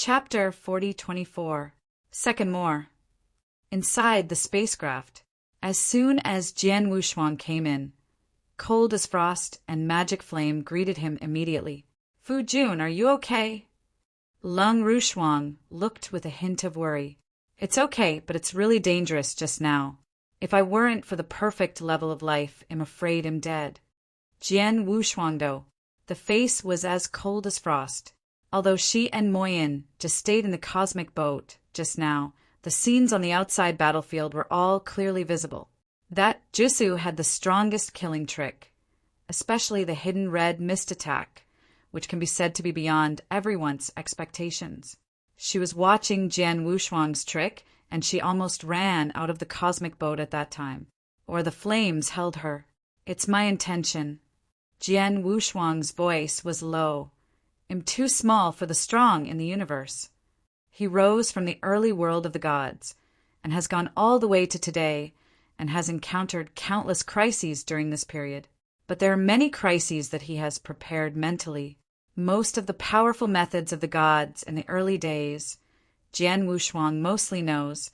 Chapter 4024. Second More. Inside the spacecraft. As soon as Jian Wushuang came in, cold as frost and magic flame greeted him immediately. Fu Jun, are you okay? Lung Rushuang looked with a hint of worry. It's okay, but it's really dangerous just now. If I weren't for the perfect level of life, I'm afraid I'm dead. Jian Wushuang, though, the face was as cold as frost. Although she and Moyin just stayed in the cosmic boat just now, the scenes on the outside battlefield were all clearly visible. That Jutsu had the strongest killing trick, especially the hidden red mist attack, which can be said to be beyond everyone's expectations. She was watching Jian Wushuang's trick, and she almost ran out of the cosmic boat at that time. Or the flames held her. It's my intention. Jian Wushuang's voice was low. I'm too small for the strong in the universe. He rose from the early world of the gods, and has gone all the way to today, and has encountered countless crises during this period. But there are many crises that he has prepared mentally. Most of the powerful methods of the gods in the early days, Jian Wushuang mostly knows,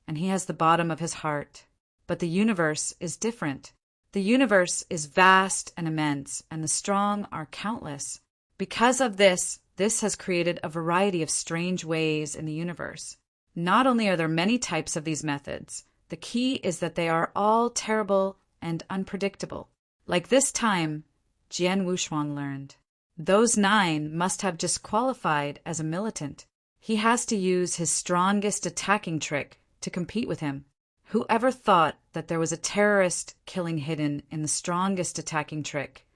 and he has the bottom of his heart. But the universe is different. The universe is vast and immense, and the strong are countless. Because of this has created a variety of strange ways in the universe. Not only are there many types of these methods, the key is that they are all terrible and unpredictable. Like this time, Jian Wushuang learned. Those 9 must have disqualified as a militant. He has to use his strongest attacking trick to compete with him. Whoever thought that there was a terrorist killing hidden in the strongest attacking trick?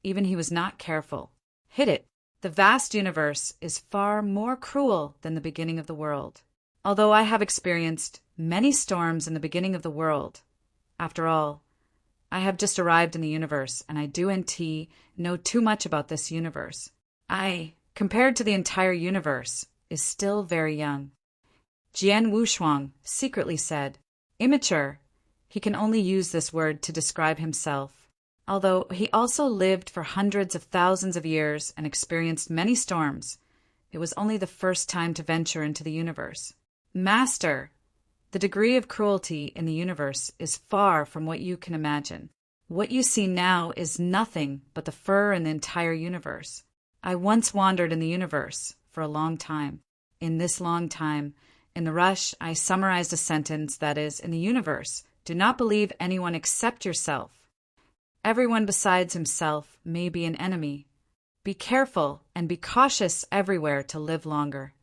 Even he was not careful. Hit it. The vast universe is far more cruel than the beginning of the world. Although I have experienced many storms in the beginning of the world, after all, I have just arrived in the universe, and I know too much about this universe. I, compared to the entire universe, is still very young. Jian Wushuang secretly said, immature. He can only use this word to describe himself. Although he also lived for hundreds of thousands of years and experienced many storms, it was only the first time to venture into the universe. Master, the degree of cruelty in the universe is far from what you can imagine. What you see now is nothing but the fur in the entire universe. I once wandered in the universe for a long time. In this long time, in the rush, I summarized a sentence that is, in the universe, do not believe anyone except yourself. Everyone besides himself may be an enemy. Be careful and be cautious everywhere to live longer.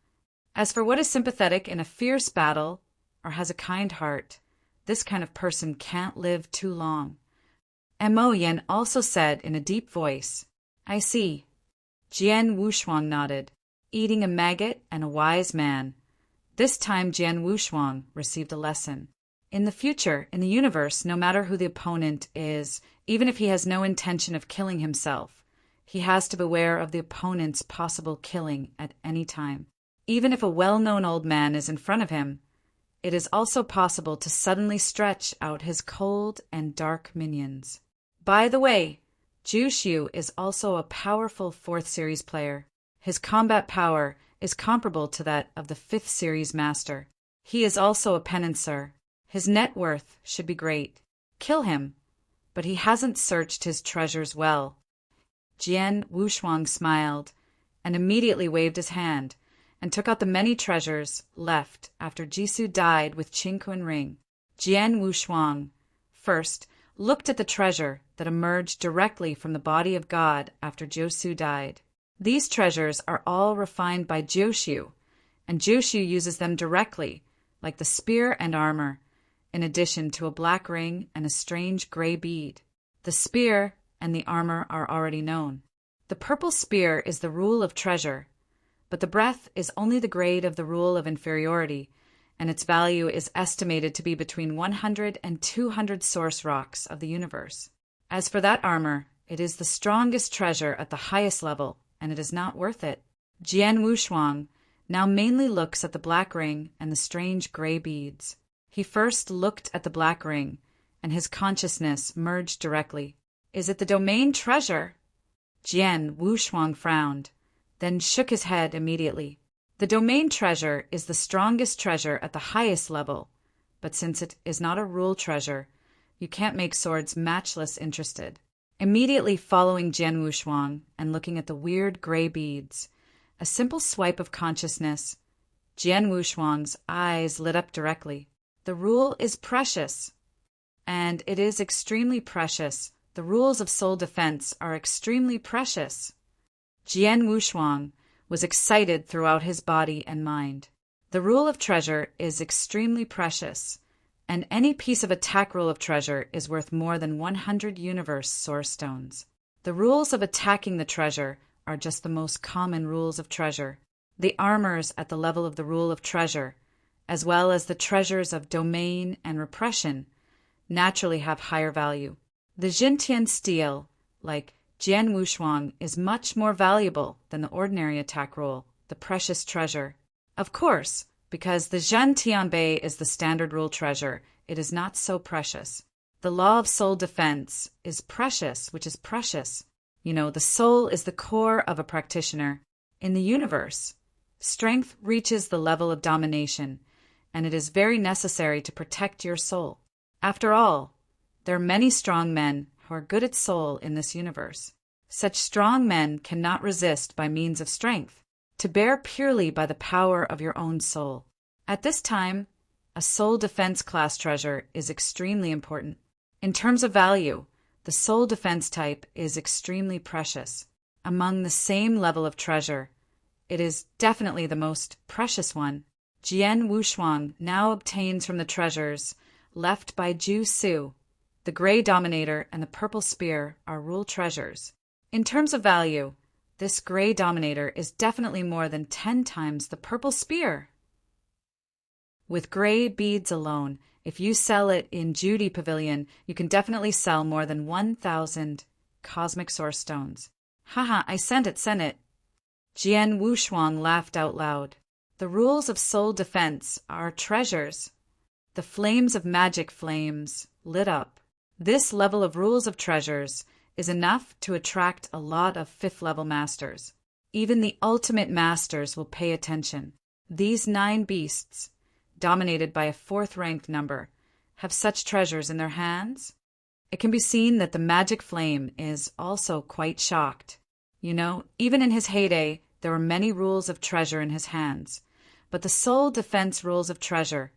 As for what is sympathetic in a fierce battle or has a kind heart, this kind of person can't live too long. Mo Yen also said in a deep voice, I see. Jian Wushuang nodded, eating a maggot and a wise man. This time Jian Wushuang received a lesson. In the future, in the universe, no matter who the opponent is, even if he has no intention of killing himself, he has to beware of the opponent's possible killing at any time. Even if a well-known old man is in front of him, it is also possible to suddenly stretch out his cold and dark minions. By the way, Zhu Xiu is also a powerful 4th series player. His combat power is comparable to that of the 5th series master. He is also a penancer. His net worth should be great. Kill him, but he hasn't searched his treasures well. Jian Wushuang smiled and immediately waved his hand and took out the many treasures left after Jisoo died with Qingkun Ring. Jian Wushuang first looked at the treasure that emerged directly from the body of God after Josue died. These treasures are all refined by Joshu, and Joshu uses them directly, like the spear and armor, in addition to a black ring and a strange gray bead. The spear and the armor are already known. The purple spear is the rule of treasure, but the breath is only the grade of the rule of inferiority, and its value is estimated to be between 100 and 200 source rocks of the universe. As for that armor, it is the strongest treasure at the highest level, and it is not worth it. Jian Wushuang now mainly looks at the black ring and the strange gray beads. He first looked at the black ring, and his consciousness merged directly. Is it the domain treasure? Jian Wushuang frowned, then shook his head immediately. The domain treasure is the strongest treasure at the highest level, but since it is not a rule treasure, you can't make swords matchless interested. Immediately following Jian Wushuang and looking at the weird gray beads, a simple swipe of consciousness, Jian Wushuang's eyes lit up directly. The rule is precious. And it is extremely precious. The rules of soul defense are extremely precious. Jian Wushuang was excited throughout his body and mind. The rule of treasure is extremely precious, and any piece of attack rule of treasure is worth more than 100 universe source stones. The rules of attacking the treasure are just the most common rules of treasure. The armors at the level of the rule of treasure, as well as the treasures of domain and repression, naturally have higher value. The Jintian steel, like Jian Wushuang, is much more valuable than the ordinary attack rule, the precious treasure. Of course, because the Zhen Tianbei is the standard rule treasure, it is not so precious. The law of soul defense is precious, which is precious. The soul is the core of a practitioner. In the universe, strength reaches the level of domination, and it is very necessary to protect your soul. After all, there are many strong men who are good at soul in this universe. Such strong men cannot resist by means of strength, to bear purely by the power of your own soul. At this time, a soul defense class treasure is extremely important. In terms of value, the soul defense type is extremely precious. Among the same level of treasure, it is definitely the most precious one. Jian Wushuang now obtains from the treasures left by Ju Su. The gray dominator and the purple spear are rule treasures. In terms of value, this gray dominator is definitely more than 10 times the purple spear. With gray beads alone, if you sell it in Judy Pavilion, you can definitely sell more than 1,000 cosmic source stones. Haha, I sent it. Jian Wushuang laughed out loud. The rules of soul defense are treasures. The flames of magic flames lit up. This level of rules of treasures is enough to attract a lot of 5th-level masters. Even the ultimate masters will pay attention. These 9 beasts, dominated by a 4th-ranked number, have such treasures in their hands. It can be seen that the magic flame is also quite shocked. Even in his heyday, there were many rules of treasure in his hands, but the soul defense rules of treasure,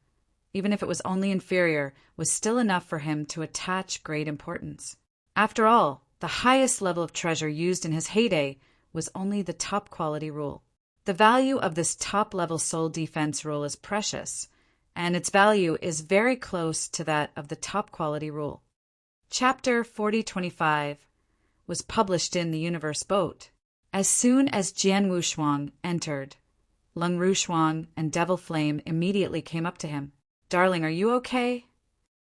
even if it was only inferior, was still enough for him to attach great importance. After all, the highest level of treasure used in his heyday was only the top quality rule. The value of this top-level soul defense rule is precious, and its value is very close to that of the top quality rule. Chapter 4025 was published in the Universe Boat. As soon as Jian Wushuang entered, Lung Rushuang and Devil Flame immediately came up to him. "Darling, are you okay?"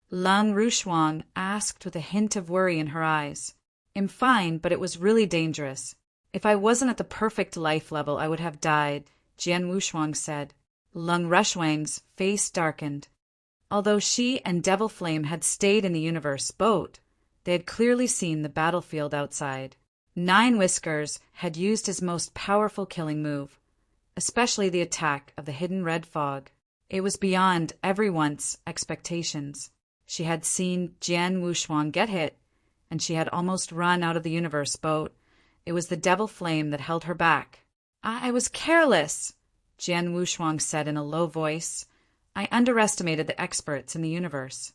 Lung Rushuang asked with a hint of worry in her eyes. "I'm fine, but it was really dangerous. If I wasn't at the perfect life level, I would have died," Jian Wushuang said. Lung Rushuang's face darkened. Although she and Devil Flame had stayed in the Universe Boat, they had clearly seen the battlefield outside. 9 Whiskers had used his most powerful killing move, especially the attack of the hidden red fog. It was beyond everyone's expectations. She had seen Jian Wushuang get hit, and she had almost run out of the Universe Boat. It was the Devil Flame that held her back. I was careless," Jian Wushuang said in a low voice. "I underestimated the experts in the universe."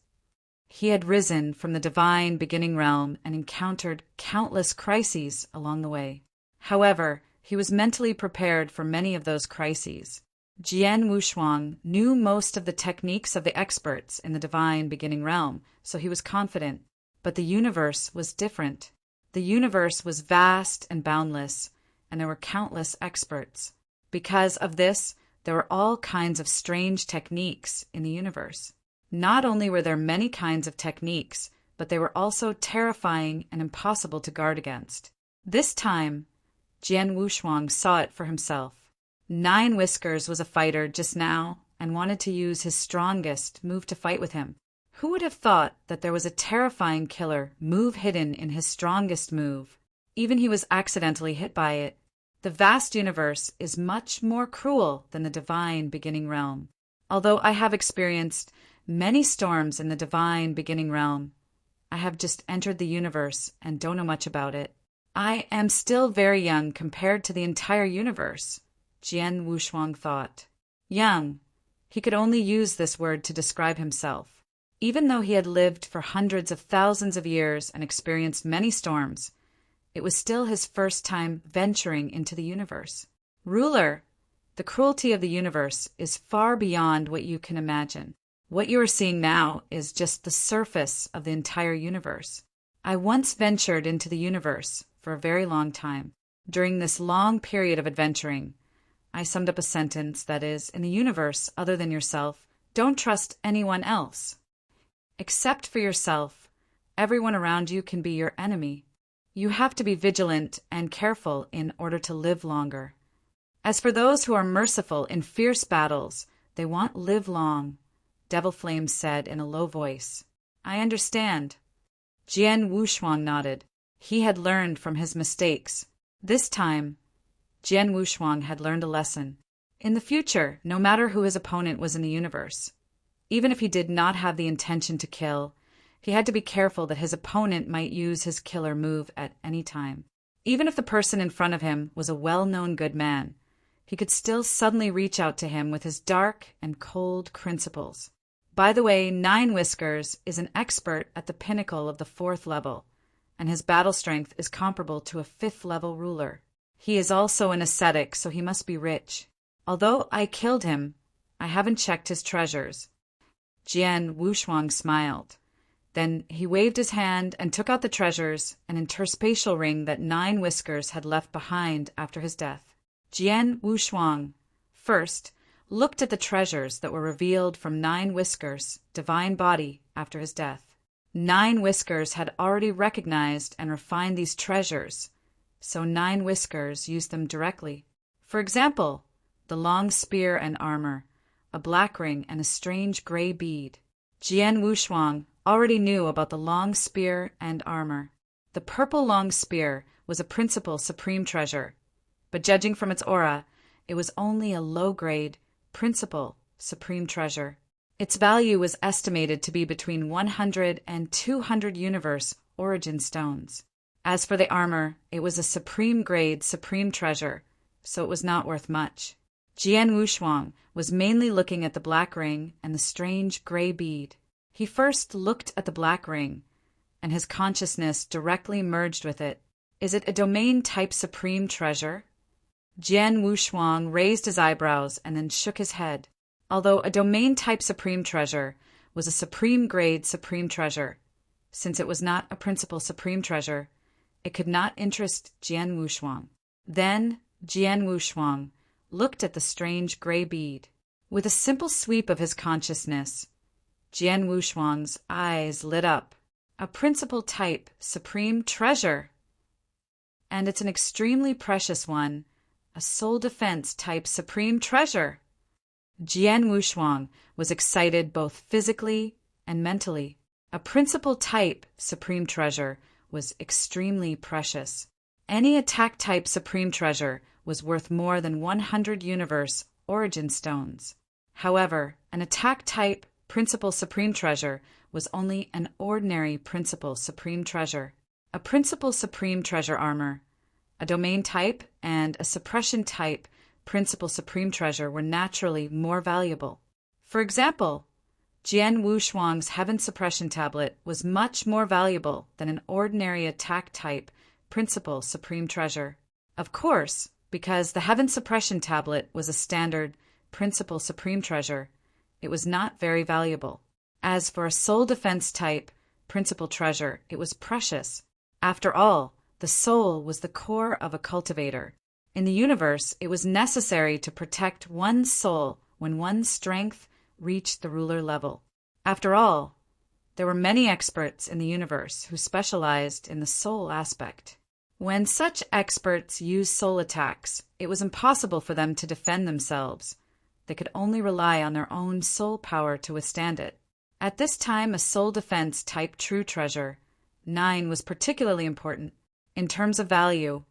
He had risen from the divine beginning realm and encountered countless crises along the way. However, he was mentally prepared for many of those crises. Jian Wushuang knew most of the techniques of the experts in the divine beginning realm, so he was confident. But the universe was different. The universe was vast and boundless, and there were countless experts. Because of this, there were all kinds of strange techniques in the universe. Not only were there many kinds of techniques, but they were also terrifying and impossible to guard against. This time, Jian Wushuang saw it for himself. 9 Whiskers was a fighter just now and wanted to use his strongest move to fight with him. Who would have thought that there was a terrifying killer move hidden in his strongest move? Even he was accidentally hit by it. The vast universe is much more cruel than the divine beginning realm. Although I have experienced many storms in the divine beginning realm, I have just entered the universe and don't know much about it. I am still very young compared to the entire universe, Jian Wushuang thought. Young. He could only use this word to describe himself. Even though he had lived for hundreds of thousands of years and experienced many storms, it was still his first time venturing into the universe. Ruler, the cruelty of the universe is far beyond what you can imagine. What you are seeing now is just the surface of the entire universe. I once ventured into the universe for a very long time. During this long period of adventuring, I summed up a sentence that is, in the universe other than yourself, don't trust anyone else. Except for yourself, everyone around you can be your enemy. You have to be vigilant and careful in order to live longer. As for those who are merciful in fierce battles, they won't live long, Devil Flame said in a low voice. I understand. Jian Wushuang nodded. He had learned from his mistakes. This time, Jian Wushuang had learned a lesson. In the future, no matter who his opponent was in the universe, even if he did not have the intention to kill, he had to be careful that his opponent might use his killer move at any time. Even if the person in front of him was a well-known good man, he could still suddenly reach out to him with his dark and cold principles. By the way, Nine Whiskers is an expert at the pinnacle of the 4th level, and his battle strength is comparable to a 5th level ruler. He is also an ascetic, so he must be rich. Although I killed him, I haven't checked his treasures. Jian Wushuang smiled. Then he waved his hand and took out the treasures, an interspatial ring that Nine Whiskers had left behind after his death. Jian Wushuang first looked at the treasures that were revealed from Nine Whiskers' divine body after his death. Nine Whiskers had already recognized and refined these treasures, so Nine Whiskers used them directly. For example, the long spear and armor, a black ring and a strange gray bead. Jian Wushuang already knew about the long spear and armor. The purple long spear was a principal supreme treasure, but judging from its aura, it was only a low-grade, principal supreme treasure. Its value was estimated to be between 100 and 200 universe origin stones. As for the armor, it was a supreme-grade supreme treasure, so it was not worth much. Jian Wushuang was mainly looking at the black ring and the strange gray bead. He first looked at the black ring, and his consciousness directly merged with it. Is it a domain-type supreme treasure? Jian Wushuang raised his eyebrows and then shook his head. Although a domain-type supreme treasure was a supreme-grade supreme treasure, since it was not a principal supreme treasure, it could not interest Jian Wushuang. Then Jian Wushuang looked at the strange gray bead. With a simple sweep of his consciousness, Jian Wushuang's eyes lit up. A principal type supreme treasure! And it's an extremely precious one, a soul defense type supreme treasure! Jian Wushuang was excited both physically and mentally. A principal type supreme treasure was extremely precious. Any attack type supreme treasure was worth more than 100 universe origin stones. However, an attack type principal supreme treasure was only an ordinary principal supreme treasure. A principal supreme treasure armor, a domain type, and a suppression type principal supreme treasure were naturally more valuable. For example, Jian Wushuang's Heaven Suppression Tablet was much more valuable than an ordinary attack type principal supreme treasure. Of course, because the Heaven Suppression Tablet was a standard principal supreme treasure, it was not very valuable. As for a soul defense type principal treasure, it was precious. After all, the soul was the core of a cultivator. In the universe, it was necessary to protect one's soul when one's strength reached the ruler level. After all, there were many experts in the universe who specialized in the soul aspect. When such experts used soul attacks, it was impossible for them to defend themselves. They could only rely on their own soul power to withstand it. At this time, a soul defense type true treasure, 9, was particularly important. In terms of value,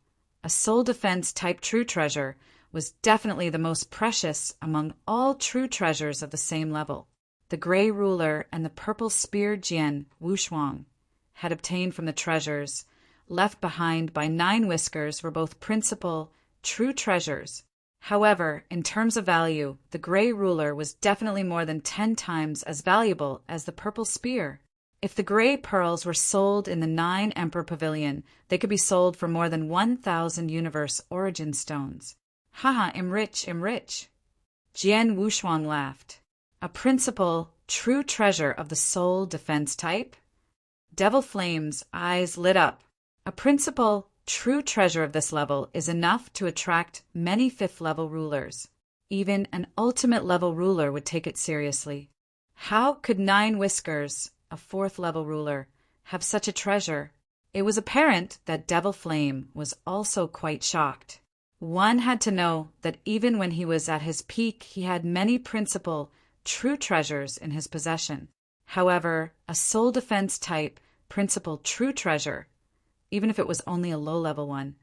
A soul defense type true treasure was definitely the most precious among all true treasures of the same level. The Gray Ruler and the purple spear Jian Wushuang had obtained from the treasures left behind by Nine Whiskers were both principal, true treasures. However, in terms of value, the Gray Ruler was definitely more than 10 times as valuable as the purple spear. If the gray pearls were sold in the Nine Emperor Pavilion, they could be sold for more than 1,000 universe origin stones. Haha, I'm rich, I'm rich. Jian Wushuang laughed. A principal, true treasure of the soul defense type? Devil Flame's eyes lit up. A principal, true treasure of this level is enough to attract many 5th level rulers. Even an ultimate level ruler would take it seriously. How could Nine Whiskers, a 4th level ruler, have such a treasure? It was apparent that Devil Flame was also quite shocked. One had to know that even when he was at his peak, he had many principal, true treasures in his possession. However, a soul defense type principal true treasure, even if it was only a low-level one,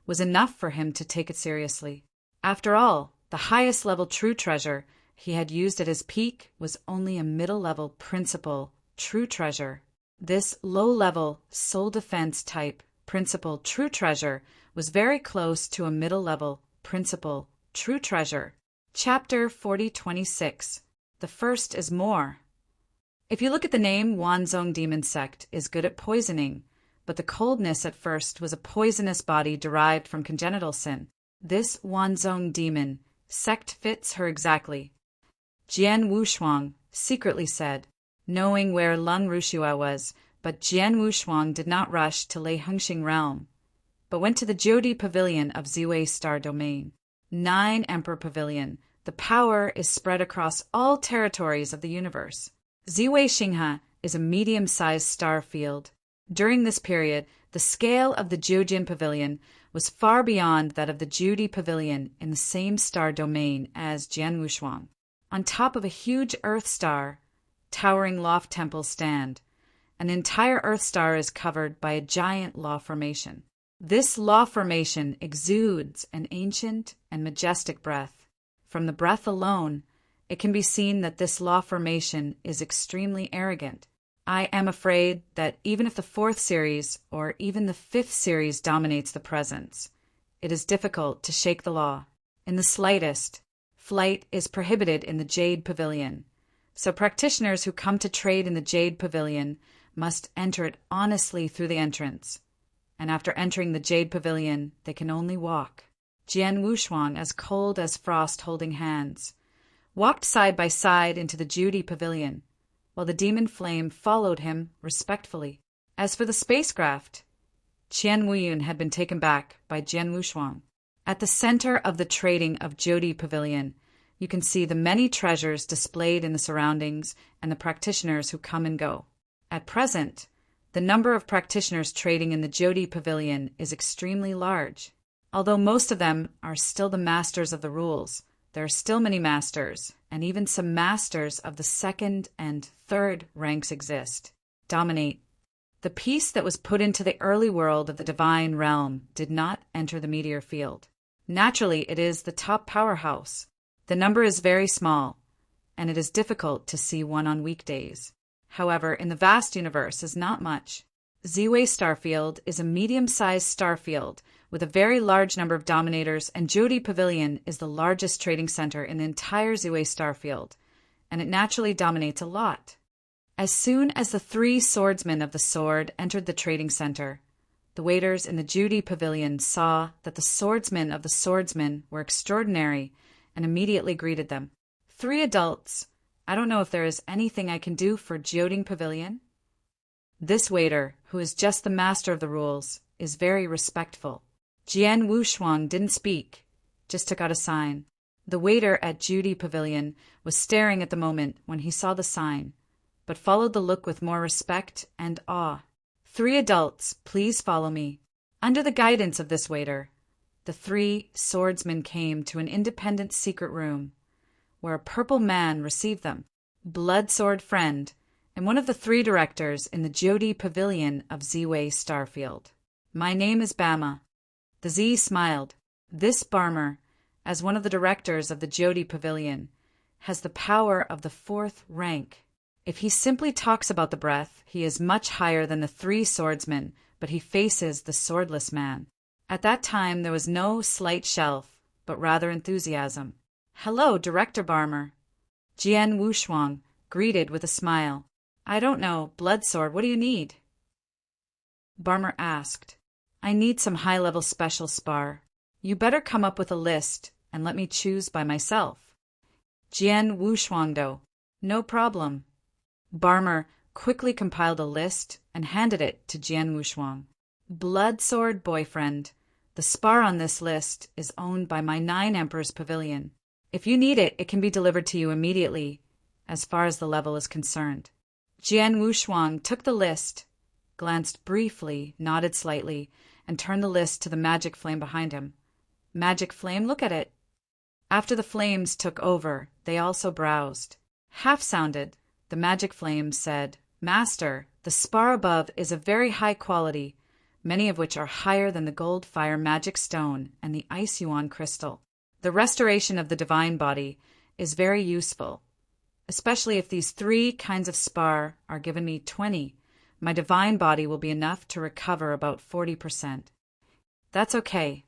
was enough for him to take it seriously. After all, the highest level true treasure he had used at his peak was only a middle-level principal true treasure. This low-level soul defense type principal true treasure was very close to a middle-level principal true treasure. Chapter 4026. The first is more. If you look at the name, Wanzhong Demon Sect is good at poisoning, but the coldness at first was a poisonous body derived from congenital sin. This Wanzhong Demon Sect fits her exactly. Jian Wushuang secretly said, knowing where Lung Rushua was, but Jian Wushuang did not rush to Lei Hengxing realm, but went to the Jodi Pavilion of Ziwei Star Domain. 9 Emperor Pavilion. The power is spread across all territories of the universe. Ziwei Xinghe is a medium-sized star field. During this period, the scale of the Jiujin Pavilion was far beyond that of the Judi Pavilion in the same star domain as Jian Wushuang. On top of a huge Earth star, towering loft temples stand. An entire Earth star is covered by a giant law formation. This law formation exudes an ancient and majestic breath. From the breath alone, it can be seen that this law formation is extremely arrogant. I am afraid that even if the 4th series or even the 5th series dominates the presence, it is difficult to shake the law. In the slightest, flight is prohibited in the Jade Pavilion, so practitioners who come to trade in the Jade Pavilion must enter it honestly through the entrance, and after entering the Jade Pavilion, they can only walk. Jian Wushuang, as cold as frost holding hands, walked side by side into the Judi Pavilion, while the demon flame followed him respectfully. As for the spacecraft, Qian Wuyun had been taken back by Jian Wushuang. At the center of the trading of Jodi Pavilion, you can see the many treasures displayed in the surroundings and the practitioners who come and go. At present, the number of practitioners trading in the Jodi Pavilion is extremely large. Although most of them are still the masters of the rules, there are still many masters, and even some masters of the 2nd and 3rd ranks exist. Dominate. The piece that was put into the early world of the divine realm did not enter the meteor field. Naturally, it is the top powerhouse. The number is very small, and it is difficult to see one on weekdays. However, in the vast universe is not much. Ziwei Starfield is a medium-sized starfield with a very large number of dominators, and Jodi Pavilion is the largest trading center in the entire Ziwei Starfield, and it naturally dominates a lot. As soon as the 3 swordsmen of the sword entered the trading center, the waiters in the Judi Pavilion saw that the swordsmen of the swordsmen were extraordinary and immediately greeted them. 3 adults. I don't know if there is anything I can do for Jodi Pavilion. This waiter, who is just the master of the rules, is very respectful. Jian Wushuang didn't speak, just took out a sign. The waiter at Judi Pavilion was staring at the moment when he saw the sign, but followed the look with more respect and awe. 3 adults, please follow me. Under the guidance of this waiter, the 3 swordsmen came to an independent secret room, where a purple man received them, blood-sword friend, and one of the 3 directors in the Jodi Pavilion of Ziwei Starfield. My name is Bama. The Z smiled. This Barmer, as one of the directors of the Jyoti Pavilion, has the power of the fourth rank. If he simply talks about the breath, he is much higher than the 3 swordsmen, but he faces the swordless man. At that time there was no slight shelf, but rather enthusiasm. "Hello, Director Barmer." Jian Wushuang greeted with a smile. "I don't know, blood sword, what do you need?" Barmer asked. "I need some high-level special spar. You better come up with a list and let me choose by myself." Jian Wushuangdo. "No problem." Barmer quickly compiled a list and handed it to Jian Wushuang. "Blood sword boyfriend. The spar on this list is owned by my 9 Emperors Pavilion. If you need it, it can be delivered to you immediately, as far as the level is concerned." Jian Wushuang took the list, glanced briefly, nodded slightly, and turned the list to the magic flame behind him. "Magic flame, look at it." After the flames took over, they also browsed. Half-sounded, the magic flame said, "Master, the spar above is of very high quality, many of which are higher than the gold fire magic stone and the ice yuan crystal. The restoration of the divine body is very useful, especially if these 3 kinds of spar are given me 20. My divine body will be enough to recover about 40%. "That's okay."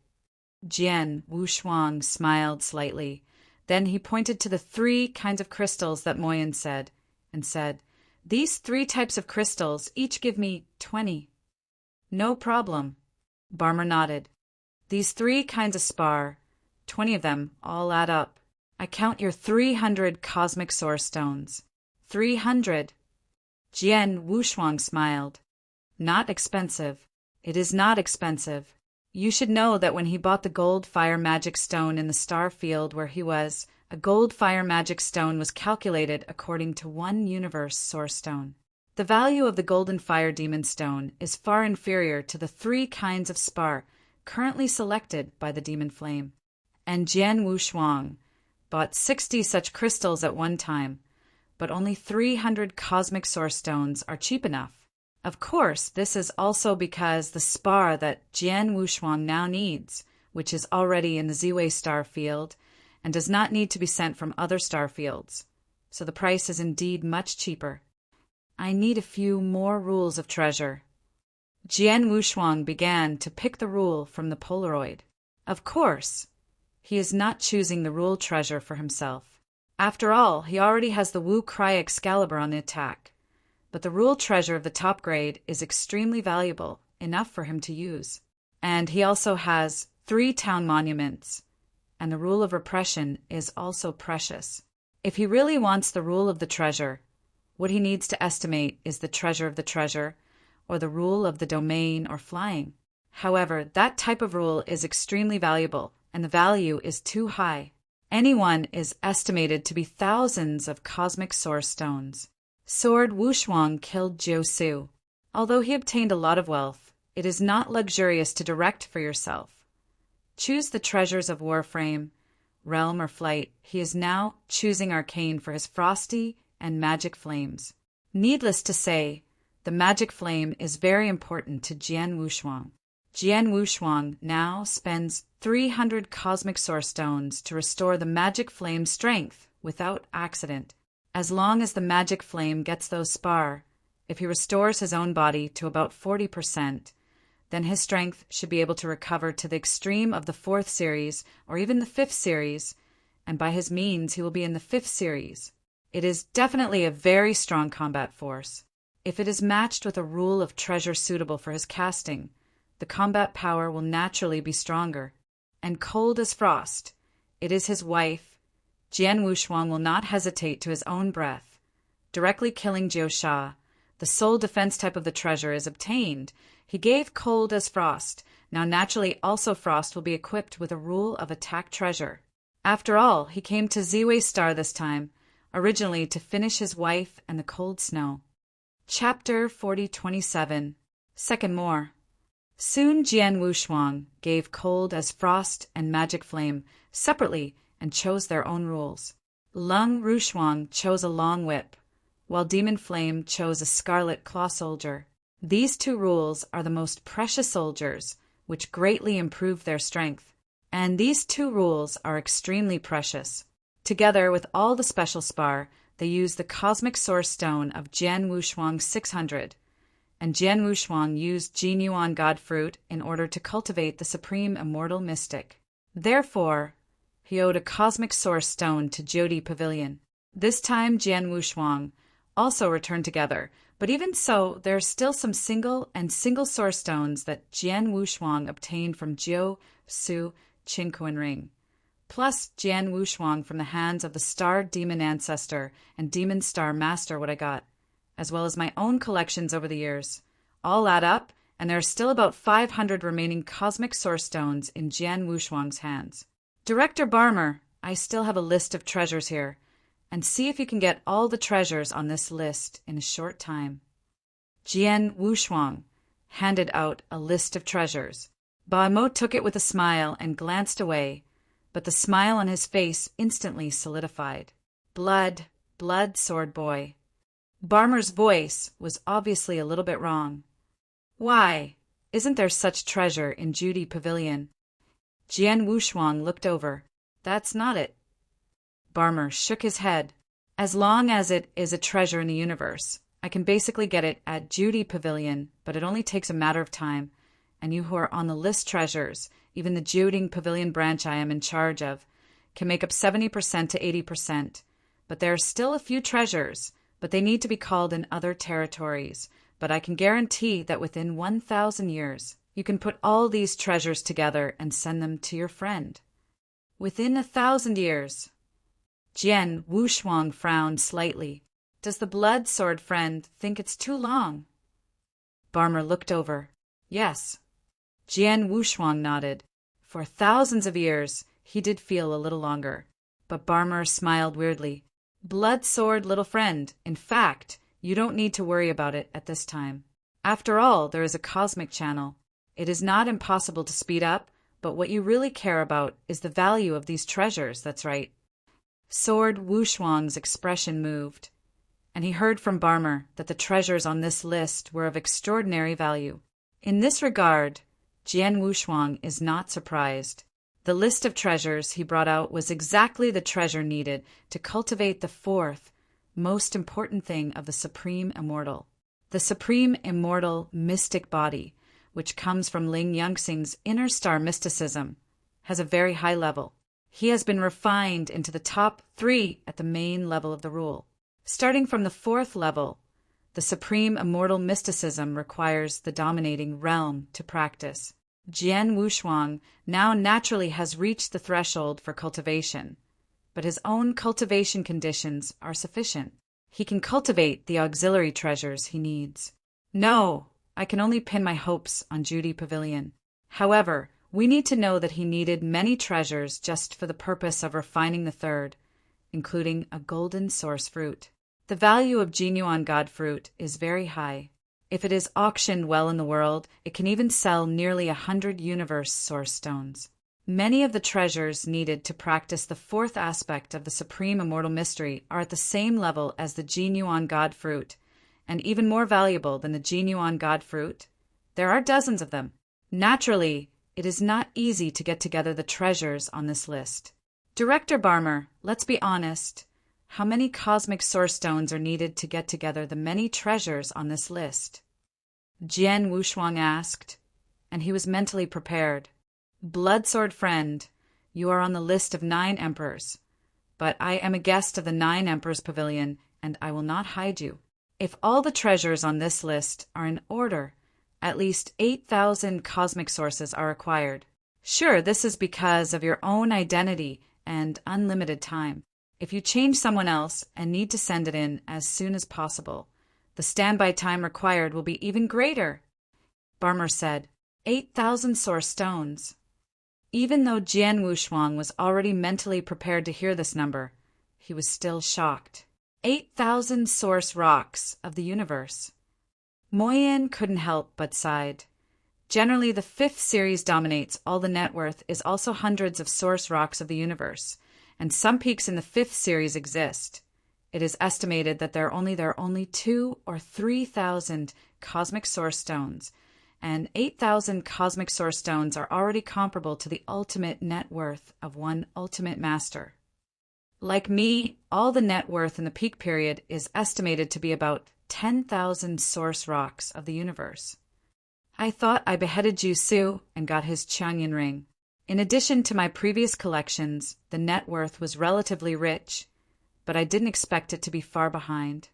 Jian Wushuang smiled slightly. Then he pointed to the 3 kinds of crystals that Moyen said, and said, "These 3 types of crystals each give me 20. "No problem." Barmer nodded. "These 3 kinds of spar, 20 of them, all add up. I count your 300 cosmic source stones." 300. Jian Wushuang smiled. "Not expensive." "It is not expensive. You should know that when he bought the gold fire magic stone in the star field where he was, a gold fire magic stone was calculated according to 1 universe source stone. The value of the golden fire demon stone is far inferior to the 3 kinds of spar currently selected by the demon flame. And Jian Wushuang bought 60 such crystals at one time, but only 300 cosmic source stones are cheap enough. Of course, this is also because the spar that Jian Wushuang now needs, which is already in the Ziwei star field, and does not need to be sent from other star fields, so the price is indeed much cheaper. I need a few more rules of treasure." Jian Wushuang began to pick the rule from the Polaroid. Of course, he is not choosing the rule treasure for himself. After all, he already has the Wu Cry Excalibur on the attack. But the rule treasure of the top grade is extremely valuable, enough for him to use. And he also has 3 town monuments, and the rule of repression is also precious. If he really wants the rule of the treasure, what he needs to estimate is the treasure of the treasure, or the rule of the domain or flying. However, that type of rule is extremely valuable, and the value is too high. Any one is estimated to be thousands of cosmic source stones. Sword Wushuang killed Jiu. Although he obtained a lot of wealth, it is not luxurious to direct for yourself. Choose the treasures of Warframe, Realm or Flight. He is now choosing Arcane for his Frosty and Magic Flames. Needless to say, the Magic Flame is very important to Jian Wushuang. Jian Wushuang now spends 300 cosmic source stones to restore the Magic Flame's strength without accident. As long as the magic flame gets those spar, if he restores his own body to about 40%, then his strength should be able to recover to the extreme of the 4th series or even the 5th series, and by his means he will be in the 5th series. It is definitely a very strong combat force. If it is matched with a rule of treasure suitable for his casting, the combat power will naturally be stronger. And cold as frost, it is his wife, Jian Wushuang will not hesitate to his own breath. Directly killing Jiu, the sole defense type of the treasure is obtained. He gave cold as frost. Now naturally also frost will be equipped with a rule of attack treasure. After all, he came to Ziwei Star this time, originally to finish his wife and the cold snow. Chapter 4027. Second More. Soon Jian Wushuang gave cold as frost and magic flame separately and chose their own rules. Lung Wushuang chose a long whip, while Demon Flame chose a scarlet claw soldier. These 2 rules are the most precious soldiers, which greatly improved their strength. And these 2 rules are extremely precious. Together with all the special spar, they use the cosmic source stone of Jian Wushuang 600, and Jian Wushuang used Jinyuan God fruit in order to cultivate the supreme immortal mystic. Therefore, he owed a cosmic source stone to Jyoti Pavilion. This time Jian Wushuang also returned together, but even so, there are still some single source stones that Jian Wushuang obtained from Jiu Su Qinquan Ring, plus Jian Wushuang from the hands of the Star Demon Ancestor and Demon Star Master what I got, as well as my own collections over the years. All add up, and there are still about 500 remaining cosmic source stones in Jian Wushuang's hands. Director Barmer, I still have a list of treasures here, and see if you can get all the treasures on this list in a short time. Jian Wushuang handed out a list of treasures. Ba Mo took it with a smile and glanced away, but the smile on his face instantly solidified. Blood, sword boy. Barmer's voice was obviously a little bit wrong. Why, isn't there such treasure in Jyoti Pavilion? Jian Wushuang looked over. That's not it. Barmer shook his head. As long as it is a treasure in the universe, I can basically get it at Jyoti Pavilion, but it only takes a matter of time. And you who are on the list treasures, even the Jyoti Pavilion branch I am in charge of, can make up 70% to 80%. But there are still a few treasures, but they need to be called in other territories. But I can guarantee that within 1,000 years, you can put all these treasures together and send them to your friend. Within 1,000 years. Jian Wushuang frowned slightly. Does the blood sword friend think it's too long? Barmer looked over. Yes. Jian Wushuang nodded. For thousands of years, he did feel a little longer. But Barmer smiled weirdly. Blood sword little friend, in fact, you don't need to worry about it at this time. After all, there is a cosmic channel. It is not impossible to speed up, but what you really care about is the value of these treasures, that's right. Sword Wushuang's expression moved, and he heard from Barmer that the treasures on this list were of extraordinary value. In this regard, Jian Wushuang is not surprised. The list of treasures he brought out was exactly the treasure needed to cultivate the 4th, most important thing of the Supreme Immortal. The Supreme Immortal mystic body, which comes from Ling Yangxing's inner star mysticism, has a very high level. He has been refined into the top 3 at the main level of the rule. Starting from the 4th level, the Supreme Immortal mysticism requires the dominating realm to practice. Jian Wushuang now naturally has reached the threshold for cultivation, but his own cultivation conditions are sufficient. He can cultivate the auxiliary treasures he needs. No, I can only pin my hopes on Jyoti Pavilion. However, we need to know that he needed many treasures just for the purpose of refining the 3rd, including a golden source fruit. The value of Jinyuan God fruit is very high. If it is auctioned well in the world, it can even sell nearly 100 universe source stones. Many of the treasures needed to practice the 4th aspect of the Supreme Immortal Mystery are at the same level as the Jinyuan God fruit, and even more valuable than the Jinyuan God fruit. There are dozens of them. Naturally, it is not easy to get together the treasures on this list. Director Barmer, let's be honest. How many cosmic source stones are needed to get together the many treasures on this list? Jian Wushuang asked, and he was mentally prepared. Bloodsword friend, you are on the list of 9 emperors, but I am a guest of the 9 Emperors Pavilion, and I will not hide you. If all the treasures on this list are in order, at least 8,000 cosmic sources are required. Sure, this is because of your own identity and unlimited time. If you change someone else and need to send it in as soon as possible, the standby time required will be even greater. Barmer said, 8,000 source stones. Even though Jian Wushuang was already mentally prepared to hear this number, he was still shocked. 8,000 source rocks of the universe. Moyen couldn't help but sighed. Generally, the 5th series dominates all the net worth is also hundreds of source rocks of the universe, and some peaks in the 5th series exist. It is estimated that there are only 2,000 or 3,000 cosmic source stones, and 8,000 cosmic source stones are already comparable to the ultimate net worth of one ultimate master. Like me, all the net worth in the peak period is estimated to be about 10,000 source rocks of the universe. I thought I beheaded Jiu-Su and got his Changyan ring. In addition to my previous collections, the net worth was relatively rich, but I didn't expect it to be far behind.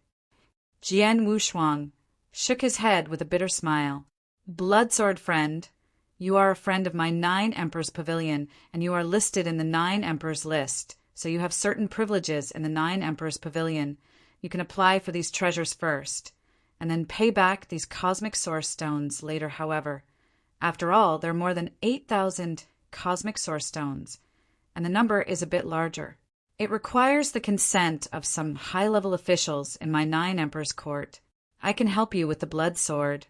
Jian Wushuang shook his head with a bitter smile. Bloodsword friend, you are a friend of my 9 Emperors Pavilion, and you are listed in the 9 Emperors list, so you have certain privileges in the 9 Emperors Pavilion. You can apply for these treasures first, and then pay back these cosmic source stones later, however. After all, there are more than 8,000 cosmic source stones, and the number is a bit larger. It requires the consent of some high-level officials in my 9 Emperors court. I can help you with the blood sword,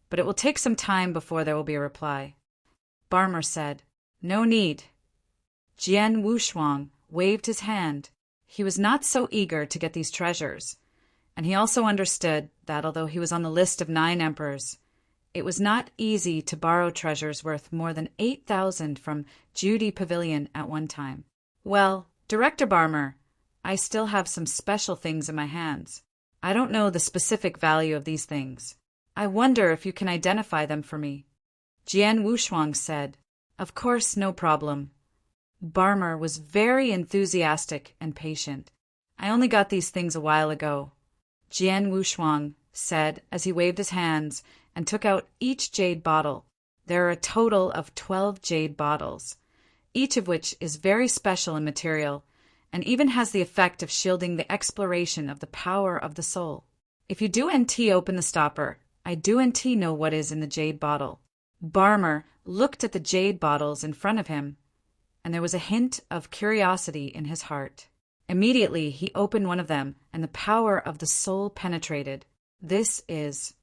but it will take some time before there will be a reply. Barmer said, No need. Jian Wushuang waved his hand. He was not so eager to get these treasures, and he also understood that although he was on the list of 9 emperors, it was not easy to borrow treasures worth more than 8,000 from Judy Pavilion at one time. Well, Director Barmer, I still have some special things in my hands. I don't know the specific value of these things. I wonder if you can identify them for me. Jian Wushuang said, Of course, no problem. Barmer was very enthusiastic and patient. I only got these things a while ago, Jian Wushuang said as he waved his hands and took out each jade bottle. There are a total of 12 jade bottles, each of which is very special in material and even has the effect of shielding the exploration of the power of the soul. If you do NT open the stopper, I do NT know what is in the jade bottle. Barmer looked at the jade bottles in front of him, and there was a hint of curiosity in his heart. Immediately he opened one of them, and the power of the soul penetrated. This is...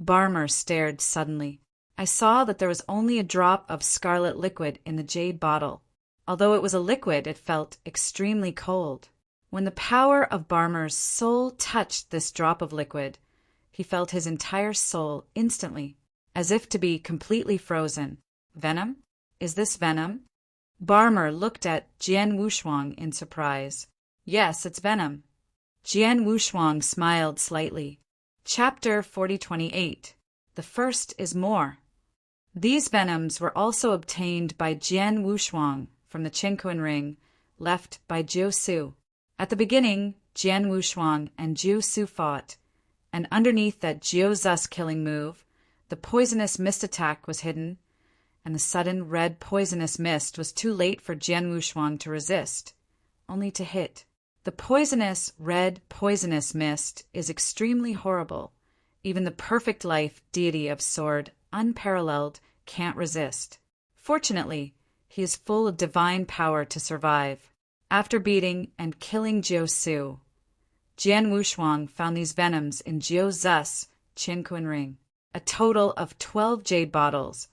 Barmer stared suddenly. I saw that there was only a drop of scarlet liquid in the jade bottle. Although it was a liquid, it felt extremely cold. When the power of Barmer's soul touched this drop of liquid, he felt his entire soul instantly, as if to be completely frozen. Venom? Is this venom? Barmer looked at Jian Wushuang in surprise. Yes, it's venom. Jian Wushuang smiled slightly. Chapter 4028. The first is more. These venoms were also obtained by Jian Wushuang from the Qinquan ring left by Jiu-Su. At the beginning, Jian Wushuang and Jiu-Su fought, and underneath that Jiu-Zus killing move, the poisonous mist attack was hidden, and the sudden red poisonous mist was too late for Jian Wushuang to resist, only to hit. The poisonous red poisonous mist is extremely horrible. Even the perfect life deity of sword, unparalleled, can't resist. Fortunately, he is full of divine power to survive. After beating and killing Jiu-Su, Jian Wushuang found these venoms in Jiu-Zus Qinquan ring, a total of 12 jade bottles,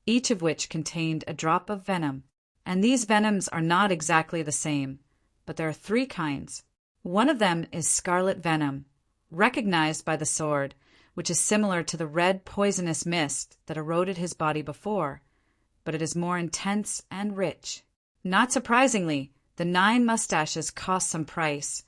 each of which contained a drop of venom. And these venoms are not exactly the same, but there are 3 kinds. One of them is scarlet venom, recognized by the sword, which is similar to the red poisonous mist that eroded his body before, but it is more intense and rich. Not surprisingly, the 9 mustaches cost some price,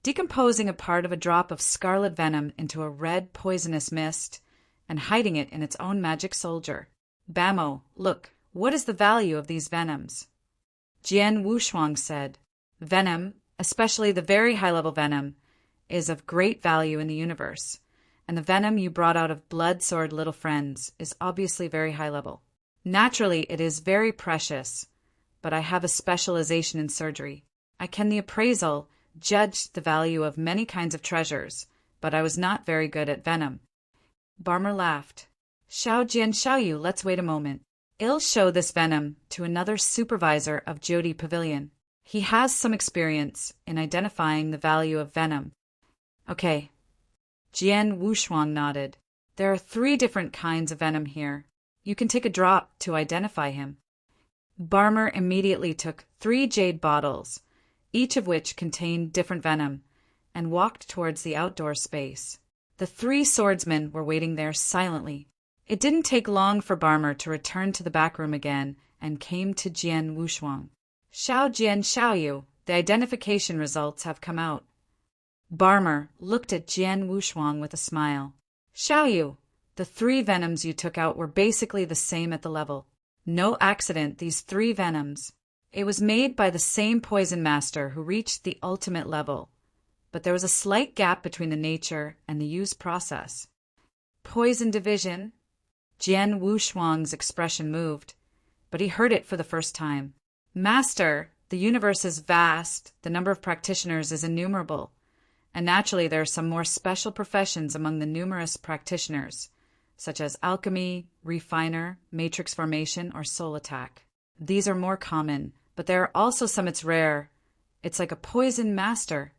decomposing a part of a drop of scarlet venom into a red poisonous mist and hiding it in its own magic soldier. Bamo, look, what is the value of these venoms? Jian Wushuang said, Venom, especially the very high-level venom, is of great value in the universe, and the venom you brought out of Blood Sword Little Friends is obviously very high-level. Naturally, it is very precious, but I have a specialization in surgery. I can the appraisal judge the value of many kinds of treasures, but I was not very good at venom. Barmer laughed. Xiao Jian Xiaoyu, let's wait a moment. I'll show this venom to another supervisor of Jodi Pavilion. He has some experience in identifying the value of venom. Okay. Jian Wushuang nodded. There are 3 different kinds of venom here. You can take a drop to identify him. Barmer immediately took 3 jade bottles, each of which contained different venom, and walked towards the outdoor space. The 3 swordsmen were waiting there silently. It didn't take long for Barmer to return to the back room again and came to Jian Wushuang. Xiao Jian Xiaoyu, the identification results have come out. Barmer looked at Jian Wushuang with a smile. Xiaoyu, the 3 venoms you took out were basically the same at the level. No accident, these 3 venoms. It was made by the same poison master who reached the ultimate level, but there was a slight gap between the nature and the use process. Poison division? Jian Wushuang's expression moved, but he heard it for the first time. Master, the universe is vast, the number of practitioners is innumerable, and naturally there are some more special professions among the numerous practitioners, such as alchemy, refiner, matrix formation, or soul attack. These are more common, but there are also some it's rare. It's like a poison master.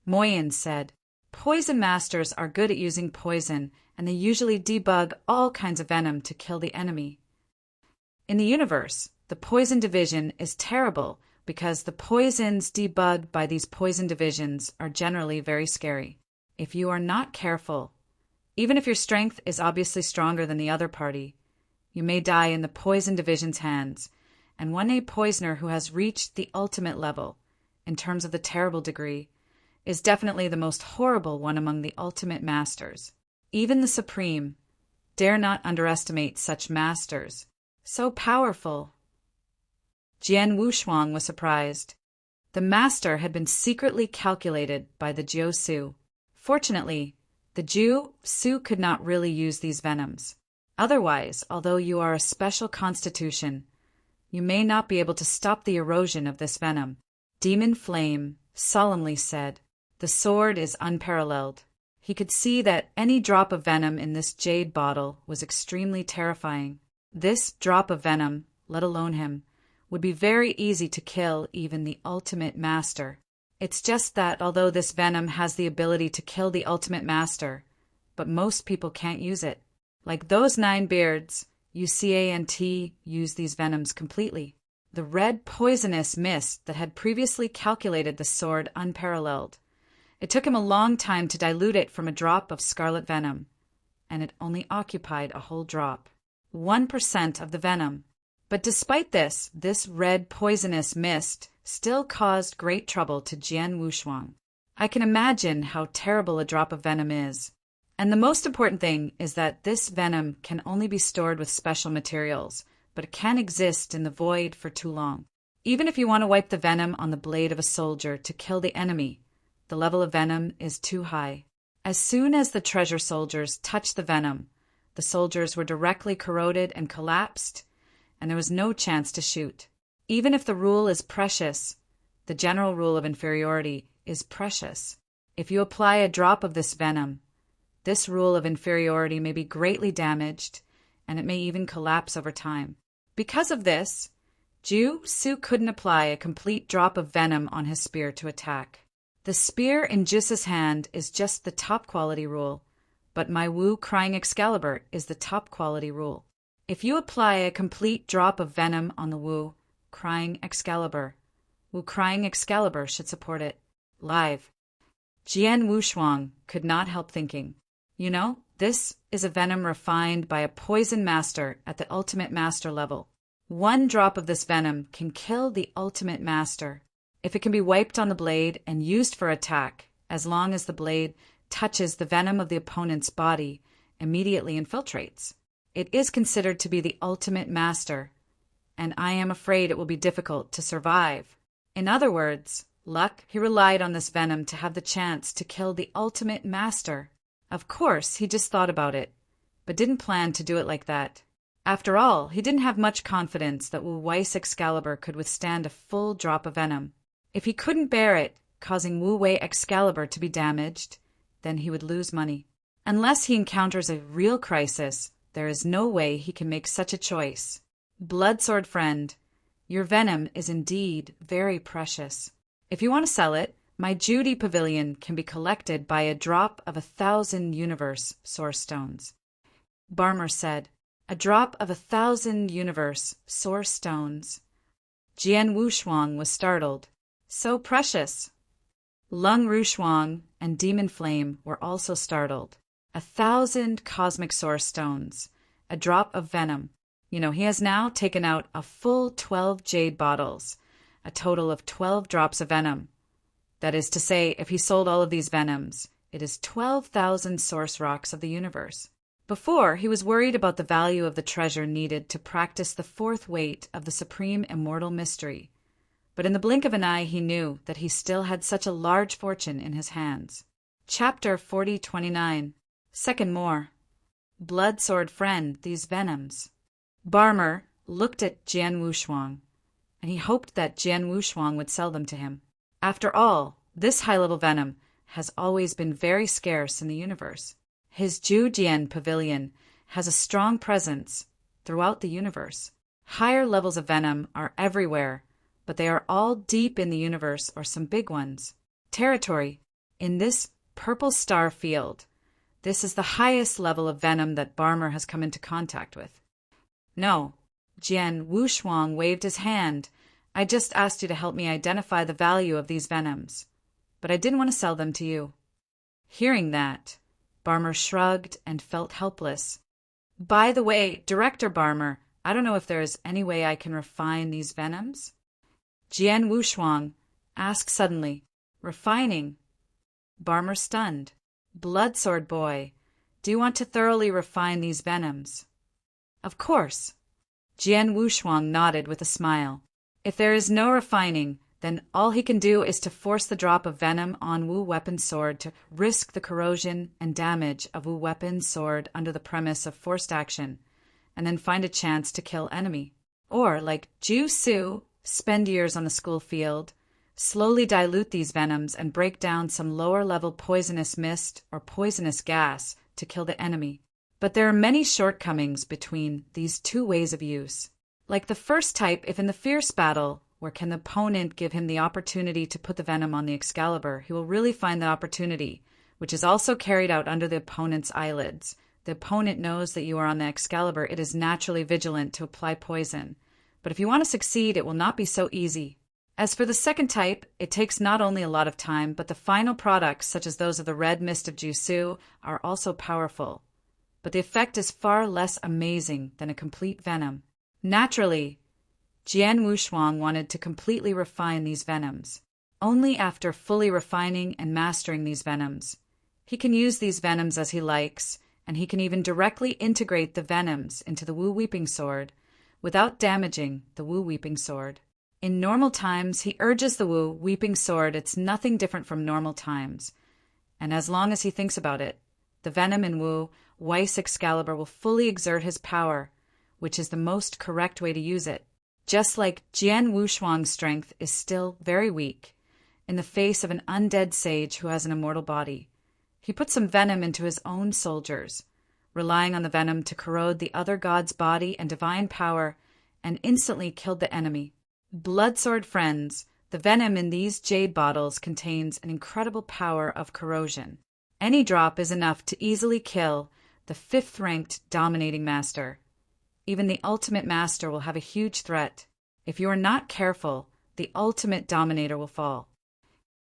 Moyen said, poison masters are good at using poison, and they usually debug all kinds of venom to kill the enemy. In the universe, the poison division is terrible because the poisons debugged by these poison divisions are generally very scary. If you are not careful, even if your strength is obviously stronger than the other party, you may die in the poison division's hands, and one poisoner who has reached the ultimate level, in terms of the terrible degree, is definitely the most horrible one among the ultimate masters. Even the Supreme dare not underestimate such masters. So powerful. Jian Wushuang was surprised. The master had been secretly calculated by the Jiu Su. Fortunately, the Jiu Su could not really use these venoms. Otherwise, although you are a special constitution, you may not be able to stop the erosion of this venom. Demon Flame solemnly said, the sword is unparalleled. He could see that any drop of venom in this jade bottle was extremely terrifying. This drop of venom, let alone him, would be very easy to kill even the ultimate master. It's just that although this venom has the ability to kill the ultimate master, but most people can't use it. Like those 9 beards, UCANT use these venoms completely. The red poisonous mist that had previously calculated the sword unparalleled. It took him a long time to dilute it from a drop of scarlet venom, and it only occupied a whole drop. 1% of the venom. But despite this red poisonous mist still caused great trouble to Jian Wushuang. I can imagine how terrible a drop of venom is. And the most important thing is that this venom can only be stored with special materials, but it can't exist in the void for too long. Even if you want to wipe the venom on the blade of a soldier to kill the enemy, the level of venom is too high. As soon as the treasure soldiers touched the venom, the soldiers were directly corroded and collapsed, and there was no chance to shoot. Even if the rule is precious, the general rule of inferiority is precious. If you apply a drop of this venom, this rule of inferiority may be greatly damaged, and it may even collapse over time. Because of this, Jiu Su couldn't apply a complete drop of venom on his spear to attack. The spear in Jus's hand is just the top quality rule, but my Wu Crying Excalibur is the top quality rule. If you apply a complete drop of venom on the Wu Crying Excalibur should support it. Live. Jian Wushuang could not help thinking, this is a venom refined by a poison master at the ultimate master level. 1 drop of this venom can kill the ultimate master. If it can be wiped on the blade and used for attack, as long as the blade touches the venom of the opponent's body, immediately infiltrates. It is considered to be the ultimate master, and I am afraid it will be difficult to survive. In other words, luck, he relied on this venom to have the chance to kill the ultimate master. Of course, he just thought about it, but didn't plan to do it like that. After all, he didn't have much confidence that Wu Wei's Excalibur could withstand a full drop of venom. If he couldn't bear it, causing Wu Wei Excalibur to be damaged, then he would lose money. Unless he encounters a real crisis, there is no way he can make such a choice. Bloodsword friend, your venom is indeed very precious. If you want to sell it, my Judy Pavilion can be collected by a drop of 1,000 universe source stones. Barmer said, a drop of 1,000 universe source stones. Jian Wushuang was startled. So precious. Lung Rushuang and Demon Flame were also startled. 1,000 cosmic source stones, a drop of venom. He has now taken out a full 12 jade bottles, a total of 12 drops of venom. That is to say, if he sold all of these venoms, it is 12,000 source rocks of the universe. Before, he was worried about the value of the treasure needed to practice the fourth weight of the supreme immortal mystery. But in the blink of an eye, he knew that he still had such a large fortune in his hands. Chapter 4029. Second more. Blood Sword Friend, these venoms. Barmer looked at Jian Wushuang, and he hoped that Jian Wushuang would sell them to him. After all, this high-level venom has always been very scarce in the universe. His Jiujian pavilion has a strong presence throughout the universe. Higher levels of venom are everywhere, but they are all deep in the universe or some big ones. Territory. In this purple star field, this is the highest level of venom that Barmer has come into contact with. No, Jian Wushuang waved his hand. I just asked you to help me identify the value of these venoms, but I didn't want to sell them to you. Hearing that, Barmer shrugged and felt helpless. By the way, Director Barmer, I don't know if there is any way I can refine these venoms? Jian Wushuang asked suddenly. Refining? Barmer stunned. Blood Sword Boy, do you want to thoroughly refine these venoms? Of course. Jian Wushuang nodded with a smile. If there is no refining, then all he can do is to force the drop of venom on Wu Weapon's sword to risk the corrosion and damage of Wu Weapon's sword under the premise of forced action, and then find a chance to kill enemy. Or, like Ju Su, spend years on the school field, slowly dilute these venoms and break down some lower-level poisonous mist or poisonous gas to kill the enemy. But there are many shortcomings between these two ways of use. Like the first type, if in the fierce battle, where can the opponent give him the opportunity to put the venom on the Excalibur, he will really find the opportunity, which is also carried out under the opponent's eyelids. The opponent knows that you are on the Excalibur. It is naturally vigilant to apply poison. But if you want to succeed, it will not be so easy. As for the second type, it takes not only a lot of time, but the final products, such as those of the red mist of Jusu, are also powerful. But the effect is far less amazing than a complete venom. Naturally, Jian Wushuang wanted to completely refine these venoms. Only after fully refining and mastering these venoms, he can use these venoms as he likes, and he can even directly integrate the venoms into the Wu Weeping Sword without damaging the Wu Weeping Sword. In normal times, he urges the Wu Weeping Sword it's nothing different from normal times, and as long as he thinks about it, the venom in Wu Weiss Excalibur will fully exert his power, which is the most correct way to use it. Just like Jian Wushuang's strength is still very weak, in the face of an undead sage who has an immortal body, he put some venom into his own soldiers, relying on the venom to corrode the other god's body and divine power, and instantly killed the enemy. Blood Sword friends, the venom in these jade bottles contains an incredible power of corrosion. Any drop is enough to easily kill the fifth-ranked dominating master. Even the ultimate master will have a huge threat. If you are not careful, the ultimate dominator will fall.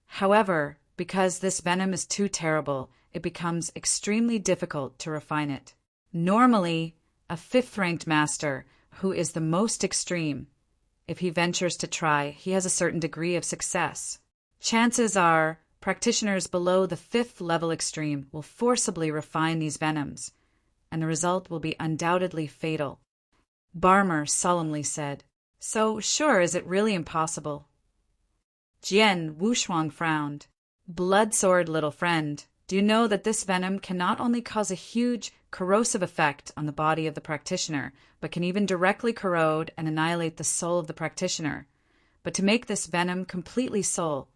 However, because this venom is too terrible, it becomes extremely difficult to refine it. Normally, a fifth-ranked master, who is the most extreme, if he ventures to try, he has a certain degree of success. Chances are, practitioners below the fifth level extreme will forcibly refine these venoms, and the result will be undoubtedly fatal. Barmer solemnly said, So sure is it really impossible? Jian Wushuang frowned. Blood Sword, little friend, do you know that this venom can not only cause a huge corrosive effect on the body of the practitioner, but can even directly corrode and annihilate the soul of the practitioner? But to make this venom completely soul,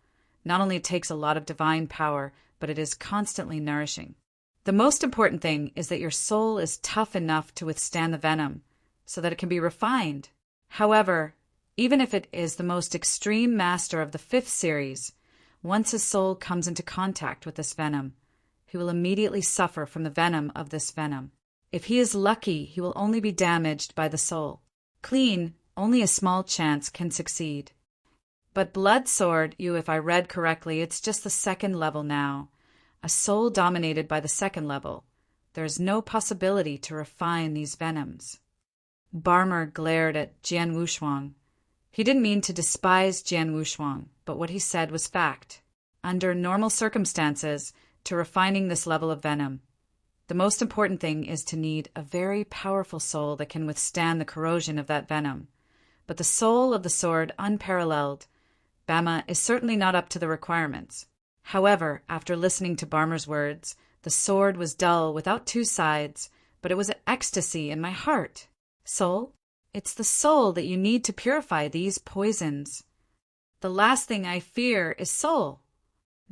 not only takes a lot of divine power, but it is constantly nourishing. The most important thing is that your soul is tough enough to withstand the venom, so that it can be refined. However, even if it is the most extreme master of the fifth series, once his soul comes into contact with this venom, he will immediately suffer from the venom of this venom. If he is lucky, he will only be damaged by the soul. Clean, only a small chance can succeed. But Blood Sword, if I read correctly, it's just the second level now. A soul dominated by the second level. there's no possibility to refine these venoms. Barmer glared at Jian Wushuang. He didn't mean to despise Jian Wushuang, but what he said was fact. Under normal circumstances, to refining this level of venom, the most important thing is to need a very powerful soul that can withstand the corrosion of that venom. But the soul of the sword, unparalleled, Bama is certainly not up to the requirements. However, after listening to Barmer's words, the sword was dull without two sides, but it was an ecstasy in my heart. Soul? It's the soul that you need to purify these poisons. The last thing I fear is soul.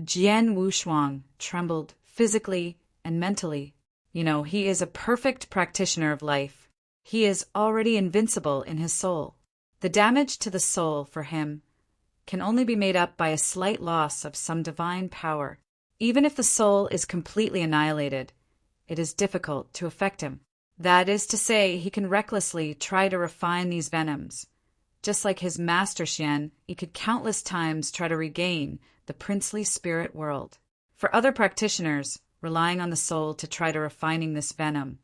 Jian Wushuang trembled physically and mentally. He is a perfect practitioner of life. He is already invincible in his soul. The damage to the soul for him can only be made up by a slight loss of some divine power. Even if the soul is completely annihilated, it is difficult to affect him. That is to say, he can recklessly try to refine these venoms. Just like his master Xian, he could countless times try to regain the princely spirit world. For other practitioners, relying on the soul to try to refining this venom,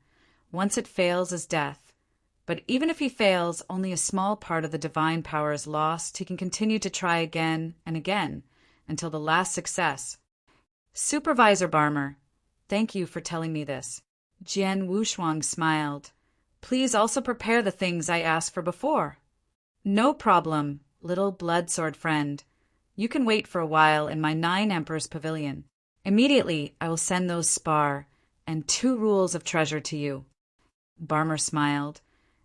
once it fails is death. But even if he fails, only a small part of the divine power is lost. He can continue to try again and again until the last success. Supervisor Barmer, thank you for telling me this. Jian Wushuang smiled. Please also prepare the things I asked for before. No problem, little blood sword friend. You can wait for a while in my 9 Emperors Pavilion. Immediately I will send those spar and 2 rules of treasure to you. Barmer smiled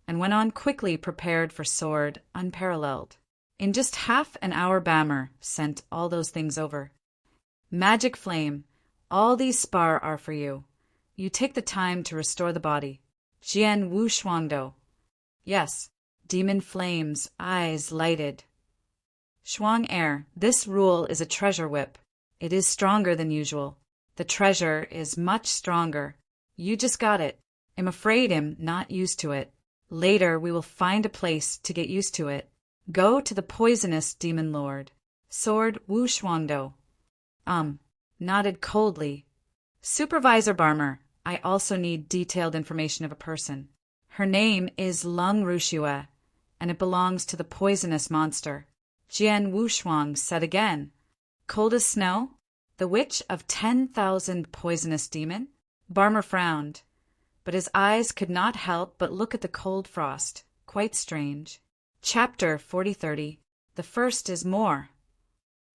and went on quickly prepared for sword unparalleled. In just half an hour Barmer sent all those things over. Magic flame, all these spar are for you. You take the time to restore the body. Jian Wushuangdo. Yes, demon flames, eyes lighted. Shuang Air, this rule is a treasure whip. It is stronger than usual. The treasure is much stronger. You just got it. I'm afraid I'm not used to it. Later we will find a place to get used to it. Go to the poisonous demon lord. Sword Wushuangdo. Nodded coldly. Supervisor Barmer, I also need detailed information of a person. Her name is Lung Rushua, and it belongs to the poisonous monster. Jian Wushuang said again. Cold as snow? The witch of 10,000 poisonous demon? Barmer frowned, but his eyes could not help but look at the cold frost. Quite strange. Chapter 4030. The first is more.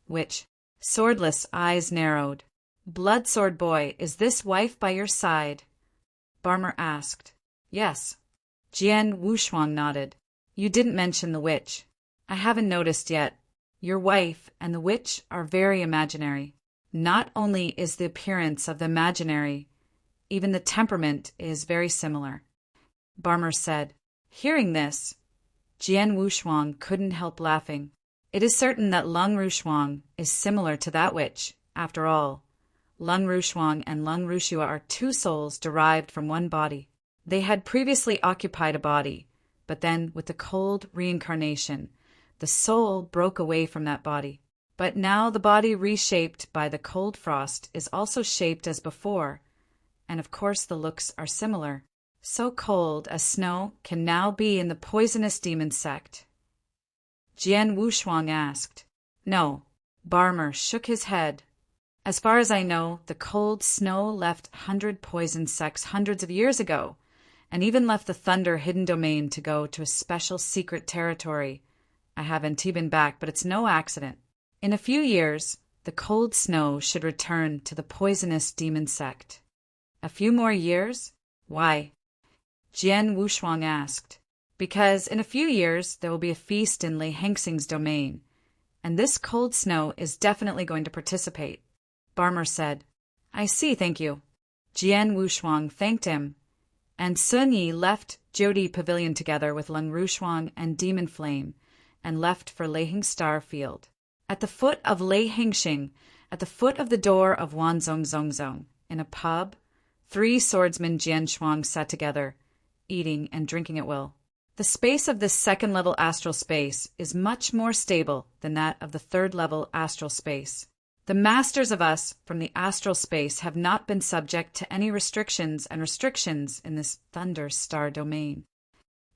Witch. Swordless eyes narrowed. Blood sword boy, is this wife by your side? Barmer asked. Yes. Jian Wushuang nodded. You didn't mention the witch. I haven't noticed yet. Your wife and the witch are very imaginary. Not only is the appearance of the imaginary, even the temperament is very similar. Barmer said. Hearing this, Jian Wushuang couldn't help laughing. It is certain that Lung Rushuang is similar to that witch. After all, Lung Rushuang and Lung Rushua are 2 souls derived from one body. They had previously occupied a body, but then with the cold reincarnation, the soul broke away from that body. But now the body reshaped by the cold frost is also shaped as before, and of course the looks are similar. So cold as snow can now be in the poisonous demon sect. Jian Wushuang asked. No. Barmer shook his head. As far as I know, the cold snow left 100 poison sects hundreds of years ago, and even left the thunder hidden domain to go to a special secret territory. I haven't even back, but it's no accident. In a few years, the cold snow should return to the poisonous demon sect. A few more years? Why? Jian Wushuang asked. Because in a few years there will be a feast in Lei Hengxing's domain, and this cold snow is definitely going to participate. Barmer said. I see, thank you. Jian Wushuang thanked him, and Sun Yi left Jodi Pavilion together with Lung Rushuang and Demon Flame, and left for Lei Heng Star Field. At the foot of Lei Hengxing, at the foot of the door of Wanzong Zongzong, in a pub, 3 swordsmen Jian Shuang sat together, eating and drinking at will. The space of this 2nd-level astral space is much more stable than that of the 3rd-level astral space. The masters of us from the astral space have not been subject to any restrictions in this thunder star domain.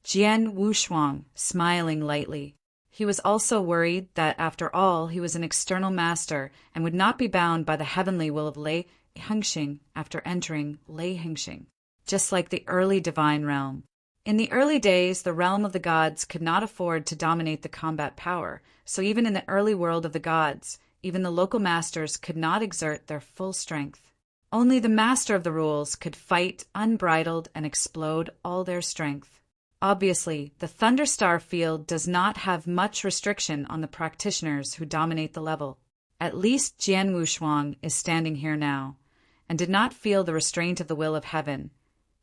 Jian Wushuang, smiling lightly. He was also worried that, after all, he was an external master and would not be bound by the heavenly will of Lei Hengxing after entering Lei Hengxing, just like the early divine realm. In the early days, the realm of the gods could not afford to dominate the combat power, so even in the early world of the gods, even the local masters could not exert their full strength. Only the master of the rules could fight unbridled and explode all their strength. Obviously, the Thunderstar field does not have much restriction on the practitioners who dominate the level. At least Jian Wushuang is standing here now, and did not feel the restraint of the will of heaven.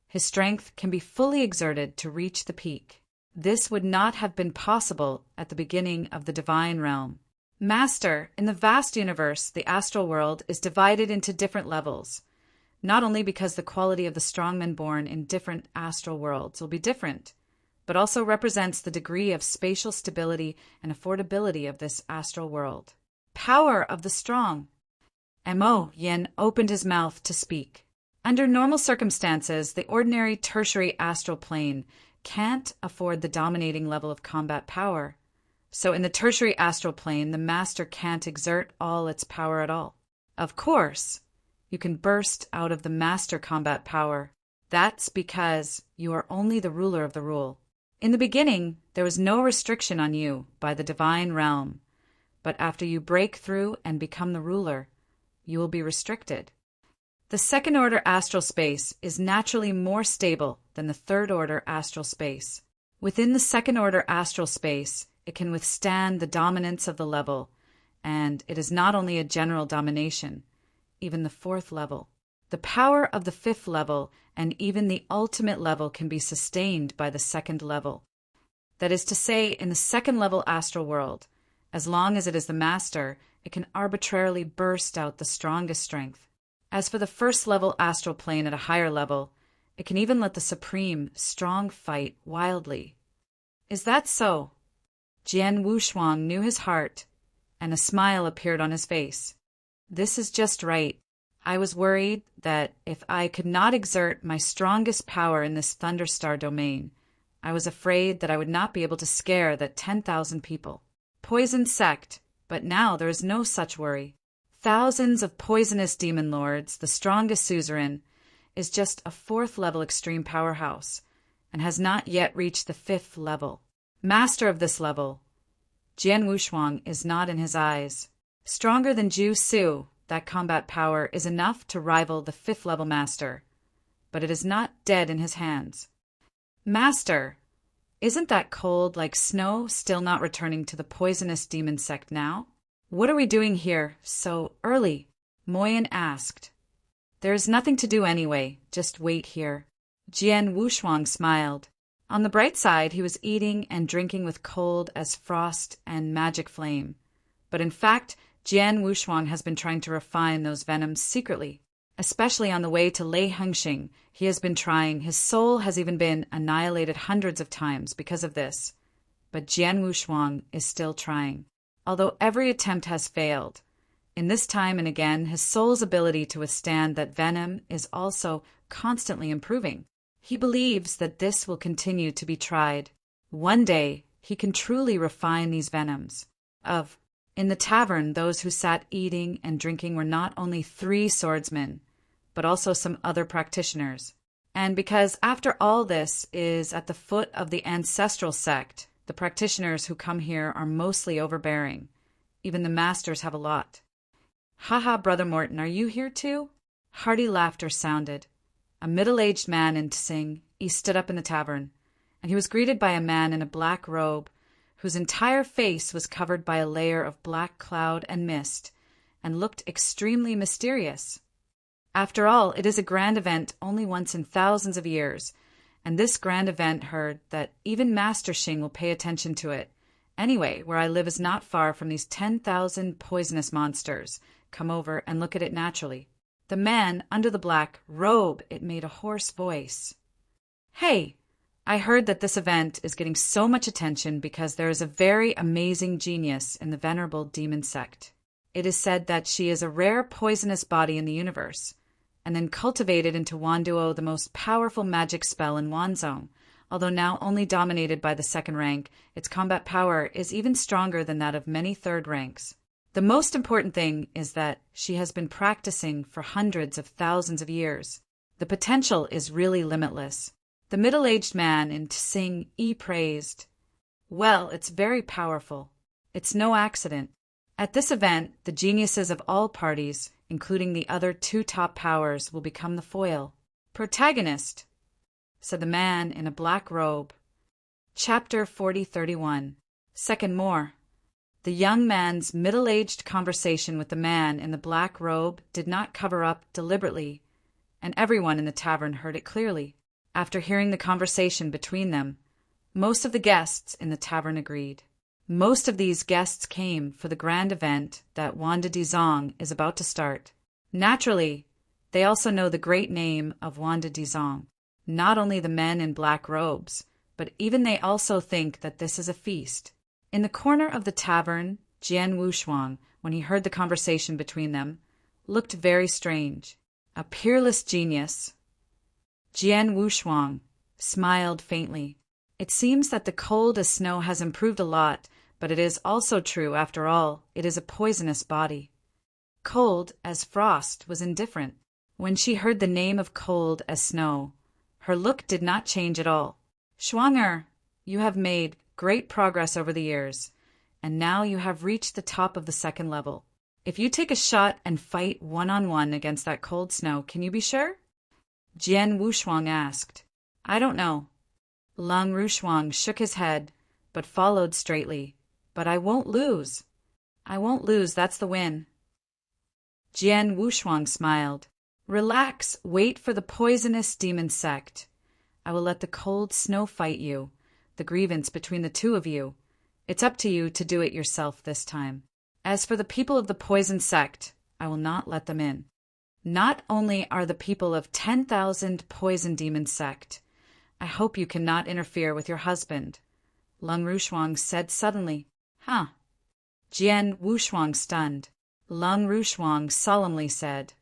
His strength can be fully exerted to reach the peak. This would not have been possible at the beginning of the divine realm. Master, in the vast universe, the astral world is divided into different levels, not only because the quality of the strongmen born in different astral worlds will be different, but also represents the degree of spatial stability and affordability of this astral world. Power of the strong. Mo Yin opened his mouth to speak. Under normal circumstances, the ordinary tertiary astral plane can't afford the dominating level of combat power. So in the tertiary astral plane, the master can't exert all its power at all. Of course, you can burst out of the master combat power. That's because you are only the ruler of the rule. In the beginning, there was no restriction on you by the divine realm. But after you break through and become the ruler, you will be restricted. The second-order astral space is naturally more stable than the third-order astral space. Within the second-order astral space, it can withstand the dominance of the level, and it is not only a general domination, even the fourth level. The power of the fifth level and even the ultimate level can be sustained by the second level. That is to say, in the second-level astral world, as long as it is the master, it can arbitrarily burst out the strongest strength. As for the first-level astral plane at a higher level, it can even let the supreme, strong fight wildly. Is that so? Jian Wushuang knew his heart, and a smile appeared on his face. This is just right. I was worried that if I could not exert my strongest power in this Thunderstar domain, I was afraid that I would not be able to scare that 10,000 people. Poison sect, but now there is no such worry. Thousands of poisonous demon lords, the strongest suzerain, is just a fourth-level extreme powerhouse, and has not yet reached the fifth level. Master of this level, Jian Wushuang is not in his eyes. Stronger than Ju Su, that combat power is enough to rival the fifth-level master, but it is not dead in his hands. Master, isn't that cold like snow still not returning to the poisonous demon sect now? What are we doing here so early? Moyen asked. There is nothing to do anyway, just wait here. Jian Wushuang smiled. On the bright side, he was eating and drinking with cold as frost and magic flame. But in fact, Jian Wushuang has been trying to refine those venoms secretly. Especially on the way to Lei Hengxing, he has been trying. His soul has even been annihilated hundreds of times because of this. But Jian Wushuang is still trying. Although every attempt has failed, in this time and again, his soul's ability to withstand that venom is also constantly improving. He believes that this will continue to be tried. One day, he can truly refine these venoms. In the tavern, those who sat eating and drinking were not only 3 swordsmen, but also some other practitioners. And because after all this is at the foot of the ancestral sect, the practitioners who come here are mostly overbearing. Even the masters have a lot. "Ha, Brother Morton, are you here too?" Hearty laughter sounded. A middle-aged man in Tsing, he stood up in the tavern, and he was greeted by a man in a black robe, whose entire face was covered by a layer of black cloud and mist, and looked extremely mysterious. After all, it is a grand event only once in thousands of years, and this grand event heard that even Master Xing will pay attention to it. Anyway, where I live is not far from these 10,000 poisonous monsters. Come over and look at it naturally. The man under the black robe, it made a hoarse voice. Hey, I heard that this event is getting so much attention because there is a very amazing genius in the venerable demon sect. It is said that she is a rare poisonous body in the universe, and then cultivated into Wanduo, the most powerful magic spell in Wanzone. Although now only dominated by the second rank, its combat power is even stronger than that of many third ranks. The most important thing is that she has been practicing for hundreds of thousands of years. The potential is really limitless. The middle-aged man in Tsing Yi praised. Well, it's very powerful. It's no accident. At this event, the geniuses of all parties, including the other two top powers, will become the foil. Protagonist, said the man in a black robe. Chapter 4031. Second more. The young man's middle-aged conversation with the man in the black robe did not cover up deliberately, and everyone in the tavern heard it clearly. After hearing the conversation between them, most of the guests in the tavern agreed. Most of these guests came for the grand event that Wanda Dizong is about to start. Naturally, they also know the great name of Wanda Dizong. Not only the men in black robes, but even they also think that this is a feast. In the corner of the tavern, Jian Wushuang, when he heard the conversation between them, looked very strange. A peerless genius. Jian Wushuang smiled faintly. It seems that the cold as snow has improved a lot, but it is also true, after all, it is a poisonous body. Cold as frost was indifferent. When she heard the name of cold as snow, her look did not change at all. Schwanger, you have made great progress over the years, and now you have reached the top of the second level. If you take a shot and fight one-on-one against that cold snow, can you be sure? Jian Wushuang asked. I don't know. Lung Rushuang shook his head, but followed straightly. But I won't lose. I won't lose, that's the win. Jian Wushuang smiled. Relax, wait for the poisonous demon sect. I will let the cold snow fight you, the grievance between the two of you. It's up to you to do it yourself this time. As for the people of the poison sect, I will not let them in. Not only are the people of 10,000 poison demon sect, I hope you cannot interfere with your husband. Lung Rushuang said suddenly. Huh. Jian Wushuang stunned. Lung Rushuang solemnly said,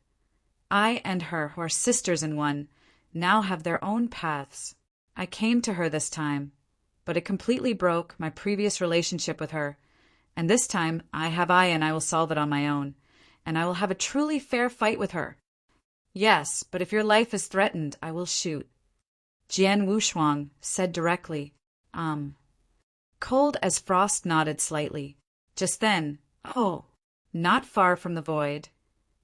I and her, who are sisters in one, now have their own paths. I came to her this time, but it completely broke my previous relationship with her, and this time I will solve it on my own, and I will have a truly fair fight with her. Yes, but if your life is threatened, I will shoot. Jian Wushuang said directly, Cold as frost nodded slightly. Just then, oh, not far from the void,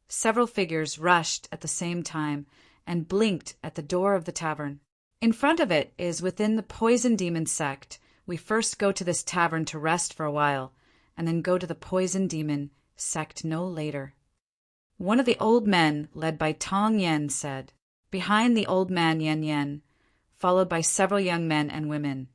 several figures rushed at the same time and blinked at the door of the tavern. In front of it is within the poison demon sect. We first go to this tavern to rest for a while, and then go to the poison demon sect no later. One of the old men, led by Tong Yen, said. Behind the old man Yen Yen, followed by several young men and women.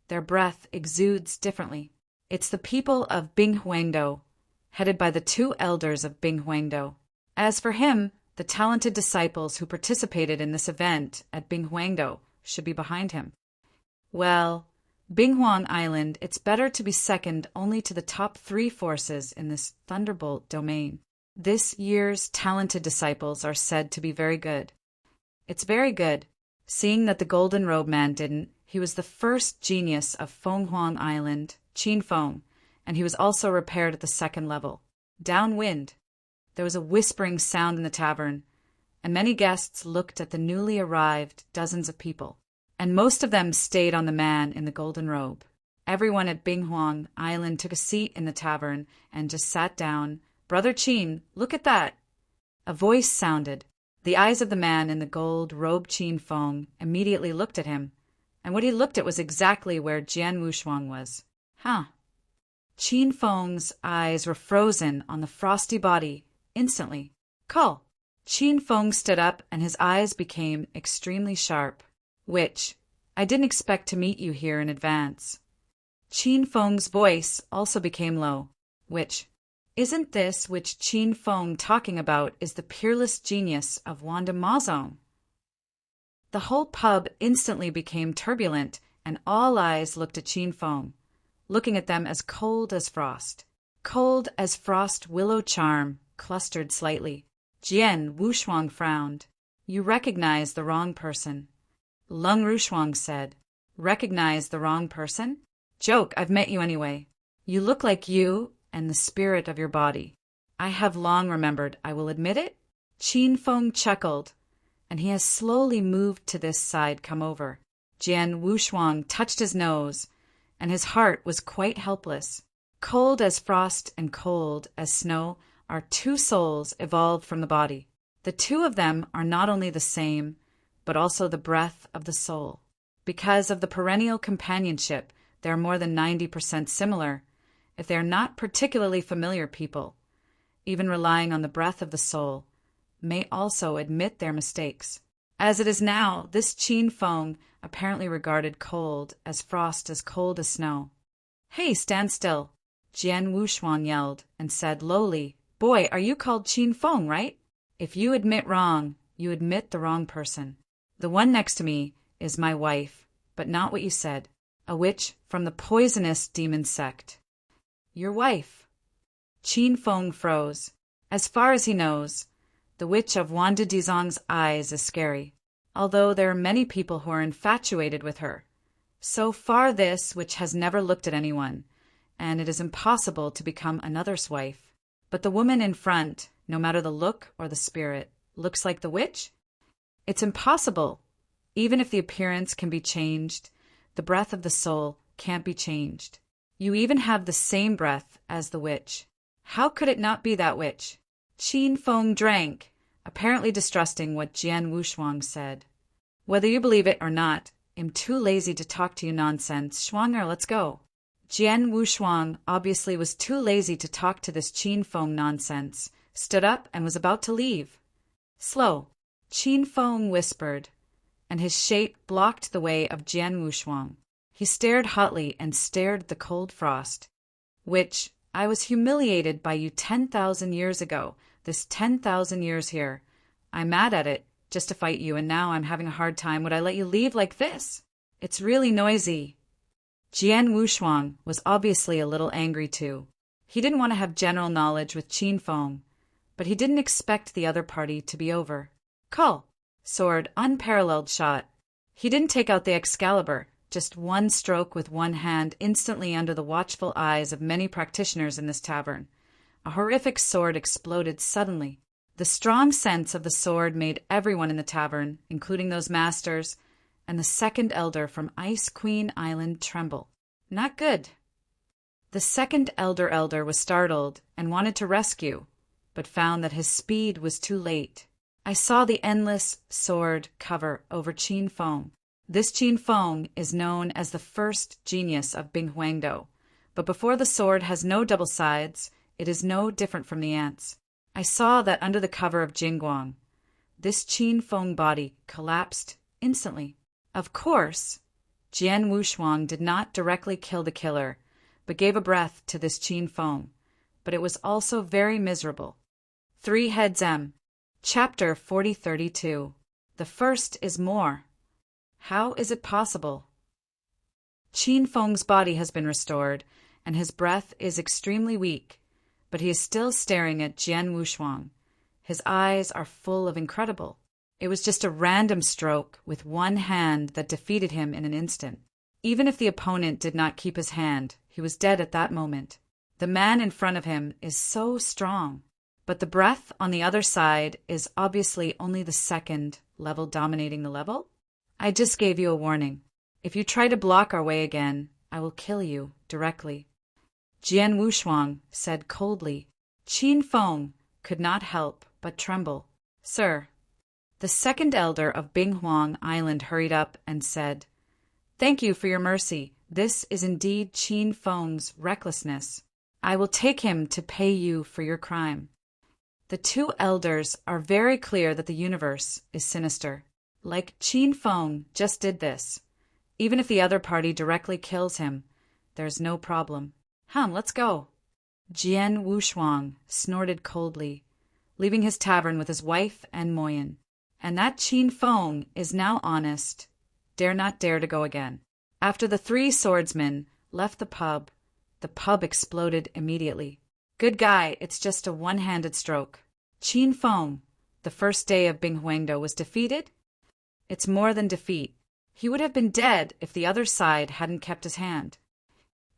Their breath exudes differently. It's the people of Bing Huangdo, headed by the two elders of Bing Huangdo. As for him, the talented disciples who participated in this event at Bing Huangdo should be behind him. Well, Binghuang Island, it's better to be second only to the top 3 forces in this Thunderbolt domain. This year's talented disciples are said to be very good. It's very good. Seeing that the Golden Robe Man didn't, he was the first genius of Fenghuang Island, Qin Feng, and he was also repaired at the 2nd level. Downwind. There was a whispering sound in the tavern, and many guests looked at the newly arrived dozens of people, and most of them stayed on the man in the golden robe. Everyone at Binghuang Island took a seat in the tavern and just sat down. Brother Qin, look at that! A voice sounded. The eyes of the man in the gold robe Qin Feng immediately looked at him, and what he looked at was exactly where Jian Wushuang was. Huh. Qin Feng's eyes were frozen on the frosty body instantly. Call. Qin Feng stood up and his eyes became extremely sharp. Which, I didn't expect to meet you here in advance. Qin Feng's voice also became low. Which, isn't this which Qin Feng talking about is the peerless genius of Wanda Mazong? The whole pub instantly became turbulent and all eyes looked at Qin Feng, looking at them as cold as frost. Cold as frost willow charm clustered slightly. Jian Wushuang frowned. You recognize the wrong person. Lung Rushuang said. Recognize the wrong person? Joke, I've met you anyway. You look like you and the spirit of your body. I have long remembered, I will admit it. Qin Feng chuckled, and he has slowly moved to this side. Come over. Jian Wushuang touched his nose, and his heart was quite helpless. Cold as frost and cold as snow are two souls evolved from the body. The two of them are not only the same, but also the breath of the soul. Because of the perennial companionship, they are more than 90% similar, if they are not particularly familiar people. Even relying on the breath of the soul may also admit their mistakes. As it is now, this Qin Feng apparently regarded cold as frost as cold as snow. Hey, stand still, Jian Wushuang yelled and said lowly, Boy, are you called Qin Feng, right? If you admit wrong, you admit the wrong person. The one next to me is my wife, but not what you said. A witch from the poisonous demon sect. Your wife. Qin Feng froze. As far as he knows, the witch of Wanda Dizong's eyes is scary, although there are many people who are infatuated with her. So far this witch has never looked at anyone, and it is impossible to become another's wife. But the woman in front, no matter the look or the spirit, looks like the witch? It's impossible. Even if the appearance can be changed, the breath of the soul can't be changed. You even have the same breath as the witch. How could it not be that witch? Qin Feng drank, apparently distrusting what Jian Wushuang said. Whether you believe it or not, I'm too lazy to talk to you nonsense. Schwanger, let's go. Jian Wushuang obviously was too lazy to talk to this Qin Feng nonsense, stood up and was about to leave. Slow, Qin Feng whispered, and his shape blocked the way of Jian Wushuang. He stared hotly and stared at the cold frost. Which, I was humiliated by you 10,000 years ago, this 10,000 years here. I'm mad at it, just to fight you, and now I'm having a hard time. Would I let you leave like this? It's really noisy. Jian Wushuang was obviously a little angry too. He didn't want to have general knowledge with Qin Feng, but he didn't expect the other party to be over. Call. Sword, unparalleled shot. He didn't take out the Excalibur, just one stroke with one hand instantly under the watchful eyes of many practitioners in this tavern. A horrific sword exploded suddenly. The strong sense of the sword made everyone in the tavern, including those masters, and the second elder from Ice Queen Island tremble. Not good. The second elder was startled and wanted to rescue, but found that his speed was too late. I saw the endless sword cover over Qin Feng. This Qin Feng is known as the first genius of Binghuangdo, but before the sword has no double sides, it is no different from the ants. I saw that under the cover of Jingguang, this Qin Feng body collapsed instantly. Of course, Jian Wushuang did not directly kill the killer, but gave a breath to this Qin Feng, but it was also very miserable. 3 Heads M. Chapter 4032. The first is more. How is it possible? Qin Feng's body has been restored, and his breath is extremely weak, but he is still staring at Jian Wushuang. His eyes are full of incredible. It was just a random stroke with one hand that defeated him in an instant. Even if the opponent did not keep his hand, he was dead at that moment. The man in front of him is so strong. But the breath on the other side is obviously only the second level dominating the level. I just gave you a warning. If you try to block our way again, I will kill you directly. Jian Wushuang said coldly. Qin Feng could not help but tremble. Sir. The second elder of Binghuang Island hurried up and said, Thank you for your mercy. This is indeed Qin Feng's recklessness. I will take him to pay you for your crime. The 2 elders are very clear that the universe is sinister. Like Qin Feng just did this. Even if the other party directly kills him, there's no problem. Let's go. Jian Wushuang snorted coldly, leaving his tavern with his wife and Moyen. And that Qin Feng is now honest, dare not dare to go again. After the 3 swordsmen left the pub exploded immediately. Good guy, it's just a one-handed stroke. Qin Feng, the first day of Bing Huangdo, was defeated? It's more than defeat. He would have been dead if the other side hadn't kept his hand.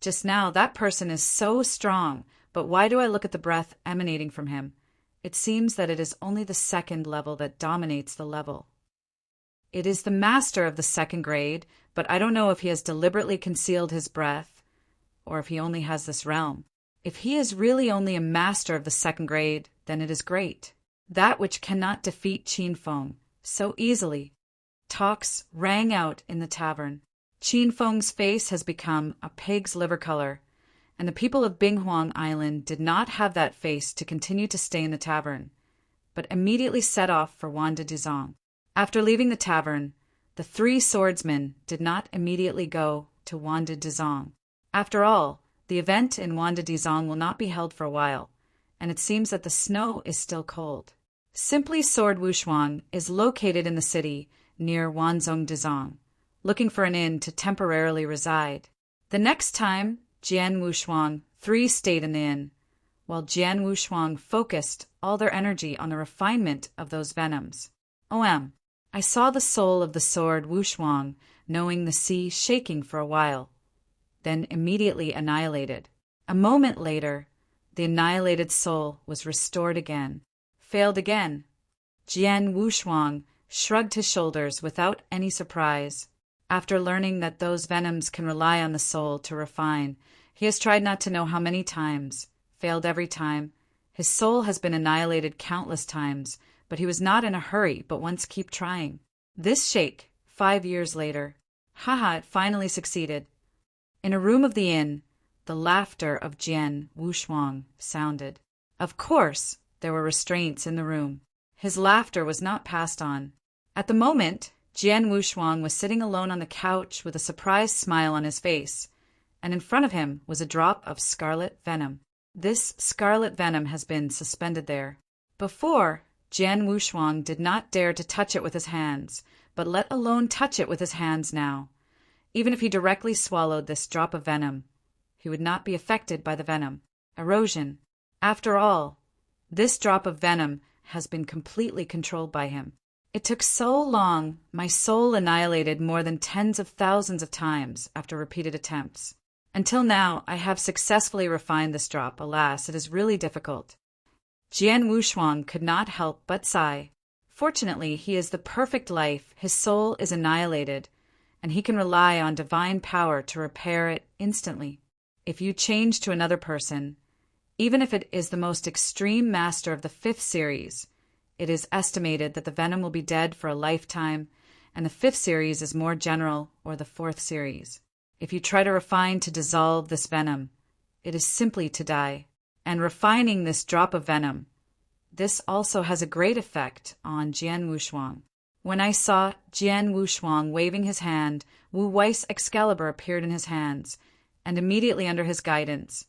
Just now, that person is so strong, but why do I look at the breath emanating from him? It seems that it is only the second level that dominates the level. It is the master of the second grade, but I don't know if he has deliberately concealed his breath, or if he only has this realm. If he is really only a master of the second grade, then it is great. That which cannot defeat Qin Feng so easily. Talks rang out in the tavern. Qin Feng's face has become a pig's liver color, and the people of Binghuang Island did not have that face to continue to stay in the tavern, but immediately set off for Wanda Duzong. After leaving the tavern, the three swordsmen did not immediately go to Wanda Duzong. After all, the event in Wanda Duzong will not be held for a while, and it seems that the snow is still cold. Simply Sword Wushuang is located in the city near Wanzhong Duzong, looking for an inn to temporarily reside. The next time, Jian Wushuang 3 stayed in the inn, while Jian Wushuang focused all their energy on the refinement of those venoms. I saw the soul of the sword Wushuang knowing the sea shaking for a while, then immediately annihilated. A moment later, the annihilated soul was restored again. Failed again. Jian Wushuang shrugged his shoulders without any surprise. After learning that those venoms can rely on the soul to refine, he has tried not to know how many times, failed every time. His soul has been annihilated countless times, but he was not in a hurry, but once keep trying. This shake, 5 years later. It finally succeeded. In a room of the inn, the laughter of Jian Wushuang sounded. Of course, there were restraints in the room. His laughter was not passed on. At the moment, Jian Wushuang was sitting alone on the couch with a surprised smile on his face, and in front of him was a drop of scarlet venom. This scarlet venom has been suspended there. Before, Jian Wushuang did not dare to touch it with his hands, but let alone touch it with his hands now. Even if he directly swallowed this drop of venom, he would not be affected by the venom. Erosion. After all, this drop of venom has been completely controlled by him. It took so long, my soul annihilated more than tens of thousands of times after repeated attempts. Until now, I have successfully refined this drop. Alas, it is really difficult. Jian Wushuang could not help but sigh. Fortunately, he is the perfect life. His soul is annihilated, and he can rely on divine power to repair it instantly. If you change to another person, even if it is the most extreme master of the 5th series, it is estimated that the venom will be dead for a lifetime, and the 5th series is more general, or the 4th series. If you try to refine to dissolve this venom, it is simply to die. And refining this drop of venom, this also has a great effect on Jian Wushuang. When I saw Jian Wushuang waving his hand, Wu Wei's Excalibur appeared in his hands, and immediately under his guidance,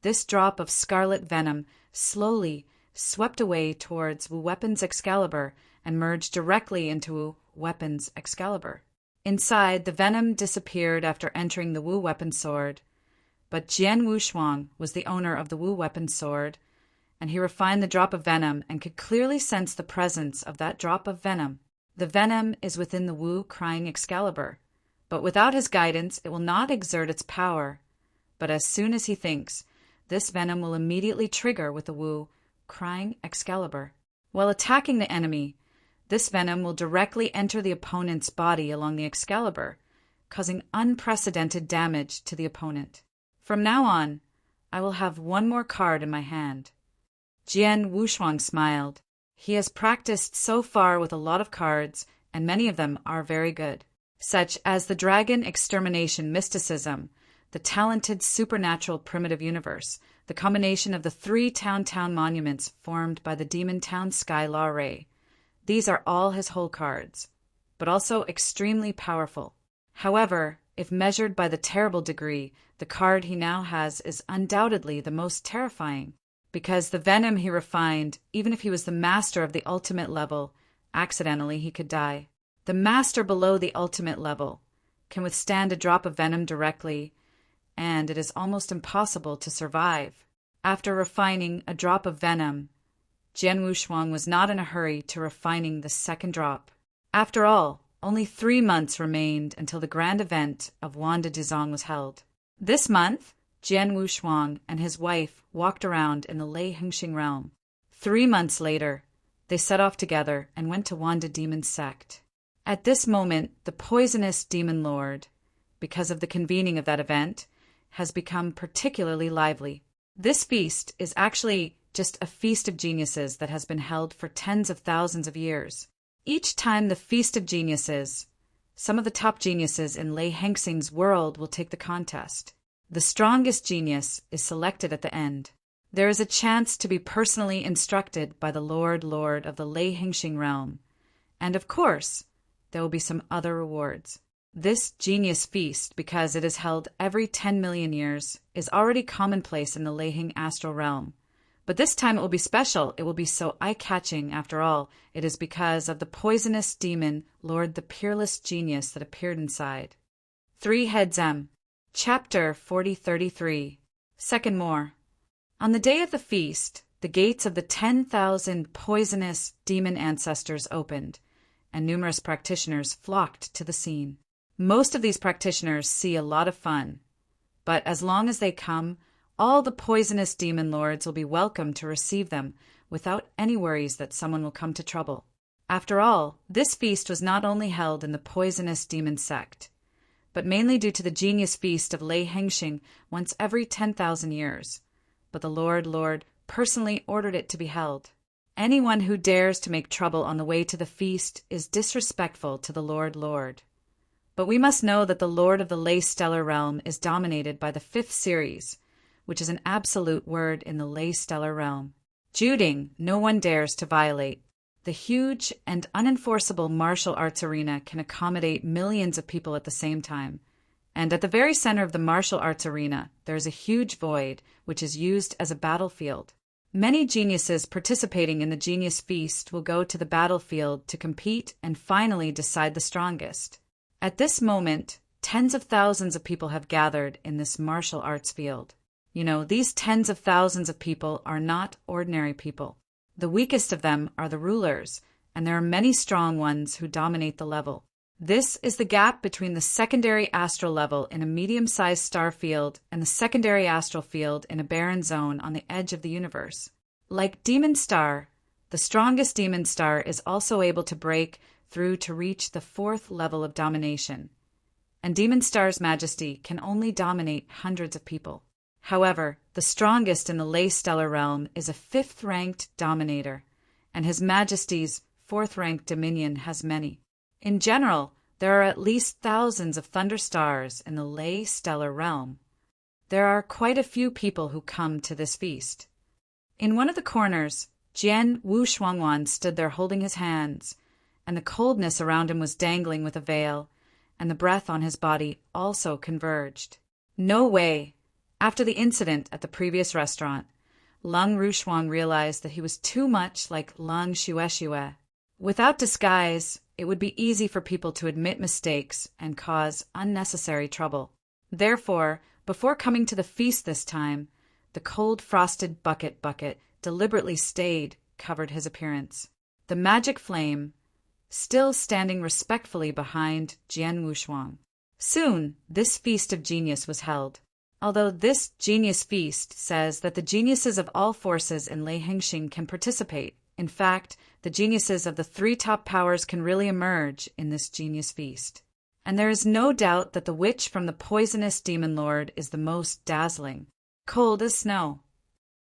this drop of scarlet venom slowly swept away towards Wu Weapon's Excalibur and merged directly into Wu Weapon's Excalibur. Inside, the venom disappeared after entering the Wu Weapon sword, but Jian Wushuang was the owner of the Wu Weapon sword, and he refined the drop of venom and could clearly sense the presence of that drop of venom. The venom is within the Wu Crying Excalibur, but without his guidance it will not exert its power. But as soon as he thinks, this venom will immediately trigger with the Wu Crying Excalibur. While attacking the enemy, this venom will directly enter the opponent's body along the Excalibur, causing unprecedented damage to the opponent. From now on, I will have one more card in my hand. Jian Wushuang smiled. He has practiced so far with a lot of cards, and many of them are very good, such as the Dragon Extermination Mysticism, the Talented Supernatural Primitive Universe, the combination of the 3 Town monuments formed by the Demon Town Sky Law Ray. These are all his whole cards, but also extremely powerful. However, if measured by the terrible degree, the card he now has is undoubtedly the most terrifying, because the venom he refined, even if he was the master of the ultimate level, accidentally he could die. The master below the ultimate level can withstand a drop of venom directly, and it is almost impossible to survive. After refining a drop of venom, Jian Wushuang was not in a hurry to refining the second drop. After all, only 3 months remained until the grand event of Wanda Dizong was held. This month, Jian Wushuang and his wife walked around in the Lei Hengxing realm. 3 months later, they set off together and went to Wanda Demon's sect. At this moment, the poisonous demon lord, because of the convening of that event, has become particularly lively. This feast is actually just a feast of geniuses that has been held for tens of thousands of years. Each time the Feast of Geniuses, some of the top geniuses in Lei Hengxing's world will take the contest. The strongest genius is selected at the end. There is a chance to be personally instructed by the Lord of the Lei Hengxing realm. And of course, there will be some other rewards. This genius feast, because it is held every 10 million years, is already commonplace in the Leiheng astral realm. But this time it will be special. It will be so eye-catching. After all, it is because of the poisonous demon, Lord the Peerless Genius, that appeared inside. 3 Heads M. Chapter 4033. Second More. On the day of the feast, the gates of the 10,000 poisonous demon ancestors opened, and numerous practitioners flocked to the scene. Most of these practitioners see a lot of fun, but as long as they come, all the poisonous demon lords will be welcome to receive them without any worries that someone will come to trouble. After all, this feast was not only held in the poisonous demon sect, but mainly due to the genius feast of Lei Hengxing once every 10,000 years. But the Lord personally ordered it to be held. Anyone who dares to make trouble on the way to the feast is disrespectful to the Lord. But we must know that the Lord of the Lei Stellar Realm is dominated by the 5th series, which is an absolute word in the Lei Stellar Realm. Juding, no one dares to violate. The huge and unenforceable martial arts arena can accommodate millions of people at the same time. And at the very center of the martial arts arena, there is a huge void, which is used as a battlefield. Many geniuses participating in the Genius Feast will go to the battlefield to compete and finally decide the strongest. At this moment, tens of thousands of people have gathered in this martial arts field. You know, these tens of thousands of people are not ordinary people. The weakest of them are the rulers, and there are many strong ones who dominate the level. This is the gap between the secondary astral level in a medium-sized star field and the secondary astral field in a barren zone on the edge of the universe. Like Demon Star, the strongest Demon Star is also able to break through to reach the 4th level of domination, and Demon Star's majesty can only dominate hundreds of people. However, the strongest in the Lei Stellar Realm is a 5th-ranked dominator, and His Majesty's 4th-ranked dominion has many. In general, there are at least thousands of thunder stars in the Lei Stellar Realm. There are quite a few people who come to this feast. In one of the corners, Jian Wushuangwan stood there holding his hands, and the coldness around him was dangling with a veil, and the breath on his body also converged. No way! After the incident at the previous restaurant, Lung Rushuang realized that he was too much like Lung Xueshue. Without disguise, it would be easy for people to admit mistakes and cause unnecessary trouble. Therefore, before coming to the feast this time, the cold frosted bucket deliberately covered his appearance. The magic flame, still standing respectfully behind Jian Wushuang. Soon, this feast of genius was held. Although this genius feast says that the geniuses of all forces in Lei Hengxing can participate, in fact, the geniuses of the 3 top powers can really emerge in this genius feast. And there is no doubt that the witch from the poisonous demon lord is the most dazzling. Cold as snow.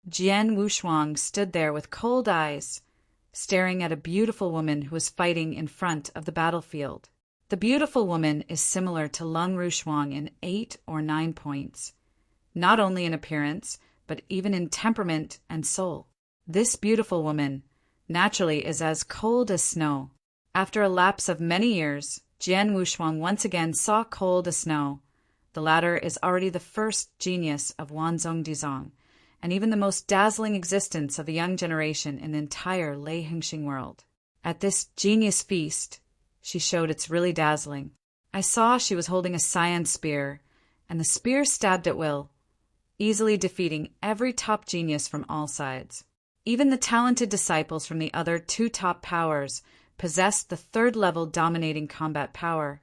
Jian Wushuang stood there with cold eyes, staring at a beautiful woman who was fighting in front of the battlefield. The beautiful woman is similar to Lung Rushuang in 8 or 9 points, not only in appearance, but even in temperament and soul. This beautiful woman, naturally, is as cold as snow. After a lapse of many years, Jian Wushuang once again saw cold as snow. The latter is already the first genius of Wanzhong Dizong, and even the most dazzling existence of the young generation in the entire Lei Hengxing world. At this genius feast, she showed its really dazzling. I saw she was holding a cyan spear, and the spear stabbed at will. easily defeating every top genius from all sides. Even the talented disciples from the other two top powers possessed the third-level dominating combat power.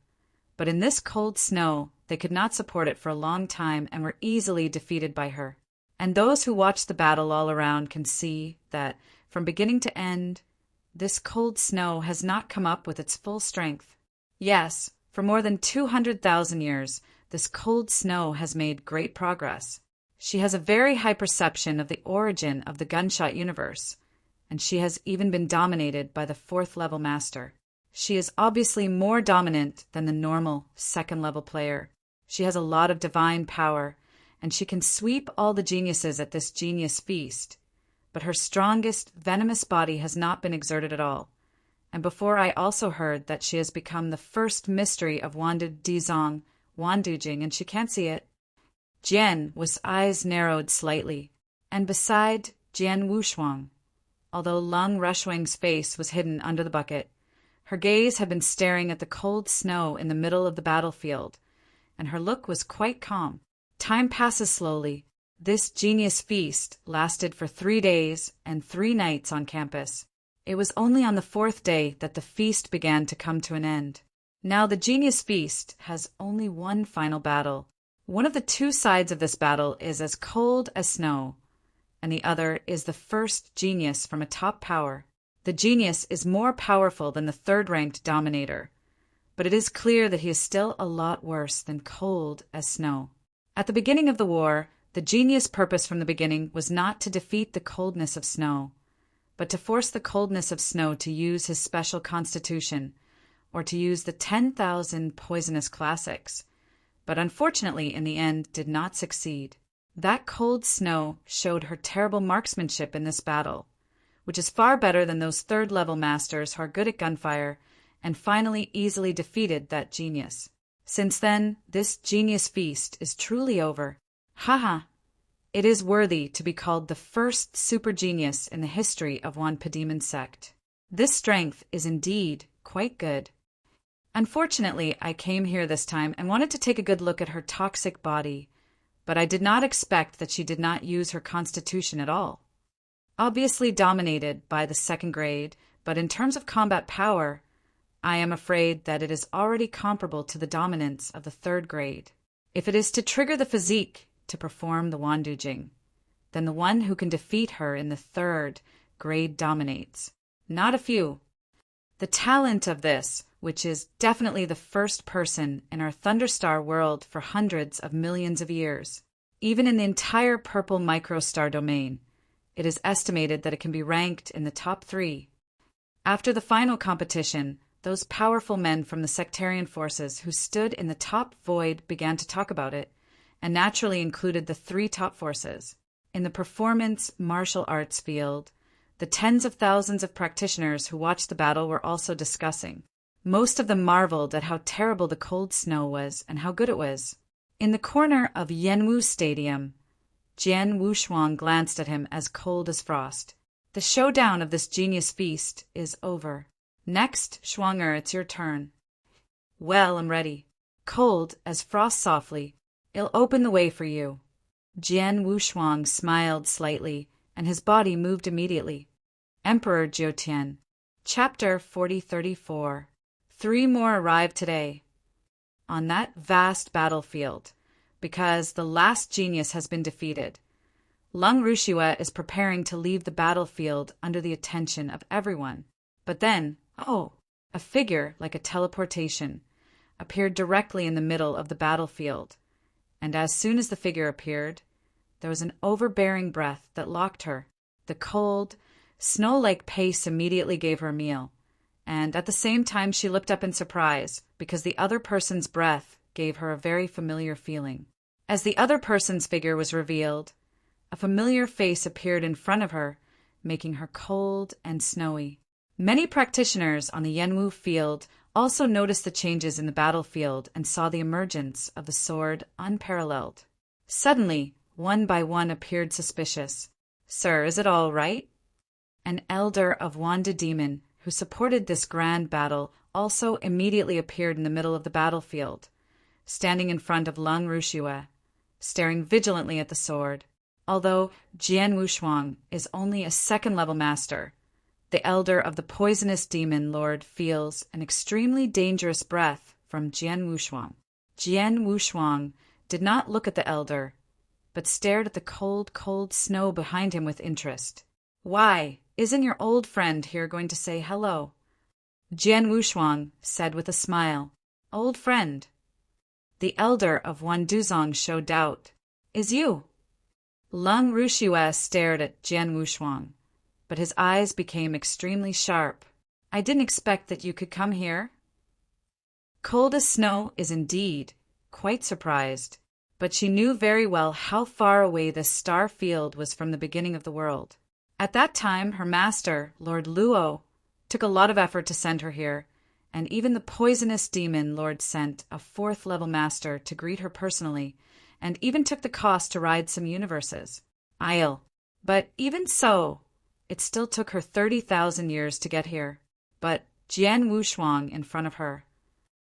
But in this cold snow, they could not support it for a long time and were easily defeated by her. And those who watch the battle all around can see that, from beginning to end, this cold snow has not come up with its full strength. Yes, for more than 200,000 years, this cold snow has made great progress. She has a very high perception of the origin of the gunshot universe, and she has even been dominated by the fourth-level master. She is obviously more dominant than the normal second-level player. She has a lot of divine power, and she can sweep all the geniuses at this genius feast. But her strongest, venomous body has not been exerted at all. And before I also heard that she has become the first mystery of Wandu Dizong, Wandujing, and she can't see it. Jian was eyes narrowed slightly, and beside Jian Wushuang, although Lung Rushwang's face was hidden under the bucket, her gaze had been staring at the cold snow in the middle of the battlefield, and her look was quite calm. Time passes slowly. This genius feast lasted for 3 days and 3 nights on campus. It was only on the 4th day that the feast began to come to an end. Now the genius feast has only one final battle. One of the two sides of this battle is as cold as snow, and the other is the first genius from a top power. The genius is more powerful than the third-ranked dominator, but it is clear that he is still a lot worse than cold as snow. At the beginning of the war, the genius' purpose from the beginning was not to defeat the coldness of snow, but to force the coldness of snow to use his special constitution, or to use the 10,000 poisonous classics, but unfortunately in the end did not succeed. That cold snow showed her terrible marksmanship in this battle, which is far better than those third-level masters who are good at gunfire, and finally easily defeated that genius. Since then, this genius feast is truly over. Haha! It is worthy to be called the first super genius in the history of Wanpadiman sect. This strength is indeed quite good. Unfortunately, I came here this time and wanted to take a good look at her toxic body, but I did not expect that she did not use her constitution at all. Obviously dominated by the 2nd grade, but in terms of combat power, I am afraid that it is already comparable to the dominance of the 3rd grade. If it is to trigger the physique to perform the Wandujing, then the one who can defeat her in the 3rd grade dominates. Not a few. The talent of this, which is definitely the first person in our Thunderstar world for hundreds of millions of years, even in the entire purple microstar domain, it is estimated that it can be ranked in the top 3. After the final competition, those powerful men from the sectarian forces who stood in the top void began to talk about it, and naturally included the 3 top forces. In the performance martial arts field, the tens of thousands of practitioners who watched the battle were also discussing. Most of them marveled at how terrible the cold snow was and how good it was. In the corner of Yanwu Stadium, Jian Wushuang glanced at him as cold as frost. The showdown of this genius feast is over. Next, Schwanger, it's your turn. Well, I'm ready. Cold as frost softly. It'll open the way for you. Jian Wushuang smiled slightly, and his body moved immediately. Emperor Jiutian. Chapter 4034. 3 more arrived today. On that vast battlefield, because the last genius has been defeated. Lung Rushua is preparing to leave the battlefield under the attention of everyone. But then, a figure like a teleportation appeared directly in the middle of the battlefield, and as soon as the figure appeared, there was an overbearing breath that locked her. The cold, snow-like pace immediately gave her a meal, and at the same time she looked up in surprise because the other person's breath gave her a very familiar feeling. As the other person's figure was revealed, a familiar face appeared in front of her, making her cold and snowy. Many practitioners on the Yanwu field also noticed the changes in the battlefield and saw the emergence of the sword unparalleled. Suddenly, one by one appeared suspicious. Sir, is it all right? An elder of Wanda Demon, who supported this grand battle, also immediately appeared in the middle of the battlefield, standing in front of Lung Rushua. staring vigilantly at the sword. Although Jian Wushuang is only a second-level master, the elder of the poisonous demon lord feels an extremely dangerous breath from Jian Wushuang. Jian Wushuang did not look at the elder, but stared at the cold, cold snow behind him with interest. "Why, isn't your old friend here going to say hello?" Jian Wushuang said with a smile. "Old friend." The elder of Wanduzong showed doubt. "Is you?" Lung Rushue stared at Jian Wushuang, but his eyes became extremely sharp. "I didn't expect that you could come here." Cold as Snow is indeed quite surprised, but she knew very well how far away this star field was from the beginning of the world. At that time, her master, Lord Luo, took a lot of effort to send her here, and even the poisonous demon lord sent a fourth-level master to greet her personally, and even took the cost to ride some universes. But even so, it still took her 30,000 years to get here. But Jian Wushuang in front of her.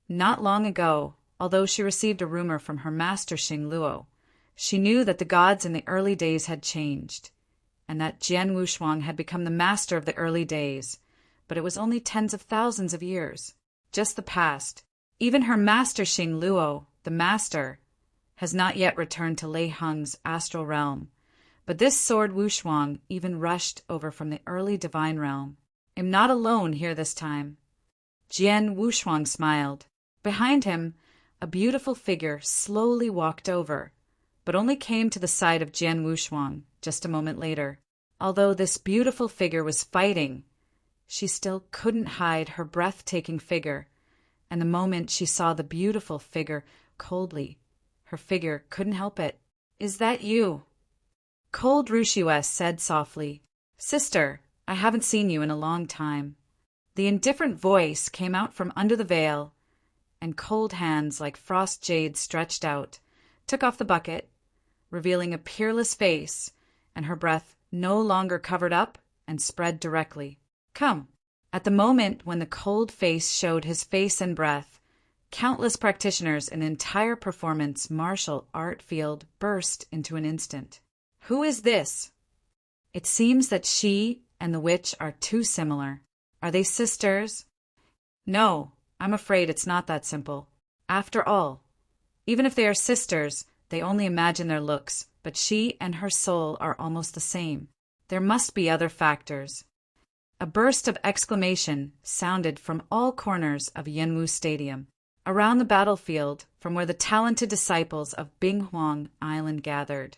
Not long ago, although she received a rumor from her master Xing Luo, she knew that the gods in the early days had changed, and that Jian Wushuang had become the master of the early days, but it was only tens of thousands of years, just the past. Even her master Xing Luo, the master, has not yet returned to Lei Heng's astral realm, but this sword Wushuang even rushed over from the early divine realm. "I'm not alone here this time." Jian Wushuang smiled. Behind him, a beautiful figure slowly walked over, but only came to the side of Jian Wushuang just a moment later. Although this beautiful figure was fighting, she still couldn't hide her breathtaking figure, and the moment she saw the beautiful figure coldly, her figure couldn't help it. "Is that you?" Cold Rushue said softly. "Sister, I haven't seen you in a long time." The indifferent voice came out from under the veil, and cold hands like frost jade stretched out, took off the bucket, revealing a peerless face, and her breath no longer covered up and spread directly. "Come." At the moment when the cold face showed his face and breath, countless practitioners in the entire performance martial art field burst into an instant. "Who is this?" It seems that she and the witch are too similar. Are they sisters? No, I'm afraid it's not that simple. After all, even if they are sisters, they only imagine their looks, but she and her soul are almost the same. There must be other factors. A burst of exclamation sounded from all corners of Yanwu Stadium, around the battlefield from where the talented disciples of Binghuang Island gathered.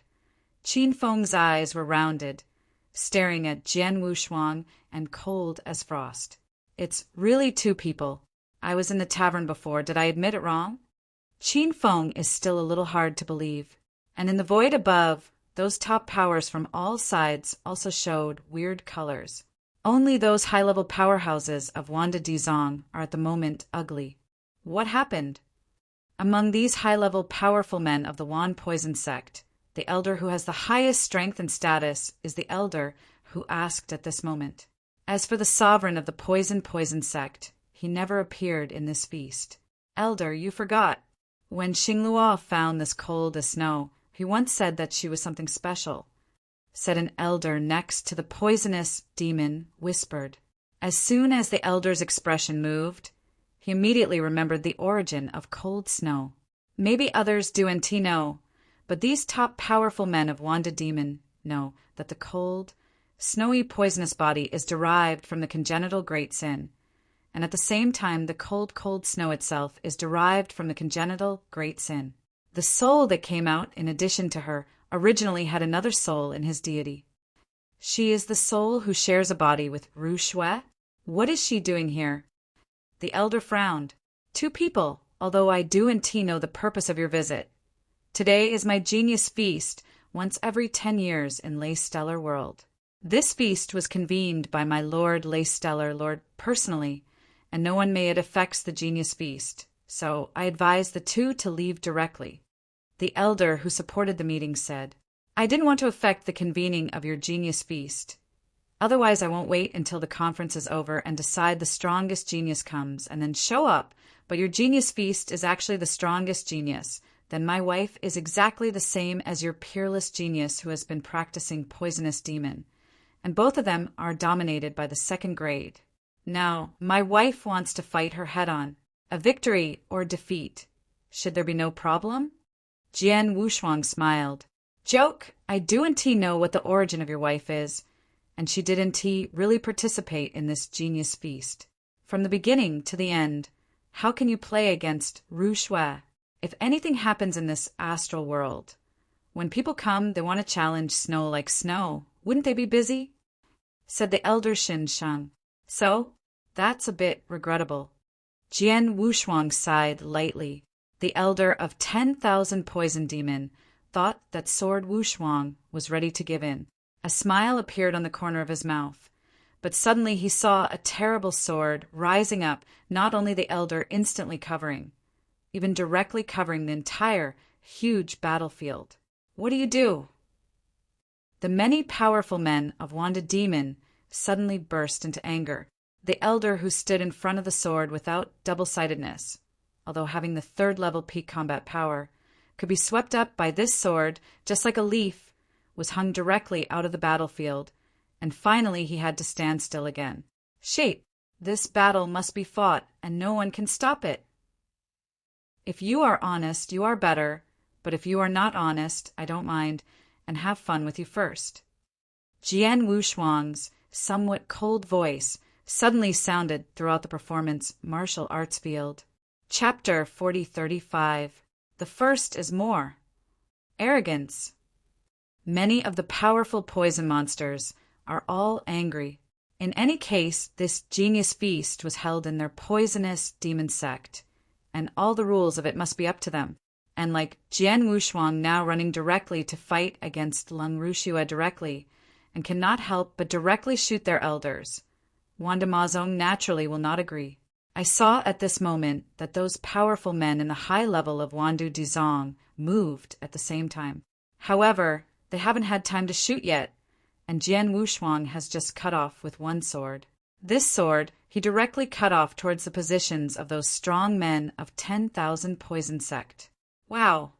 Qin Feng's eyes were rounded, staring at Jian Wushuang and cold as frost. "It's really two people. I was in the tavern before. Did I admit it wrong?" Qin Feng is still a little hard to believe. And in the void above, those top powers from all sides also showed weird colors. Only those high-level powerhouses of Wanda Dizong are at the moment ugly. What happened? Among these high-level powerful men of the Wan Poison sect, the elder who has the highest strength and status is the elder who asked at this moment. As for the sovereign of the Poison sect, he never appeared in this feast. "Elder, you forgot. When Xingluo found this cold as snow, he once said that she was something special," said an elder next to the poisonous demon, whispered. As soon as the elder's expression moved, he immediately remembered the origin of cold snow. Maybe others do and know, but these top powerful men of Wanda Demon know that the cold, snowy poisonous body is derived from the congenital great sin, and at the same time the cold, cold snow itself is derived from the congenital great sin. The soul that came out in addition to her originally had another soul in his deity. She is the soul who shares a body with Ru Shui. What is she doing here? The elder frowned. "Two people, although I do and know the purpose of your visit. Today is my genius feast, once every 10 years in Lei Stellar World. This feast was convened by my Lord Lei Stellar Lord personally, and no one may it affects the genius feast, so I advise the two to leave directly." The elder who supported the meeting said, "I didn't want to affect the convening of your genius feast. Otherwise I won't wait until the conference is over and decide the strongest genius comes and then show up, but your genius feast is actually the strongest genius. then my wife is exactly the same as your peerless genius who has been practicing poisonous demon, and both of them are dominated by the second grade. Now, my wife wants to fight her head-on, a victory or defeat. Should there be no problem? Jian Wushuang smiled. Joke, I do indeed know what the origin of your wife is, and she did indeed really participate in this genius feast. From the beginning to the end, how can you play against Ru Shui? If anything happens in this astral world, when people come, they want to challenge snow like snow. Wouldn't they be busy? Said the elder Xin Shang. So, that's a bit regrettable. Jian Wushuang sighed lightly. The elder of 10,000 poison demon thought that Sword Wushuang was ready to give in. A smile appeared on the corner of his mouth, but suddenly he saw a terrible sword rising up, not only the elder instantly covering, even directly covering the entire huge battlefield. What do? The many powerful men of Wanda Demon suddenly burst into anger. The elder who stood in front of the sword without double-sidedness, although having the third-level peak combat power, could be swept up by this sword just like a leaf, was hung directly out of the battlefield, and finally he had to stand still again. Shape, this battle must be fought, and no one can stop it. If you are honest, you are better, but if you are not honest, I don't mind, and have fun with you first. Jian Wushuang's somewhat cold voice suddenly sounded throughout the performance martial arts field. Chapter 4035. The first is more. Arrogance. Many of the powerful poison monsters are all angry. In any case, this genius feast was held in their poisonous demon sect, and all the rules of it must be up to them. And like Jian Wushuang now running directly to fight against Lung Rushua directly, and cannot help but directly shoot their elders, Wanda Mazong naturally will not agree. I saw at this moment that those powerful men in the high level of Wandu Dizong moved at the same time. However, they haven't had time to shoot yet, and Jian Wushuang has just cut off with one sword. This sword he directly cut off towards the positions of those strong men of 10,000 poison sect. Wow!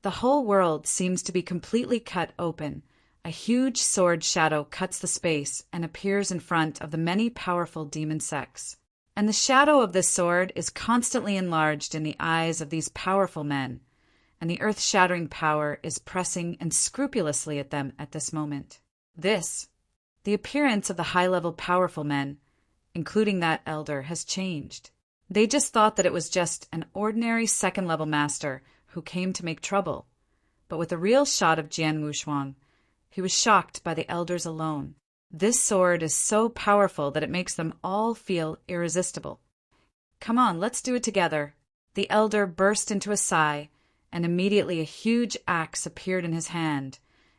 The whole world seems to be completely cut open. A huge sword shadow cuts the space and appears in front of the many powerful demon sects. And the shadow of this sword is constantly enlarged in the eyes of these powerful men, and the earth-shattering power is pressing unscrupulously at them at this moment. The appearance of the high-level powerful men, including that elder, has changed. They just thought that it was just an ordinary second-level master who came to make trouble, but with a real shot of Jian Wushuang, he was shocked by the elders alone. This sword is so powerful that it makes them all feel irresistible. Come on, let's do it together. The elder burst into a sigh, and immediately a huge axe appeared in his hand,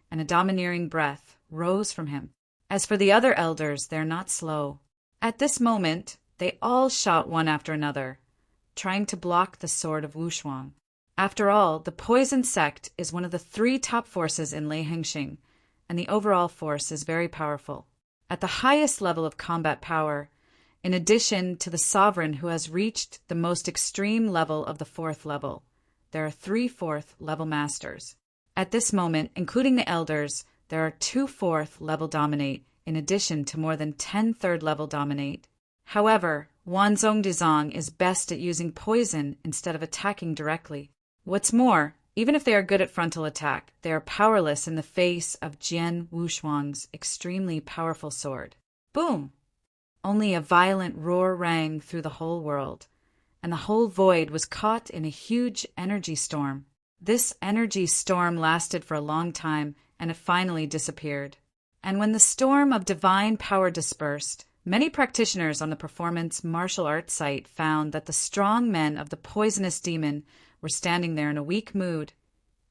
and a domineering breath rose from him. As for the other elders, they're not slow. At this moment, they all shot one after another, trying to block the sword of Wushuang. After all, the poison sect is one of the 3 top forces in Lei Hengxing, and the overall force is very powerful. At the highest level of combat power, in addition to the sovereign who has reached the most extreme level of the 4th level, there are 3 4th level masters. At this moment, including the elders, there are 2 4th level dominate, in addition to more than 10 3rd level dominate. However, Wanzong Dizong is best at using poison instead of attacking directly. What's more, even if they are good at frontal attack, they are powerless in the face of Jian Wushuang's extremely powerful sword. Boom! Only a violent roar rang through the whole world, and the whole void was caught in a huge energy storm. This energy storm lasted for a long time, and it finally disappeared. And when the storm of divine power dispersed, many practitioners on the performance martial arts site found that the strong men of the poisonous demon were standing there in a weak mood,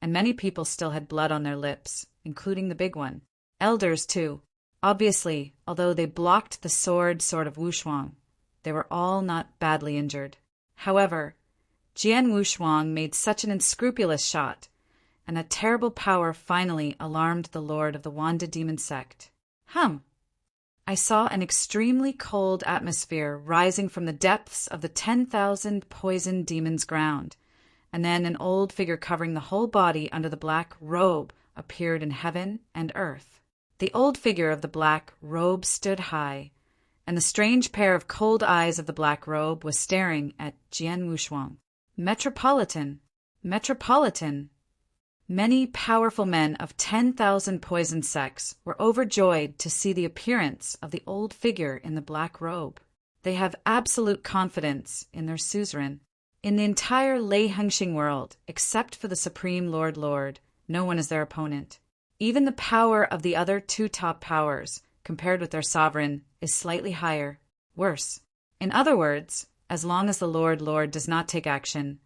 and many people still had blood on their lips, including the big one. Elders, too. Obviously, although they blocked the sword of Wushuang, they were all not badly injured. However, Jian Wushuang made such an unscrupulous shot, and a terrible power finally alarmed the lord of the Wanda demon sect. I saw an extremely cold atmosphere rising from the depths of the 10,000 poison demons' ground, and then an old figure covering the whole body under the black robe appeared in heaven and earth. The old figure of the black robe stood high, and the strange pair of cold eyes of the black robe was staring at Jian Wushuang. Metropolitan! Metropolitan! Many powerful men of 10,000 poison sects were overjoyed to see the appearance of the old figure in the black robe. They have absolute confidence in their suzerain. In the entire Lei Hengxing world, except for the Supreme Lord, no one is their opponent. Even the power of the other two top powers, compared with their sovereign, is slightly higher, worse. In other words, as long as the Lord does not take action,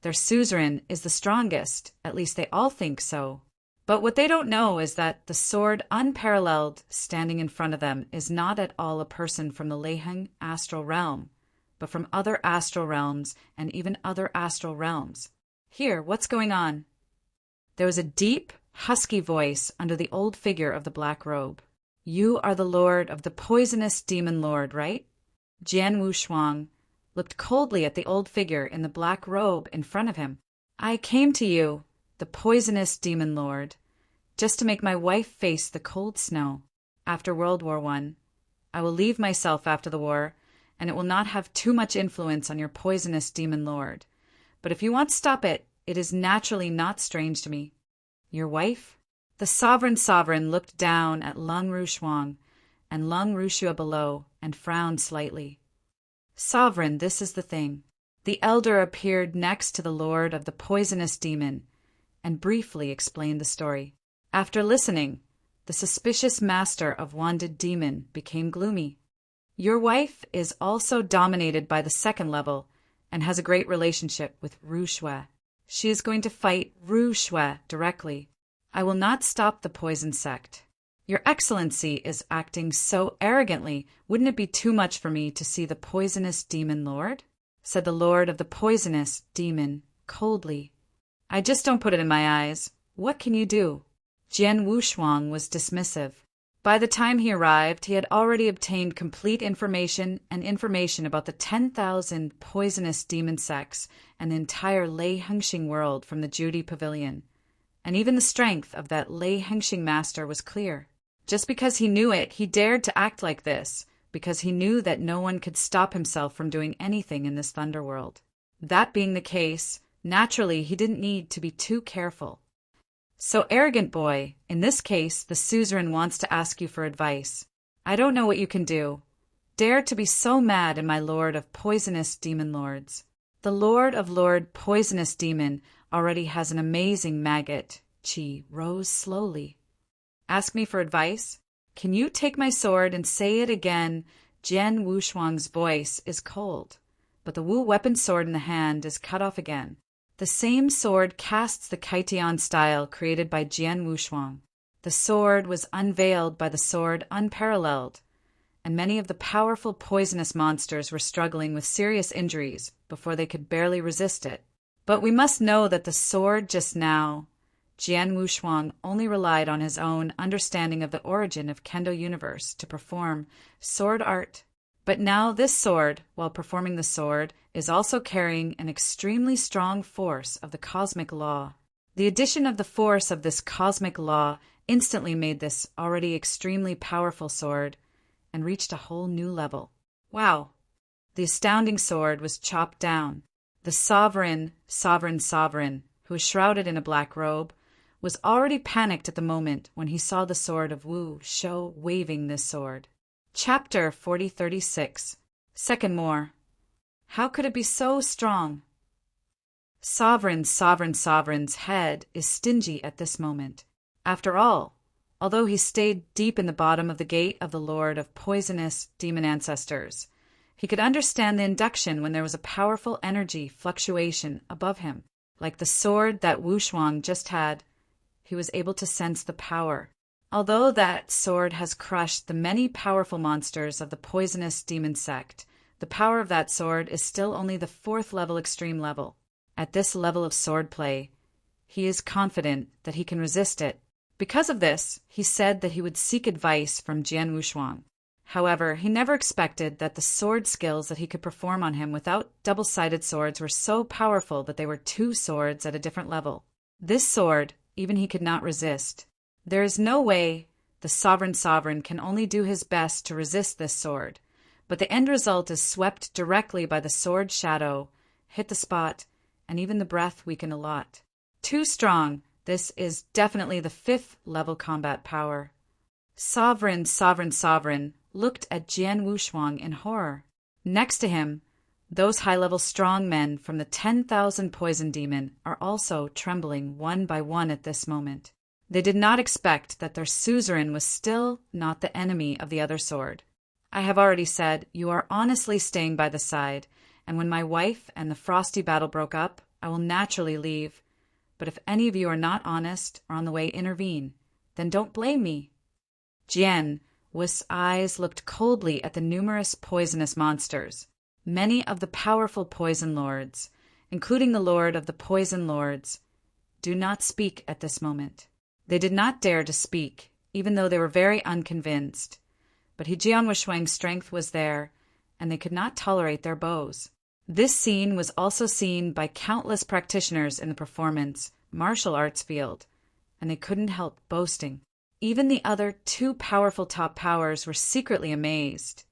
their suzerain is the strongest, at least they all think so. But what they don't know is that the sword unparalleled standing in front of them is not at all a person from the Leiheng astral realm, but from other astral realms and even other astral realms. Here, what's going on? There was a deep, husky voice under the old figure of the black robe. You are the lord of the poisonous demon lord, right? Jian Wushuang looked coldly at the old figure in the black robe in front of him. I came to you, the poisonous demon lord, just to make my wife face the cold snow. After World War I will leave myself after the war, and it will not have too much influence on your poisonous demon lord. But if you want to stop it, it is naturally not strange to me. Your wife? The sovereign looked down at Lung Rushuang and Lung Rushua below and frowned slightly. Sovereign, this is the thing. The elder appeared next to the lord of the poisonous demon and briefly explained the story. After listening, the suspicious master of Wanded Demon became gloomy. Your wife is also dominated by the second level and has a great relationship with Ru Shui. She is going to fight Ru Shui directly. I will not stop the poison sect. Your Excellency is acting so arrogantly. Wouldn't it be too much for me to see the poisonous demon lord? Said the lord of the poisonous demon coldly. I just don't put it in my eyes. What can you do? Jian Wushuang was dismissive. By the time he arrived, he had already obtained complete information about the 10,000 poisonous demon sects and the entire Lei Hengxing world from the Judy Pavilion. And even the strength of that Lei Hengxing master was clear. Just because he knew it, he dared to act like this, because he knew that no one could stop himself from doing anything in this Thunderworld. That being the case, naturally he didn't need to be too careful. So, arrogant boy, in this case, the suzerain wants to ask you for advice. I don't know what you can do. Dare to be so mad in my lord of poisonous demon lords. The lord of poisonous demon already has an amazing maggot. Qi rose slowly. Ask me for advice? Can you take my sword and say it again? Jian Wushuang's voice is cold, but the Wu weapon sword in the hand is cut off again. The same sword casts the Kaitian style created by Jian Wushuang. The sword was unveiled by the sword unparalleled, and many of the powerful poisonous monsters were struggling with serious injuries before they could barely resist it. But we must know that the sword just now, Jian Wushuang only relied on his own understanding of the origin of Kendo universe to perform sword art. But now this sword, while performing the sword, is also carrying an extremely strong force of the cosmic law. The addition of the force of this cosmic law instantly made this already extremely powerful sword and reached a whole new level. Wow! The astounding sword was chopped down. The sovereign, who was shrouded in a black robe, was already panicked at the moment when he saw the sword of Wu Shou waving this sword. Chapter 4036. Second more. How could it be so strong? Sovereign's head is stingy at this moment. After all, although he stayed deep in the bottom of the gate of the Lord of poisonous demon ancestors, he could understand the induction when there was a powerful energy fluctuation above him. Like the sword that Wushuang just had, he was able to sense the power. Although that sword has crushed the many powerful monsters of the poisonous demon sect, the power of that sword is still only the 4th level extreme level. At this level of sword play, he is confident that he can resist it. Because of this, he said that he would seek advice from Jian Wushuang. However, he never expected that the sword skills that he could perform on him without double-sided swords were so powerful that they were two swords at a different level. This sword, even he could not resist. There is no way the sovereign can only do his best to resist this sword, but the end result is swept directly by the sword's shadow, hit the spot, and even the breath weakened a lot. Too strong, this is definitely the 5th level combat power. Sovereign looked at Jian Wushuang in horror. Next to him, those high-level strong men from the 10,000 poison demon are also trembling one by one at this moment. They did not expect that their suzerain was still not the enemy of the other sword. I have already said, you are honestly staying by the side, and when my wife and the frosty battle broke up, I will naturally leave. But if any of you are not honest or on the way intervene, then don't blame me. Jian Wu's eyes looked coldly at the numerous poisonous monsters. Many of the powerful poison lords, including the lord of the poison lords, do not speak at this moment. They did not dare to speak, even though they were very unconvinced. But Jian Wushuang's strength was there, and they could not tolerate their bows. This scene was also seen by countless practitioners in the performance, martial arts field, and they couldn't help boasting. Even the other 2 powerful top powers were secretly amazed.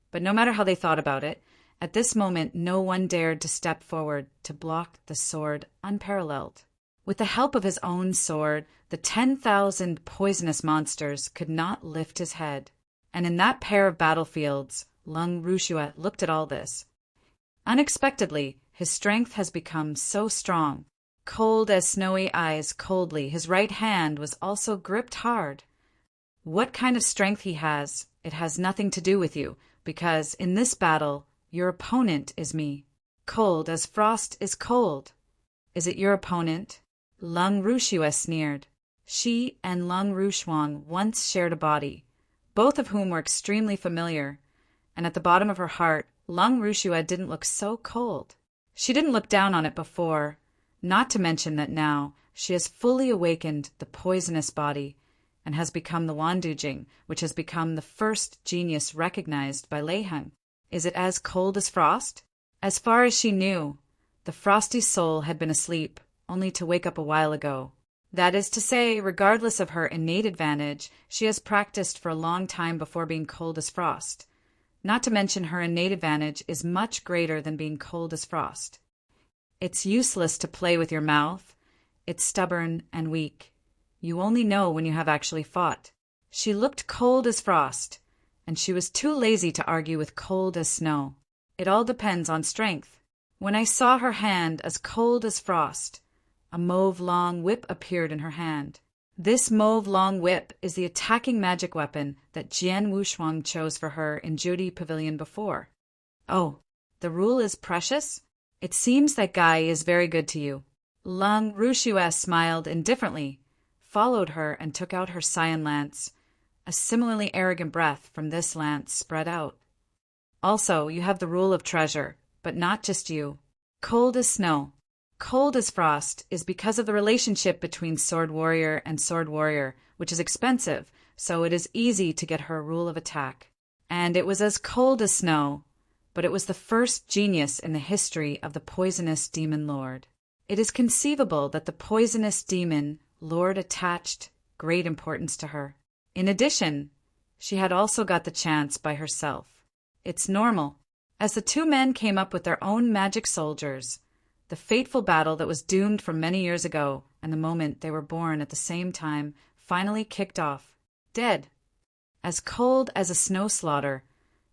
But no matter how they thought about it, at this moment no one dared to step forward to block the sword unparalleled. With the help of his own sword, the 10,000 poisonous monsters could not lift his head. And in that pair of battlefields, Lung Rushua looked at all this. Unexpectedly, his strength has become so strong. Cold as snowy ice coldly, his right hand was also gripped hard. What kind of strength he has, it has nothing to do with you, because in this battle, your opponent is me. Cold as frost is cold. Is it your opponent? Lung Rushua sneered. She and Lung Rushuang once shared a body, both of whom were extremely familiar, and at the bottom of her heart, Lung Rushua didn't look so cold. She didn't look down on it before, not to mention that now she has fully awakened the poisonous body and has become the Wandujing, which has become the first genius recognized by Leiheng. Is it as cold as frost? As far as she knew, the frosty soul had been asleep, only to wake up a while ago. That is to say, regardless of her innate advantage, she has practiced for a long time before being cold as frost. Not to mention her innate advantage is much greater than being cold as frost. It's useless to play with your mouth. It's stubborn and weak. You only know when you have actually fought. She looked cold as frost, and she was too lazy to argue with cold as snow. It all depends on strength. When I saw her hand as cold as frost, a mauve-long whip appeared in her hand. This mauve-long whip is the attacking magic weapon that Jian Wushuang chose for her in Judy Pavilion before. Oh, the rule is precious? It seems that Guy is very good to you. Lung Rushua smiled indifferently, followed her and took out her scion lance. A similarly arrogant breath from this lance spread out. Also, you have the rule of treasure, but not just you. Cold as snow, cold as frost is because of the relationship between sword warrior and sword warrior, which is expensive, so it is easy to get her rule of attack. And it was as cold as snow, but it was the first genius in the history of the poisonous demon lord. It is conceivable that the poisonous demon lord attached great importance to her. In addition, she had also got the chance by herself. It's normal. As the 2 men came up with their own magic soldiers, the fateful battle that was doomed from many years ago, and the moment they were born at the same time, finally kicked off. Dead. As cold as a snow slaughter,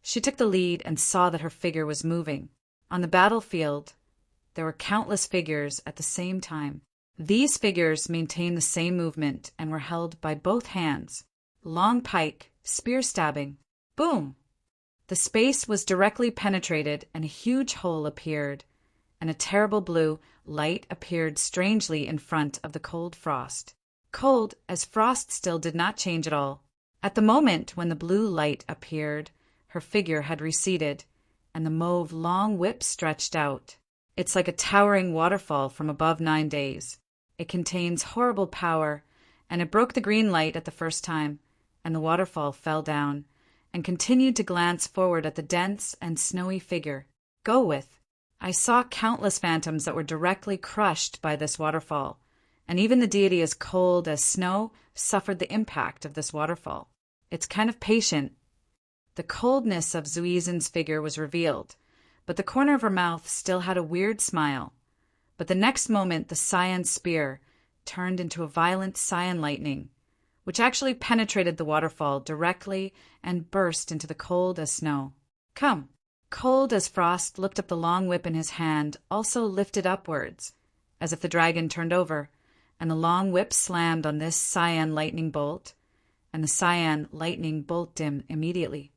she took the lead and saw that her figure was moving. On the battlefield, there were countless figures at the same time. These figures maintained the same movement and were held by both hands. Long pike, spear stabbing. Boom! The space was directly penetrated and a huge hole appeared, and a terrible blue light appeared strangely in front of the cold frost. Cold as frost still did not change at all. At the moment when the blue light appeared, her figure had receded, and the mauve long whip stretched out. It's like a towering waterfall from above 9 days. It contains horrible power, and it broke the green light at the first time, and the waterfall fell down, and continued to glance forward at the dense and snowy figure. Go with. I saw countless phantoms that were directly crushed by this waterfall, and even the deity as cold as snow suffered the impact of this waterfall. It's kind of patient. The coldness of Zuizen's figure was revealed, but the corner of her mouth still had a weird smile. But the next moment the cyan spear turned into a violent cyan lightning, which actually penetrated the waterfall directly and burst into the cold as snow. Come. Cold as frost looked up the long whip in his hand, also lifted upwards, as if the dragon turned over, and the long whip slammed on this cyan lightning bolt, and the cyan lightning bolted him immediately.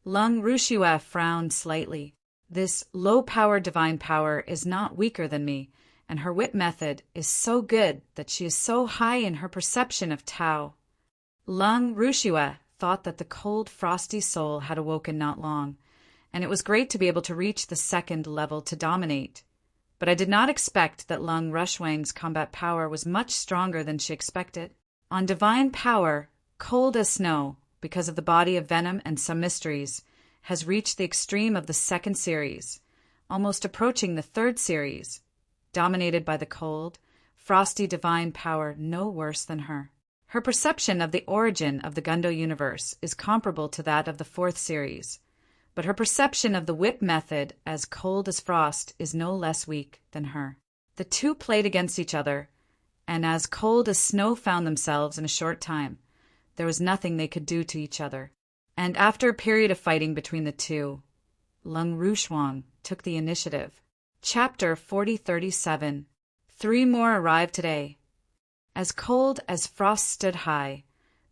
Lung Rushua frowned slightly. This low-power divine power is not weaker than me, and her whip method is so good that she is so high in her perception of Tao. Lung Rushua thought that the cold, frosty soul had awoken not long, and it was great to be able to reach the second level to dominate. But I did not expect that Lung Rushwang's combat power was much stronger than she expected. On divine power, cold as snow, because of the body of venom and some mysteries, has reached the extreme of the second series, almost approaching the third series, dominated by the cold, frosty divine power no worse than her. Her perception of the origin of the Gundo universe is comparable to that of the fourth series, but her perception of the whip method as cold as frost is no less weak than her. The two played against each other, and as cold as snow found themselves in a short time. There was nothing they could do to each other. And after a period of fighting between the two, Lung Rushwang took the initiative. Chapter 4037. 3 more arrived today. As cold as frost stood high,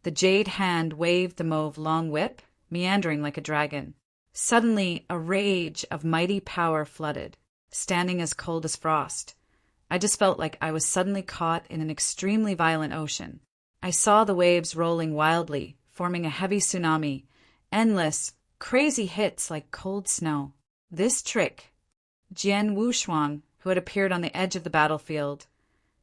the jade hand waved the mauve long whip, meandering like a dragon. Suddenly, a rage of mighty power flooded, standing as cold as frost. I just felt like I was suddenly caught in an extremely violent ocean. I saw the waves rolling wildly, forming a heavy tsunami, endless, crazy hits like cold snow. This trick, Jian Wushuang, who had appeared on the edge of the battlefield,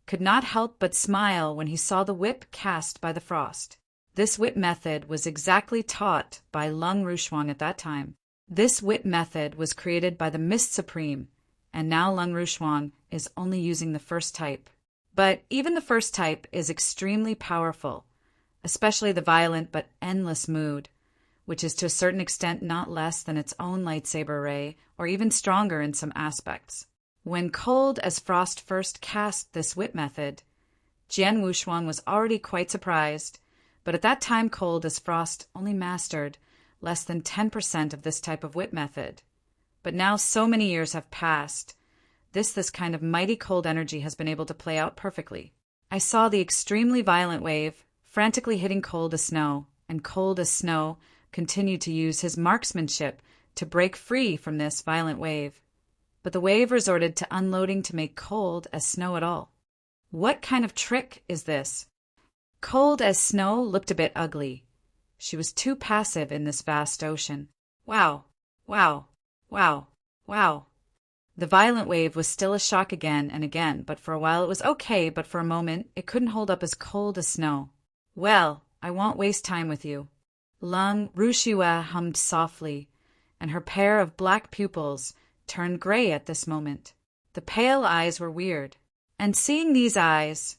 could not help but smile when he saw the whip cast by the frost. This whip method was exactly taught by Lung Rushwang at that time. This whip method was created by the Mist Supreme, and now Lung Rushwang is only using the first type. But even the first type is extremely powerful, especially the violent but endless mood, which is to a certain extent not less than its own lightsaber ray, or even stronger in some aspects. When Cold as Frost first cast this whip method, Jian Wushuang was already quite surprised, but at that time Cold as Frost only mastered less than 10% of this type of whip method. But now so many years have passed, this kind of mighty cold energy has been able to play out perfectly. I saw the extremely violent wave frantically hitting Cold as Snow, and Cold as Snow continued to use his marksmanship to break free from this violent wave. But the wave resorted to unloading to make Cold as Snow at all. What kind of trick is this? Cold as Snow looked a bit ugly. She was too passive in this vast ocean. Wow, wow, wow, wow. The violent wave was still a shock again and again, but for a while it was okay, but for a moment it couldn't hold up as cold as snow. Well, I won't waste time with you. Lung Rushua hummed softly, and her pair of black pupils turned gray at this moment. The pale eyes were weird. And seeing these eyes,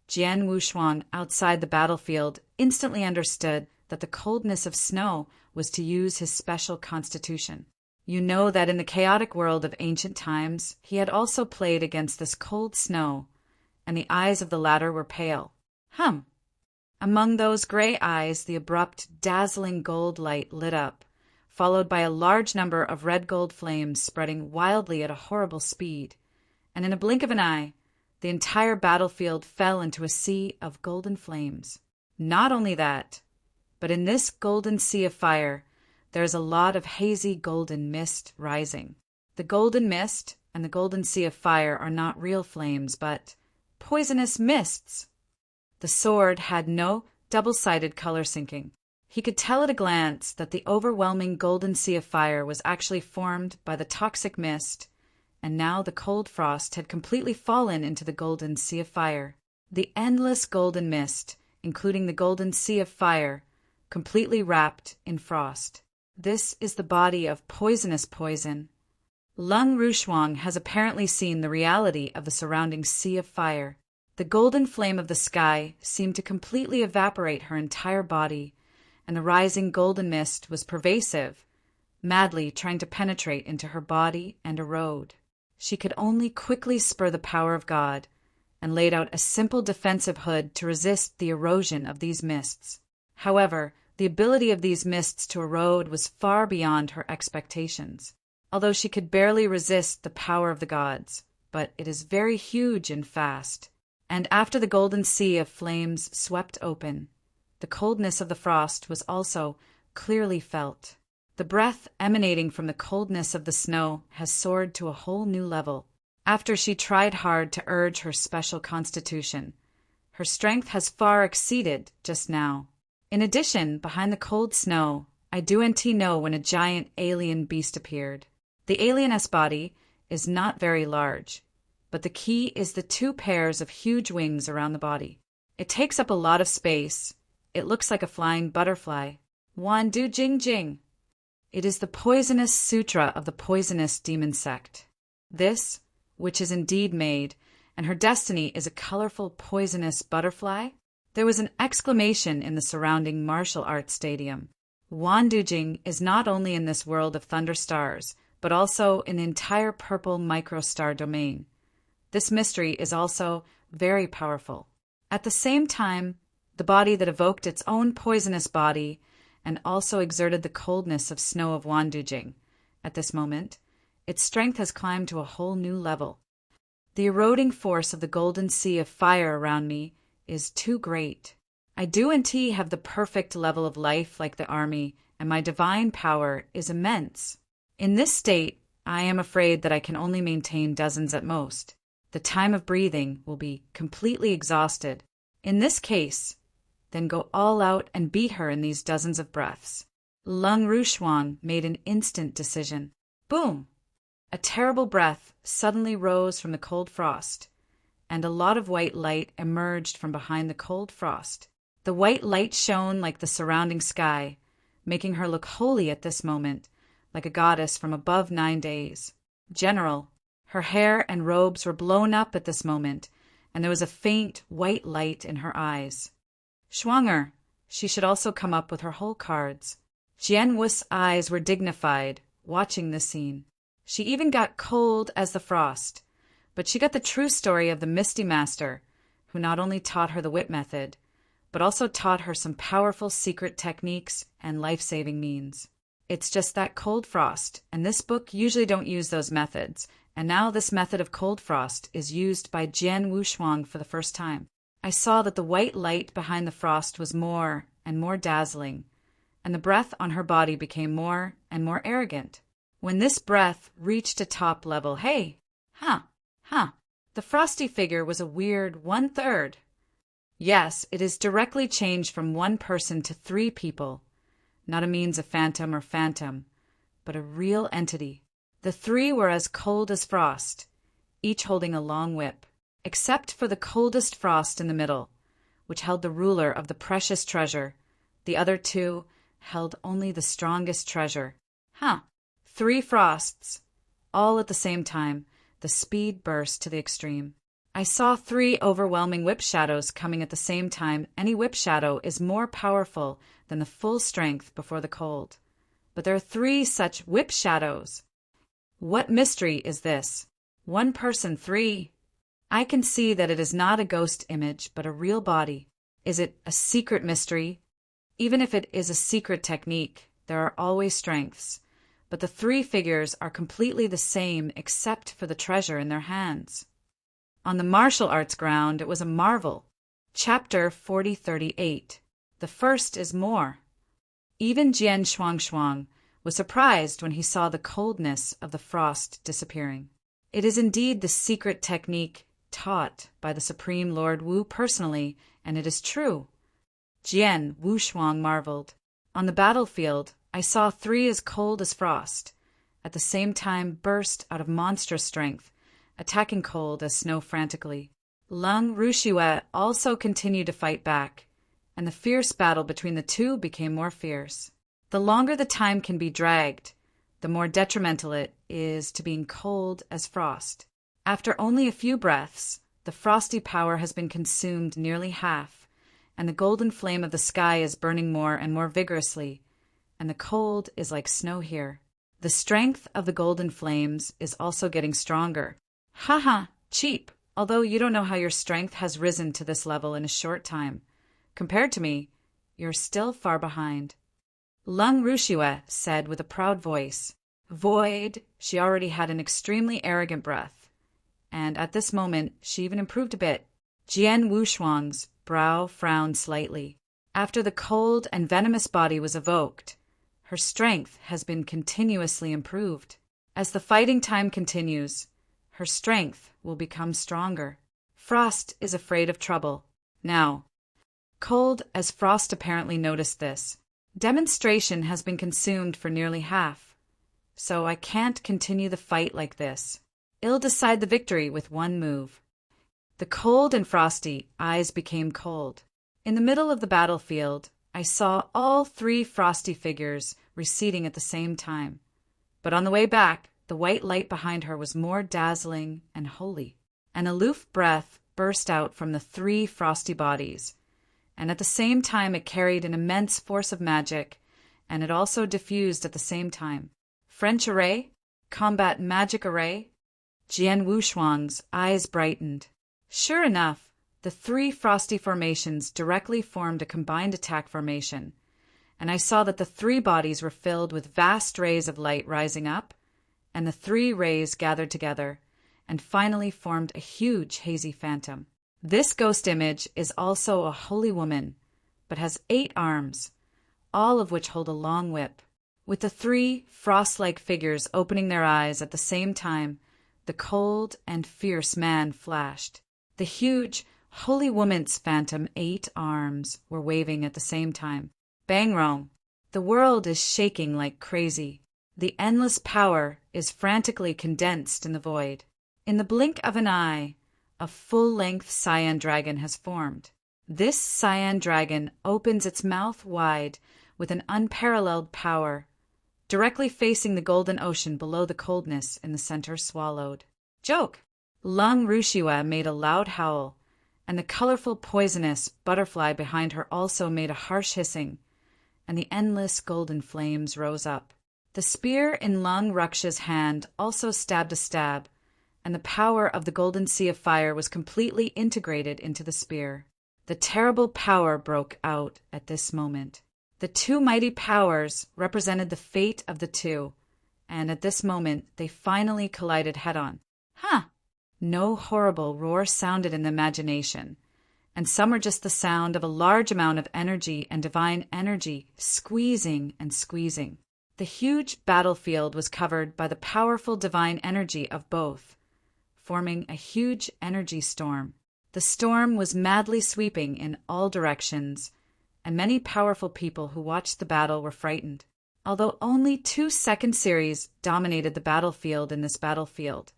Jian Wushuang outside the battlefield instantly understood that the coldness of snow was to use his special constitution. You know that in the chaotic world of ancient times, he had also played against this cold snow, and the eyes of the latter were pale. Among those gray eyes, the abrupt, dazzling gold light lit up, followed by a large number of red-gold flames spreading wildly at a horrible speed, and in a blink of an eye, the entire battlefield fell into a sea of golden flames. Not only that, but in this golden sea of fire, there is a lot of hazy golden mist rising. The golden mist and the golden sea of fire are not real flames, but poisonous mists. The sword had no double-sided color syncing. He could tell at a glance that the overwhelming golden sea of fire was actually formed by the toxic mist, and now the cold frost had completely fallen into the golden sea of fire. The endless golden mist, including the golden sea of fire, completely wrapped in frost. This is the body of poisonous poison. Lung Rushuang has apparently seen the reality of the surrounding sea of fire. The golden flame of the sky seemed to completely evaporate her entire body, and the rising golden mist was pervasive, madly trying to penetrate into her body and erode. She could only quickly spur the power of God, and laid out a simple defensive hood to resist the erosion of these mists. However, the ability of these mists to erode was far beyond her expectations, although she could barely resist the power of the gods. But it is very huge and fast. And after the golden sea of flames swept open, the coldness of the frost was also clearly felt. The breath emanating from the coldness of the snow has soared to a whole new level. After she tried hard to urge her special constitution, her strength has far exceeded just now. In addition, behind the cold snow, I do know when a giant alien beast appeared. The alieness body is not very large, but the key is the 2 pairs of huge wings around the body. It takes up a lot of space. It looks like a flying butterfly. Wan Du Jing Jing. It is the poisonous sutra of the poisonous demon sect. This, which is indeed made, and her destiny is a colorful poisonous butterfly. There was an exclamation in the surrounding martial arts stadium. Wan Du Jing is not only in this world of thunder stars, but also in the entire purple microstar domain. This mystery is also very powerful. At the same time, the body that evoked its own poisonous body and also exerted the coldness of snow of Wandujing. At this moment, its strength has climbed to a whole new level. The eroding force of the golden sea of fire around me is too great. I do indeed have the perfect level of life like the army, and my divine power is immense. In this state, I am afraid that I can only maintain dozens at most. The time of breathing will be completely exhausted. In this case, then go all out and beat her in these dozens of breaths. Lung Rushuang made an instant decision. Boom! A terrible breath suddenly rose from the cold frost, and a lot of white light emerged from behind the cold frost. The white light shone like the surrounding sky, making her look holy at this moment, like a goddess from above 9 days. General, her hair and robes were blown up at this moment, and there was a faint white light in her eyes. Schwanger, she should also come up with her whole cards. Jian Wu's eyes were dignified, watching this scene. She even got cold as the frost, but she got the true story of the Misty Master, who not only taught her the whip method, but also taught her some powerful secret techniques and life-saving means. It's just that cold frost, and this book usually don't use those methods, and now this method of cold frost is used by Jian Wuxuang for the first time. I saw that the white light behind the frost was more and more dazzling, and the breath on her body became more and more arrogant. When this breath reached a top level, hey, the frosty figure was a weird 1/3. Yes, it is directly changed from 1 person to 3 people, not a means of phantom or phantom, but a real entity. The 3 were as cold as frost, each holding a long whip, except for the coldest frost in the middle, which held the ruler of the precious treasure. The other 2 held only the strongest treasure. 3 frosts, all at the same time. The speed burst to the extreme. I saw 3 overwhelming whip shadows coming at the same time. Any whip shadow is more powerful than the full strength before the cold. But there are 3 such whip shadows. What mystery is this? 1 person, 3. I can see that it is not a ghost image, but a real body. Is it a secret mystery? Even if it is a secret technique, there are always strengths. But the 3 figures are completely the same except for the treasure in their hands. On the martial arts ground, it was a marvel. Chapter 4038. The first is more. Even Jian Shuang was surprised when he saw the coldness of the frost disappearing. It is indeed the secret technique taught by the Supreme Lord Wu personally, and it is true. Jian Wuxuang marveled. On the battlefield, I saw 3 as cold as frost, at the same time burst out of monstrous strength, attacking cold as snow frantically. Lung Rushue also continued to fight back, and the fierce battle between the two became more fierce. The longer the time can be dragged, the more detrimental it is to being cold as frost. After only a few breaths, the frosty power has been consumed nearly half, and the golden flame of the sky is burning more and more vigorously, and the cold is like snow here. The strength of the golden flames is also getting stronger. Haha, cheap, although you don't know how your strength has risen to this level in a short time. Compared to me, you're still far behind. Lung Rushue said with a proud voice. Void, she already had an extremely arrogant breath, and at this moment she even improved a bit. Jian Wushuang's brow frowned slightly. After the cold and venomous body was evoked, her strength has been continuously improved. As the fighting time continues, her strength will become stronger. Frost is afraid of trouble. Now, Cold as Frost apparently noticed this. Demonstration has been consumed for nearly half, so I can't continue the fight like this. I'll decide the victory with one move. The Cold and Frosty eyes became cold. In the middle of the battlefield, I saw all three frosty figures receding at the same time. But on the way back, the white light behind her was more dazzling and holy. An aloof breath burst out from the three frosty bodies, and at the same time it carried an immense force of magic, and it also diffused at the same time. French array? Combat magic array? Jian Wushuang's eyes brightened. Sure enough, the three frosty formations directly formed a combined attack formation, and I saw that the three bodies were filled with vast rays of light rising up, and the three rays gathered together, and finally formed a huge hazy phantom. This ghost image is also a holy woman, but has 8 arms, all of which hold a long whip. With the three frost-like figures opening their eyes at the same time, the cold and fierce man flashed. The huge, holy woman's phantom 8 arms were waving at the same time. Bang rong! The world is shaking like crazy. The endless power is frantically condensed in the void. In the blink of an eye, a full-length cyan dragon has formed. This cyan dragon opens its mouth wide with an unparalleled power, directly facing the golden ocean below the coldness in the center swallowed. Joke! Lung Rushue made a loud howl, and the colorful poisonous butterfly behind her also made a harsh hissing, and the endless golden flames rose up. The spear in Lung Ruksha's hand also stabbed a stab, and the power of the golden sea of fire was completely integrated into the spear. The terrible power broke out at this moment. The two mighty powers represented the fate of the two, and at this moment they finally collided head-on. Huh! No horrible roar sounded in the imagination, and some are just the sound of a large amount of energy and divine energy squeezing and squeezing. The huge battlefield was covered by the powerful divine energy of both, forming a huge energy storm. The storm was madly sweeping in all directions, and many powerful people who watched the battle were frightened. Although only 2 second series dominated the battlefield in this battlefield,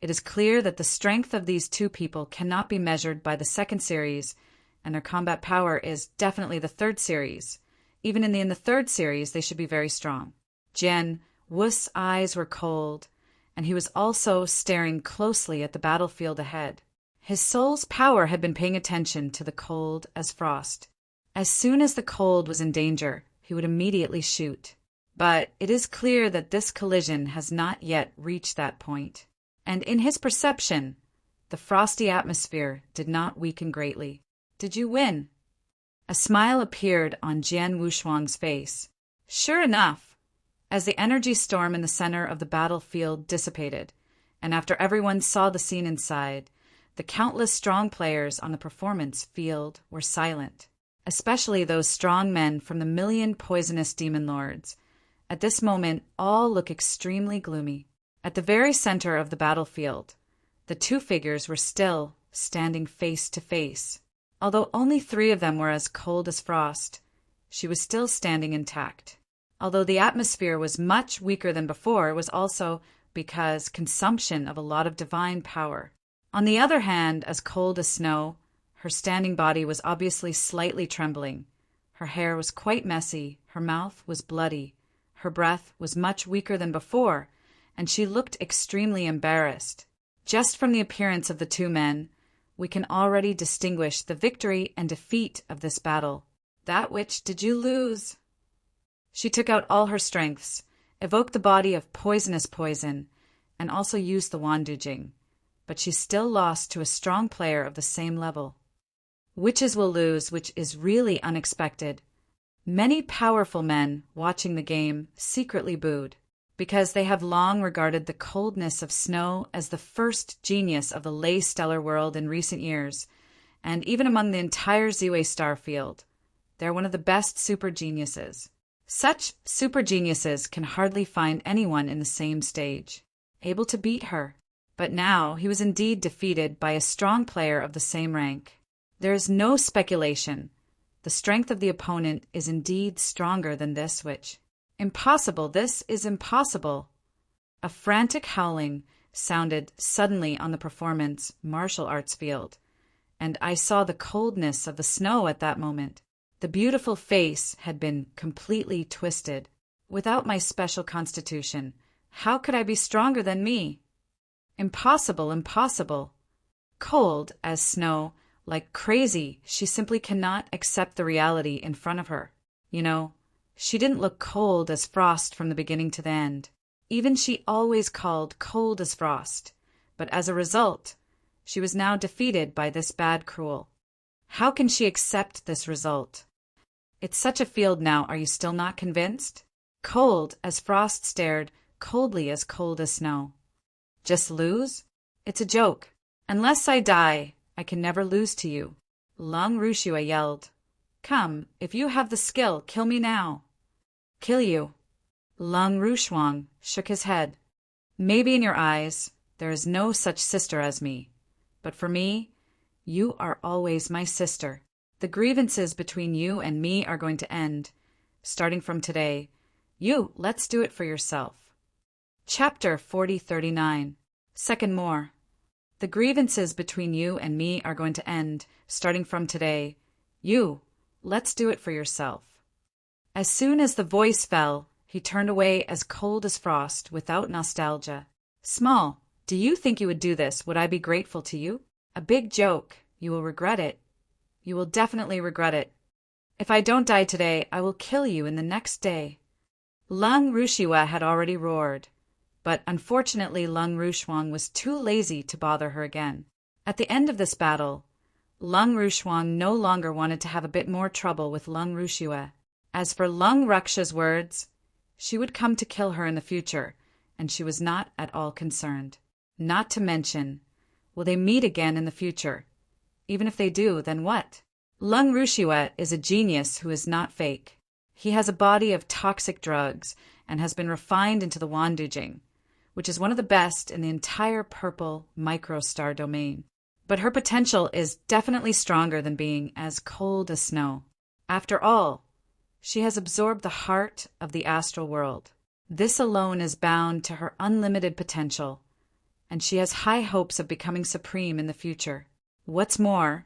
it is clear that the strength of these two people cannot be measured by the second series, and their combat power is definitely the third series. Even in the third series, they should be very strong. Jian Wu's eyes were cold, and he was also staring closely at the battlefield ahead. His soul's power had been paying attention to the Cold as Frost. As soon as the Cold was in danger, he would immediately shoot. But it is clear that this collision has not yet reached that point. And in his perception, the frosty atmosphere did not weaken greatly. Did you win? A smile appeared on Jian Wushuang's face. Sure enough, as the energy storm in the center of the battlefield dissipated, and after everyone saw the scene inside, the countless strong players on the performance field were silent, especially those strong men from the million poisonous demon lords. At this moment, all look extremely gloomy. At the very center of the battlefield, the two figures were still standing face to face. Although only 3 of them were as cold as frost, she was still standing intact. Although the atmosphere was much weaker than before, it was also because consumption of a lot of divine power. On the other hand, as cold as snow, Her standing body was obviously slightly trembling. Her hair was quite messy, her mouth was bloody, her breath was much weaker than before, and she looked extremely embarrassed. Just from the appearance of the two men, we can already distinguish the victory and defeat of this battle. That which did you lose? She took out all her strengths, evoked the body of poisonous poison, and also used the Wandujing, but she still lost to a strong player of the same level. Witches will lose, which is really unexpected. Many powerful men watching the game secretly booed, because they have long regarded the coldness of snow as the first genius of the ley stellar world in recent years, and even among the entire Ziwe star field. They're one of the best super geniuses. Such super geniuses can hardly find anyone in the same stage, able to beat her. But now he was indeed defeated by a strong player of the same rank. There is no speculation. The strength of the opponent is indeed stronger than this which. Impossible, this is impossible. A frantic howling sounded suddenly on the performance martial arts field, and I saw the coldness of the snow at that moment. The beautiful face had been completely twisted. Without my special constitution, how could I be stronger than me? Impossible, impossible. Cold as snow, like crazy, she simply cannot accept the reality in front of her. You know, she didn't look cold as frost from the beginning to the end. Even she always called cold as frost. But as a result, she was now defeated by this bad cruel. How can she accept this result? It's such a field now, are you still not convinced? Cold as frost stared, coldly as cold as snow. Just lose? It's a joke. Unless I die, I can never lose to you. Lung Rushua yelled. Come, if you have the skill, kill me now. Kill you. Lung Rushuang shook his head. Maybe in your eyes, there is no such sister as me. But for me, you are always my sister. The grievances between you and me are going to end. Starting from today, let's do it for yourself. Chapter 4039. Second more. The grievances between you and me are going to end, starting from today. Let's do it for yourself. As soon as the voice fell, he turned away as cold as frost, without nostalgia. Small, do you think you would do this? Would I be grateful to you? A big joke. You will regret it. You will definitely regret it. If I don't die today, I will kill you in the next day. Lung Rushiwa had already roared. But unfortunately Lung Rushuang was too lazy to bother her again. At the end of this battle, Lung Rushuang no longer wanted to have a bit more trouble with Lung Rushiwa. As for Lung Ruksha's words, she would come to kill her in the future, and she was not at all concerned. Not to mention, will they meet again in the future? Even if they do, then what? Lung Rushiwa is a genius who is not fake. He has a body of toxic drugs and has been refined into the Wandujing, which is one of the best in the entire purple microstar domain. But her potential is definitely stronger than being as cold as snow. After all, she has absorbed the heart of the astral world. This alone is bound to her unlimited potential, and she has high hopes of becoming supreme in the future. What's more,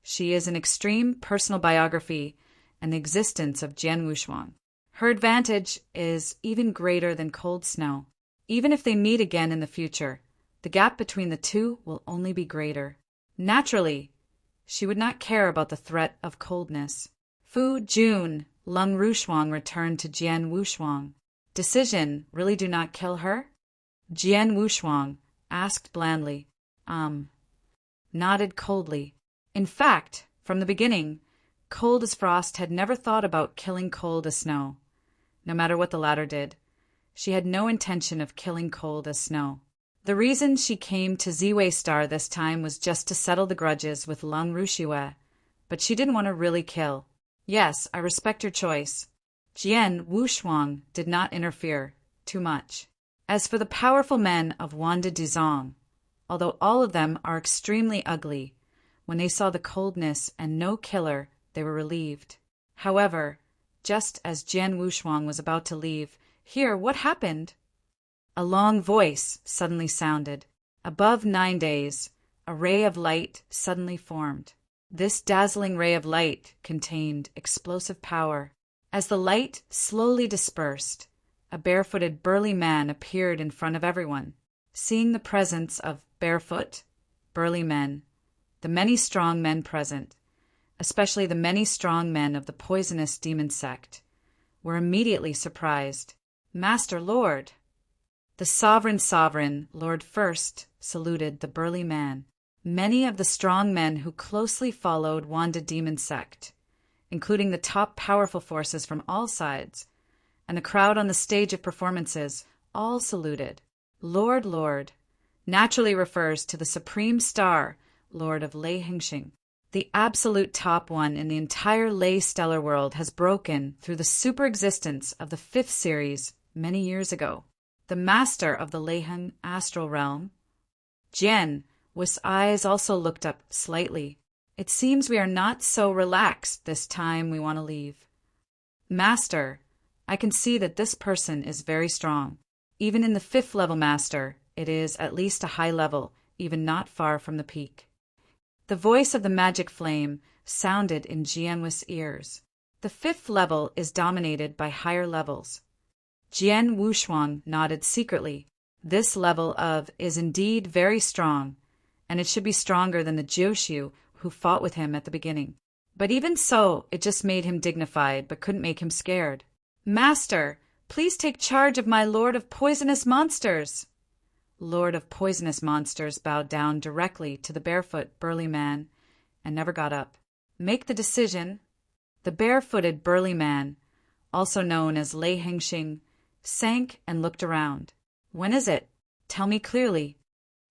she is an extreme personal biography and the existence of Jian Wushuang. Her advantage is even greater than cold snow. Even if they meet again in the future, the gap between the two will only be greater. Naturally, she would not care about the threat of coldness. Fu Jun, Lung Rushuang returned to Jian Wushuang. Decision, really do not kill her? Jian Wushuang asked blandly. Nodded coldly. In fact, from the beginning, Cold as Frost had never thought about killing Cold as Snow. No matter what the latter did, she had no intention of killing Cold as Snow. The reason she came to Ziwe Star this time was just to settle the grudges with Lung Rushiwe, but she didn't want to really kill. Yes, I respect your choice. Jian Wushuang did not interfere too much. As for the powerful men of Wanda Duzong, although all of them are extremely ugly, when they saw the coldness and no killer, they were relieved. However, just as Jian Wushuang was about to leave, here, what happened? A long voice suddenly sounded. Above 9 days, a ray of light suddenly formed. This dazzling ray of light contained explosive power. As the light slowly dispersed, a barefooted, burly man appeared in front of everyone. Seeing the presence of barefoot, burly men, the many strong men present, especially the many strong men of the poisonous demon sect, were immediately surprised. "Master Lord!" The sovereign Lord first saluted the burly man. Many of the strong men who closely followed Wanda demon sect, including the top powerful forces from all sides, and the crowd on the stage of performances, all saluted. Lord naturally refers to the supreme star, Lord of Lei Hingxing. The absolute top one in the entire Lei stellar world has broken through the super-existence of the 5th series many years ago. The master of the Leiheng astral realm, Jian, with eyes also looked up slightly. "It seems we are not so relaxed this time we want to leave. Master, I can see that this person is very strong. Even in the 5th level master, it is at least a high level, even not far from the peak." The voice of the magic flame sounded in Jian's ears. The 5th level is dominated by higher levels. Jian Wushuang nodded secretly. This level of is indeed very strong, and it should be stronger than the Jiushu who fought with him at the beginning. But even so, it just made him dignified, but couldn't make him scared. "Master, please take charge of my Lord of Poisonous Monsters." Lord of Poisonous Monsters bowed down directly to the barefoot, burly man and never got up. "Make the decision." The barefooted, burly man, also known as Lei Hingxing, sank and looked around. "When is it? Tell me clearly."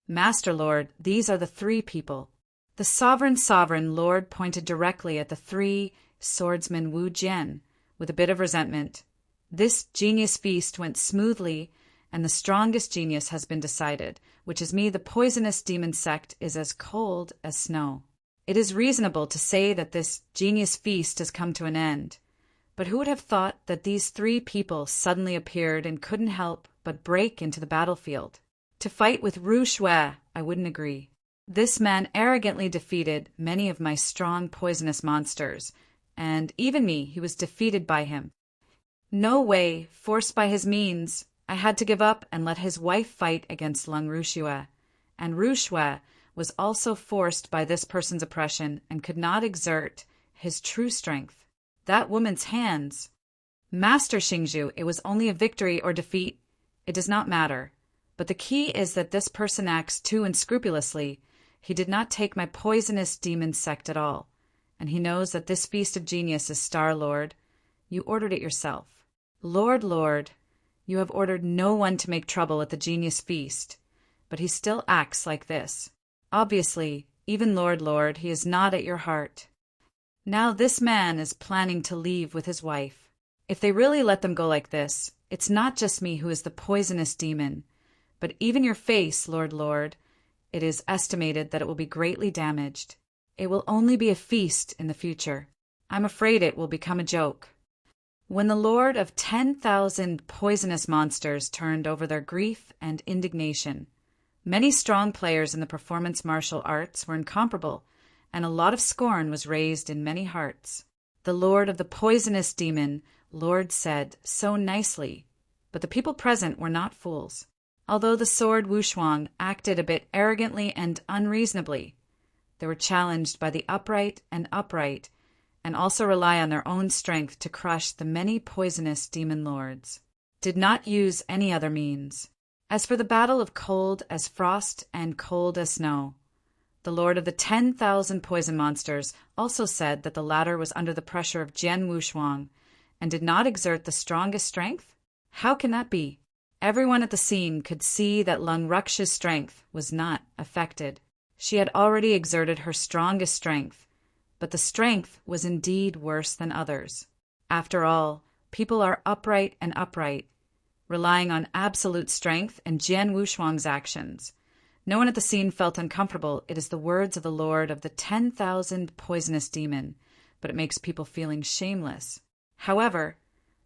"Master Lord, these are the 3 people." The sovereign Lord pointed directly at the 3 swordsmen Wu Jian with a bit of resentment. "This genius feast went smoothly, and the strongest genius has been decided, which is me. The poisonous demon sect is as cold as snow. It is reasonable to say that this genius feast has come to an end. But who would have thought that these 3 people suddenly appeared and couldn't help but break into the battlefield? To fight with Ru Shui, I wouldn't agree. This man arrogantly defeated many of my strong poisonous monsters, and even me, he was defeated by him. No way, forced by his means, I had to give up and let his wife fight against Lung Rushui, and Rushui was also forced by this person's oppression and could not exert his true strength. That woman's hands. Master Xingzhu, it was only a victory or defeat. It does not matter. But the key is that this person acts too unscrupulously. He did not take my poisonous demon sect at all, and he knows that this feast of genius is Star Lord. You ordered it yourself. Lord, you have ordered no one to make trouble at the genius feast, but he still acts like this. Obviously, even Lord, he is not at your heart. Now this man is planning to leave with his wife. If they really let them go like this, it's not just me who is the poisonous demon, but even your face, Lord. It is estimated that it will be greatly damaged. It will only be a feast in the future. I'm afraid it will become a joke. When the Lord of 10,000 poisonous monsters turned over their grief and indignation, many strong players in the performance martial arts were incomparable, and a lot of scorn was raised in many hearts. The Lord of the poisonous demon, Lord said so nicely, but the people present were not fools. Although the sword Wushuang acted a bit arrogantly and unreasonably, they were challenged by the upright, and also rely on their own strength to crush the many poisonous demon lords. Did not use any other means. As for the battle of cold as frost and cold as snow, the Lord of the 10,000 poison monsters also said that the latter was under the pressure of Jian Wushuang and did not exert the strongest strength? How can that be? Everyone at the scene could see that Lung Ruksha's strength was not affected. She had already exerted her strongest strength, but the strength was indeed worse than others. After all, people are upright, relying on absolute strength and Jian Wushuang's actions. No one at the scene felt uncomfortable. It is the words of the Lord of the 10,000 poisonous demon, but it makes people feeling shameless. However,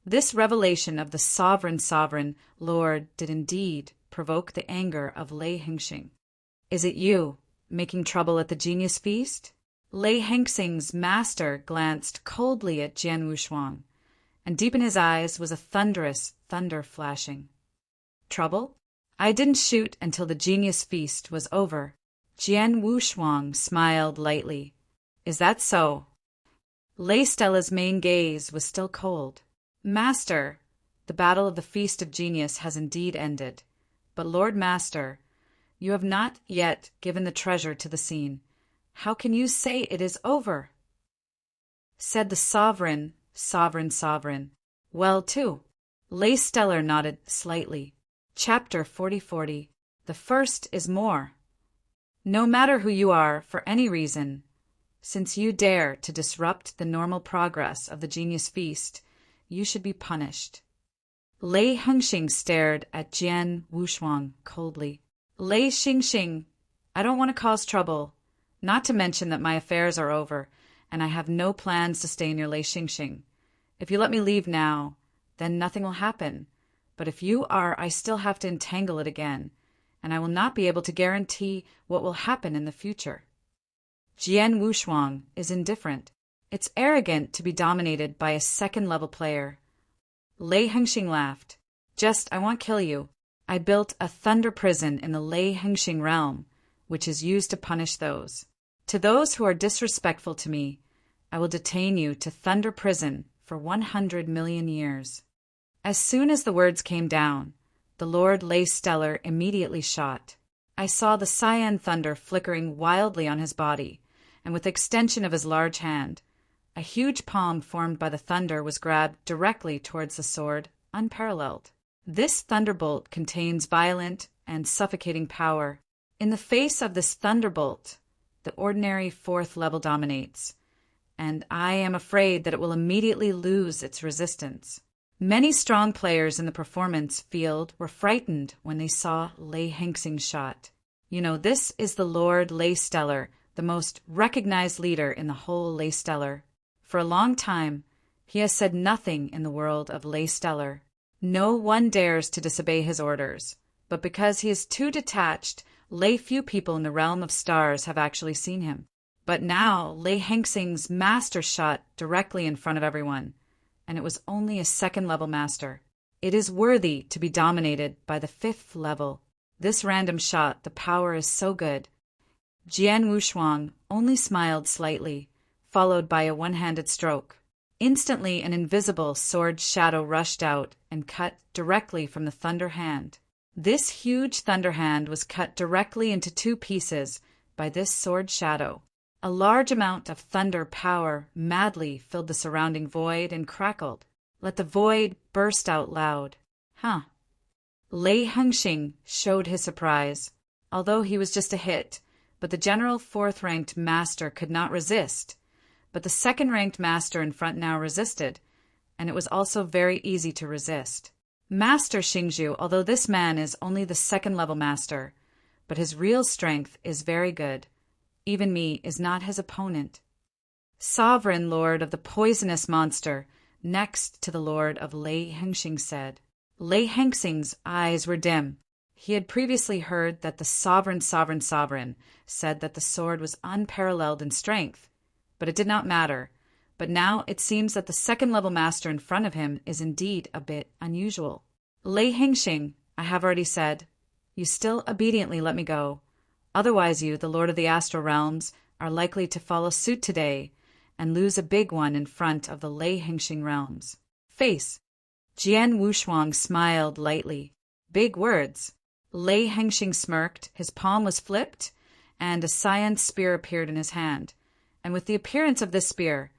this revelation of the sovereign Lord did indeed provoke the anger of Lei Hingxing. Is it you, making trouble at the genius feast? Lei Hengxing's master glanced coldly at Jian Wushuang, and deep in his eyes was a thunderous thunder flashing. Trouble? I didn't shoot until the genius feast was over. Jian Wushuang smiled lightly. Is that so? Lei Stella's main gaze was still cold. Master, the battle of the Feast of Genius has indeed ended. But Lord Master, you have not yet given the treasure to the scene. How can you say it is over? Said the sovereign. Well, too. Lei Stellar nodded slightly. Chapter 4040. The first is more. No matter who you are, for any reason, since you dare to disrupt the normal progress of the Genius Feast, you should be punished. Lei Hengxing stared at Jian Wushuang coldly. Lei Xingxing, I don't want to cause trouble, not to mention that my affairs are over, and I have no plans to stay near Lei Xingxing. If you let me leave now, then nothing will happen. But if you are, I still have to entangle it again, and I will not be able to guarantee what will happen in the future. Jian Wushuang is indifferent. It's arrogant to be dominated by a second-level player. Lei Hengxing laughed. I won't kill you. I built a thunder prison in the Lei Hengxing realm, which is used to punish those. To those who are disrespectful to me, I will detain you to thunder prison for 100 million years. As soon as the words came down, the Lord Lei Stellar immediately shot. I saw the cyan thunder flickering wildly on his body, and with extension of his large hand, a huge palm formed by the thunder was grabbed directly towards the sword, unparalleled. This thunderbolt contains violent and suffocating power. In the face of this thunderbolt, the ordinary fourth level dominates, and I am afraid that it will immediately lose its resistance. Many strong players in the performance field were frightened when they saw Lei Hengxing's shot. This is the Lord Lei Stellar, the most recognized leader in the whole Lei Stellar. For a long time, he has said nothing in the world of Lei Stellar. No one dares to disobey his orders, but because he is too detached, few people in the realm of stars have actually seen him. But now Lei Hengxing's master shot directly in front of everyone, and it was only a second-level master. It is worthy to be dominated by the fifth level. This random shot, the power is so good. Jian Wushuang only smiled slightly, followed by a one-handed stroke. Instantly an invisible sword shadow rushed out and cut directly from the thunder hand. This huge thunder hand was cut directly into two pieces by this sword shadow. A large amount of thunder power madly filled the surrounding void and crackled. Let the void burst out loud. Lei Hengxing showed his surprise. Although he was just a hit, but the general fourth-ranked master could not resist. But the second-ranked master in front now resisted, and it was also very easy to resist. Master Xingzhu, although this man is only the second-level master, but his real strength is very good. Even me is not his opponent. Sovereign Lord of the poisonous monster, next to the Lord of Lei Hengxing said. Lei Hengxing's eyes were dim. He had previously heard that the sovereign said that the sword was unparalleled in strength, but it did not matter. But now it seems that the second-level master in front of him is indeed a bit unusual. Lei Hengxing, I have already said, you still obediently let me go. Otherwise you, the Lord of the Astral Realms, are likely to follow suit today and lose a big one in front of the Lei Hengxing realms. Face. Jian Wushuang smiled lightly. Big words. Lei Hengxing smirked, his palm was flipped, and a cyan spear appeared in his hand. And with the appearance of this spear,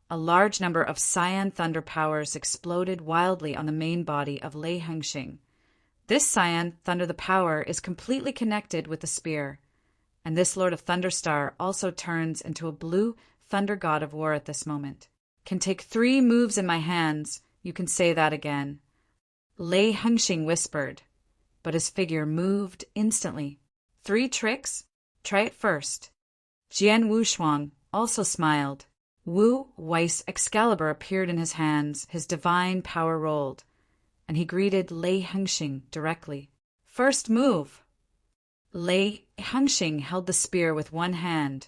a large number of cyan thunder powers exploded wildly on the main body of Lei Hengxing. This cyan thunder the power is completely connected with the spear, and this Lord of Thunderstar also turns into a blue thunder god of war at this moment. Can take 3 moves in my hands, you can say that again. Lei Hengxing whispered, but his figure moved instantly. 3 tricks? Try it first. Jian Wushuang also smiled. Wu Weiss Excalibur appeared in his hands, his divine power rolled, and he greeted Lei Hengxing directly. First move. Lei Hengxing held the spear with one hand,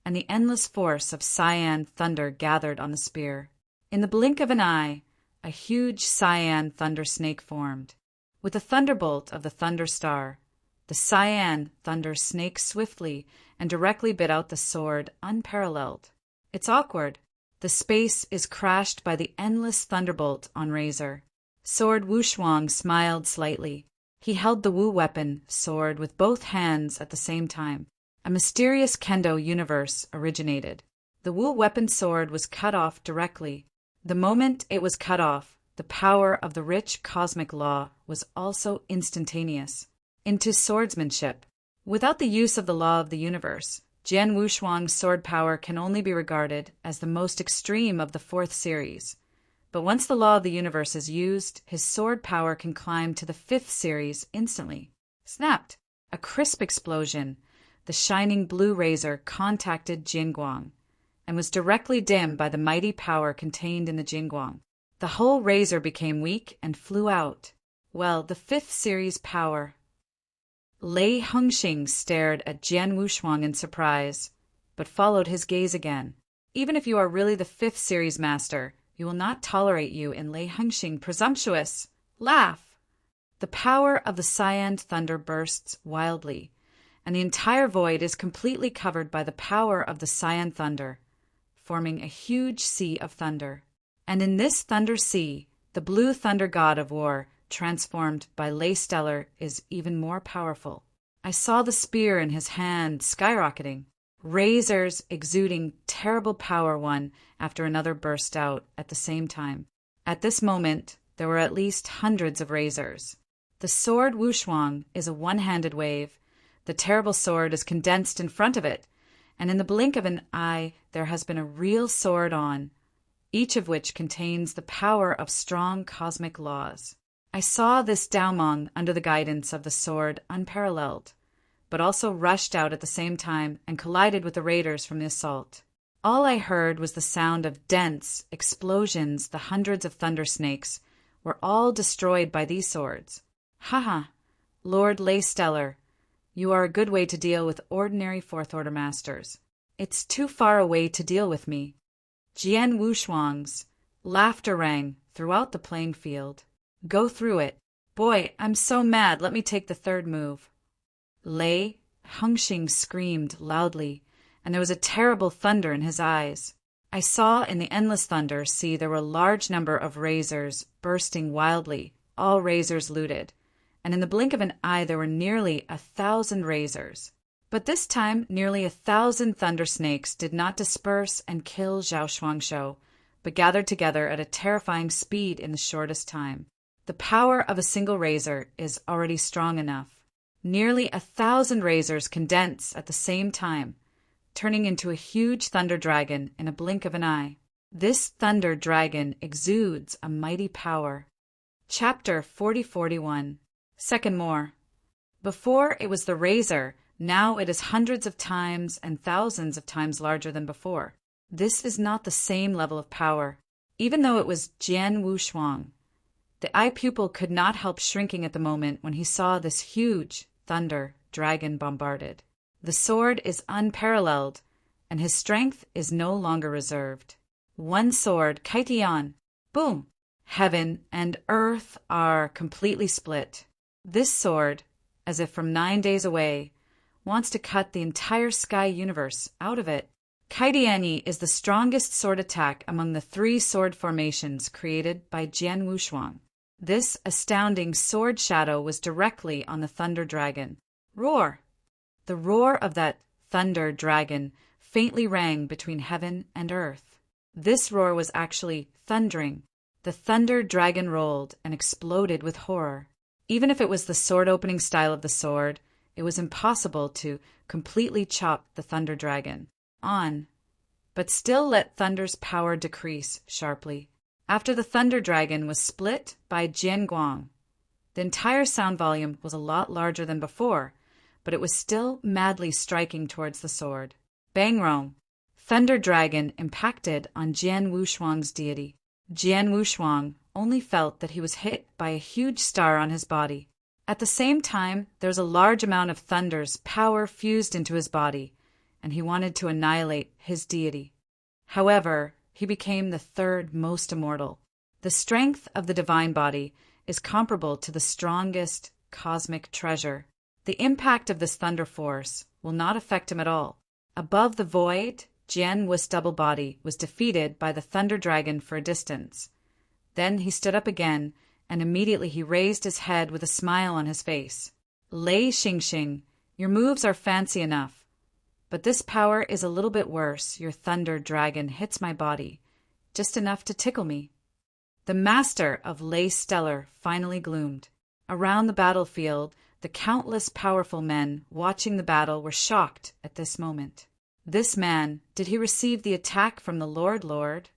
and the endless force of cyan thunder gathered on the spear. In the blink of an eye, a huge cyan thunder snake formed. With the thunderbolt of the thunder star, the cyan thunder snake swiftly and directly bit out the sword unparalleled. It's awkward. The space is crashed by the endless thunderbolt on Razor. Sword Wushuang smiled slightly. He held the Wu weapon sword with both hands at the same time. A mysterious kendo universe originated. The Wu weapon sword was cut off directly. The moment it was cut off, the power of the rich cosmic law was also instantaneous. Into swordsmanship. Without the use of the law of the universe, Jian Wushuang's sword power can only be regarded as the most extreme of the fourth series. But once the law of the universe is used, his sword power can climb to the fifth series instantly. Snapped! A crisp explosion. The shining blue razor contacted Jingguang, and was directly dimmed by the mighty power contained in the Jingguang. The whole razor became weak and flew out. Well, the fifth series power. Lei Hengxing stared at Jian Wushuang in surprise, but followed his gaze again. Even if you are really the fifth series master, you will not tolerate you in Lei Hengxing presumptuous. Laugh! The power of the cyan thunder bursts wildly, and the entire void is completely covered by the power of the cyan thunder, forming a huge sea of thunder. And in this thunder sea, the blue thunder god of war, transformed by Lei Stellar, is even more powerful. I saw the spear in his hand skyrocketing. Razors exuding terrible power one after another burst out at the same time. At this moment, there were at least hundreds of razors. The sword Wushuang is a one-handed wave. The terrible sword is condensed in front of it, and in the blink of an eye there has been a real sword on, each of which contains the power of strong cosmic laws. I saw this Daomong under the guidance of the sword unparalleled, but also rushed out at the same time and collided with the raiders from the assault. All I heard was the sound of dense explosions. The hundreds of thunder snakes were all destroyed by these swords. Haha, Lord Lei Stellar, you are a good way to deal with ordinary Fourth Order masters. It's too far away to deal with me. Jian Wushuang's laughter rang throughout the playing field. Go through it. Boy, I'm so mad. Let me take the third move. Lei Hengxing screamed loudly, and there was a terrible thunder in his eyes. I saw in the endless thunder sea there were a large number of razors bursting wildly, all razors looted, and in the blink of an eye there were nearly 1,000 razors. But this time nearly 1,000 thunder snakes did not disperse and kill Zhao Shuangshou, but gathered together at a terrifying speed in the shortest time. The power of a single razor is already strong enough. Nearly 1,000 razors condense at the same time, turning into a huge thunder dragon in a blink of an eye. This thunder dragon exudes a mighty power. Chapter 4041. Second more. Before it was the razor, now it is hundreds of times and thousands of times larger than before. This is not the same level of power. Even though it was Jian Wushuang, the eye pupil could not help shrinking at the moment when he saw this huge thunder dragon bombarded. The sword is unparalleled, and his strength is no longer reserved. One sword, Kaitian, boom! Heaven and earth are completely split. This sword, as if from 9 days away, wants to cut the entire sky universe out of it. Kaitiani is the strongest sword attack among the 3 sword formations created by Jian Wushuang. This astounding sword shadow was directly on the thunder dragon. Roar! The roar of that thunder dragon faintly rang between heaven and earth. This roar was actually thundering. The thunder dragon rolled and exploded with horror. Even if it was the sword-opening style of the sword, it was impossible to completely chop the thunder dragon on, but still let thunder's power decrease sharply. After the thunder dragon was split by Jianguang, the entire sound volume was a lot larger than before, but it was still madly striking towards the sword. Bang rong! Thunder dragon impacted on Jian Wushuang's deity. Jian Wushuang only felt that he was hit by a huge star on his body. At the same time, there was a large amount of thunder's power fused into his body, and he wanted to annihilate his deity. However, he became the third most immortal. The strength of the divine body is comparable to the strongest cosmic treasure. The impact of this thunder force will not affect him at all. Above the void, Jian Wu's double body was defeated by the thunder dragon for a distance. Then he stood up again, and immediately he raised his head with a smile on his face. Lei Xingxing, your moves are fancy enough, but this power is a little bit worse. Your thunder dragon hits my body, just enough to tickle me. The master of Lei Stellar finally gloomed. Around the battlefield, the countless powerful men watching the battle were shocked at this moment. This man, did he receive the attack from the Lord?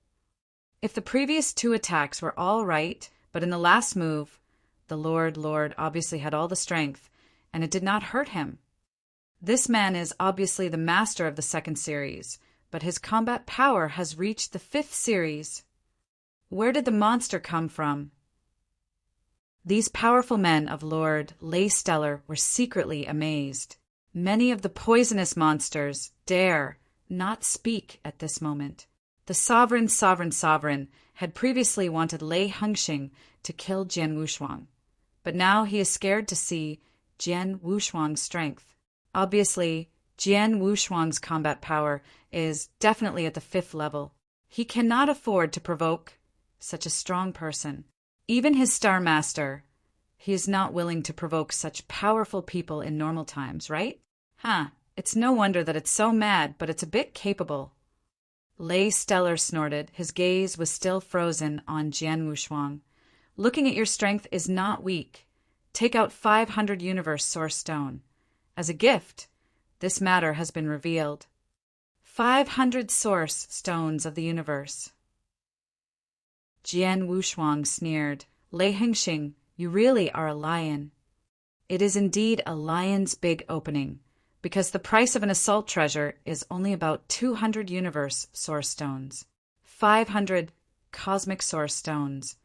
If the previous two attacks were all right, but in the last move, the Lord obviously had all the strength, and it did not hurt him. This man is obviously the master of the second series, but his combat power has reached the fifth series. Where did the monster come from? These powerful men of Lord Lei Stellar were secretly amazed. Many of the poisonous monsters dare not speak at this moment. The sovereign had previously wanted Lei Hengxing to kill Jian Wushuang, but now he is scared to see Jian Wushuang's strength. Obviously, Jian Wushuang's combat power is definitely at the 5th level. He cannot afford to provoke such a strong person. Even his Star Master, he is not willing to provoke such powerful people in normal times, right? It's no wonder that it's so mad, but it's a bit capable. Lei Stellar snorted. His gaze was still frozen on Jian Wushuang. Looking at your strength is not weak. Take out 500 Universe Source Stone. As a gift, this matter has been revealed. 500 Source Stones of the Universe. Jian Wushuang sneered. Lei Hengxing, you really are a lion. It is indeed a lion's big opening, because the price of an assault treasure is only about 200 Universe Source Stones. 500 Cosmic Source Stones.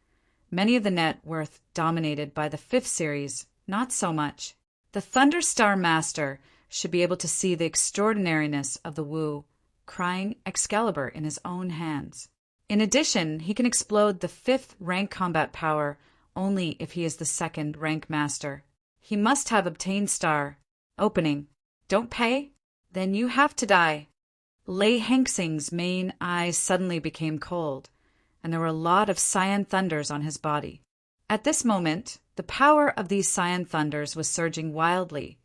Many of the net worth dominated by the 5th series, not so much. The Thunderstar Master should be able to see the extraordinariness of the Wu, crying Excalibur in his own hands. In addition, he can explode the 5th rank combat power only if he is the 2nd rank master. He must have obtained star. Opening. Don't pay? Then you have to die. Lei Hengxing's main eyes suddenly became cold, and there were a lot of cyan thunders on his body. At this moment, the power of these cyan thunders was surging wildly,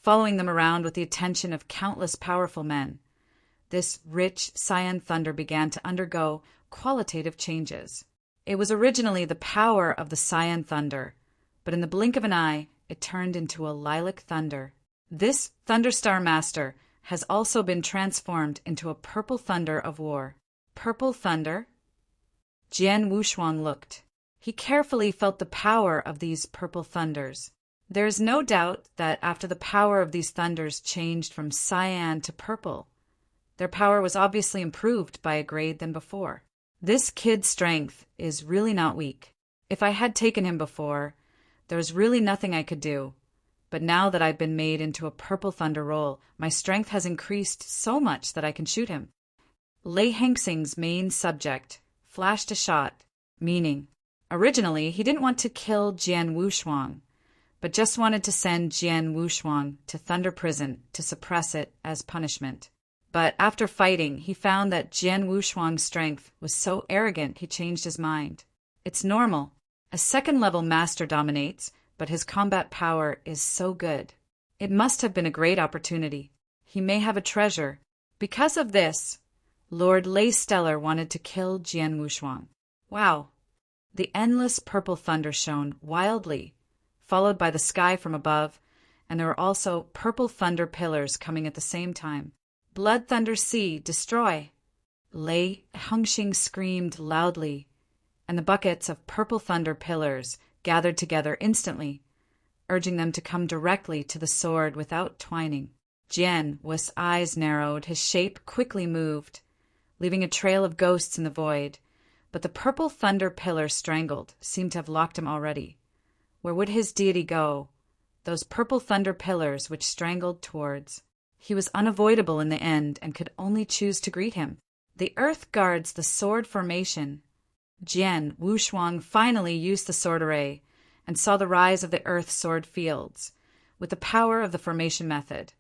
following them around with the attention of countless powerful men. This rich cyan thunder began to undergo qualitative changes. It was originally the power of the cyan thunder, but in the blink of an eye, it turned into a lilac thunder. This Thunderstar Master has also been transformed into a purple thunder of war. Purple thunder? Jian Wushuang looked. He carefully felt the power of these purple thunders. There is no doubt that after the power of these thunders changed from cyan to purple, their power was obviously improved by a grade than before. This kid's strength is really not weak. If I had taken him before, there was really nothing I could do. But now that I've been made into a purple thunder roll, my strength has increased so much that I can shoot him. Lei Hengxing's main subject flashed a shot, meaning, originally he didn't want to kill Jian Wushuang, but just wanted to send Jian Wushuang to Thunder Prison to suppress it as punishment. But after fighting, he found that Jian Wushuang's strength was so arrogant he changed his mind. It's normal. A 2nd-level master dominates, but his combat power is so good. It must have been a great opportunity. He may have a treasure. Because of this, Lord Lei Stellar wanted to kill Jian Wushuang. Wow! The endless purple thunder shone wildly, followed by the sky from above, and there were also purple thunder pillars coming at the same time. Blood Thunder Sea, destroy! Lei Hengxing screamed loudly, and the buckets of purple thunder pillars gathered together instantly, urging them to come directly to the sword without twining. Jian Wu's eyes narrowed, his shape quickly moved, leaving a trail of ghosts in the void, but the purple thunder pillar strangled seemed to have locked him already. Where would his deity go? Those purple thunder pillars which strangled towards. He was unavoidable in the end and could only choose to greet him. The earth guards the sword formation. Jian Wushuang finally used the sword array and saw the rise of the earth sword fields with the power of the formation method.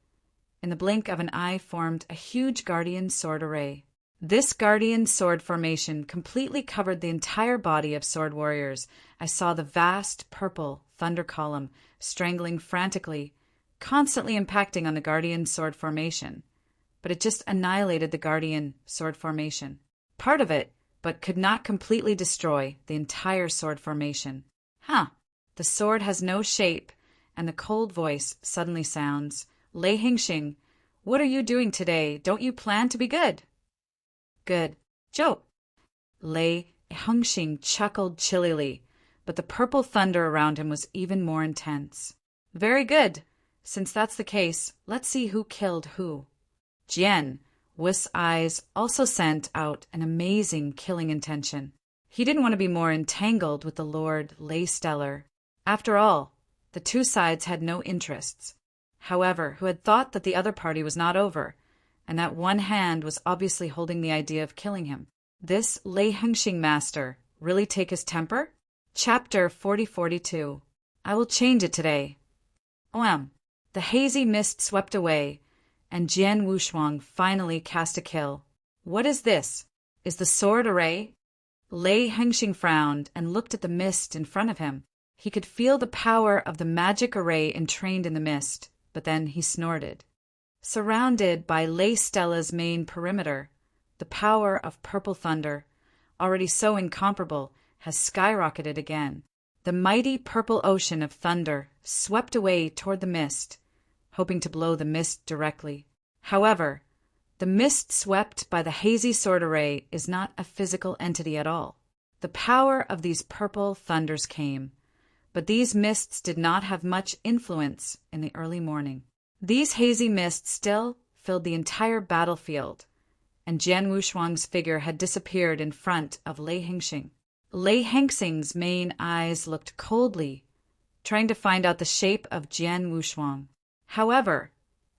In the blink of an eye formed a huge guardian sword array. This guardian sword formation completely covered the entire body of sword warriors. I saw the vast purple thunder column strangling frantically, constantly impacting on the guardian sword formation. But it just annihilated the guardian sword formation. Part of it, but could not completely destroy the entire sword formation. The sword has no shape, and the cold voice suddenly sounds, Lei Hingxing, what are you doing today? Don't you plan to be good? Good. Joe. Lei Hingxing chuckled chillily, but the purple thunder around him was even more intense. Very good. Since that's the case, let's see who killed who. Jian Wu's eyes also sent out an amazing killing intention. He didn't want to be more entangled with the Lord Lei Stellar. After all, the two sides had no interests. However, who had thought that the other party was not over, and that one hand was obviously holding the idea of killing him. This Lei Hingxing master really take his temper? Chapter 4042. I will change it today. The hazy mist swept away, and Jian Wushuang finally cast a kill. What is this? Is the sword array? Lei Hingxing frowned and looked at the mist in front of him. He could feel the power of the magic array entrained in the mist, but then he snorted. Surrounded by Lei Stella's main perimeter, the power of purple thunder, already so incomparable, has skyrocketed again. The mighty purple ocean of thunder swept away toward the mist, hoping to blow the mist directly. However, the mist swept by the hazy sword array is not a physical entity at all. The power of these purple thunders came, but these mists did not have much influence in the early morning. These hazy mists still filled the entire battlefield, and Jian Wushuang's figure had disappeared in front of Lei Hingxing. Lei Hingxing's main eyes looked coldly, trying to find out the shape of Jian Wushuang. However,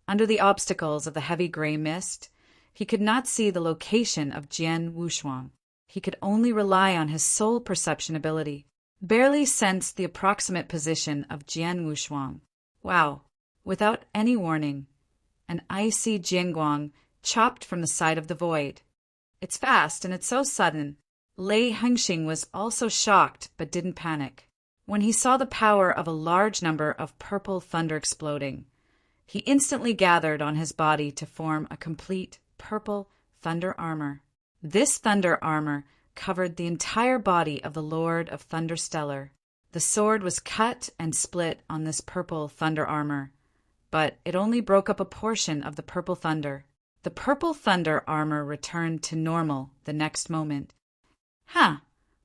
under the obstacles of the heavy gray mist, he could not see the location of Jian Wushuang. He could only rely on his soul perception ability, barely sensed the approximate position of Jian Wushuang. Wow! Without any warning, an icy jianguang chopped from the side of the void. It's fast and it's so sudden. Lei Hingxing was also shocked but didn't panic. When he saw the power of a large number of purple thunder exploding, he instantly gathered on his body to form a complete purple thunder armor. This thunder armor covered the entire body of the Lord of Thunder Stellar. The sword was cut and split on this purple thunder armor, but it only broke up a portion of the purple thunder. The purple thunder armor returned to normal the next moment.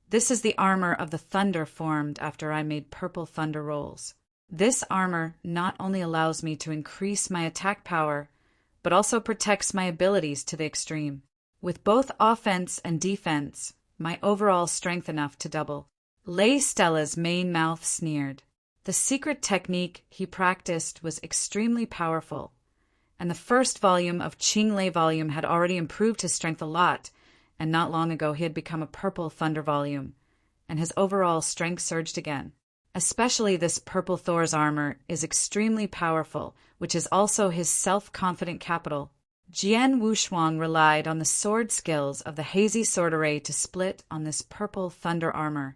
This is the armor of the thunder formed after I made purple thunder rolls. This armor not only allows me to increase my attack power, but also protects my abilities to the extreme. With both offense and defense, my overall strength enough to double. Lei Stella's main mouth sneered. The secret technique he practiced was extremely powerful, and the first volume of Qing Lei volume had already improved his strength a lot, and not long ago he had become a purple thunder volume, and his overall strength surged again. Especially this purple Thor's armor is extremely powerful, which is also his self-confident capital. Jian Wushuang relied on the sword skills of the hazy sword array to split on this purple thunder armor,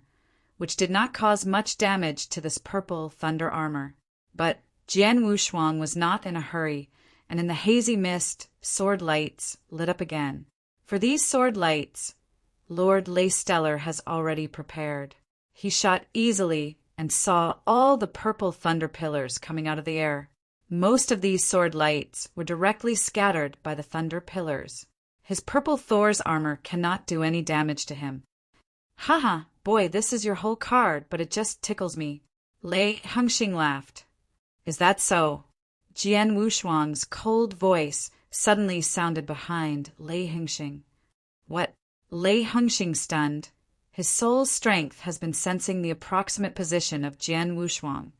which did not cause much damage to this purple thunder armor. But Jian Wushuang was not in a hurry, and in the hazy mist, sword lights lit up again. For these sword lights, Lord Lei Stellar has already prepared. He shot easily and saw all the purple thunder pillars coming out of the air. Most of these sword lights were directly scattered by the thunder pillars. His purple Thor's armor cannot do any damage to him. Boy, this is your whole card, but it just tickles me. Lei Hingxing laughed. Is that so? Jian Wushuang's cold voice suddenly sounded behind Lei Hingxing. What? Lei Hingxing stunned. His soul's strength has been sensing the approximate position of Jian Wushuang,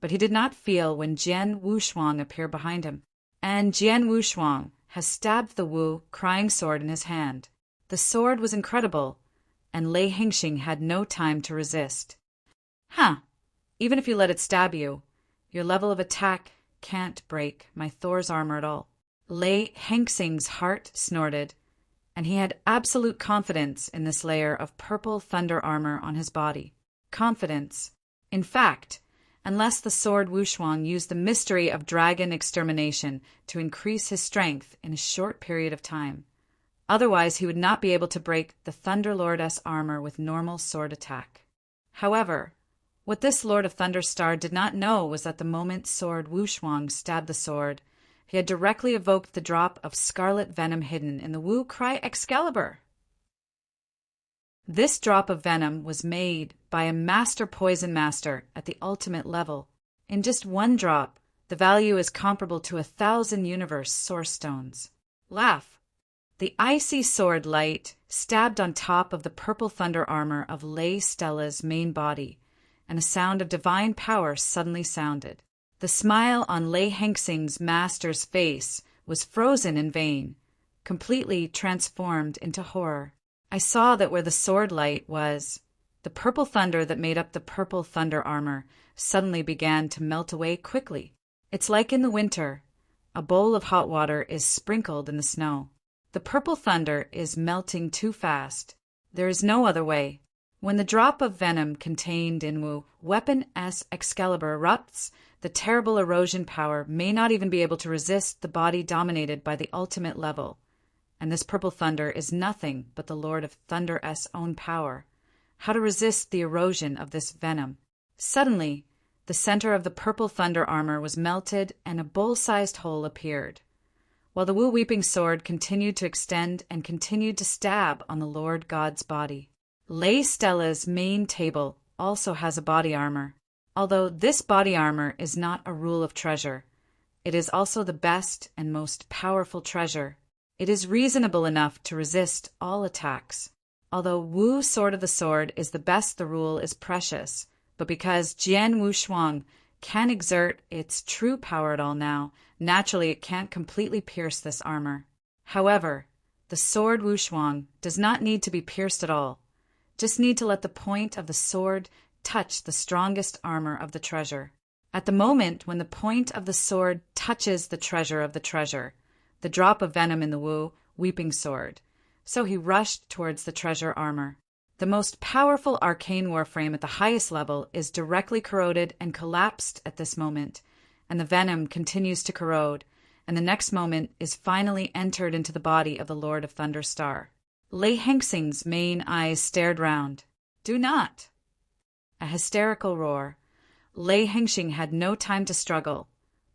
but he did not feel when Jian Wushuang appeared behind him. and Jian Wushuang has stabbed the Wu crying sword in his hand. The sword was incredible, and Lei Hengxing had no time to resist. Even if you let it stab you, your level of attack can't break my Thor's armor at all. Lei Hengxing's heart snorted, and he had absolute confidence in this layer of purple thunder armor on his body. Confidence. In fact, unless the sword Wushuang used the mystery of dragon extermination to increase his strength in a short period of time. Otherwise, he would not be able to break the Thunder Lord's armor with normal sword attack. However, what this Lord of Thunderstar did not know was that the moment sword Wushuang stabbed the sword, he had directly evoked the drop of scarlet venom hidden in the Wu Cry Excalibur. This drop of venom was made by a master poison master at the ultimate level. In just one drop, the value is comparable to 1,000 universe source stones. Laugh. The icy sword light stabbed on top of the purple thunder armor of Lei Stella's main body, and a sound of divine power suddenly sounded. The smile on Lei Hengxing's master's face was frozen in vain, completely transformed into horror. I saw that where the sword light was, the purple thunder that made up the purple thunder armor suddenly began to melt away quickly. It's like in the winter, a bowl of hot water is sprinkled in the snow. The purple thunder is melting too fast. There is no other way. When the drop of venom contained in Wu Weapon S Excalibur erupts, the terrible erosion power may not even be able to resist the body dominated by the ultimate level. And this purple thunder is nothing but the Lord of Thunder's own power. How to resist the erosion of this venom? Suddenly, the center of the purple thunder armor was melted and a bowl-sized hole appeared, while the Wu Weeping Sword continued to extend and continued to stab on the Lord God's body. Lei Stella's main table also has a body armor. Although this body armor is not a rule of treasure, it is also the best and most powerful treasure. It is reasonable enough to resist all attacks. Although Wu Sword of the Sword is the best, the rule is precious, but because Jian Wushuang can exert its true power at all now, naturally it can't completely pierce this armor. However, the sword Wushuang does not need to be pierced at all. Just need to let the point of the sword touch the strongest armor of the treasure. At the moment when the point of the sword touches the treasure of the treasure, the drop of venom in the Wu Weeping Sword, so he rushed towards the treasure armor. The most powerful arcane warframe at the highest level is directly corroded and collapsed at this moment, and the venom continues to corrode, and the next moment is finally entered into the body of the Lord of Thunderstar. Lei Hengxing's main eyes stared round. Do not! A hysterical roar. Lei Hengxing had no time to struggle.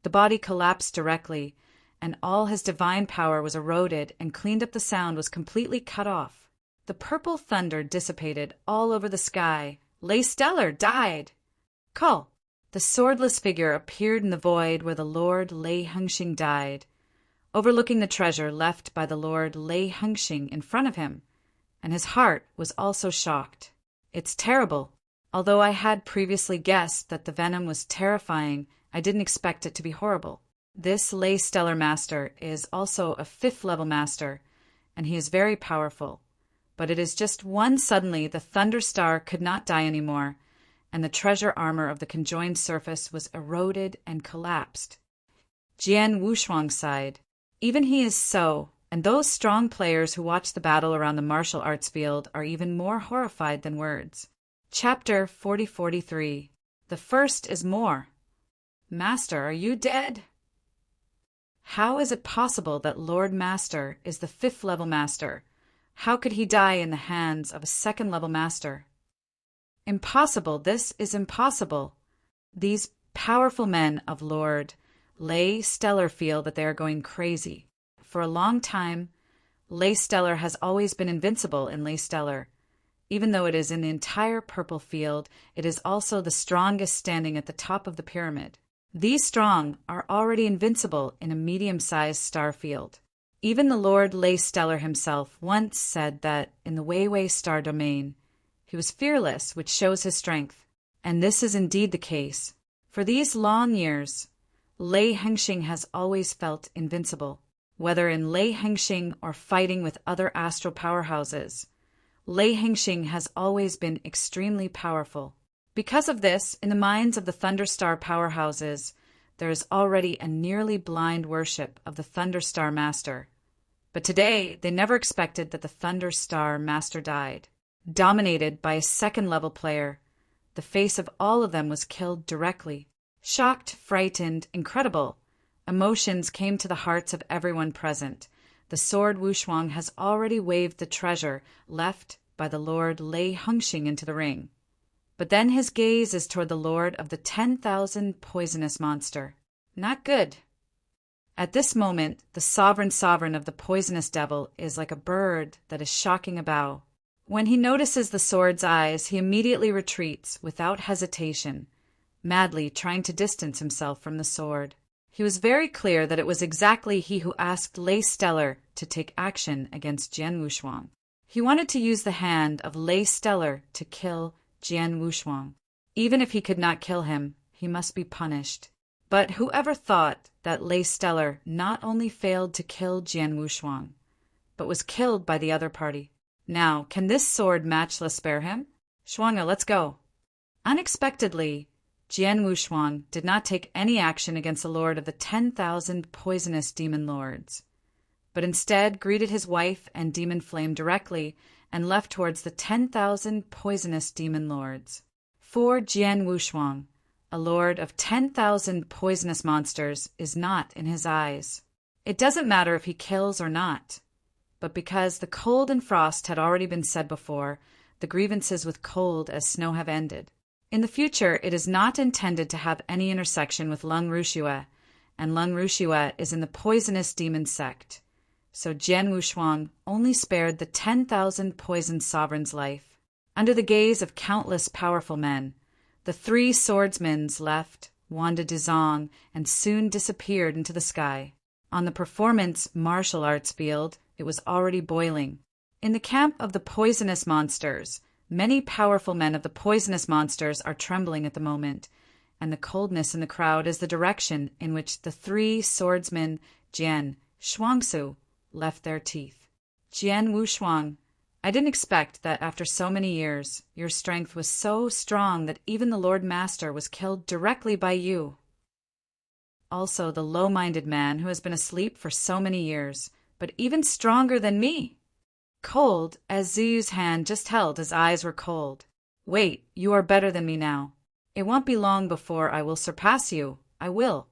The body collapsed directly, and all his divine power was eroded, and cleaned up the sound was completely cut off. The purple thunder dissipated all over the sky. Lei Stellar died! Call! The swordless figure appeared in the void where the Lord Lei Hengxing died, overlooking the treasure left by the Lord Lei Hengxing in front of him, and his heart was also shocked. It's terrible. Although I had previously guessed that the venom was terrifying, I didn't expect it to be horrible. This Lei Stellar Master is also a 5th level master, and he is very powerful. But it is just one suddenly the Thunder Star could not die anymore, and the treasure armor of the conjoined surface was eroded and collapsed. Jian Wushuang sighed. Even he is so, and those strong players who watch the battle around the martial arts field are even more horrified than words. Chapter 4043. The first is more. Master, are you dead? How is it possible that Lord Master is the 5th level master? How could he die in the hands of a 2nd level master? Impossible, this is impossible. These powerful men of Lord Lei Stellar feel that they are going crazy. For a long time, Lei Stellar has always been invincible in Lei Stellar. Even though it is in the entire purple field, it is also the strongest standing at the top of the pyramid. These strong are already invincible in a medium-sized star field. Even the Lord Lei Stellar himself once said that in the Weiwei star domain, he was fearless, which shows his strength. And this is indeed the case. For these long years, Lei Hengxing has always felt invincible, whether in Lei Hengxing or fighting with other astral powerhouses. Lei Hengxing has always been extremely powerful. Because of this, in the minds of the Thunderstar powerhouses, there is already a nearly blind worship of the Thunderstar Master. But today, they never expected that the Thunderstar Master died. Dominated by a second-level player, the face of all of them was killed directly. Shocked, frightened, incredible, emotions came to the hearts of everyone present. The sword Wushuang has already waved the treasure left by the Lord Lei Hengxing into the ring. But then his gaze is toward the Lord of the 10,000 poisonous monster. Not good. At this moment, the sovereign of the poisonous devil is like a bird that is shocking a bough. When he notices the sword's eyes, he immediately retreats without hesitation, madly trying to distance himself from the sword. He was very clear that it was exactly he who asked Lei Stellar to take action against Jian Wushuang. He wanted to use the hand of Lei Stellar to kill Jian Wushuang. Even if he could not kill him, he must be punished. But whoever thought that Lei Stellar not only failed to kill Jian Wushuang, but was killed by the other party? Now, can this sword matchless spare him? Shuanga, let's go. Unexpectedly, Jian Wushuang did not take any action against the lord of the 10,000 poisonous demon lords, but instead greeted his wife and demon flame directly and left towards the 10,000 poisonous demon lords. For Jian Wushuang, a lord of 10,000 poisonous monsters is not in his eyes. It doesn't matter if he kills or not, but because the cold and frost had already been said before, the grievances with cold as snow have ended. In the future, it is not intended to have any intersection with Lung Rushua, and Lung Rushua is in the poisonous demon sect. So Jian Wushuang only spared the 10,000 poisoned sovereign's life. Under the gaze of countless powerful men, the three swordsmen left Wanda Dizong and soon disappeared into the sky. On the performance martial arts field, it was already boiling. In the camp of the poisonous monsters, many powerful men of the poisonous monsters are trembling at the moment, and the coldness in the crowd is the direction in which the three swordsmen Jian, Shuangsu, left their teeth. Jian Wushuang, I didn't expect that after so many years, your strength was so strong that even the Lord Master was killed directly by you. Also the low-minded man who has been asleep for so many years, but even stronger than me. Cold, as Ziyu's hand just held, his eyes were cold. Wait, you are better than me now. It won't be long before I will surpass you. I will.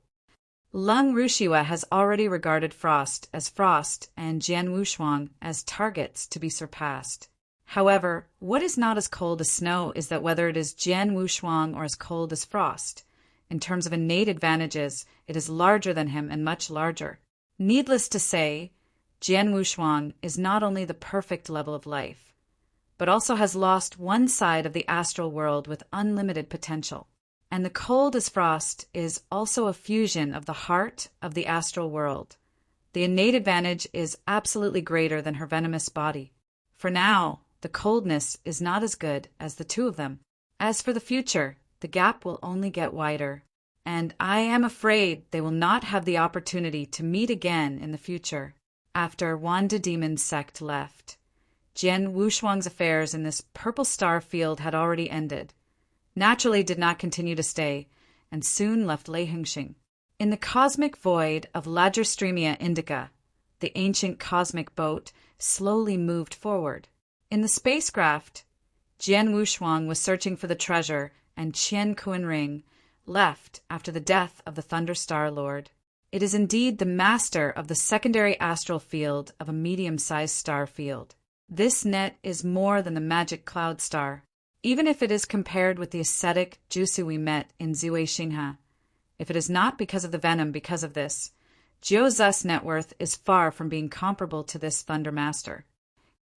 Lung Rushua has already regarded Frost and Jian Wushuang as targets to be surpassed. However, what is not as cold as snow is that whether it is Jian Wushuang or as cold as Frost, in terms of innate advantages, it is larger than him and much larger. Needless to say, Jian Wushuang is not only the perfect level of life, but also has lost one side of the astral world with unlimited potential. And the cold as frost is also a fusion of the heart of the astral world. The innate advantage is absolutely greater than her venomous body. For now, the coldness is not as good as the two of them. As for the future, the gap will only get wider, and I am afraid they will not have the opportunity to meet again in the future. After Wanda Demon's sect left, Jian Wushuang's affairs in this purple star field had already ended. Naturally did not continue to stay, and soon left Lei Hengxing. In the cosmic void of Lagerstremia Indica, the ancient cosmic boat slowly moved forward. In the spacecraft, Jian Wushuang was searching for the treasure, and Qian Kuan-ring left after the death of the Thunder Star Lord. It is indeed the master of the secondary astral field of a medium-sized star field. This net is more than the magic cloud star. Even if it is compared with the ascetic Jusu we met in Ziwei Xingha, if it is not because of the venom because of this, Jiu Zu's net worth is far from being comparable to this Thunder Master.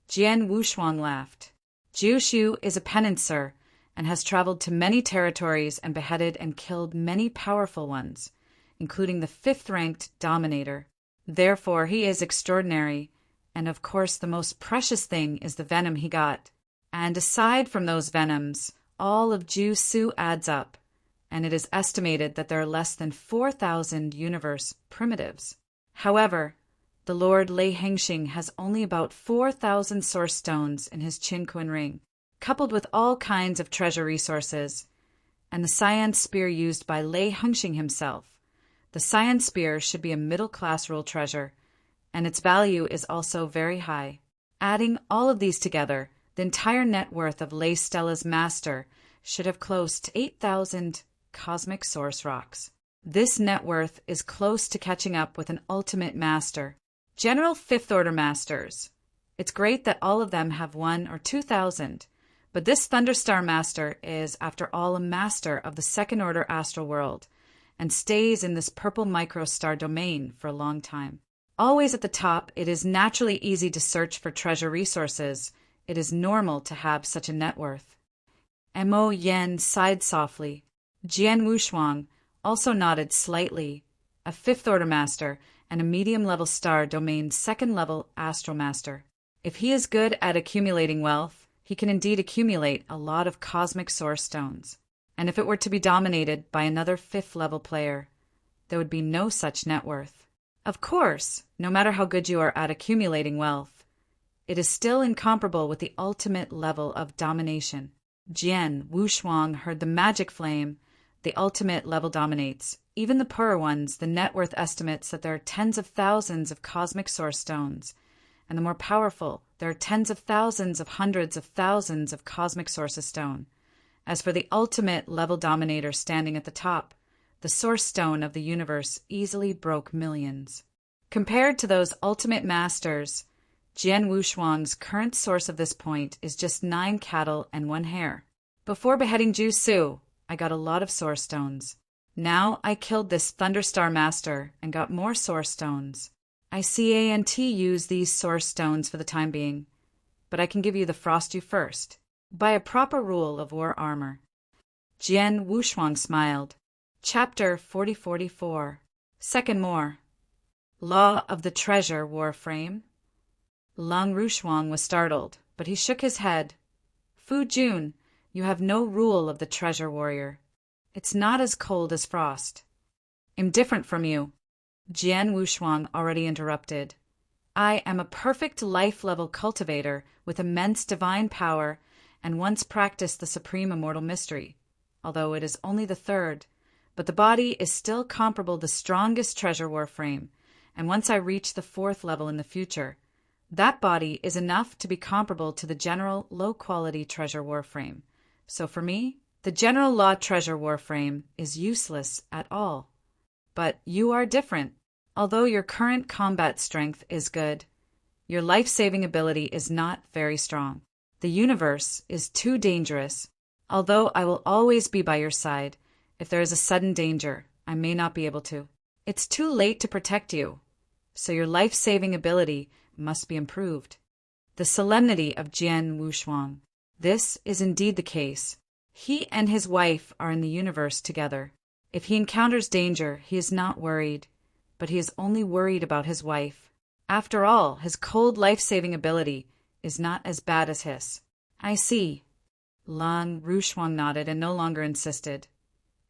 Jian Wushuang laughed. Jiu Shu is a penancer and has traveled to many territories and beheaded and killed many powerful ones, including the 5th-ranked Dominator. Therefore, he is extraordinary, and of course the most precious thing is the venom he got. And aside from those venoms, all of Jiu Su adds up, and it is estimated that there are less than 4,000 universe primitives. However, the Lord Lei Hengxing has only about 4,000 source stones in his Qin Kun ring, coupled with all kinds of treasure resources, and the Cyan spear used by Lei Hengxing himself. The Cyan spear should be a middle-class rule treasure, and its value is also very high. Adding all of these together, the entire net worth of Lei Stella's master should have close to 8,000 cosmic source rocks. This net worth is close to catching up with an ultimate master. General Fifth Order Masters. It's great that all of them have 1 or 2,000, but this Thunderstar Master is, after all, a master of the Second Order astral world, and stays in this purple microstar domain for a long time. Always at the top, it is naturally easy to search for treasure resources. It is normal to have such a net worth. Mo Yen sighed softly. Jian Wushuang also nodded slightly. A Fifth Order Master and a medium-level star domain second-level astral master. If he is good at accumulating wealth, he can indeed accumulate a lot of cosmic source stones. And if it were to be dominated by another fifth-level player, there would be no such net worth. Of course, no matter how good you are at accumulating wealth, it is still incomparable with the ultimate level of domination. Jian Wushuang heard the magic flame. The ultimate level dominates. Even the poorer ones, the net worth estimates that there are tens of thousands of cosmic source stones, and the more powerful, there are tens of thousands of hundreds of thousands of cosmic source of stone. As for the ultimate level dominator standing at the top, the source stone of the universe easily broke millions. Compared to those ultimate masters, Jian Wushuang's current source of this point is just 9 cattle and 1 hare. Before beheading Ju Su, I got a lot of source stones. Now I killed this Thunderstar Master and got more source stones. I can't use these source stones for the time being, but I can give you the Frost You first, by a proper rule of war armor. Jian Wushuang smiled. Chapter 4044. Second More. Law of the Treasure Warframe. Lang Rushuang was startled, but he shook his head. Fu Jun, you have no rule of the treasure warrior. It's not as cold as frost. I'm different from you. Jian Wushuang already interrupted. I am a perfect life-level cultivator with immense divine power and once practiced the supreme immortal mystery, although it is only the third, but the body is still comparable to the strongest treasure warframe, and once I reach the 4th level in the future, that body is enough to be comparable to the general low-quality treasure warframe. So for me, the general law treasure warframe is useless at all. But you are different. Although your current combat strength is good, your life-saving ability is not very strong. The universe is too dangerous. Although I will always be by your side, if there is a sudden danger, I may not be able to. It's too late to protect you, so your life-saving ability must be improved. The solemnity of Jian Wushuang. This is indeed the case. He and his wife are in the universe together. If he encounters danger, he is not worried, but he is only worried about his wife. After all, his cold life-saving ability is not as bad as his. I see. Lang Rushuang nodded and no longer insisted.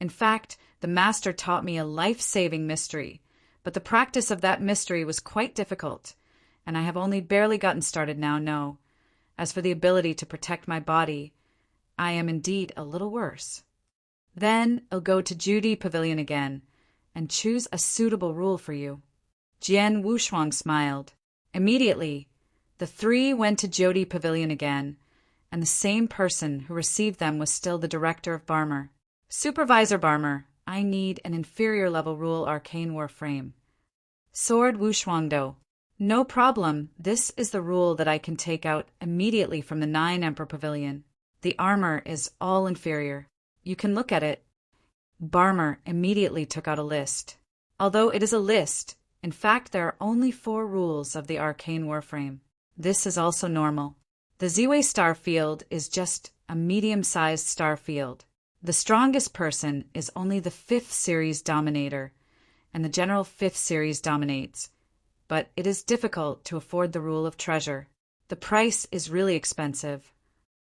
In fact, the master taught me a life-saving mystery, but the practice of that mystery was quite difficult, and I have only barely gotten started now, no. As for the ability to protect my body, I am indeed a little worse. Then I'll go to Judy Pavilion again, and choose a suitable rule for you. Jian Wushuang smiled. Immediately, the 3 went to Jody Pavilion again, and the same person who received them was still the director of Barmer. Supervisor Barmer, I need an inferior-level rule arcane warframe. Sword Wushuangdo. No problem. This is the rule that I can take out immediately from the 9 Emperor Pavilion. The armor is all inferior. You can look at it. Barmer immediately took out a list. Although it is a list, in fact there are only 4 rules of the arcane warframe. This is also normal. The Ziwei star field is just a medium-sized star field. The strongest person is only the 5th series dominator, and the general 5th series dominates. But it is difficult to afford the rule of treasure. The price is really expensive.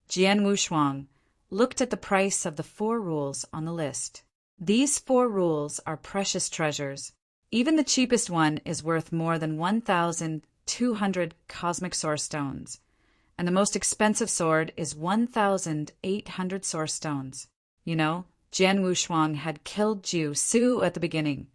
Jian Wushuang looked at the price of the 4 rules on the list. These 4 rules are precious treasures. Even the cheapest one is worth more than 1,200 cosmic source stones, and the most expensive sword is 1,800 source stones. You know, Jian Wushuang had killed Ju Su at the beginning,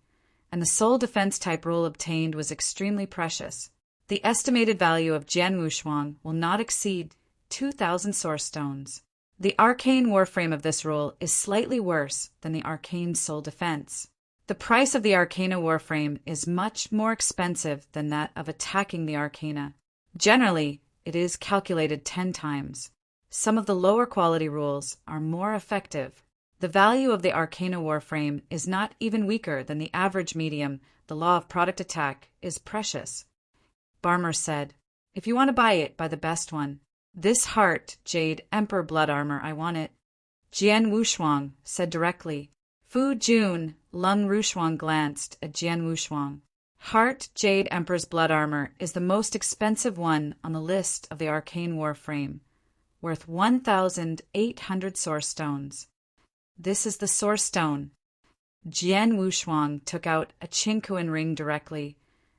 and the sole defense type rule obtained was extremely precious. The estimated value of Jian Wushuang will not exceed 2,000 source stones. The arcane warframe of this rule is slightly worse than the arcane soul defense. The price of the Arcana warframe is much more expensive than that of attacking the Arcana. Generally, it is calculated 10 times. Some of the lower quality rules are more effective. The value of the Arcana warframe is not even weaker than the average medium. The law of product attack is precious. Barmer said, "If you want to buy it, buy the best one. This heart, jade, emperor blood armor, I want it." Jian Wushuang said directly. Fu Jun, Lung Rushuang glanced at Jian Wushuang. Heart, jade, emperor's blood armor is the most expensive one on the list of the arcane warframe, worth 1,800 source stones. This is the source stone. Jian Wushuang took out a Qingkuan ring directly,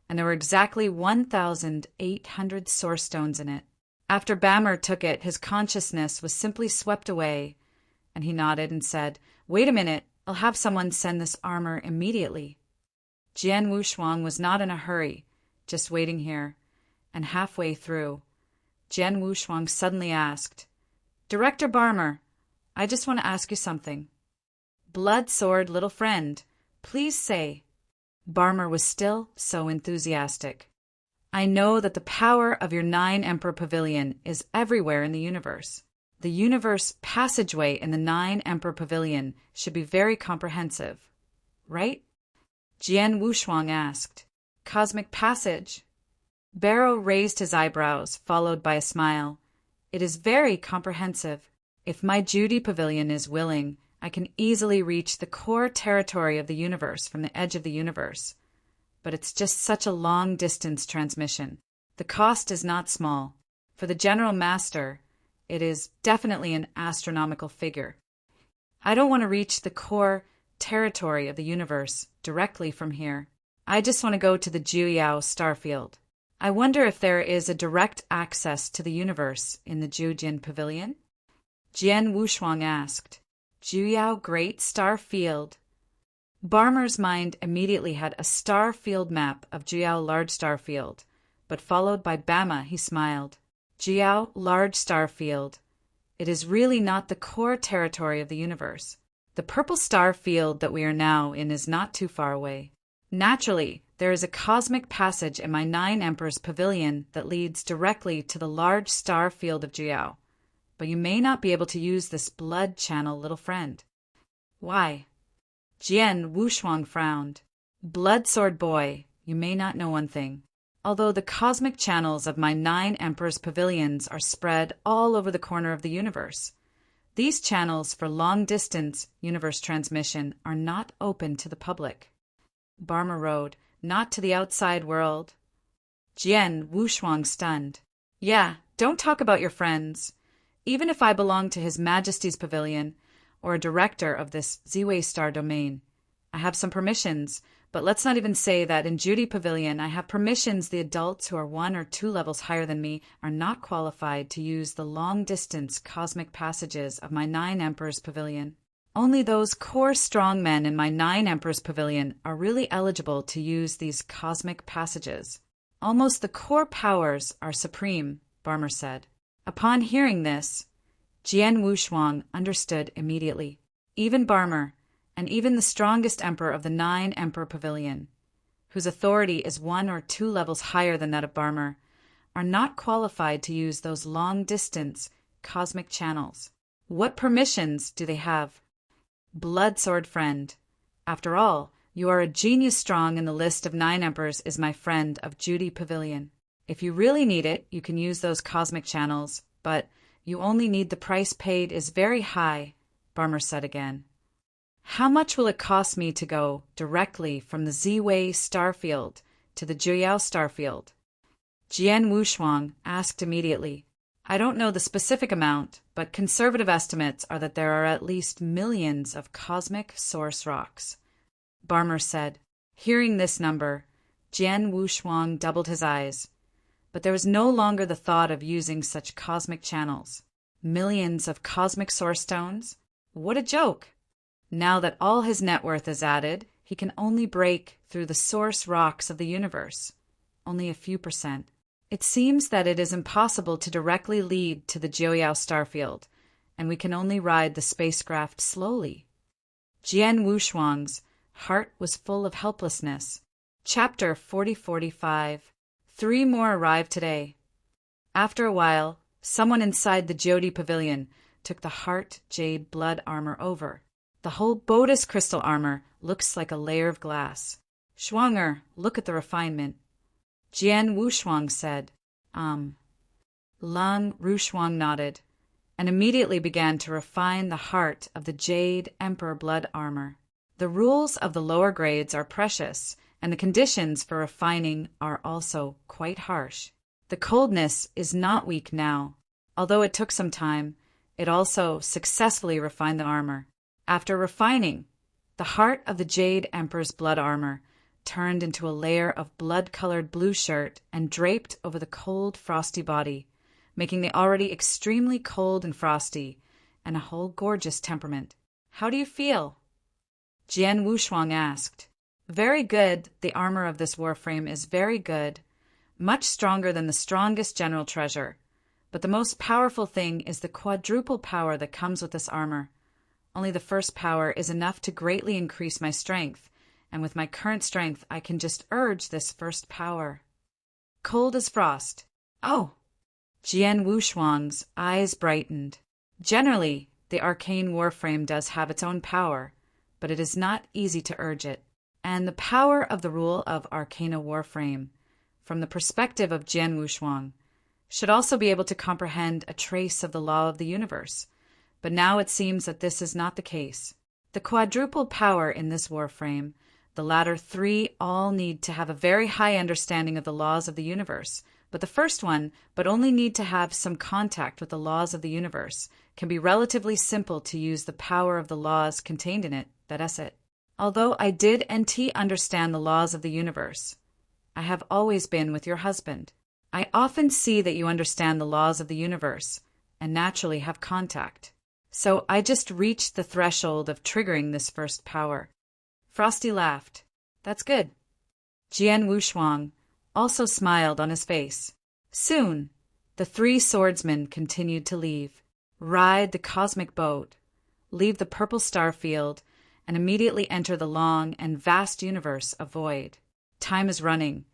and there were exactly 1,800 source stones in it. After Bammer took it, his consciousness was simply swept away, and he nodded and said, "Wait a minute, I'll have someone send this armor immediately." Jian Wushuang was not in a hurry, just waiting here, and halfway through, Jian Wushuang suddenly asked, "Director Barmer, I just want to ask you something." "Blood sword, little friend, please say." Barmer was still so enthusiastic. "I know that the power of your 9 Emperor Pavilion is everywhere in the universe. The universe passageway in the 9 Emperor Pavilion should be very comprehensive, right?" Jian Wushuang asked. "Cosmic passage?" Barrow raised his eyebrows, followed by a smile. "It is very comprehensive. If my Judy Pavilion is willing, I can easily reach the core territory of the universe from the edge of the universe. But it's just such a long-distance transmission. The cost is not small. For the General Master, it is definitely an astronomical figure. I don't want to reach the core territory of the universe directly from here. I just want to go to the Juyao starfield. I wonder if there is a direct access to the universe in the Jujin Pavilion?" Jian Wushuang asked. "Juyao Great Star Field." Barmer's mind immediately had a star field map of Juyao Large Star Field, but followed by Bama, he smiled. "Juyao Large Star Field. It is really not the core territory of the universe. The purple star field that we are now in is not too far away. Naturally, there is a cosmic passage in my 9 Emperors Pavilion that leads directly to the large star field of Juyao, but you may not be able to use this blood channel, little friend." "Why?" Jian Wushuang frowned. "Blood sword boy, you may not know one thing. Although the cosmic channels of my 9 Emperors Pavilions are spread all over the corner of the universe, these channels for long-distance universe transmission are not open to the public." Barmer rode, "Not to the outside world?" Jian Wushuang stunned. "Yeah, don't talk about your friends. Even if I belong to His Majesty's Pavilion, or a director of this Ziwei Star domain, I have some permissions, but let's not even say that in Judy Pavilion I have permissions the adults who are 1 or 2 levels higher than me are not qualified to use the long-distance cosmic passages of my 9 Emperors Pavilion. Only those core strong men in my 9 Emperors Pavilion are really eligible to use these cosmic passages. Almost the core powers are supreme," Barmer said. Upon hearing this, Jian Wushuang understood immediately. Even Barmer, and even the strongest emperor of the 9 Emperor Pavilion, whose authority is 1 or 2 levels higher than that of Barmer, are not qualified to use those long-distance cosmic channels. What permissions do they have? Blood sword friend. After all, you are a genius strong in the list of 9 emperors is my friend of Judy Pavilion. If you really need it, you can use those cosmic channels, but you only need the price paid is very high, Barmer said again. How much will it cost me to go directly from the Ziwei Starfield to the Juyao Starfield? Jian Wushuang asked immediately. I don't know the specific amount, but conservative estimates are that there are at least millions of cosmic source rocks. Barmer said. Hearing this number, Jian Wushuang doubled his eyes. But there was no longer the thought of using such cosmic channels. Millions of cosmic source stones? What a joke! Now that all his net worth is added, he can only break through the source rocks of the universe. Only a few %. It seems that it is impossible to directly lead to the Jiuyao starfield, and we can only ride the spacecraft slowly. Jian Wushuang's heart was full of helplessness. Chapter 4045. 3 more arrived today. After a while, someone inside the Jyoti pavilion took the heart jade blood armor over. The whole Bodis crystal armor looks like a layer of glass. Shuanger, look at the refinement. Jian Wushuang said, Lung Rushuang nodded, and immediately began to refine the heart of the Jade Emperor blood armor. The rules of the lower grades are precious, and the conditions for refining are also quite harsh. The coldness is not weak now. Although it took some time, it also successfully refined the armor. After refining, the heart of the Jade Emperor's blood armor turned into a layer of blood-colored blue shirt and draped over the cold, frosty body, making the already extremely cold and frosty, and a whole gorgeous temperament. How do you feel? Jian Wushuang asked. Very good. The armor of this warframe is very good, much stronger than the strongest general treasure. But the most powerful thing is the quadruple power that comes with this armor. Only the first power is enough to greatly increase my strength, and with my current strength I can just urge this first power. Cold as frost. Oh! Jian Wushuang's eyes brightened. Generally, the arcane warframe does have its own power, but it is not easy to urge it. And the power of the rule of Arcana Warframe, from the perspective of Jian Wushuang, should also be able to comprehend a trace of the law of the universe. But now it seems that this is not the case. The quadruple power in this warframe, the latter 3 all need to have a very high understanding of the laws of the universe, but the first one, but only need to have some contact with the laws of the universe, can be relatively simple to use the power of the laws contained in it. That's it. Although I did understand the laws of the universe, I have always been with your husband. I often see that you understand the laws of the universe, and naturally have contact. So I just reached the threshold of triggering this first power. Frosty laughed. That's good. Jian Wushuang also smiled on his face. Soon, the 3 swordsmen continued to leave, ride the cosmic boat, leave the purple star field, and immediately enter the long and vast universe of void. Time is running,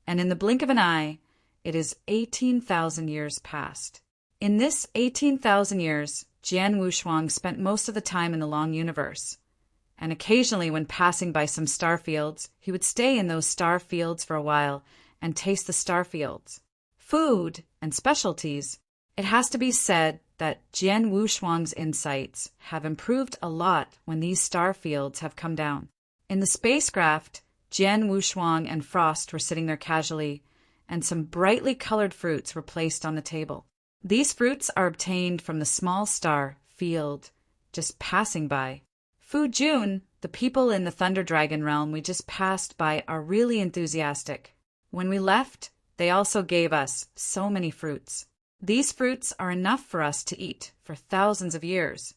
and in the blink of an eye, it is 18,000 years past. In this 18,000 years, Jian Wushuang spent most of the time in the long universe, and occasionally when passing by some star fields, he would stay in those star fields for a while and taste the star fields. Food and specialties. It has to be said that Jian Wushuang's insights have improved a lot when these star fields have come down. In the spacecraft, Jian Wushuang and Frost were sitting there casually, and some brightly colored fruits were placed on the table. These fruits are obtained from the small star field just passing by. Fu Jun, the people in the Thunder Dragon realm we just passed by, are really enthusiastic. When we left, they also gave us so many fruits. These fruits are enough for us to eat for thousands of years.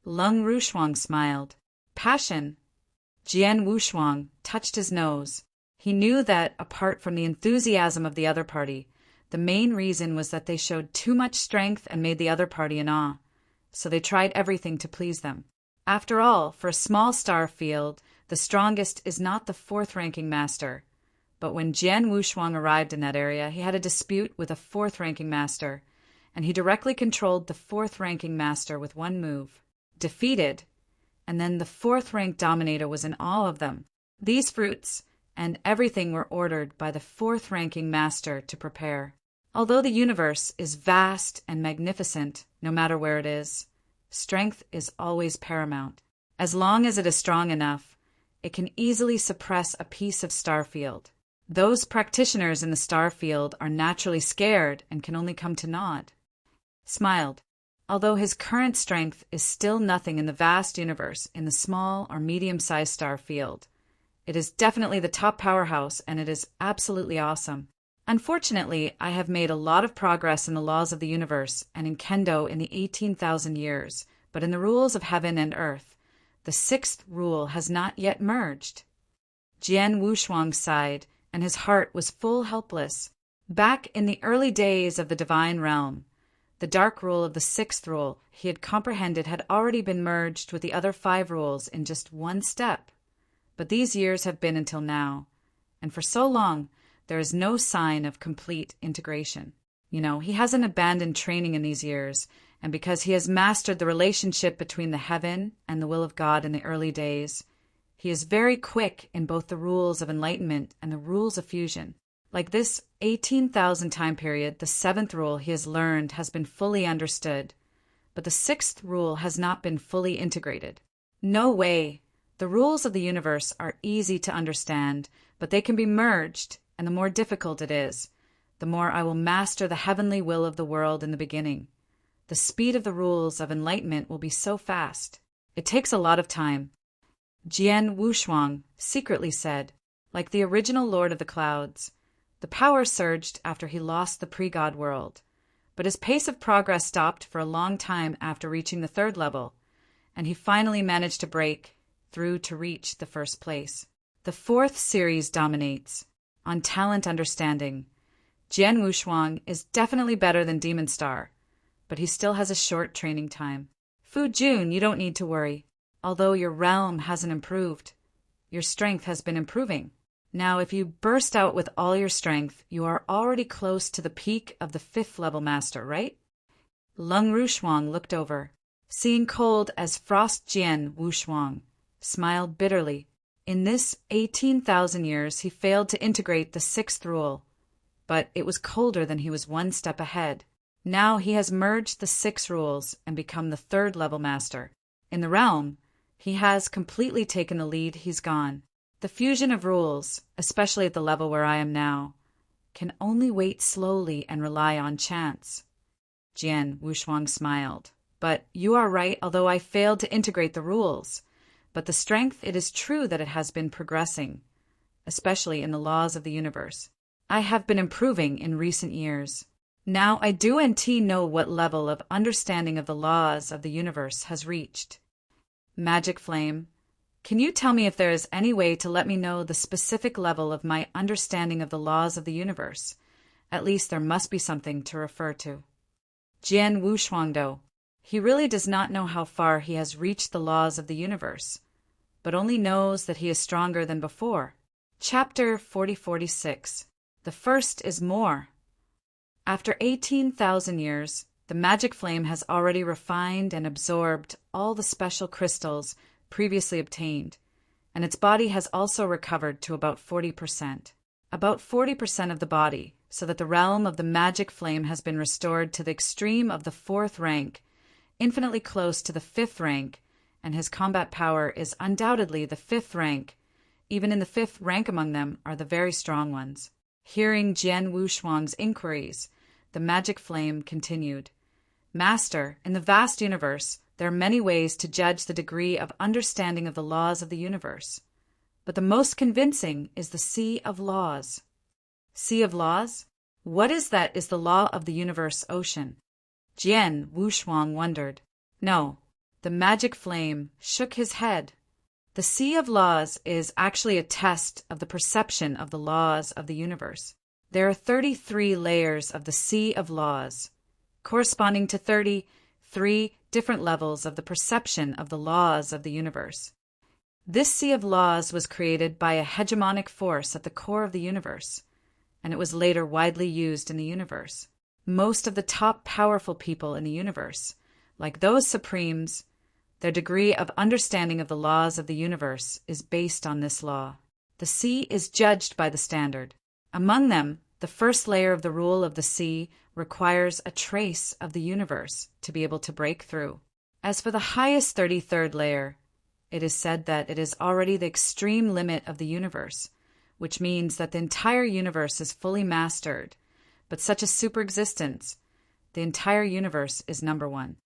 Lung Rushuang smiled. Passion. Jian Wushuang touched his nose. He knew that, apart from the enthusiasm of the other party, the main reason was that they showed too much strength and made the other party in awe. So they tried everything to please them. After all, for a small star field, the strongest is not the 4th-ranking master. But when Jian Wushuang arrived in that area, he had a dispute with a 4th-ranking master, and he directly controlled the 4th-ranking master with one move. Defeated, and then the 4th-rank dominator was in awe of them. These fruits and everything were ordered by the 4th-ranking master to prepare. Although the universe is vast and magnificent, no matter where it is, strength is always paramount. As long as it is strong enough, it can easily suppress a piece of star field. Those practitioners in the star field are naturally scared and can only come to nod. smiled. Although his current strength is still nothing in the vast universe in the small or medium-sized star field, it is definitely the top powerhouse, and it is absolutely awesome. Unfortunately, I have made a lot of progress in the laws of the universe and in Kendo in the 18,000 years, but in the rules of heaven and earth, the sixth rule has not yet merged. Jian Wushuang sighed, and his heart was full helpless. Back in the early days of the divine realm, the dark rule of the sixth rule he had comprehended had already been merged with the other 5 rules in just one step. But these years have been until now, and for so long, there is no sign of complete integration. He hasn't abandoned training in these years, and because he has mastered the relationship between the heaven and the will of God in the early days, he is very quick in both the rules of enlightenment and the rules of fusion. Like this 18,000 time period, the 7th rule he has learned has been fully understood, but the 6th rule has not been fully integrated. No way! The rules of the universe are easy to understand, but they can be merged, and the more difficult it is, the more I will master the heavenly will of the world in the beginning. The speed of the rules of enlightenment will be so fast. It takes a lot of time. Jian Wushuang secretly said, like the original Lord of the Clouds, the power surged after he lost the pre-God world, but his pace of progress stopped for a long time after reaching the 3rd level, and he finally managed to break through to reach the 1st place. The 4th series dominates. On talent understanding, Jian Wushuang is definitely better than Demon Star, but he still has a short training time. Fu Jun, you don't need to worry. Although your realm hasn't improved, your strength has been improving. Now, if you burst out with all your strength, you are already close to the peak of the 5th level master, right? Lung Rushuang looked over, seeing cold as frost. Jian Wushuang smiled bitterly. In this 18,000 years, he failed to integrate the 6th rule, but it was colder than he was one step ahead. Now he has merged the 6 rules and become the 3rd level master. In the realm, he has completely taken the lead. He's gone. The fusion of rules, especially at the level where I am now, can only wait slowly and rely on chance. Jian Wushuang smiled. But you are right, although I failed to integrate the rules. But the strength, it is true that it has been progressing, especially in the laws of the universe. I have been improving in recent years. Now I do know what level of understanding of the laws of the universe has reached. Magic Flame, can you tell me if there is any way to let me know the specific level of my understanding of the laws of the universe? At least there must be something to refer to. Jian Wushuangdo, he really does not know how far he has reached the laws of the universe, but only knows that he is stronger than before. Chapter 4046. The first is more. After 18,000 years, the magic flame has already refined and absorbed all the special crystals previously obtained, and its body has also recovered to about 40%. About 40% of the body, so that the realm of the magic flame has been restored to the extreme of the 4th rank, infinitely close to the 5th rank, and his combat power is undoubtedly the 5th rank. Even in the 5th rank among them are the very strong ones. Hearing Jian Wushuang's inquiries, the magic flame continued. Master, in the vast universe, there are many ways to judge the degree of understanding of the laws of the universe. But the most convincing is the Sea of Laws. Sea of Laws? What is that? Is the law of the universe ocean? Jian Wushuang wondered. No, the magic flame shook his head. The Sea of Laws is actually a test of the perception of the laws of the universe. There are 33 layers of the Sea of Laws, corresponding to 33 different levels of the perception of the laws of the universe. This Sea of Laws was created by a hegemonic force at the core of the universe, and it was later widely used in the universe. Most of the top powerful people in the universe, like those supremes, their degree of understanding of the laws of the universe is based on this law. The sea is judged by the standard. Among them, the first layer of the rule of the sea requires a trace of the universe to be able to break through. As for the highest 33rd layer, it is said that it is already the extreme limit of the universe, which means that the entire universe is fully mastered, but such a superexistence, The entire universe is number one.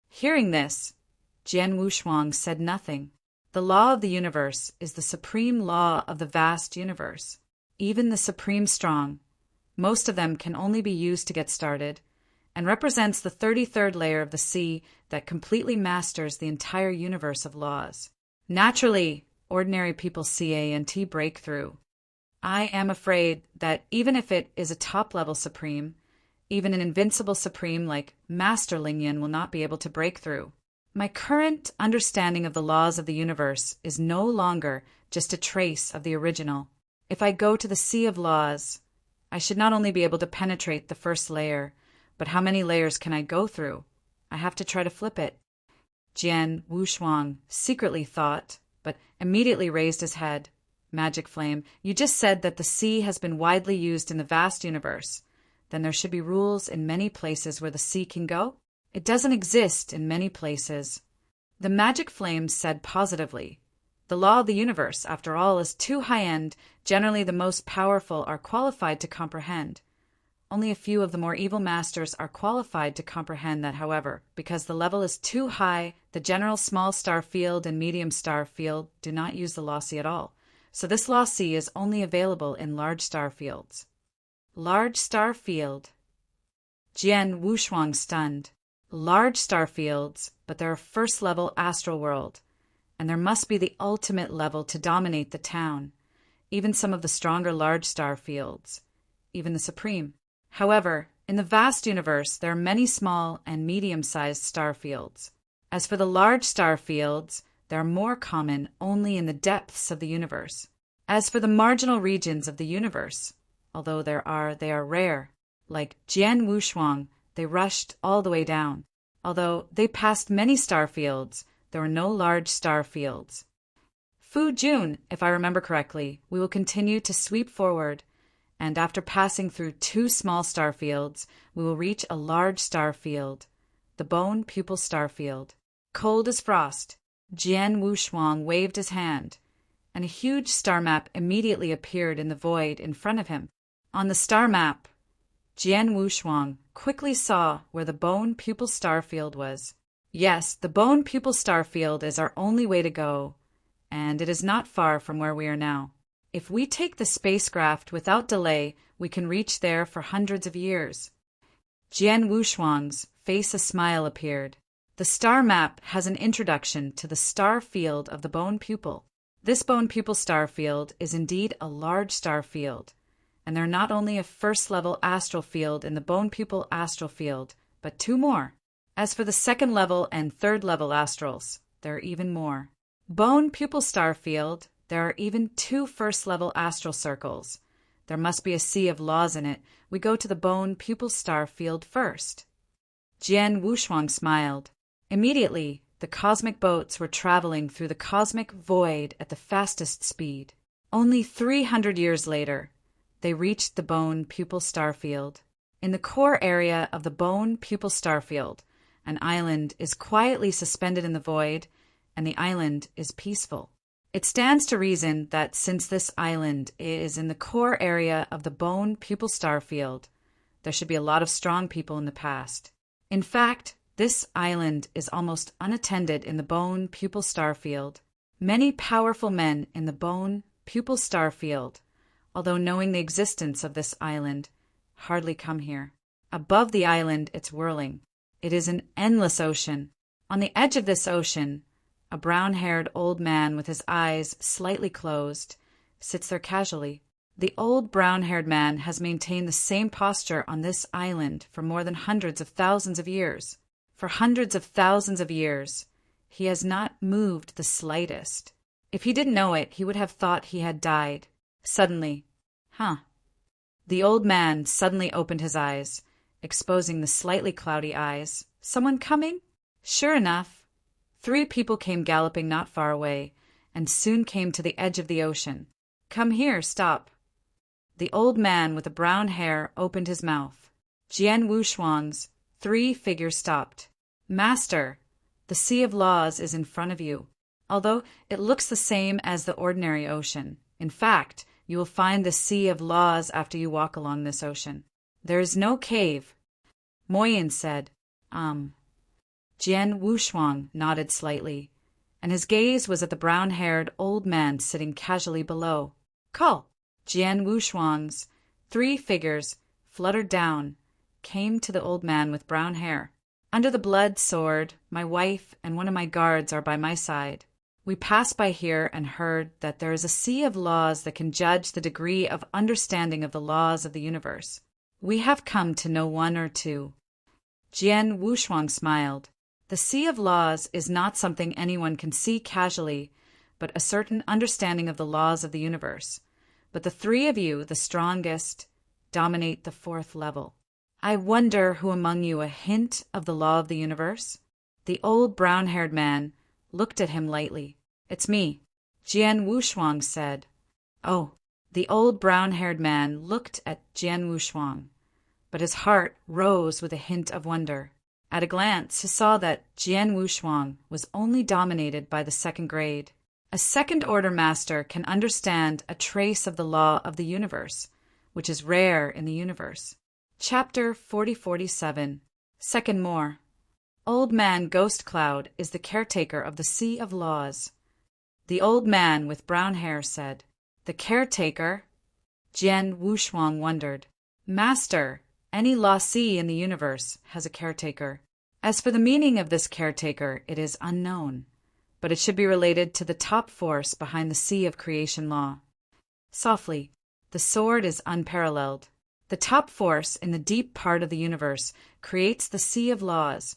Hearing this, Jian Wushuang said nothing. The law of the universe is the supreme law of the vast universe. Even the supreme strong, most of them can only be used to get started, and represents the 33rd layer of the sea that completely masters the entire universe of laws. Naturally, ordinary people can't break through. I am afraid that even if it is a top-level supreme, even an invincible supreme like Master Lingyan will not be able to break through. My current understanding of the laws of the universe is no longer just a trace of the original. If I go to the sea of laws, I should not only be able to penetrate the first layer, but how many layers can I go through? I have to try to flip it. Jian Wushuang secretly thought, but immediately raised his head. Magic Flame, you just said that the sea has been widely used in the vast universe. Then there should be rules in many places where the sea can go? It doesn't exist in many places. The Magic Flame said positively, the law of the universe, after all, is too high-end. Generally the most powerful are qualified to comprehend. Only a few of the more evil masters are qualified to comprehend that, however, because the level is too high, the general small star field and medium star field do not use the law sea at all. So this law sea is only available in large star fields. Large star field. Jian Wushuang stunned. Large star fields, but they're a first-level astral world, and there must be the ultimate level to dominate the town, even some of the stronger large star fields, even the supreme. However, in the vast universe, there are many small and medium-sized star fields. As for the large star fields, they are more common only in the depths of the universe. As for the marginal regions of the universe, although they are rare. Like Jian Wushuang, they rushed all the way down. Although they passed many star fields, there were no large star fields. Fu Jun, if I remember correctly, we will continue to sweep forward, and after passing through 2 small star fields, we will reach a large star field, the Bone Pupil Star Field. Cold as frost, Jian Wushuang waved his hand, and a huge star map immediately appeared in the void in front of him. On the star map, Jian Wushuang quickly saw where the Bone Pupil Star Field was. Yes, the Bone Pupil Star Field is our only way to go, and it is not far from where we are now. If we take the spacecraft without delay, we can reach there for hundreds of years. Jian Wushuang's face a smile appeared. The star map has an introduction to the star field of the Bone Pupil. This Bone Pupil Star Field is indeed a large star field, and there are not only a first-level astral field in the Bone Pupil Astral Field, but 2 more. As for the second-level and third-level astrals, there are even more. Bone Pupil Star Field, there are even 2 first-level astral circles. There must be a sea of laws in it. We go to the Bone Pupil Star Field first. Jian Wushuang smiled. Immediately, the cosmic boats were traveling through the cosmic void at the fastest speed. Only 300 years later, they reached the Bone Pupil Star Field. In the core area of the Bone Pupil Star Field, an island is quietly suspended in the void, and the island is peaceful. It stands to reason that since this island is in the core area of the Bone Pupil Star Field, there should be a lot of strong people in the past. In fact, this island is almost unattended in the Bone Pupil Star Field. Many powerful men in the Bone Pupil Star Field, although knowing the existence of this island, hardly come here. Above the island, it's whirling. It is an endless ocean. On the edge of this ocean, a brown-haired old man with his eyes slightly closed sits there casually. The old brown-haired man has maintained the same posture on this island for more than hundreds of thousands of years. For hundreds of thousands of years, he has not moved the slightest. If he didn't know it, he would have thought he had died. Suddenly, the old man suddenly opened his eyes, exposing the slightly cloudy eyes. Someone coming? Sure enough, 3 people came galloping not far away, and soon came to the edge of the ocean. Come here, stop. The old man with the brown hair opened his mouth. Jian Wushuang's 3 figures stopped. Master, the Sea of Laws is in front of you. Although it looks the same as the ordinary ocean, in fact, you will find the Sea of Laws after you walk along this ocean. There is no cave. Moyin said, Jian Wushuang nodded slightly, and his gaze was at the brown-haired old man sitting casually below. Call! Jian Wushuang's 3 figures fluttered down, came to the old man with brown hair. Under the blood sword, my wife and one of my guards are by my side. We passed by here and heard that there is a sea of laws that can judge the degree of understanding of the laws of the universe. We have come to know 1 or 2. Jian Wushuang smiled. The sea of laws is not something anyone can see casually, but a certain understanding of the laws of the universe. But the 3 of you, the strongest, dominate the 4th level. I wonder who among you a hint of the law of the universe? The old brown-haired man looked at him lightly. It's me, Jian Wushuang said. Oh, the old brown-haired man looked at Jian Wushuang, but his heart rose with a hint of wonder. At a glance, he saw that Jian Wushuang was only dominated by the 2nd grade. A 2nd-order master can understand a trace of the law of the universe, which is rare in the universe. Chapter 4047. Second more. Old Man Ghost Cloud is the caretaker of the Sea of Laws. The old man with brown hair said, The caretaker? Jian Wushuang wondered. Master, any lawsee in the universe has a caretaker. As for the meaning of this caretaker, it is unknown, but it should be related to the top force behind the sea of creation law. Softly, the sword is unparalleled. The top force in the deep part of the universe creates the sea of laws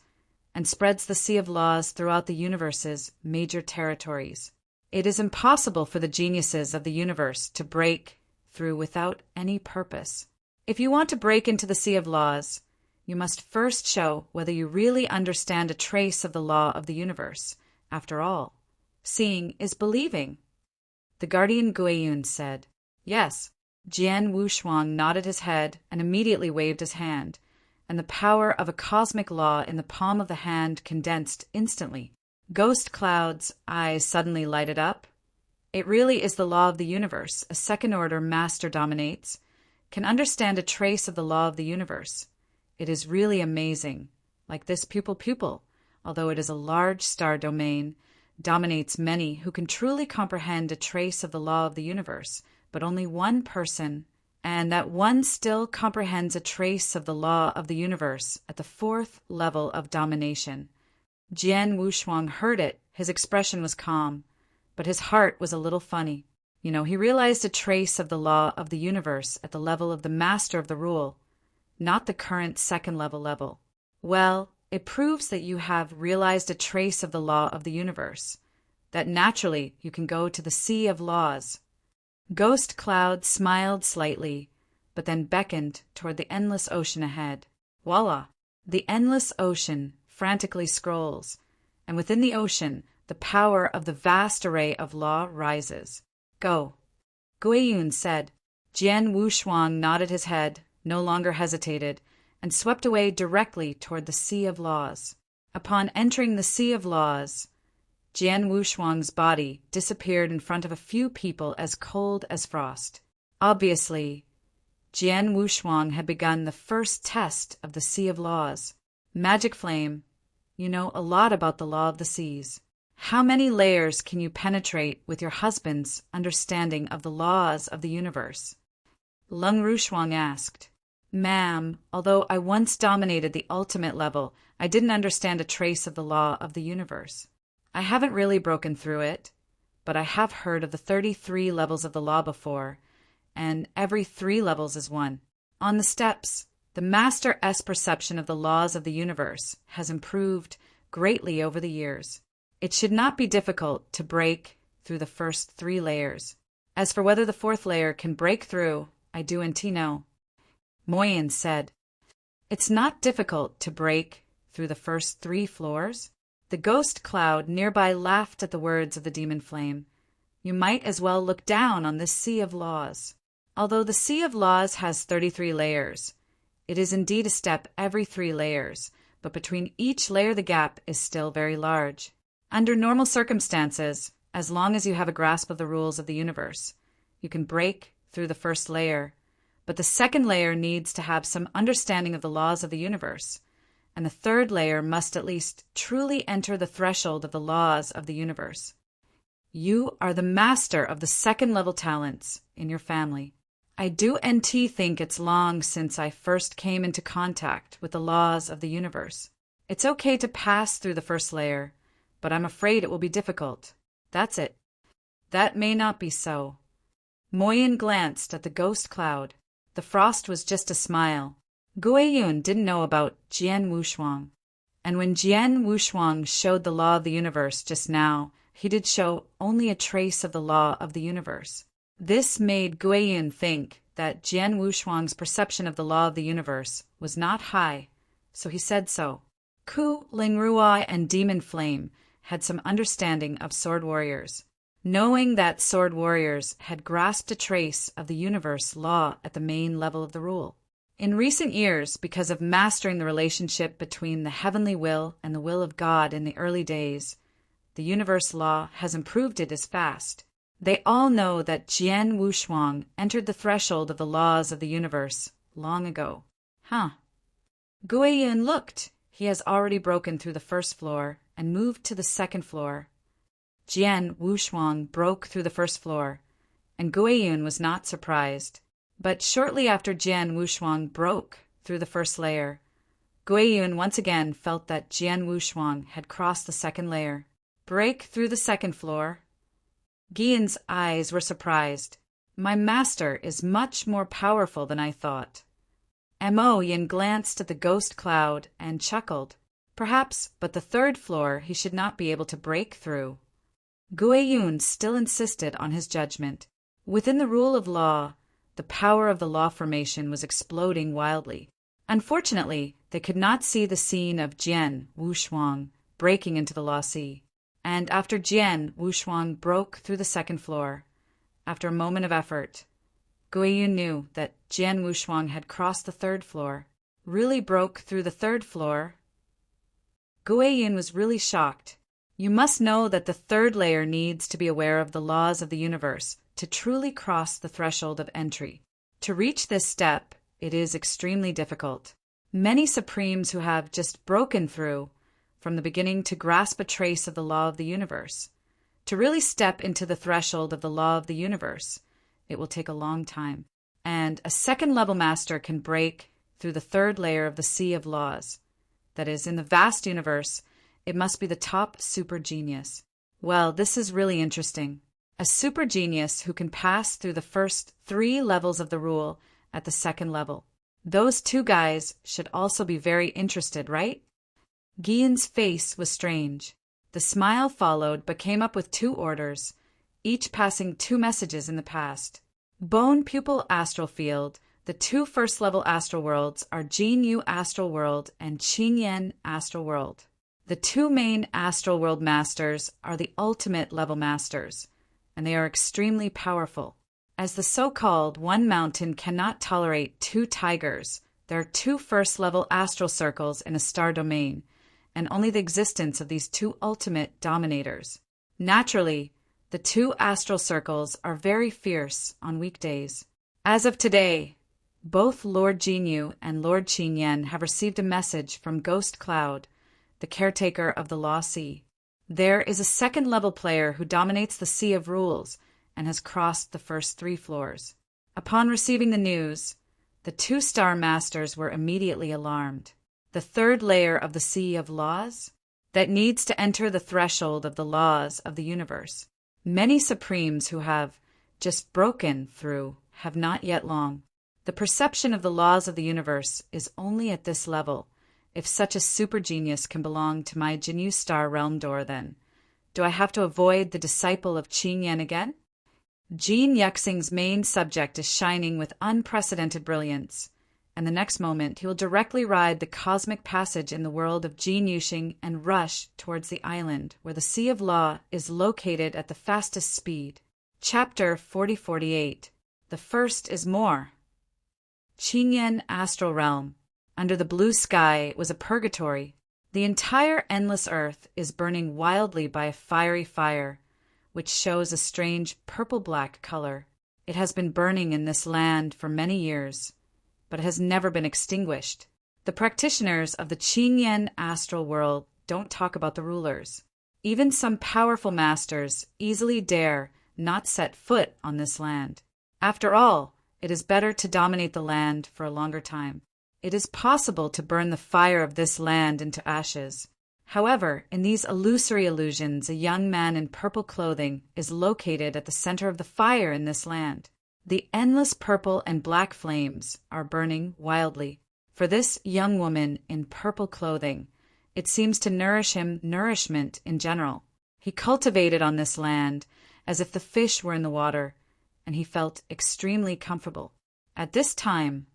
and spreads the sea of laws throughout the universe's major territories. It is impossible for the geniuses of the universe to break through without any purpose. If you want to break into the sea of laws, you must first show whether you really understand a trace of the law of the universe. After all, seeing is believing. The guardian Guiyun said, Yes. Jian Wushuang nodded his head and immediately waved his hand, and the power of a cosmic law in the palm of the hand condensed instantly. Ghost Cloud's eyes suddenly lighted up. It really is the law of the universe. A 2nd-order master dominates, can understand a trace of the law of the universe. It is really amazing. Like this pupil, although it is a large star domain, dominates many who can truly comprehend a trace of the law of the universe, but only 1 person, and that one still comprehends a trace of the law of the universe at the 4th level of domination. Jian Wushuang heard it. His expression was calm, but his heart was a little funny. He realized a trace of the law of the universe at the level of the master of the rule, not the current 2nd level. Well, it proves that you have realized a trace of the law of the universe, that naturally you can go to the sea of laws. Ghost Cloud smiled slightly, but then beckoned toward the endless ocean ahead. Voila! The endless ocean frantically scrolls, and within the ocean, the power of the vast array of law rises. Go. Guiyun said. Jian Wushuang nodded his head, no longer hesitated, and swept away directly toward the sea of laws. Upon entering the sea of laws, Jian Wushuang's body disappeared in front of a few people as cold as frost. Obviously, Jian Wushuang had begun the first test of the Sea of Laws. Magic Flame, you know a lot about the law of the seas. How many layers can you penetrate with your husband's understanding of the laws of the universe? Lung Rushuang asked. Ma'am, although I once dominated the ultimate level, I didn't understand a trace of the law of the universe. I haven't really broken through it, but I have heard of the 33 levels of the law before, and every 3 levels is one. On the steps, the Master S perception of the laws of the universe has improved greatly over the years. It should not be difficult to break through the first 3 layers. As for whether the 4th layer can break through, I do indeed know. Moyin said, It's not difficult to break through the first 3 floors. The ghost cloud nearby laughed at the words of the demon flame. You might as well look down on this sea of laws. Although the sea of laws has 33 layers, it is indeed a step every 3 layers, but between each layer the gap is still very large. Under normal circumstances, as long as you have a grasp of the rules of the universe, you can break through the first layer, But the second layer needs to have some understanding of the laws of the universe, and the third layer must at least truly enter the threshold of the laws of the universe. You are the master of the second-level talents in your family. I do think it's long since I first came into contact with the laws of the universe. It's okay to pass through the first layer, but I'm afraid it will be difficult. That's it. That may not be so. Moyen glanced at the ghost cloud. The frost was just a smile. Guiyun didn't know about Jian Wushuang. And when Jian Wushuang showed the law of the universe just now, he did show only a trace of the law of the universe. This made Guiyun think that Jian Wushuang's perception of the law of the universe was not high, so he said so. Ku, Lingruai, and Demon Flame had some understanding of sword warriors. Knowing that sword warriors had grasped a trace of the universe law at the main level of the rule. In recent years, because of mastering the relationship between the heavenly will and the will of God in the early days, the universe law has improved it as fast. They all know that Jian Wushuang entered the threshold of the laws of the universe long ago. Guiyun looked. He has already broken through the first floor and moved to the second floor. Jian Wushuang broke through the first floor, and Guiyun was not surprised. But shortly after Jian Wushuang broke through the first layer, Guiyun once again felt that Jian Wushuang had crossed the second layer. Break through the second floor. Guiyun's eyes were surprised. My master is much more powerful than I thought. Mo Yin glanced at the ghost cloud and chuckled. Perhaps, but the third floor he should not be able to break through. Guiyun still insisted on his judgment. Within the rule of law, the power of the law formation was exploding wildly. Unfortunately, they could not see the scene of Jian Wushuang breaking into the law sea. And after Jian Wushuang broke through the second floor, after a moment of effort, Guiyun knew that Jian Wushuang had crossed the third floor, really broke through the third floor. Guiyun was really shocked. You must know that the third layer needs to be aware of the laws of the universe to truly cross the threshold of entry. To reach this step, it is extremely difficult. Many supremes who have just broken through from the beginning to grasp a trace of the law of the universe. To really step into the threshold of the law of the universe, it will take a long time. And a second-level master can break through the third layer of the sea of laws. That is, in the vast universe, it must be the top super genius. Well, this is really interesting. A super genius who can pass through the first 3 levels of the rule at the second level. Those 2 guys should also be very interested, right? Guiyun's face was strange. The smile followed but came up with 2 orders, each passing 2 messages in the past. Bone Pupil Astral Field. The 2 first-level astral worlds are Jin Yu Astral World and Qin Yan Astral World. The 2 main astral world masters are the ultimate level masters, and they are extremely powerful. As the so-called one mountain cannot tolerate 2 tigers, there are 2 first-level astral circles in a star domain, and only the existence of these 2 ultimate dominators. Naturally, the 2 astral circles are very fierce on weekdays. As of today, both Lord Jinyu and Lord Qin Yan have received a message from Ghost Cloud, the caretaker of the Law Sea. There is a second-level player who dominates the Sea of Rules and has crossed the first 3 floors. Upon receiving the news, the 2 Star Masters were immediately alarmed. The third layer of the Sea of Laws? That needs to enter the threshold of the laws of the universe. Many Supremes who have just broken through have not yet long. The perception of the laws of the universe is only at this level. If such a super genius can belong to my Jinyu Star Realm door, then do I have to avoid the disciple of Qin Yan again? Jin Yuxing's main subject is shining with unprecedented brilliance, and the next moment he will directly ride the cosmic passage in the world of Jin Yuxing and rush towards the island where the Sea of Law is located at the fastest speed. Chapter 4048. The first is more. Qin Yan Astral Realm. Under the blue sky was a purgatory. The entire endless earth is burning wildly by a fiery fire, which shows a strange purple-black color. It has been burning in this land for many years, but it has never been extinguished. The practitioners of the Qingyan astral world don't talk about the rulers. Even some powerful masters easily dare not set foot on this land. After all, it is better to dominate the land for a longer time. It is possible to burn the fire of this land into ashes. However, in these illusory illusions, a young man in purple clothing is located at the center of the fire in this land. The endless purple and black flames are burning wildly. For this young woman in purple clothing, it seems to nourish him nourishment in general. He cultivated on this land as if the fish were in the water, and he felt extremely comfortable. At this time,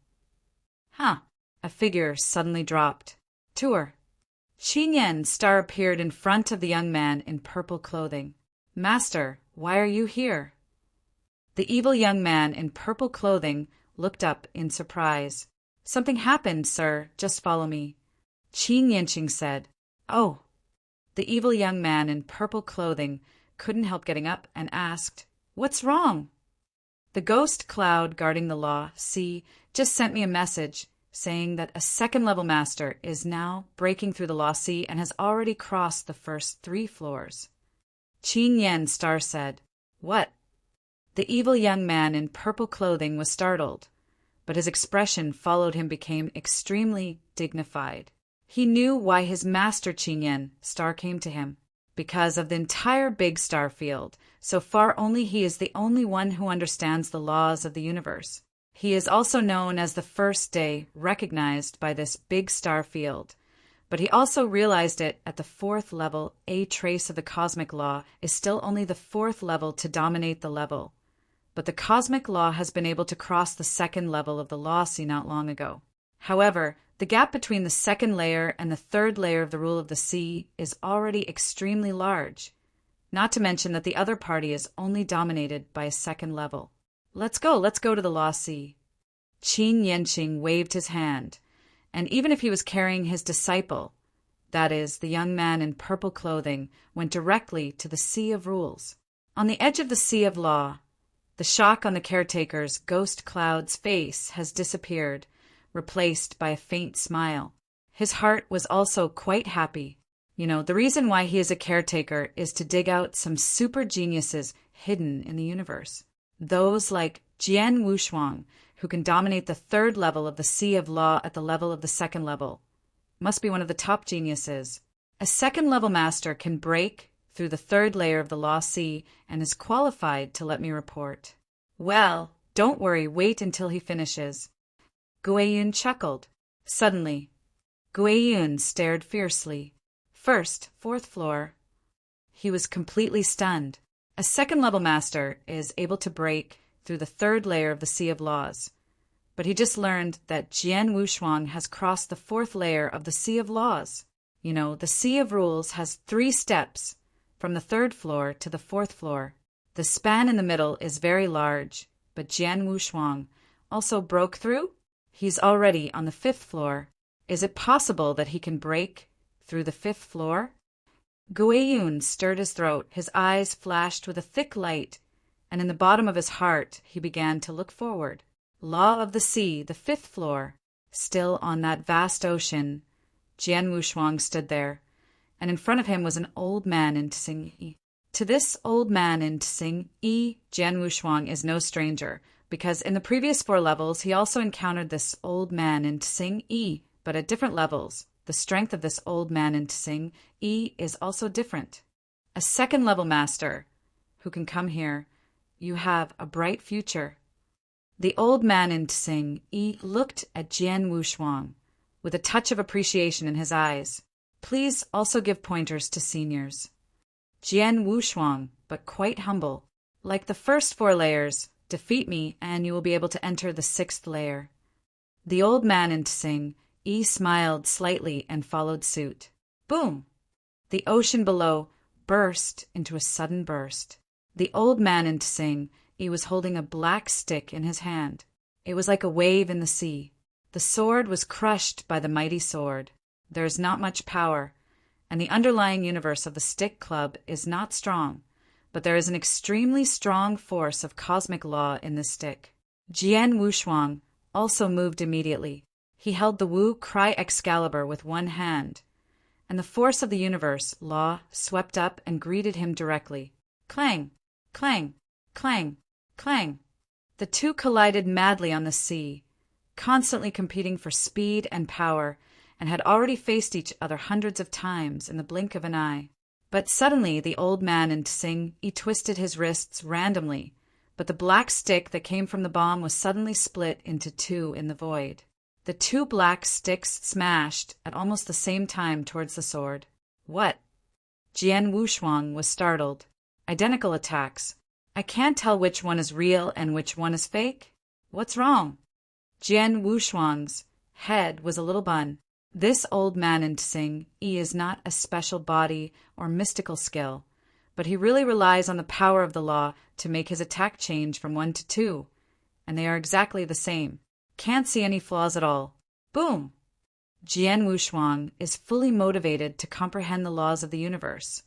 a figure suddenly dropped. Tour. Qingyan's star appeared in front of the young man in purple clothing. Master, why are you here? The evil young man in purple clothing looked up in surprise. Something happened, sir. Just follow me. Qing said. Oh. The evil young man in purple clothing couldn't help getting up and asked, What's wrong? The ghost cloud guarding the law, just sent me a message saying that a second-level master is now breaking through the law and has already crossed the first 3 floors. Qingyan's star said, What? The evil young man in purple clothing was startled, but his expression followed him became extremely dignified. He knew why his master Qingyan star came to him. Because of the entire big star field, so far only he is the only one who understands the laws of the universe. He is also known as the first day recognized by this big star field, but he also realized it at the 4th level. A trace of the cosmic law is still only the 4th level to dominate the level, but the cosmic law has been able to cross the 2nd level of the law not long ago. However, the gap between the 2nd layer and the 3rd layer of the rule of the sea is already extremely large, not to mention that the other party is only dominated by a 2nd level. Let's go to the law sea. Qin Yanqing waved his hand, and even if he was carrying his disciple, that is, the young man in purple clothing, went directly to the Sea of Rules. On the edge of the Sea of Law, the shock on the caretaker's ghost cloud's face has disappeared, replaced by a faint smile. His heart was also quite happy. The reason why he is a caretaker is to dig out some super geniuses hidden in the universe. Those like Jian Wushuang, who can dominate the 3rd level of the Sea of Law at the level of the 2nd level, must be one of the top geniuses. A 2nd level master can break through the 3rd layer of the Law Sea and is qualified to let me report. Well, don't worry, wait until he finishes. Guiyun chuckled. Suddenly, Guiyun stared fiercely. First, 4th floor. He was completely stunned. A 2nd level master is able to break through the 3rd layer of the Sea of Laws, but he just learned that Jian Wushuang has crossed the 4th layer of the Sea of Laws. The Sea of Rules has 3 steps, from the 3rd floor to the 4th floor. The span in the middle is very large, but Jian Wushuang also broke through? He's already on the 5th floor. Is it possible that he can break through the 5th floor? Guiyun stirred his throat, his eyes flashed with a thick light, and in the bottom of his heart he began to look forward. Law of the Sea, the 5th floor. Still on that vast ocean, Jian Wushuang stood there, and in front of him was an old man in Tsing. To this old man in Tsing, Jian Wushuang is no stranger, because in the previous 4 levels he also encountered this old man in Tsing, but at different levels. The strength of this old man in Tsing is also different. A 2nd level master who can come here, you have a bright future. The old man in Tsing looked at Jian Wushuang with a touch of appreciation in his eyes. Please also give pointers to seniors. Jian Wushuang, but quite humble. Like the first 4 layers, defeat me and you will be able to enter the 6th layer. The old man in Tsing smiled slightly and followed suit. Boom! The ocean below burst into a sudden burst. The old man in Tsing was holding a black stick in his hand. It was like a wave in the sea. The sword was crushed by the mighty sword. There is not much power, and the underlying universe of the stick club is not strong, but there is an extremely strong force of cosmic law in this stick. Jian Wushuang also moved immediately. He held the Wu Cry Excalibur with one hand, and the force of the universe, law, swept up and greeted him directly. Clang! Clang! Clang! Clang! The two collided madly on the sea, constantly competing for speed and power, and had already faced each other hundreds of times in the blink of an eye. But suddenly the old man in Tsing twisted his wrists randomly, but the black stick that came from the bomb was suddenly split into two in the void. The two black sticks smashed at almost the same time towards the sword. What? Jian Wushuang was startled. Identical attacks. I can't tell which one is real and which one is fake. What's wrong? Jian Wushuang's head was a little bun. This old man in Tsing is not a special body or mystical skill, but he really relies on the power of the law to make his attack change from 1 to 2, and they are exactly the same. Can't see any flaws at all. Boom! Jian Wushuang is fully motivated to comprehend the laws of the universe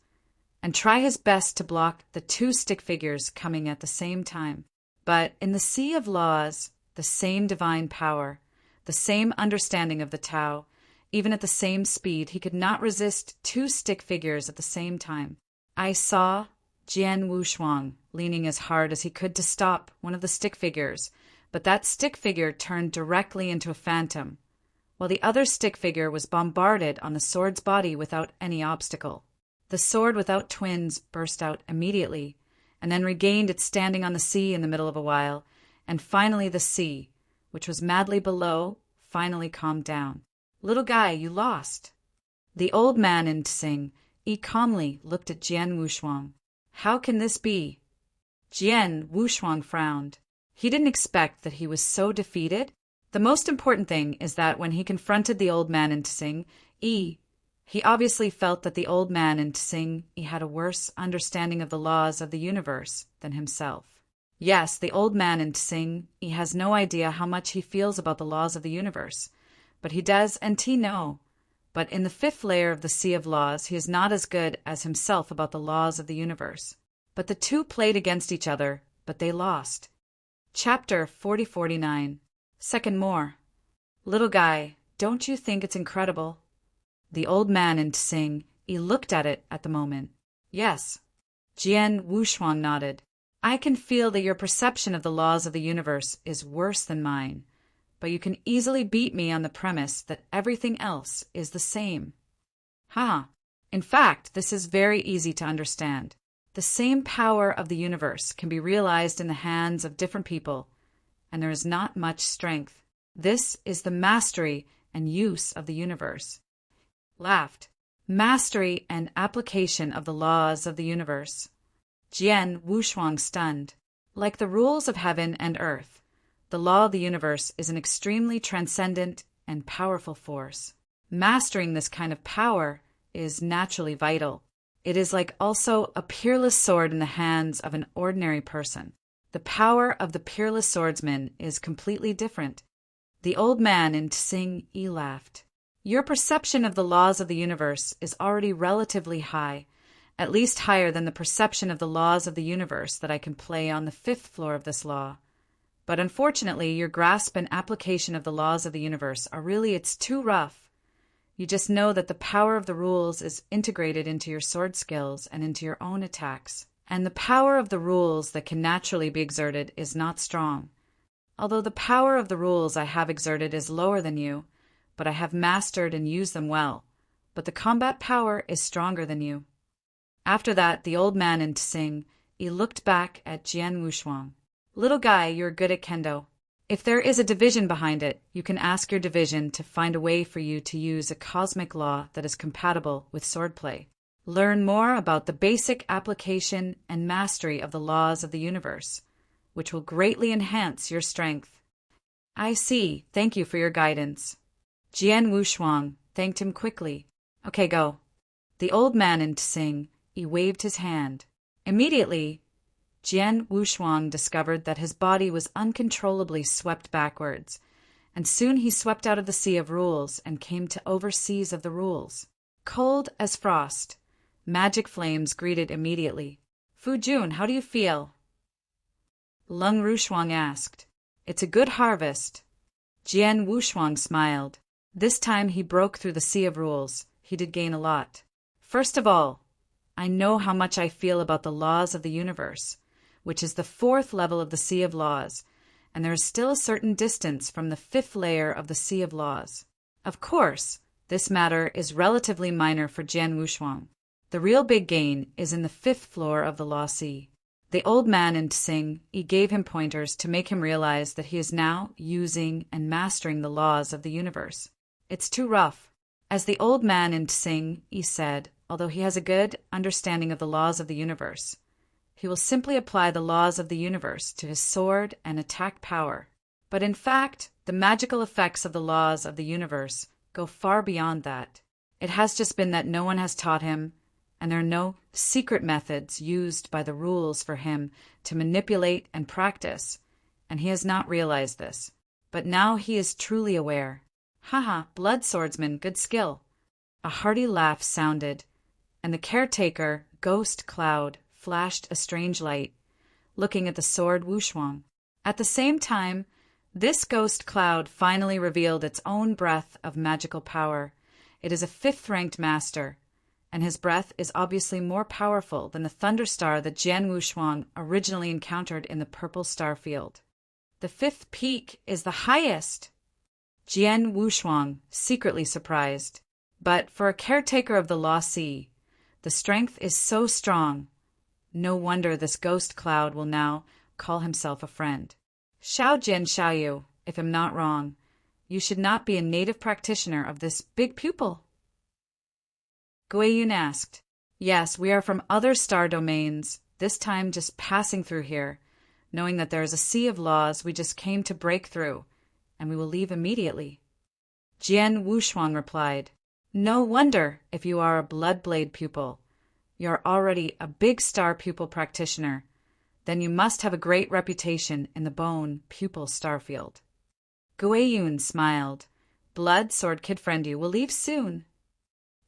and try his best to block the two stick figures coming at the same time. But in the sea of laws, the same divine power, the same understanding of the Tao, even at the same speed, he could not resist two stick figures at the same time. I saw Jian Wushuang leaning as hard as he could to stop one of the stick figures, but that stick figure turned directly into a phantom, while the other stick figure was bombarded on the sword's body without any obstacle. The sword without twins burst out immediately, and then regained its standing on the sea in the middle of a while, and finally the sea, which was madly below, finally calmed down. Little guy, you lost. The old man in Tsing calmly looked at Jian Wushuang. How can this be? Jian Wushuang frowned. He didn't expect that he was so defeated. The most important thing is that when he confronted the old man in Tsing, he obviously felt that the old man in Tsing had a worse understanding of the laws of the universe than himself. Yes, the old man in Tsing has no idea how much he feels about the laws of the universe, but he does and he know. But in the fifth layer of the sea of laws, he is not as good as himself about the laws of the universe. But the two played against each other, but they lost. Chapter 4049. Second more. Little guy, don't you think it's incredible? The old man in Tsing looked at it at the moment. Yes. Jian Wushuang nodded. I can feel that your perception of the laws of the universe is worse than mine, but you can easily beat me on the premise that everything else is the same. In fact, this is very easy to understand. The same power of the universe can be realized in the hands of different people, and there is not much strength. This is the mastery and use of the universe. Laughed. Mastery and application of the laws of the universe. Jian Wushuang stunned. Like the rules of heaven and earth, the law of the universe is an extremely transcendent and powerful force. Mastering this kind of power is naturally vital. It is like also a peerless sword in the hands of an ordinary person. The power of the peerless swordsman is completely different. The old man in Tsing laughed. Your perception of the laws of the universe is already relatively high, at least higher than the perception of the laws of the universe that I can play on the fifth floor of this law. But unfortunately, your grasp and application of the laws of the universe it's too rough. You just know that the power of the rules is integrated into your sword skills and into your own attacks. And the power of the rules that can naturally be exerted is not strong. Although the power of the rules I have exerted is lower than you, but I have mastered and used them well. But the combat power is stronger than you. After that, the old man in Tsing looked back at Jian Wushuang. Little guy, you're good at kendo. If there is a division behind it, you can ask your division to find a way for you to use a cosmic law that is compatible with swordplay. Learn more about the basic application and mastery of the laws of the universe, which will greatly enhance your strength. I see. Thank you for your guidance. Jian Wushuang thanked him quickly. Okay, go. The old man in Tsing waved his hand. Immediately, Jian Wushuang discovered that his body was uncontrollably swept backwards, and soon he swept out of the sea of rules and came to overseas of the rules. Cold as frost, magic flames greeted immediately. Fu Jun, how do you feel? Lung Rushuang asked. It's a good harvest. Jian Wushuang smiled. This time he broke through the sea of rules. He did gain a lot. First of all, I know how much I feel about the laws of the universe, which is the 4th level of the sea of laws, and there is still a certain distance from the 5th layer of the sea of laws. Of course, this matter is relatively minor for Jian Wushuang. The real big gain is in the 5th floor of the law sea. The old man in Tsing gave him pointers to make him realize that he is now using and mastering the laws of the universe. It's too rough. As the old man in Tsing said, although he has a good understanding of the laws of the universe, he will simply apply the laws of the universe to his sword and attack power. But in fact, the magical effects of the laws of the universe go far beyond that. It has just been that no one has taught him, and there are no secret methods used by the rules for him to manipulate and practice, and he has not realized this. But now he is truly aware. Haha, blood swordsman, good skill. A hearty laugh sounded, and the caretaker, Ghost Cloud, flashed a strange light, looking at the sword Wushuang. At the same time, this ghost cloud finally revealed its own breath of magical power. It is a 5th-ranked master, and his breath is obviously more powerful than the thunderstar that Jian Wushuang originally encountered in the purple star field. The 5th peak is the highest! Jian Wushuang, secretly surprised. But for a caretaker of the Law Sea, the strength is so strong. No wonder this ghost cloud will now call himself a friend. Xiao Jian Xiaoyu, if I'm not wrong, you should not be a native practitioner of this big pupil. Guiyun asked. Yes, we are from other star domains, this time just passing through here, knowing that there is a sea of laws we just came to break through, and we will leave immediately. Jian Wushuang replied. No wonder if you are a Bloodblade pupil. You are already a big star pupil practitioner. Then you must have a great reputation in the Bone pupil starfield. Guiyun smiled. Blood sword kid friend, you will leave soon.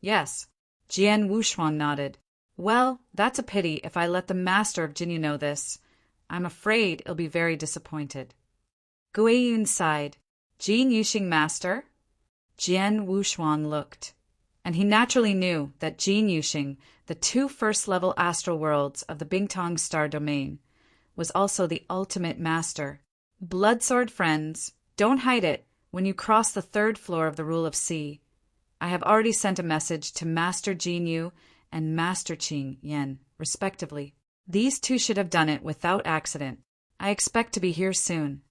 Yes. Jian Wushuang nodded. Well, that's a pity if I let the master of Jinyu know this. I'm afraid he'll be very disappointed. Guiyun sighed. Jin Yuxing master? Jian Wushuang looked, and he naturally knew that Jin Yuxing, the 2 first-level astral worlds of the Bingtong star domain, was also the ultimate master. Bloodsword friends, don't hide it when you cross the 3rd floor of the Rule of Sea. I have already sent a message to Master Jinyu and Master Qing Yan, respectively. These 2 should have done it without accident. I expect to be here soon.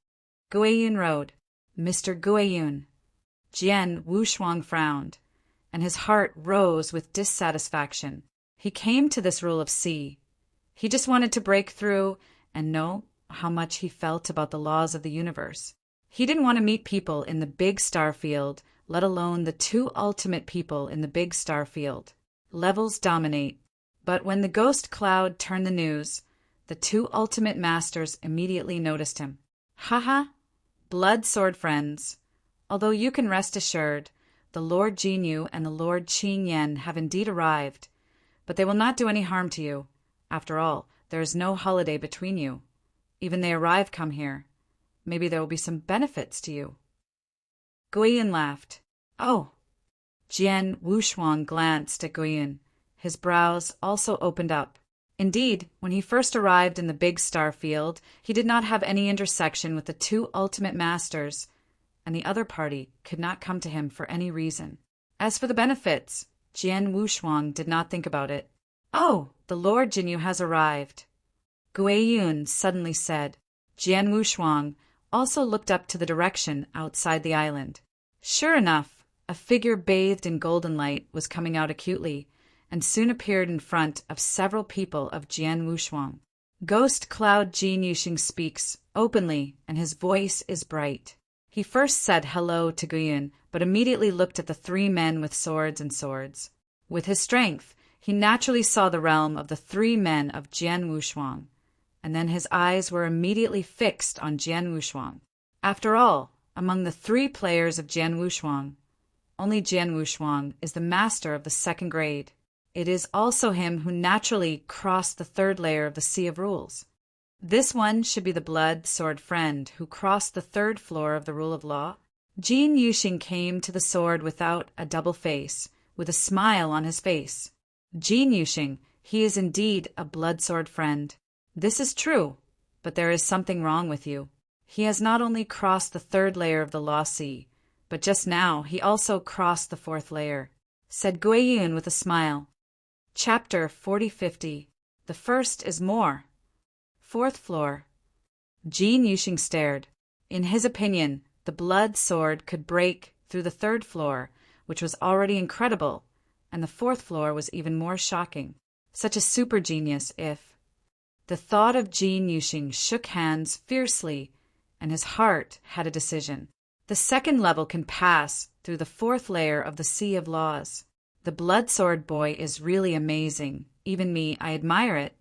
Guiyun rode. Mr. Guiyun. Jian Wushuang frowned, and his heart rose with dissatisfaction. He came to this Rule of Sea. He just wanted to break through and know how much he felt about the laws of the universe. He didn't want to meet people in the big star field, let alone the 2 ultimate people in the big star field. Levels dominate. But when the ghost cloud turned the news, the 2 ultimate masters immediately noticed him. Haha, blood sword friends. Although you can rest assured, the Lord Jinyu and the Lord Qing Yan have indeed arrived, but they will not do any harm to you. After all, there is no holiday between you. Even they arrive come here. Maybe there will be some benefits to you. Guiyun laughed. Oh. Jian Wushuang glanced at Guiyun. His brows also opened up. Indeed, when he first arrived in the big star field, he did not have any intersection with the 2 ultimate masters, and the other party could not come to him for any reason. As for the benefits, Jian Wushuang did not think about it. Oh, the Lord Jinyu has arrived. Guiyun suddenly said. Jian Wushuang also looked up to the direction outside the island. Sure enough, a figure bathed in golden light was coming out acutely, and soon appeared in front of several people of Jian Wushuang. Ghost Cloud Jin Yuxing speaks openly, and his voice is bright. He first said hello to Guiyun, but immediately looked at the 3 men with swords and swords. With his strength, he naturally saw the realm of the 3 men of Jian Wushuang, and then his eyes were immediately fixed on Jian Wushuang. After all, among the 3 players of Jian Wushuang, only Jian Wushuang is the master of the 2nd grade. it is also him who naturally crossed the third layer of the Sea of Rules. This one should be the blood sword friend who crossed the third floor of the rule of law. Jin Yuxing came to the sword without a double face, with a smile on his face. Jin Yuxing, he is indeed a blood sword friend. This is true, but there is something wrong with you. He has not only crossed the third layer of the Law Sea, but just now he also crossed the fourth layer, said Guiyun with a smile. Chapter 4050. The first is more. Fourth floor. Jin Yuxing stared. In his opinion, the blood sword could break through the third floor, which was already incredible, and the fourth floor was even more shocking. Such a super genius if... The thought of Jin Yuxing shook hands fiercely, and his heart had a decision. The second level can pass through the fourth layer of the Sea of Laws. The blood sword boy is really amazing. Even me, I admire it.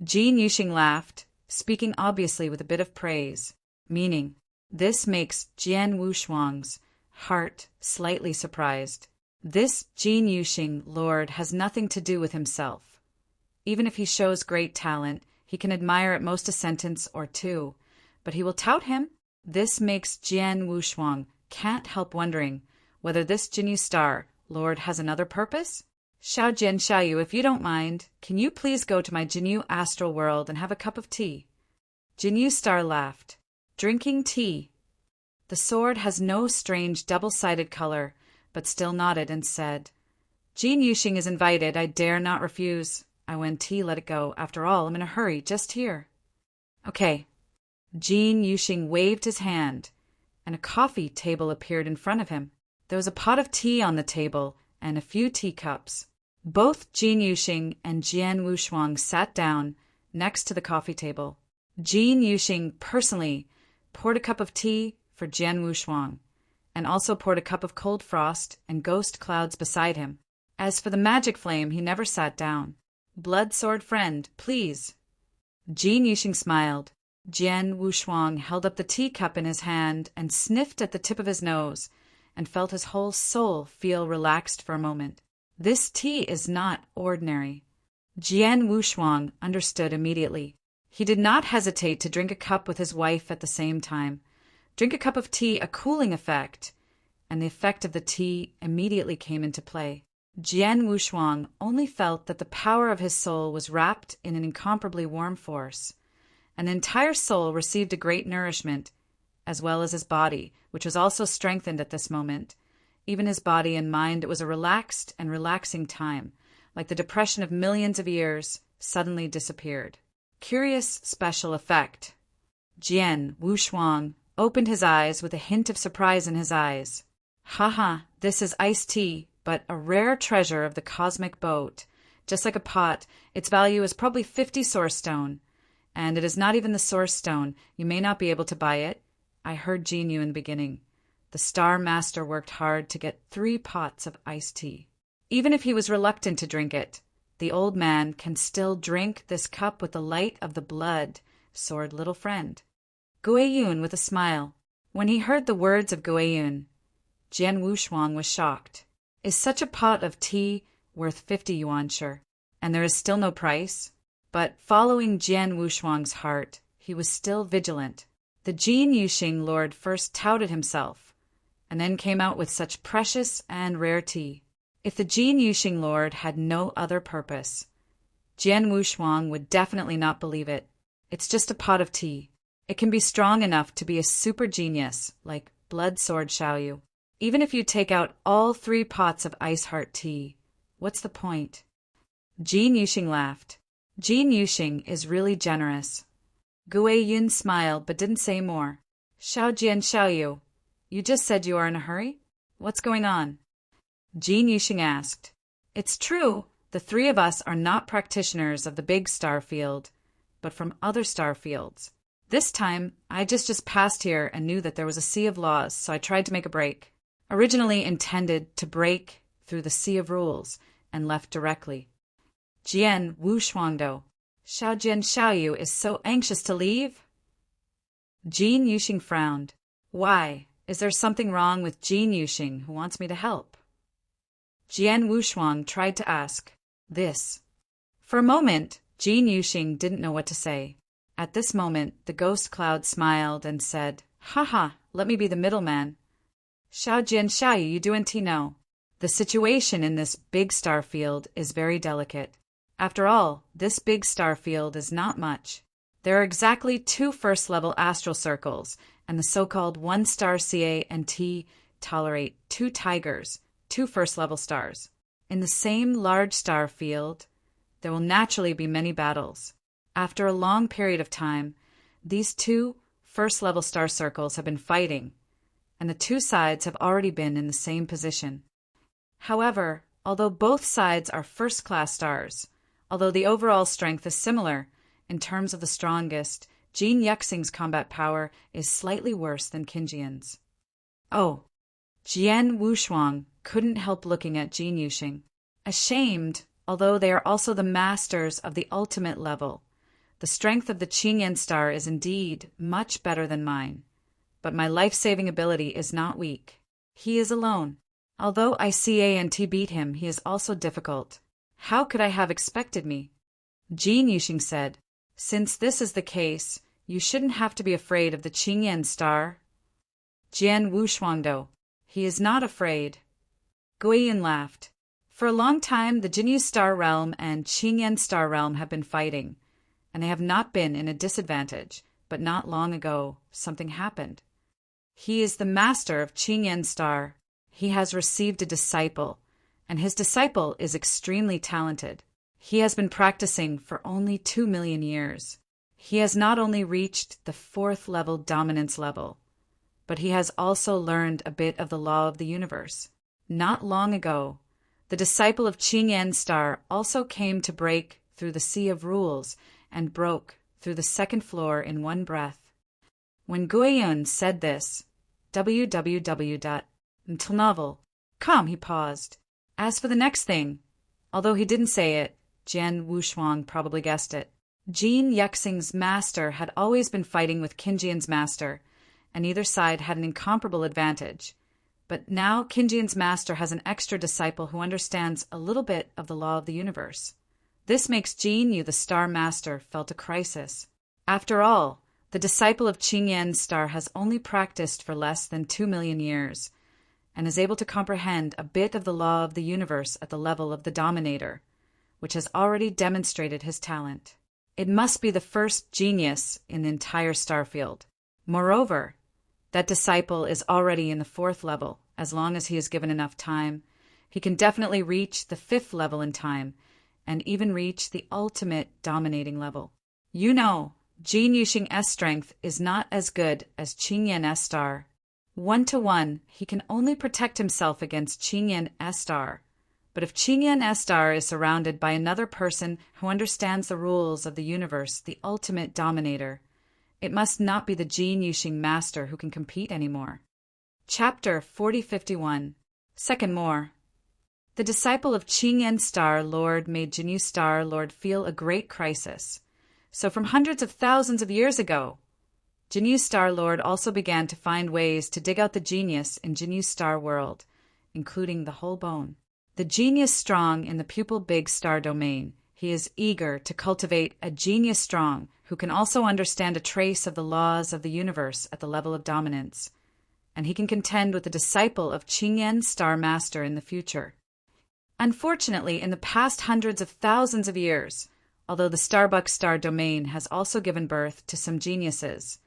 Jin Yuxing laughed, speaking obviously with a bit of praise, meaning, this makes Jian Wushuang's heart slightly surprised. This Jin Yuxing lord has nothing to do with himself. Even if he shows great talent, he can admire at most a sentence or two, but he will tout him. This makes Jian Wushuang can't help wondering whether this Jinyu Star lord has another purpose? Xiao Jian Xiaoyu, if you don't mind, can you please go to my Jinyu astral world and have a cup of tea? Jinyu Star laughed. Drinking tea. The sword has no strange double-sided color, but still nodded and said, Jin Yuxing is invited, I dare not refuse. I went tea, let it go. After all, I'm in a hurry, just here. Okay. Jin Yuxing waved his hand, and a coffee table appeared in front of him. There was a pot of tea on the table and a few teacups. Both Jin Yuxing and Jian Wushuang sat down next to the coffee table. Jin Yuxing personally poured a cup of tea for Jian Wushuang, and also poured a cup of cold frost and ghost clouds beside him. As for the magic flame, he never sat down. Blood sword friend, please. Jin Yuxing smiled. Jian Wushuang held up the teacup in his hand and sniffed at the tip of his nose, and felt his whole soul feel relaxed for a moment. This tea is not ordinary. Jian Wushuang understood immediately. He did not hesitate to drink a cup with his wife at the same time. Drink a cup of tea, a cooling effect, and the effect of the tea immediately came into play. Jian Wushuang only felt that the power of his soul was wrapped in an incomparably warm force, and the entire soul received a great nourishment, as well as his body, which was also strengthened at this moment. Even his body and mind, it was a relaxed and relaxing time, like the depression of millions of years, suddenly disappeared. Curious special effect. Jian Wushuang opened his eyes with a hint of surprise in his eyes. Haha, this is iced tea, but a rare treasure of the cosmic boat. Just like a pot, its value is probably 50 source stone. And it is not even the source stone. You may not be able to buy it. I heard Jin Yu in the beginning. The Star Master worked hard to get 3 pots of iced tea. Even if he was reluctant to drink it, the old man can still drink this cup with the light of the blood, sword little friend. Guiyun with a smile. When he heard the words of Guiyun, Jian Wushuang was shocked. Is such a pot of tea worth 50 yuan, sure? And there is still no price? But following Jian Wushuang's heart, he was still vigilant. The Jin Yuxing lord first touted himself, and then came out with such precious and rare tea. If the Jin Yuxing lord had no other purpose, Jian Wushuang would definitely not believe it. It's just a pot of tea. It can be strong enough to be a super genius, like Blood Sword Xiaoyu. Even if you take out all 3 pots of ice heart tea, what's the point? Jin Yuxing laughed. Jin Yuxing is really generous. Guiyun smiled but didn't say more. Xiao Jian Xiaoyu, you just said you are in a hurry? What's going on? Jin Yuxing asked. It's true, the 3 of us are not practitioners of the big star field, but from other star fields. This time, I just passed here and knew that there was a sea of laws, so I tried to make a break. Originally intended to break through the Sea of Rules and left directly. Jian Wushuangdo, Xiao Jian Xiaoyu is so anxious to leave? Jin Yuxing frowned. Why? Is there something wrong with Jin Yuxing who wants me to help? Jian Wushuang tried to ask. This. For a moment, Jin Yuxing didn't know what to say. At this moment, the ghost cloud smiled and said, "Haha, let me be the middleman. Xiao Jian Xiaoyu, you doing know? The situation in this big star field is very delicate. After all, this big star field is not much. There are exactly 2 first-level astral circles, and the so-called 1-star CA and T tolerate 2 tigers, 2 first-level stars. In the same large star field, there will naturally be many battles. After a long period of time, these 2 first-level star circles have been fighting, and the 2 sides have already been in the same position. However, although both sides are first-class stars, although the overall strength is similar, in terms of the strongest, Jin Yuxing's combat power is slightly worse than Qin Jian's. Oh, Jian Wushuang couldn't help looking at Jin Yuxing. Ashamed, although they are also the masters of the ultimate level. The strength of the Qingyan star is indeed much better than mine. But my life-saving ability is not weak. He is alone. Although I CA and T beat him, he is also difficult. How could I have expected me? Jin Yuxing said, "Since this is the case, you shouldn't have to be afraid of the Qingyan star." Jian Wushuangdo. He is not afraid. Guiyun laughed. For a long time, the Jinyu star realm and Qingyan star realm have been fighting, and they have not been in a disadvantage, but not long ago, something happened. He is the master of Qingyan star. He has received a disciple, and his disciple is extremely talented. He has been practicing for only 2 million years. He has not only reached the 4th level dominance level, but he has also learned a bit of the law of the universe. Not long ago, the disciple of Qingyan star also came to break through the sea of rules and broke through the 2nd floor in one breath. When Guiyun said this, until novel. Come, he paused. As for the next thing, although he didn't say it, Jian Wushuang probably guessed it. Jin Yuxing's master had always been fighting with Qin Jian's master, and either side had an incomparable advantage. But now Qin Jian's master has an extra disciple who understands a little bit of the law of the universe. This makes Jin Yu, the star master, felt a crisis. After all, the disciple of Qingyan star has only practiced for less than 2 million years, and is able to comprehend a bit of the law of the universe at the level of the Dominator, which has already demonstrated his talent. It must be the first genius in the entire star field. Moreover, that disciple is already in the 4th level. As long as he is given enough time, he can definitely reach the 5th level in time, and even reach the ultimate dominating level. You know, Jin Yuxing S strength is not as good as Qingyan S star. 1-to-1, he can only protect himself against Qingyan S star. But if Qingyan S star is surrounded by another person who understands the rules of the universe, the ultimate dominator, it must not be the Jin Yuxing master who can compete anymore. Chapter 4051. Second more. The disciple of Qingyan star Lord made Jinyu star Lord feel a great crisis. So from hundreds of thousands of years ago, Jinyu star Lord also began to find ways to dig out the genius in Jinyu star world, including the whole bone. The genius strong in the pupil big star domain, he is eager to cultivate a genius strong who can also understand a trace of the laws of the universe at the level of dominance, and he can contend with the disciple of Qingyan star master in the future. Unfortunately, in the past hundreds of thousands of years, although the Starbuck star domain has also given birth to some geniuses,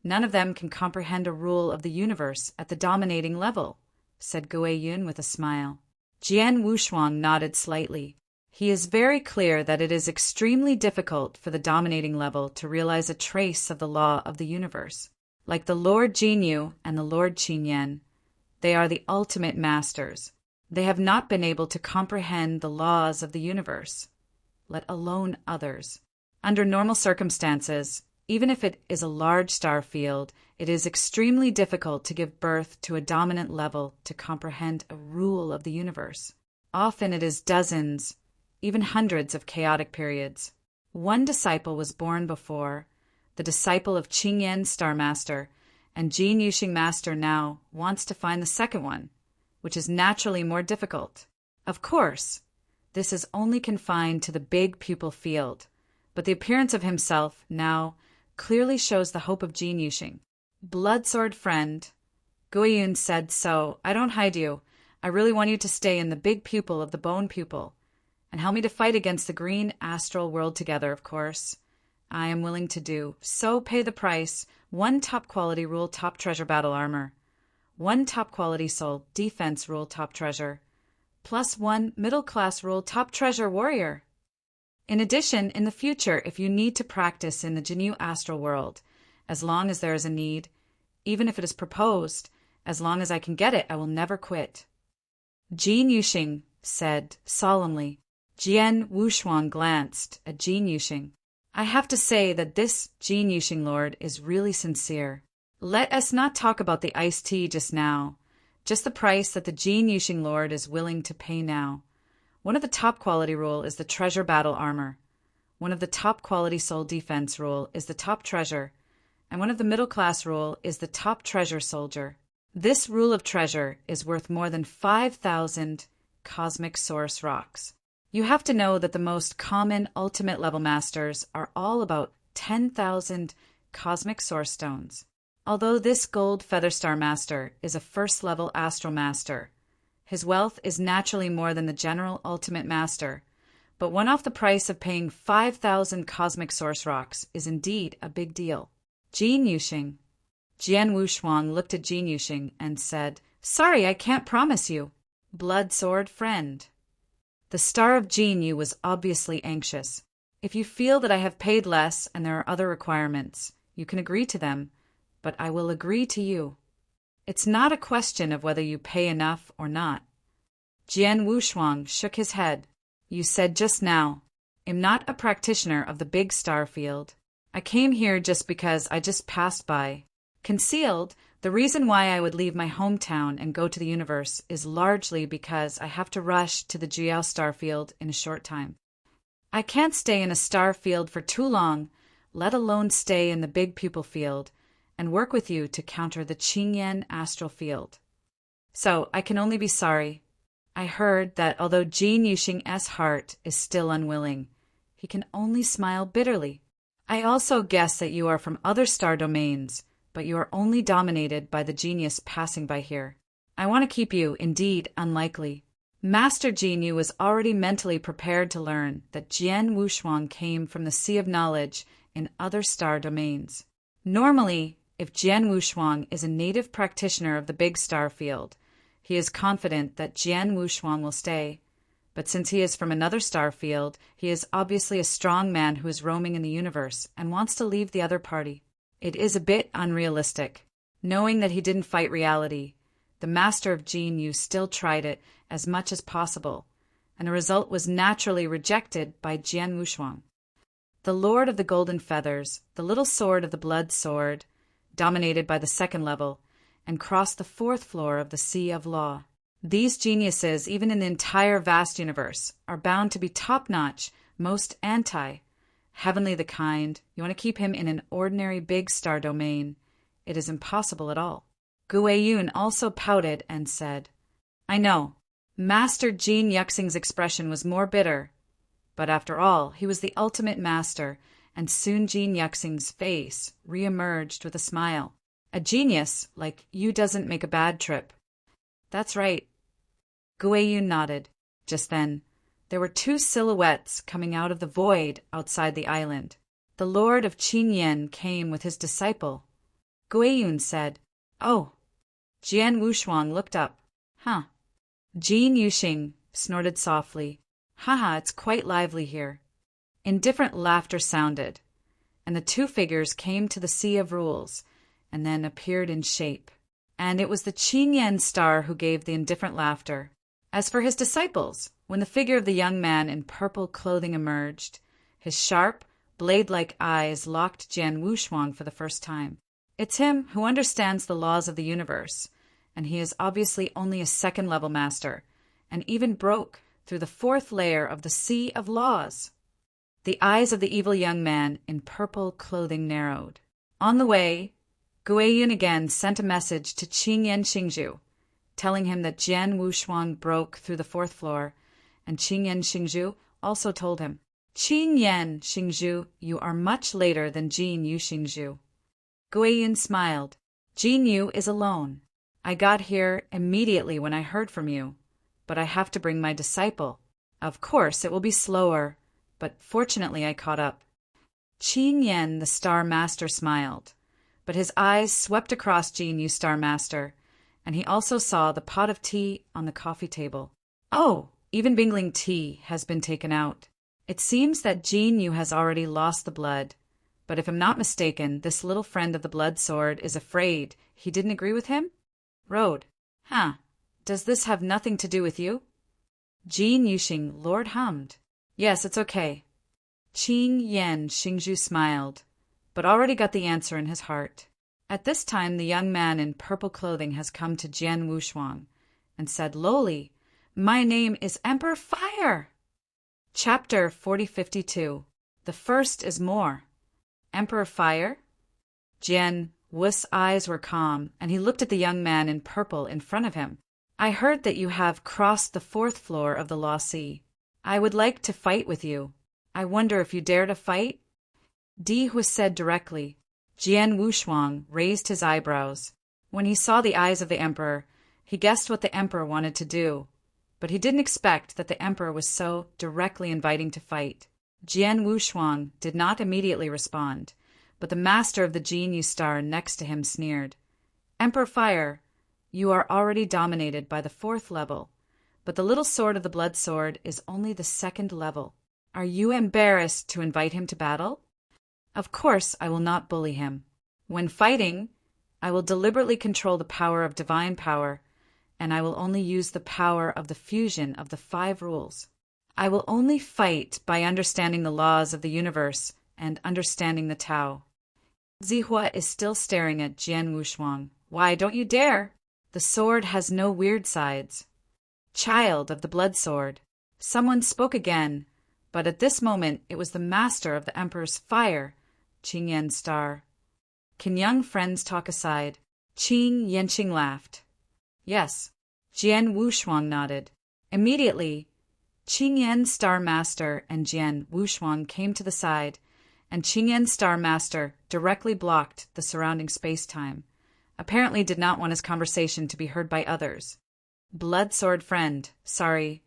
none of them can comprehend a rule of the universe at the dominating level, said Guiyun with a smile. Jian Wushuang nodded slightly. He is very clear that it is extremely difficult for the dominating level to realize a trace of the law of the universe. Like the Lord Jinyu and the Lord Qingyan, they are the ultimate masters. They have not been able to comprehend the laws of the universe, let alone others. Under normal circumstances, even if it is a large star field, it is extremely difficult to give birth to a dominant level to comprehend a rule of the universe. Often it is dozens, even hundreds of chaotic periods. One disciple was born before, the disciple of Qingyan Star Master, and Jin Yuxing Master now wants to find the second one, which is naturally more difficult. Of course, This is only confined to the big pupil field, but the appearance of himself now clearly shows the hope of Jin Yuxing. Bloodsword friend, Guiyun said, so I don't hide you. I really want you to stay in the big pupil of the bone pupil, and help me to fight against the green astral world together, of course. I am willing to do. So pay the price. 1 top quality rule top treasure battle armor. 1 top quality soul defense rule top treasure. Plus 1 middle class rule top treasure warrior. In addition, in the future, if you need to practice in the Jinyu astral world, as long as there is a need, even if it is proposed, as long as I can get it, I will never quit. Jin Yuxing said solemnly. Jian Wushuang glanced at Jin Yuxing. I have to say that this Jin Yuxing lord is really sincere. Let us not talk about the iced tea just now, just the price that the Jin Yuxing lord is willing to pay now. One of the top quality rule is the treasure battle armor. One of the top quality soul defense rule is the top treasure, and one of the middle class rule is the top treasure soldier. This rule of treasure is worth more than 5,000 cosmic source rocks. You have to know that the most common ultimate level masters are all about 10,000 cosmic source stones. Although this gold feather star master is a first level astral master, his wealth is naturally more than the general ultimate master, but one off the price of paying 5,000 cosmic source rocks is indeed a big deal. Jin Yuxing. Jian Wushuang looked at Jin Yuxing and said, Sorry, I can't promise you. Blood sword friend. The star of Jin Yu was obviously anxious. If you feel that I have paid less and there are other requirements, you can agree to them, but I will agree to you. It's not a question of whether you pay enough or not. Jian Wushuang shook his head. You said just now, I'm not a practitioner of the big star field. I came here just because I just passed by. Concealed, the reason why I would leave my hometown and go to the universe is largely because I have to rush to the Jiao star field in a short time. I can't stay in a star field for too long, let alone stay in the big pupil field and work with you to counter the Qingyan astral field. So I can only be sorry. I heard that although Jin Yuxing's heart is still unwilling, he can only smile bitterly. I also guess that you are from other star domains, but you are only dominated by the genius passing by here. I want to keep you, indeed, unlikely. Master Jin Yu was already mentally prepared to learn that Jian Wushuang came from the Sea of Knowledge in other star domains. Normally, if Jian Wushuang is a native practitioner of the big star field, he is confident that Jian Wushuang will stay. But since he is from another star field, he is obviously a strong man who is roaming in the universe and wants to leave the other party. It is a bit unrealistic. Knowing that he didn't fight reality, the master of Jin Yu still tried it as much as possible, and the result was naturally rejected by Jian Wushuang. The Lord of the Golden Feathers, the little sword of the blood sword, dominated by the second level, and crossed the 4th floor of the Sea of Law. These geniuses, even in the entire vast universe, are bound to be top-notch, most heavenly the kind. You want to keep him in an ordinary big star domain. It is impossible at all. Guiyun also pouted and said, I know. Master Jin Yuxing's expression was more bitter. But after all, he was the ultimate master, and soon Jin Yuxing's face re-emerged with a smile. A genius like you doesn't make a bad trip. That's right. Guiyun nodded. Just then, there were 2 silhouettes coming out of the void outside the island. The Lord of Qingyan came with his disciple. Guiyun said, Oh. Jian Wushuang looked up. Huh. Jin Yuxing snorted softly. Haha, it's quite lively here. Indifferent laughter sounded, and the 2 figures came to the Sea of Rules, and then appeared in shape. And it was the Qingyan star who gave the indifferent laughter. As for his disciples, when the figure of the young man in purple clothing emerged, his sharp, blade-like eyes locked Jian Wushuang for the first time. It's him who understands the laws of the universe, and he is obviously only a second-level master, and even broke through the 4th layer of the Sea of Laws. The eyes of the evil young man in purple clothing narrowed. On the way, Guiyun again sent a message to Qingyan Xingzhu, telling him that Jian Wushuang broke through the 4th floor and Qing Yan Xingzhu also told him, Qing Yan Xingzhu, you are much later than Jin Yu Xingzhu. Guiyin smiled. Jin Yu is alone. I got here immediately when I heard from you, but I have to bring my disciple. Of course, it will be slower, but fortunately I caught up. Qing Yan, the Star Master, smiled, but his eyes swept across Jin Yu Star Master, and he also saw the pot of tea on the coffee table. Oh, even Bingling tea has been taken out. It seems that Jin Yu has already lost the blood, but if I'm not mistaken, this little friend of the blood sword is afraid he didn't agree with him? Road. Huh. Does this have nothing to do with you? Jin Yuxing Lord hummed. Yes, it's okay. Qing Yan Xingzhu smiled, but already got the answer in his heart. At this time, the young man in purple clothing has come to Jian Wushuang and said lowly, My name is Emperor Fire. Chapter 4052. The first is more. Emperor Fire? Jian Wu's eyes were calm, and he looked at the young man in purple in front of him. I heard that you have crossed the 4th floor of the Law Sea. I would like to fight with you. I wonder if you dare to fight? Di Hu said directly. Jian Wushuang raised his eyebrows. When he saw the eyes of the emperor, he guessed what the emperor wanted to do, but he didn't expect that the emperor was so directly inviting to fight. Jian Wushuang did not immediately respond, but the master of the Jin Yu Star next to him sneered. Emperor Fire, you are already dominated by the 4th level, but the little sword of the blood sword is only the 2nd level. Are you embarrassed to invite him to battle? Of course I will not bully him. When fighting, I will deliberately control the power of divine power, and I will only use the power of the fusion of the 5 rules. I will only fight by understanding the laws of the universe and understanding the Tao. Zihua is still staring at Jian Wushuang. Why don't you dare? The sword has no weird sides. Child of the blood sword. Someone spoke again, but at this moment it was the master of the Emperor's fire, Qing Yan Star. Can young friends talk aside? Qing Yanqing laughed. Yes. Jian Wushuang nodded. Immediately, Qing Yan Star Master and Jian Wushuang came to the side, and Qing Yan Star Master directly blocked the surrounding space-time, apparently did not want his conversation to be heard by others. Blood sword friend, sorry.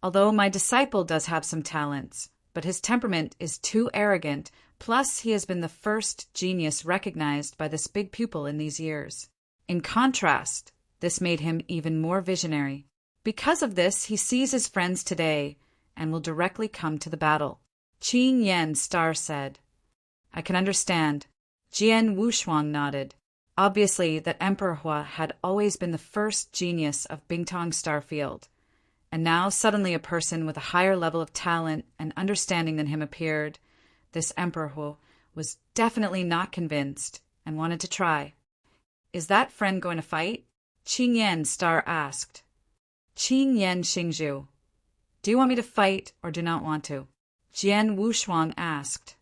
Although my disciple does have some talents, but his temperament is too arrogant, plus he has been the first genius recognized by this big pupil in these years. In contrast, this made him even more visionary. Because of this, he sees his friends today and will directly come to the battle. Qing Yan Star said. I can understand. Jian Wushuang nodded. Obviously, that Emperor Hua had always been the first genius of Bingtong Starfield, and now suddenly a person with a higher level of talent and understanding than him appeared. This Emperor Hua was definitely not convinced and wanted to try. Is that friend going to fight? Qing Yan Star asked. Qing Yan Xingzhu. Do you want me to fight or do not want to? Jian Wushuang asked.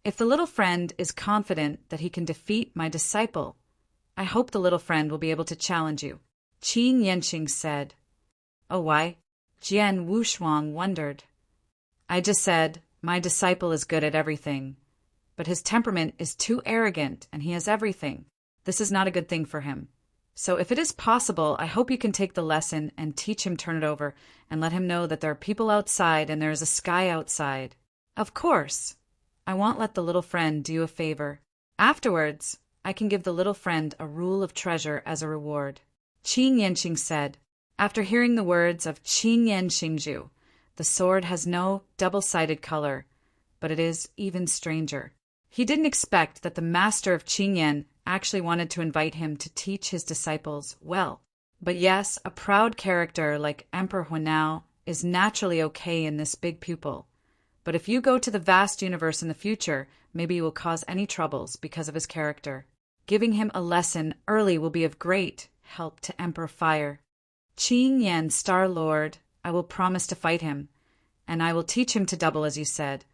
If the little friend is confident that he can defeat my disciple, I hope the little friend will be able to challenge you. Qing Yanqing said. Oh, why? Jian Wushuang wondered. I just said, my disciple is good at everything, but his temperament is too arrogant and he has everything. This is not a good thing for him. So if it is possible, I hope you can take the lesson and teach him turn it over and let him know that there are people outside and there is a sky outside. Of course. I won't let the little friend do you a favor. Afterwards, I can give the little friend a rule of treasure as a reward. Qing Yanqing said. After hearing the words of Qing Yan Xingzhu, the sword has no double-sided color, but it is even stranger. He didn't expect that the master of Qing Yan actually wanted to invite him to teach his disciples well. But yes, a proud character like Emperor Huanao is naturally okay in this big pupil. But if you go to the vast universe in the future, maybe you will cause any troubles because of his character. Giving him a lesson early will be of great help to Emperor Fire. Qing Yan Star Lord, I will promise to fight him, and I will teach him to double as you said.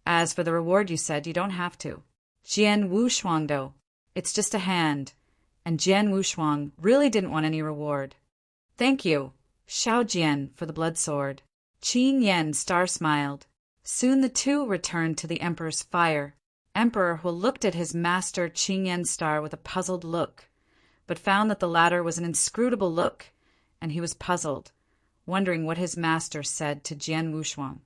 As for the reward you said, you don't have to. Jian Wushuang though, it's just a hand, and Jian Wushuang really didn't want any reward. Thank you, Xiao Jian, for the blood sword. Qin Yan Star smiled. Soon the two returned to the Emperor's fire. Emperor Hu looked at his master Qin Yan Star with a puzzled look, but found that the latter was an inscrutable look, and he was puzzled, wondering what his master said to Jian Wushuang.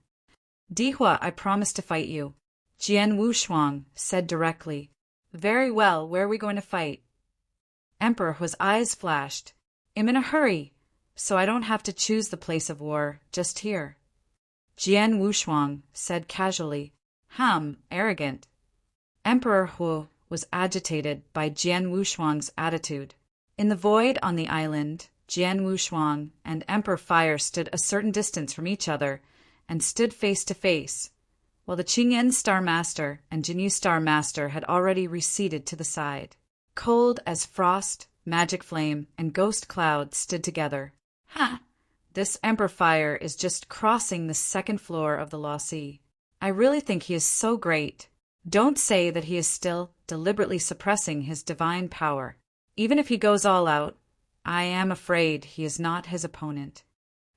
Dihua, I promise to fight you. Jian Wushuang said directly. Very well, where are we going to fight? Emperor Hu's eyes flashed. I'm in a hurry, so I don't have to choose the place of war, just here. Jian Wushuang said casually. Arrogant. Emperor Hu was agitated by Jian Wushuang's attitude. In the void on the island, Jian Wushuang and Emperor Fire stood a certain distance from each other and stood face to face, while the Qingyan Star Master and Jinyu Star Master had already receded to the side. Cold as frost, magic flame, and ghost cloud stood together. This Emperor Fire is just crossing the second floor of the Law Sea. I really think he is so great. Don't say that he is still deliberately suppressing his divine power. Even if he goes all out, I am afraid he is not his opponent.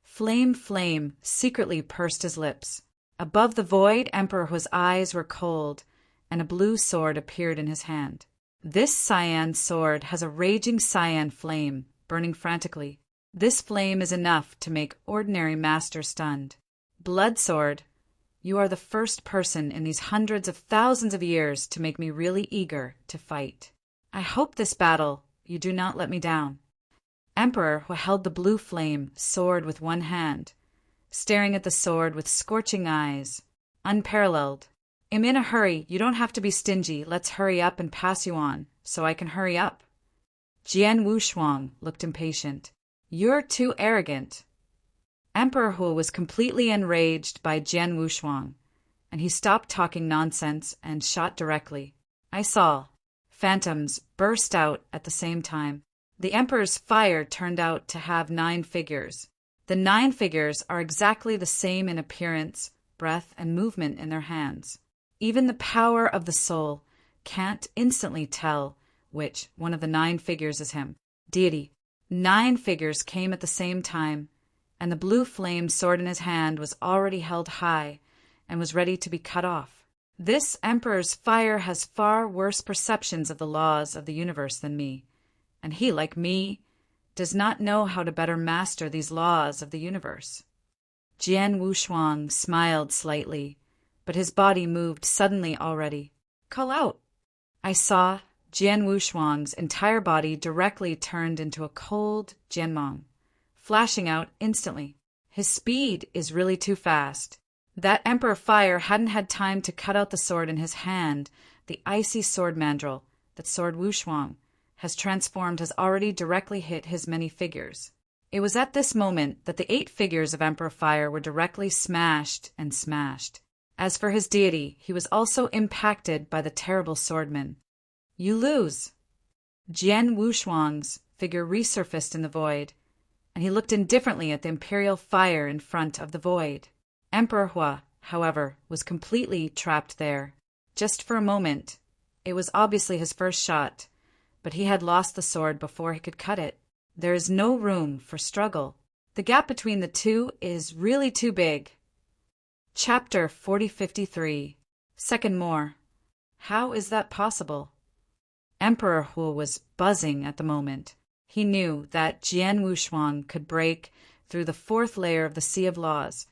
Flame secretly pursed his lips. Above the void, Emperor Hu's eyes were cold, and a blue sword appeared in his hand. This cyan sword has a raging cyan flame, burning frantically. This flame is enough to make ordinary master stunned. Blood sword, you are the first person in these hundreds of thousands of years to make me really eager to fight. I hope this battle you do not let me down. Emperor Hu held the blue flame sword with one hand, staring at the sword with scorching eyes, unparalleled. I'm in a hurry, you don't have to be stingy, let's hurry up and pass you on, so I can hurry up. Jian Wushuang looked impatient. You're too arrogant. Emperor Hu was completely enraged by Jian Wushuang, and he stopped talking nonsense and shot directly. I saw. Phantoms burst out at the same time. The Emperor's fire turned out to have 9 figures. The 9 figures are exactly the same in appearance, breath, and movement in their hands. Even the power of the soul can't instantly tell which one of the 9 figures is him. Deity. 9 figures came at the same time, and the blue flame sword in his hand was already held high and was ready to be cut off. This Emperor's fire has far worse perceptions of the laws of the universe than me, and he, like me, does not know how to better master these laws of the universe. Jian Wushuang smiled slightly, but his body moved suddenly already. Call out! I saw Jian Wushuang's entire body directly turned into a cold Jianmong, flashing out instantly. His speed is really too fast. That Emperor Fire hadn't had time to cut out the sword in his hand. The icy sword mandrel, that sword Wushuang has transformed, has already directly hit his many figures. It was at this moment that the 8 figures of Emperor Fire were directly smashed and smashed. As for his deity, he was also impacted by the terrible swordman. You lose. Jian Wushuang's figure resurfaced in the void, and he looked indifferently at the imperial fire in front of the void. Emperor Hua, however, was completely trapped there. Just for a moment. It was obviously his first shot, but he had lost the sword before he could cut it. There is no room for struggle. The gap between the two is really too big. Chapter 4053. Second more. How is that possible? Emperor Hu was buzzing at the moment. He knew that Jian Wushuang could break through the 4th layer of the Sea of Laws,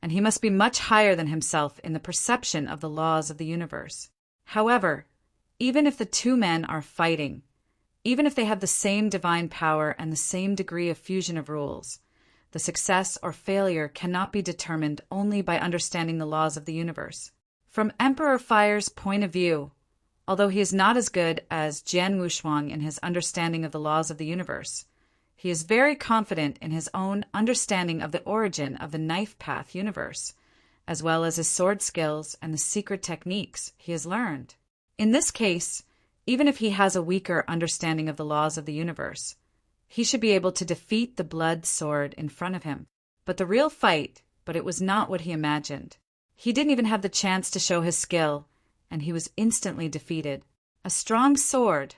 and he must be much higher than himself in the perception of the laws of the universe. However, even if the 2 men are fighting, even if they have the same divine power and the same degree of fusion of rules, the success or failure cannot be determined only by understanding the laws of the universe. From Emperor Fire's point of view, although he is not as good as Jian Wushuang in his understanding of the laws of the universe, he is very confident in his own understanding of the origin of the knife path universe, as well as his sword skills and the secret techniques he has learned. In this case, even if he has a weaker understanding of the laws of the universe, he should be able to defeat the blood sword in front of him. But it was not what he imagined. He didn't even have the chance to show his skill, and he was instantly defeated. A strong sword.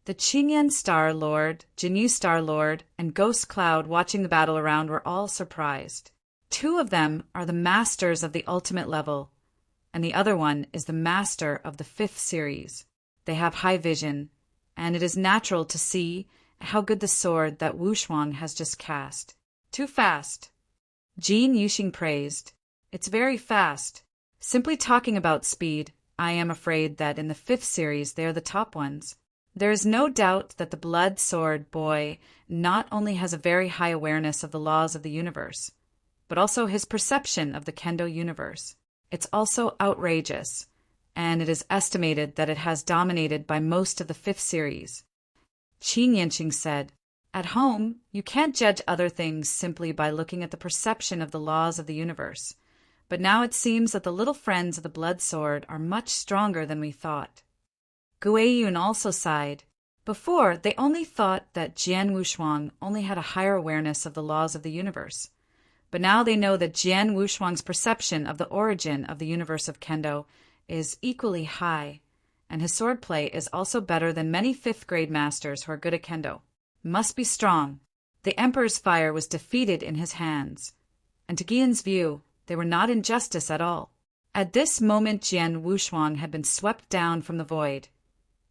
The Qingyan Star Lord, Jinyu Star Lord, and Ghost Cloud watching the battle around were all surprised. Two of them are the masters of the ultimate level, and the other one is the master of the 5th series. They have high vision, and it is natural to see how good the sword that Wu Shuang has just cast. Too fast. Jin Yuxing praised. It's very fast. Simply talking about speed, I am afraid that in the 5th series they are the top ones. There is no doubt that the blood sword boy not only has a very high awareness of the laws of the universe, but also his perception of the Kendo universe. It's also outrageous, and it is estimated that it has dominated by most of the 5th series. Qin Yanqing said, "At home, you can't judge other things simply by looking at the perception of the laws of the universe. But now it seems that the little friends of the blood sword are much stronger than we thought." Guiyun also sighed. Before, they only thought that Jian Wushuang only had a higher awareness of the laws of the universe. But now they know that Jian Wushuang's perception of the origin of the universe of Kendo is equally high, and his swordplay is also better than many 5th-grade masters who are good at Kendo. Must be strong. The Emperor's fire was defeated in his hands, and to Guiyun's view, they were not in justice at all. At this moment Jian Wushuang had been swept down from the void,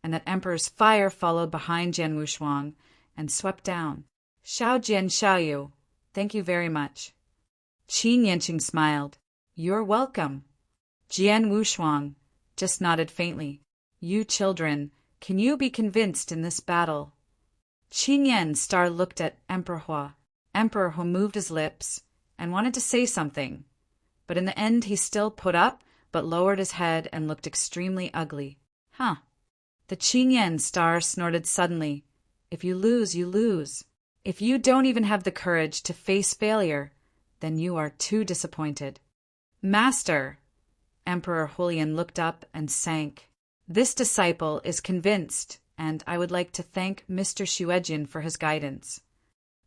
and that Emperor's fire followed behind Jian Wushuang and swept down. "Xiao Jian Xiaoyu, thank you very much." Qin Yanqing smiled. "You're welcome." Jian Wushuang just nodded faintly. "You children, can you be convinced in this battle?" Qin Yan's star looked at Emperor Hua. Emperor Hua moved his lips and wanted to say something, but in the end he still put up but lowered his head and looked extremely ugly. Huh. The Qin Yan star snorted suddenly. "If you lose, you lose. If you don't even have the courage to face failure, then you are too disappointed." "Master!" Emperor Hulian looked up and sank. "This disciple is convinced, and I would like to thank Mr. Xuejin for his guidance."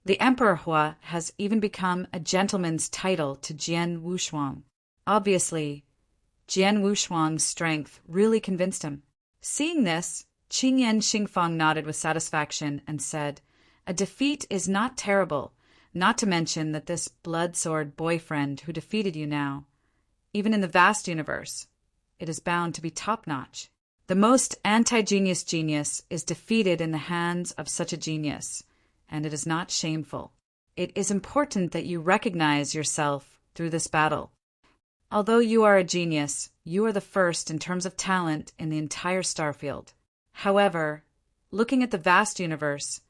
The Emperor Hua has even become a gentleman's title to Jian Wushuang. Obviously, Jian Wushuang's strength really convinced him. Seeing this, Qin Yan Xingfang nodded with satisfaction and said, "A defeat is not terrible, not to mention that this blood sword boyfriend who defeated you now, even in the vast universe, it is bound to be top-notch. The most anti-genius genius is defeated in the hands of such a genius, and it is not shameful. It is important that you recognize yourself through this battle. Although you are a genius, you are the first in terms of talent in the entire starfield. However, looking at the vast universe,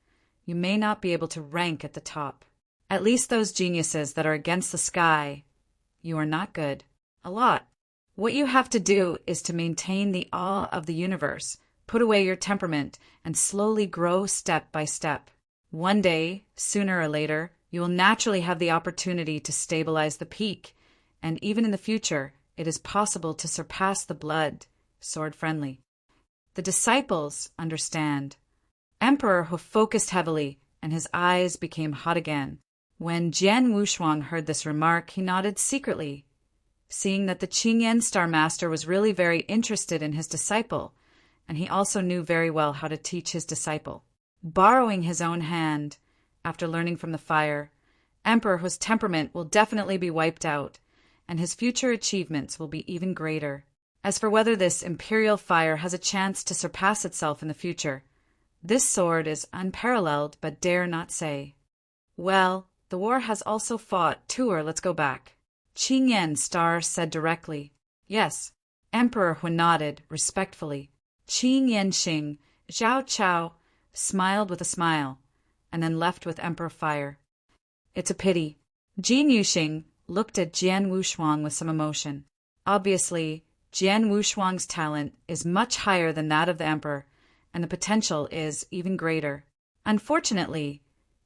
you may not be able to rank at the top. At least those geniuses that are against the sky, you are not good. A lot. What you have to do is to maintain the awe of the universe, put away your temperament, and slowly grow step by step. One day, sooner or later, you will naturally have the opportunity to stabilize the peak, and even in the future, it is possible to surpass the blood, sword-friendly. The disciples understand. Emperor Hu focused heavily, and his eyes became hot again. When Jian Wushuang heard this remark, he nodded secretly, seeing that the Qin Yan Star Master was really very interested in his disciple, and he also knew very well how to teach his disciple. Borrowing his own hand, after learning from the fire, Emperor Hu's temperament will definitely be wiped out, and his future achievements will be even greater. As for whether this imperial fire has a chance to surpass itself in the future, this sword is unparalleled but dare not say. Well, the war has also fought. Tour, let's go back. Qin Yan Star said directly. Yes. Emperor Hu nodded respectfully. Qin Yanxing, Zhao Chao, smiled with a smile, and then left with Emperor Fire. It's a pity. Jin Yuxing looked at Jian Wushuang with some emotion. Obviously, Jian Wushuang's talent is much higher than that of the Emperor, and the potential is even greater. Unfortunately,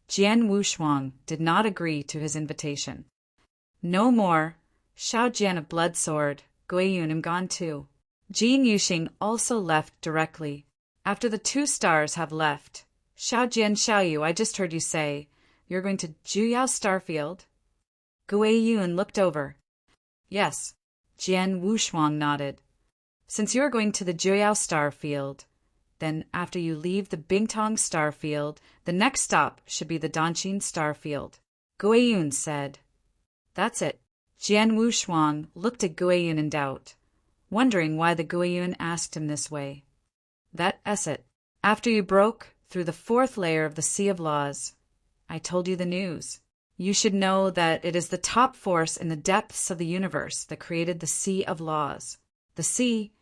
Jian Wushuang did not agree to his invitation. No more. Xiao Jian of Blood Sword, Guiyun am gone too. Jin Yuxing also left directly. After the 2 stars have left, Xiao Jian Xiaoyu, I just heard you say, you're going to Juyao Starfield? Guiyun looked over. Yes. Jian Wushuang nodded. Since you're going to the Juyao Starfield, then after you leave the Bingtong Starfield, the next stop should be the Danqing Starfield. Guiyun said. That's it. Jian Wushuang looked at Guiyun in doubt, wondering why the Guiyun asked him this way. That's it. After you broke through the 4th layer of the Sea of Laws, I told you the news. You should know that it is the top force in the depths of the universe that created the Sea of Laws. The sea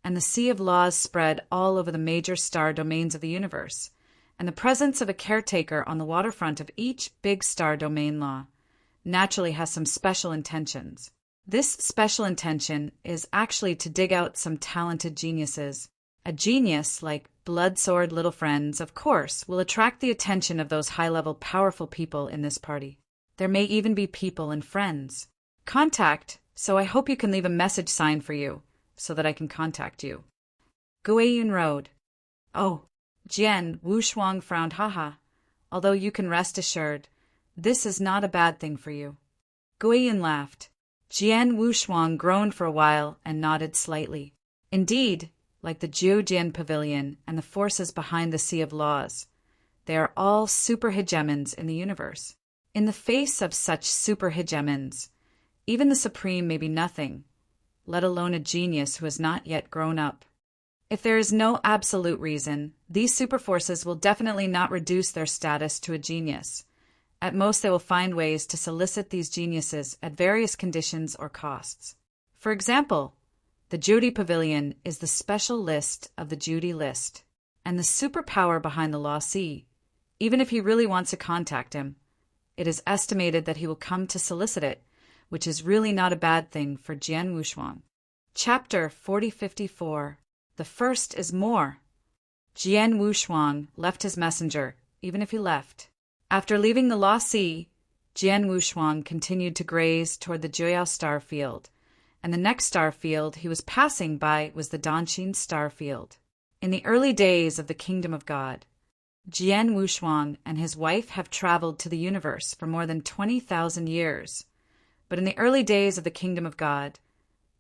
and the Sea of Laws spread all over the major star domains of the universe, and the presence of a caretaker on the waterfront of each big star domain law naturally has some special intentions. This special intention is actually to dig out some talented geniuses. A genius like Bloodsword Little Friends, of course, will attract the attention of those high-level powerful people in this party. There may even be people and friends. Contact, so I hope you can leave a message sign for you, so that I can contact you. Guiyun rode. Oh, Jian Wushuang frowned. Haha. Although you can rest assured, this is not a bad thing for you. Guiyun laughed. Jian Wushuang groaned for a while and nodded slightly. Indeed, like the Jiujian Pavilion and the forces behind the Sea of Laws, they are all superhegemons in the universe. In the face of such superhegemons, even the Supreme may be nothing, let alone a genius who has not yet grown up. If there is no absolute reason, these superforces will definitely not reduce their status to a genius. At most, they will find ways to solicit these geniuses at various conditions or costs. For example, the Judy Pavilion is the special list of the Judy list, and the superpower behind the Law Sea. Even if he really wants to contact him, it is estimated that he will come to solicit it, which is really not a bad thing for Jian Wushuang. Chapter 4054. The first is more. Jian Wushuang left his messenger, even if he left. After leaving the Law Sea, Jian Wushuang continued to graze toward the Jiuyao star field, and the next star field he was passing by was the Danxin star field. In the early days of the Kingdom of God, Jian Wushuang and his wife have traveled to the universe for more than 20,000 years, but in the early days of the Kingdom of God,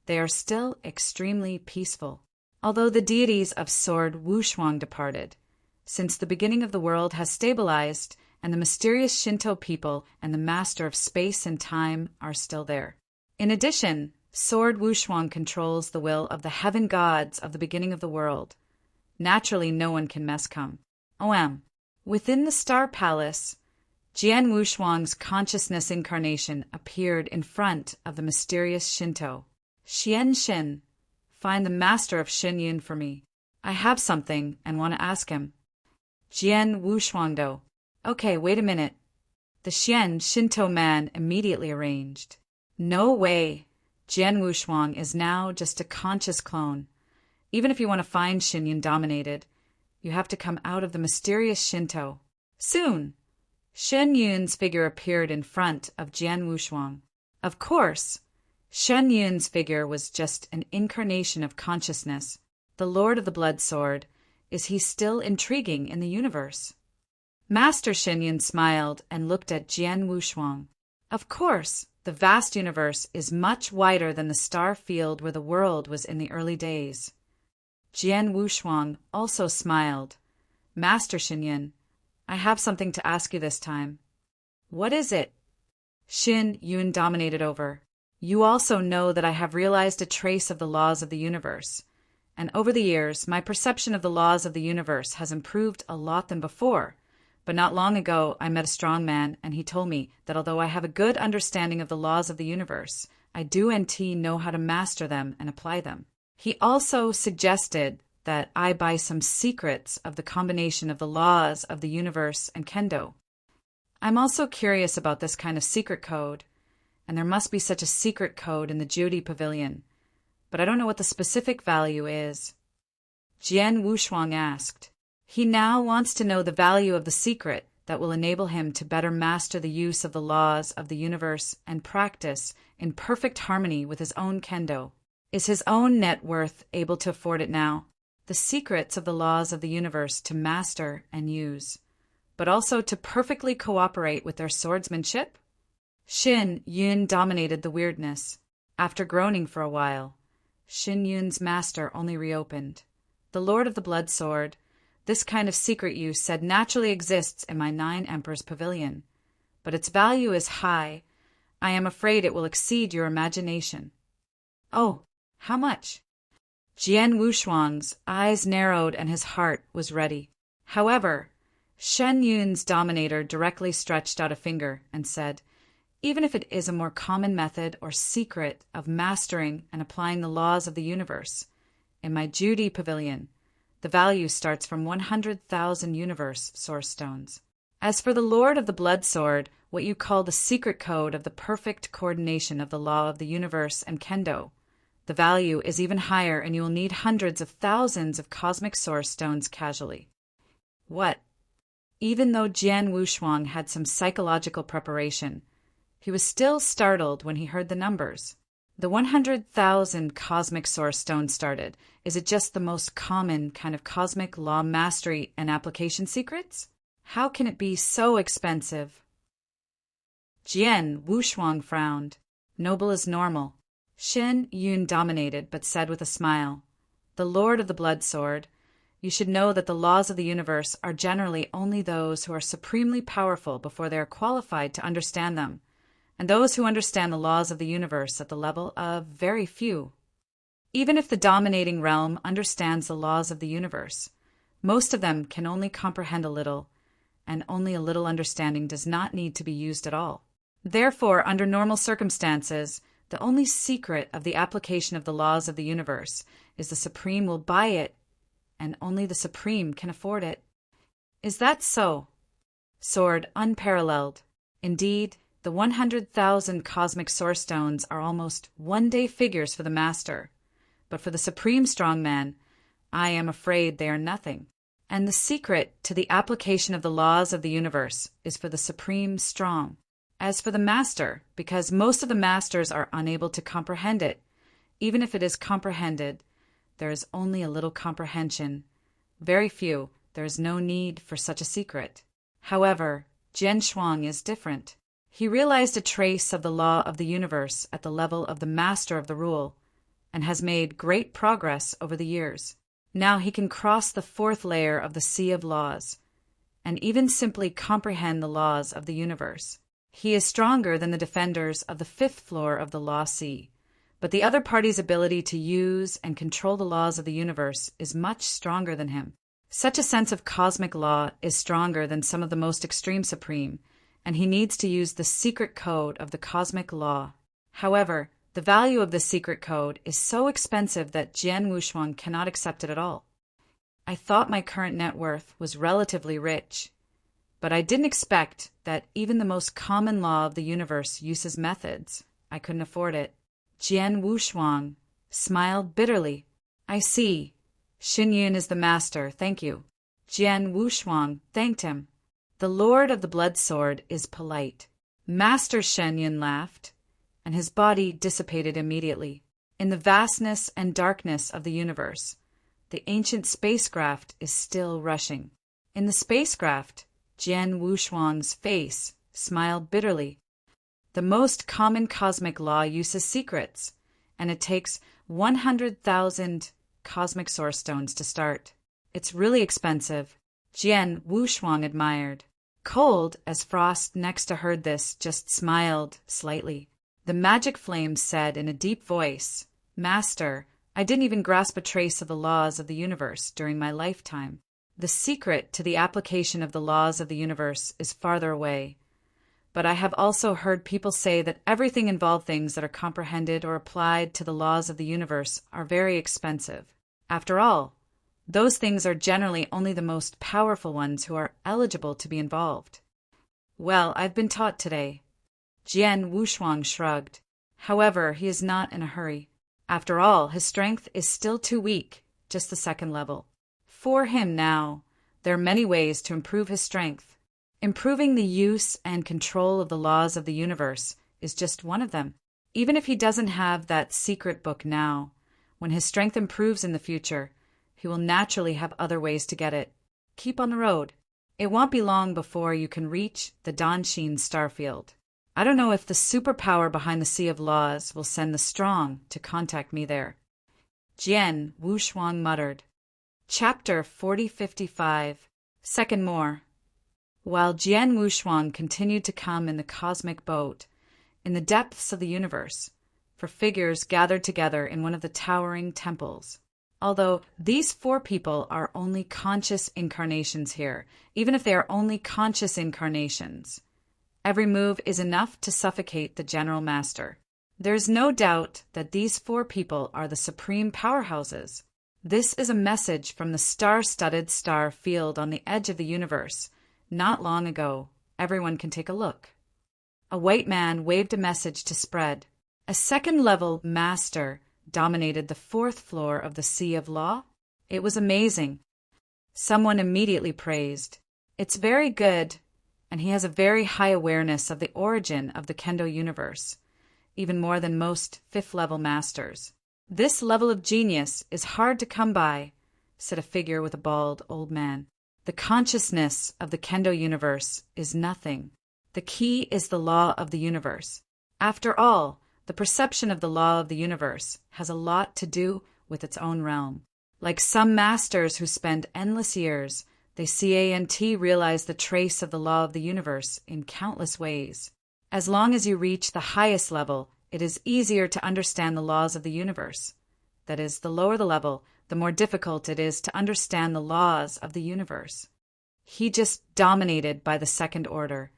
they are still extremely peaceful. Although the deities of Sword Wushuang departed, since the beginning of the world has stabilized and the mysterious Shinto people and the master of space and time are still there. In addition, Sword Wushuang controls the will of the heaven gods of the beginning of the world. Naturally, no one can mess come. Within the Star Palace, Jian Wushuang's consciousness incarnation appeared in front of the mysterious Shinto. Shin, find the master of Shinyun for me. I have something and want to ask him. Jian Wushuangdo. Okay, wait a minute. The Shinto man immediately arranged. No way. Jian Wushuang is now just a conscious clone. Even if you want to find Shinyun dominated, you have to come out of the mysterious Shinto. Soon, Shinyun's figure appeared in front of Jian Wushuang. Of course, Shinyun's figure was just an incarnation of consciousness. The Lord of the Blood Sword, is he still intriguing in the universe? Master Shinyun smiled and looked at Jian Wushuang. Of course, the vast universe is much wider than the star field where the world was in the early days. Jian Wushuang also smiled. Master Shinyun, I have something to ask you this time. What is it? Shinyun dominated over. You also know that I have realized a trace of the laws of the universe, and over the years, my perception of the laws of the universe has improved a lot than before. But not long ago, I met a strong man, and he told me that although I have a good understanding of the laws of the universe, I do know how to master them and apply them. He also suggested that I buy some secrets of the combination of the laws of the universe and Kendo. I'm also curious about this kind of secret code, and there must be such a secret code in the Judy Pavilion, but I don't know what the specific value is. Jian Wushuang asked. He now wants to know the value of the secret that will enable him to better master the use of the laws of the universe and practice in perfect harmony with his own Kendo. Is his own net worth able to afford it now? The secrets of the laws of the universe to master and use, but also to perfectly cooperate with their swordsmanship? Shinyun dominated the weirdness. After groaning for a while, Shinyun's master only reopened. The Lord of the Blood Sword, this kind of secret use said naturally exists in my 9 Emperors Pavilion, but its value is high. I am afraid it will exceed your imagination." "Oh, how much?" Jian Wushuang's eyes narrowed and his heart was ready. However, Shen Yun's dominator directly stretched out a finger and said, "Even if it is a more common method or secret of mastering and applying the laws of the universe, in my Judy pavilion, the value starts from 100,000 universe source stones. As for the Lord of the Blood Sword, what you call the secret code of the perfect coordination of the law of the universe and kendo, the value is even higher, and you will need hundreds of thousands of cosmic source stones casually." What? Even though Jian Wushuang had some psychological preparation, he was still startled when he heard the numbers. The 100,000 cosmic source stones started. Is it just the most common kind of cosmic law mastery and application secrets? How can it be so expensive? Jian Wushuang frowned. Noble as normal. Shen Yun dominated, but said with a smile, "The Lord of the Blood Sword, you should know that the laws of the universe are generally only those who are supremely powerful before they are qualified to understand them, and those who understand the laws of the universe at the level of very few. Even if the dominating realm understands the laws of the universe, most of them can only comprehend a little, and only a little understanding does not need to be used at all. Therefore, under normal circumstances, the only secret of the application of the laws of the universe is the Supreme will buy it, and only the Supreme can afford it." "Is that so?" Sword unparalleled. Indeed, the 100,000 cosmic source stones are almost one-day figures for the master, but for the Supreme Strongman, I am afraid they are nothing. And the secret to the application of the laws of the universe is for the Supreme Strong. As for the master, because most of the masters are unable to comprehend it, even if it is comprehended, there is only a little comprehension. Very few. There is no need for such a secret. However, Jian Shuang is different. He realized a trace of the law of the universe at the level of the master of the rule, and has made great progress over the years. Now he can cross the fourth layer of the sea of laws, and even simply comprehend the laws of the universe. He is stronger than the defenders of the fifth floor of the law sea, but the other party's ability to use and control the laws of the universe is much stronger than him. Such a sense of cosmic law is stronger than some of the most extreme supreme, and he needs to use the secret code of the cosmic law. However, the value of this secret code is so expensive that Jian Wushuang cannot accept it at all. "I thought my current net worth was relatively rich, but I didn't expect that even the most common law of the universe uses methods. I couldn't afford it." Jian Wushuang smiled bitterly. "I see. Shen Yun is the master, thank you." Jian Wushuang thanked him. "The Lord of the Blood Sword is polite." Master Shen Yun laughed, and his body dissipated immediately. In the vastness and darkness of the universe, the ancient spacecraft is still rushing. In the spacecraft, Jian Wushuang's face smiled bitterly. The most common cosmic law uses secrets, and it takes 100,000 cosmic source stones to start. It's really expensive. Jian Wushuang admired. Cold as frost next to heard this just smiled slightly. The magic flame said in a deep voice, "Master, I didn't even grasp a trace of the laws of the universe during my lifetime. The secret to the application of the laws of the universe is farther away. But I have also heard people say that everything involved things that are comprehended or applied to the laws of the universe are very expensive. After all, those things are generally only the most powerful ones who are eligible to be involved." "Well, I've been taught today." Jian Wushuang shrugged. However, he is not in a hurry. After all, his strength is still too weak, just the second level. For him now, there are many ways to improve his strength. Improving the use and control of the laws of the universe is just one of them. Even if he doesn't have that secret book now, when his strength improves in the future, he will naturally have other ways to get it. Keep on the road. It won't be long before you can reach the Danshin starfield. I don't know if the superpower behind the Sea of Laws will send the strong to contact me there." Jian Wushuang muttered. Chapter 4055. Second More. While Jian Wushuang continued to come in the cosmic boat, in the depths of the universe, for figures gathered together in one of the towering temples. Although these 4 people are only conscious incarnations here, even if they are only conscious incarnations, every move is enough to suffocate the General Master. There is no doubt that these 4 people are the supreme powerhouses. This is a message from the star-studded star field on the edge of the universe. Not long ago, everyone can take a look. A white man waved a message to spread. A second-level master dominated the 4th floor of the Sea of Law. It was amazing. Someone immediately praised. It's very good, and he has a very high awareness of the origin of the Kendo universe, even more than most 5th-level masters. This level of genius is hard to come by, said a figure with a bald old man. The consciousness of the Kendo universe is nothing. The key is the law of the universe. After all, the perception of the law of the universe has a lot to do with its own realm. Like some masters who spend endless years, they can't realize the trace of the law of the universe in countless ways. As long as you reach the highest level, it is easier to understand the laws of the universe. That is, the lower the level, the more difficult it is to understand the laws of the universe. He just dominated by the 2nd order,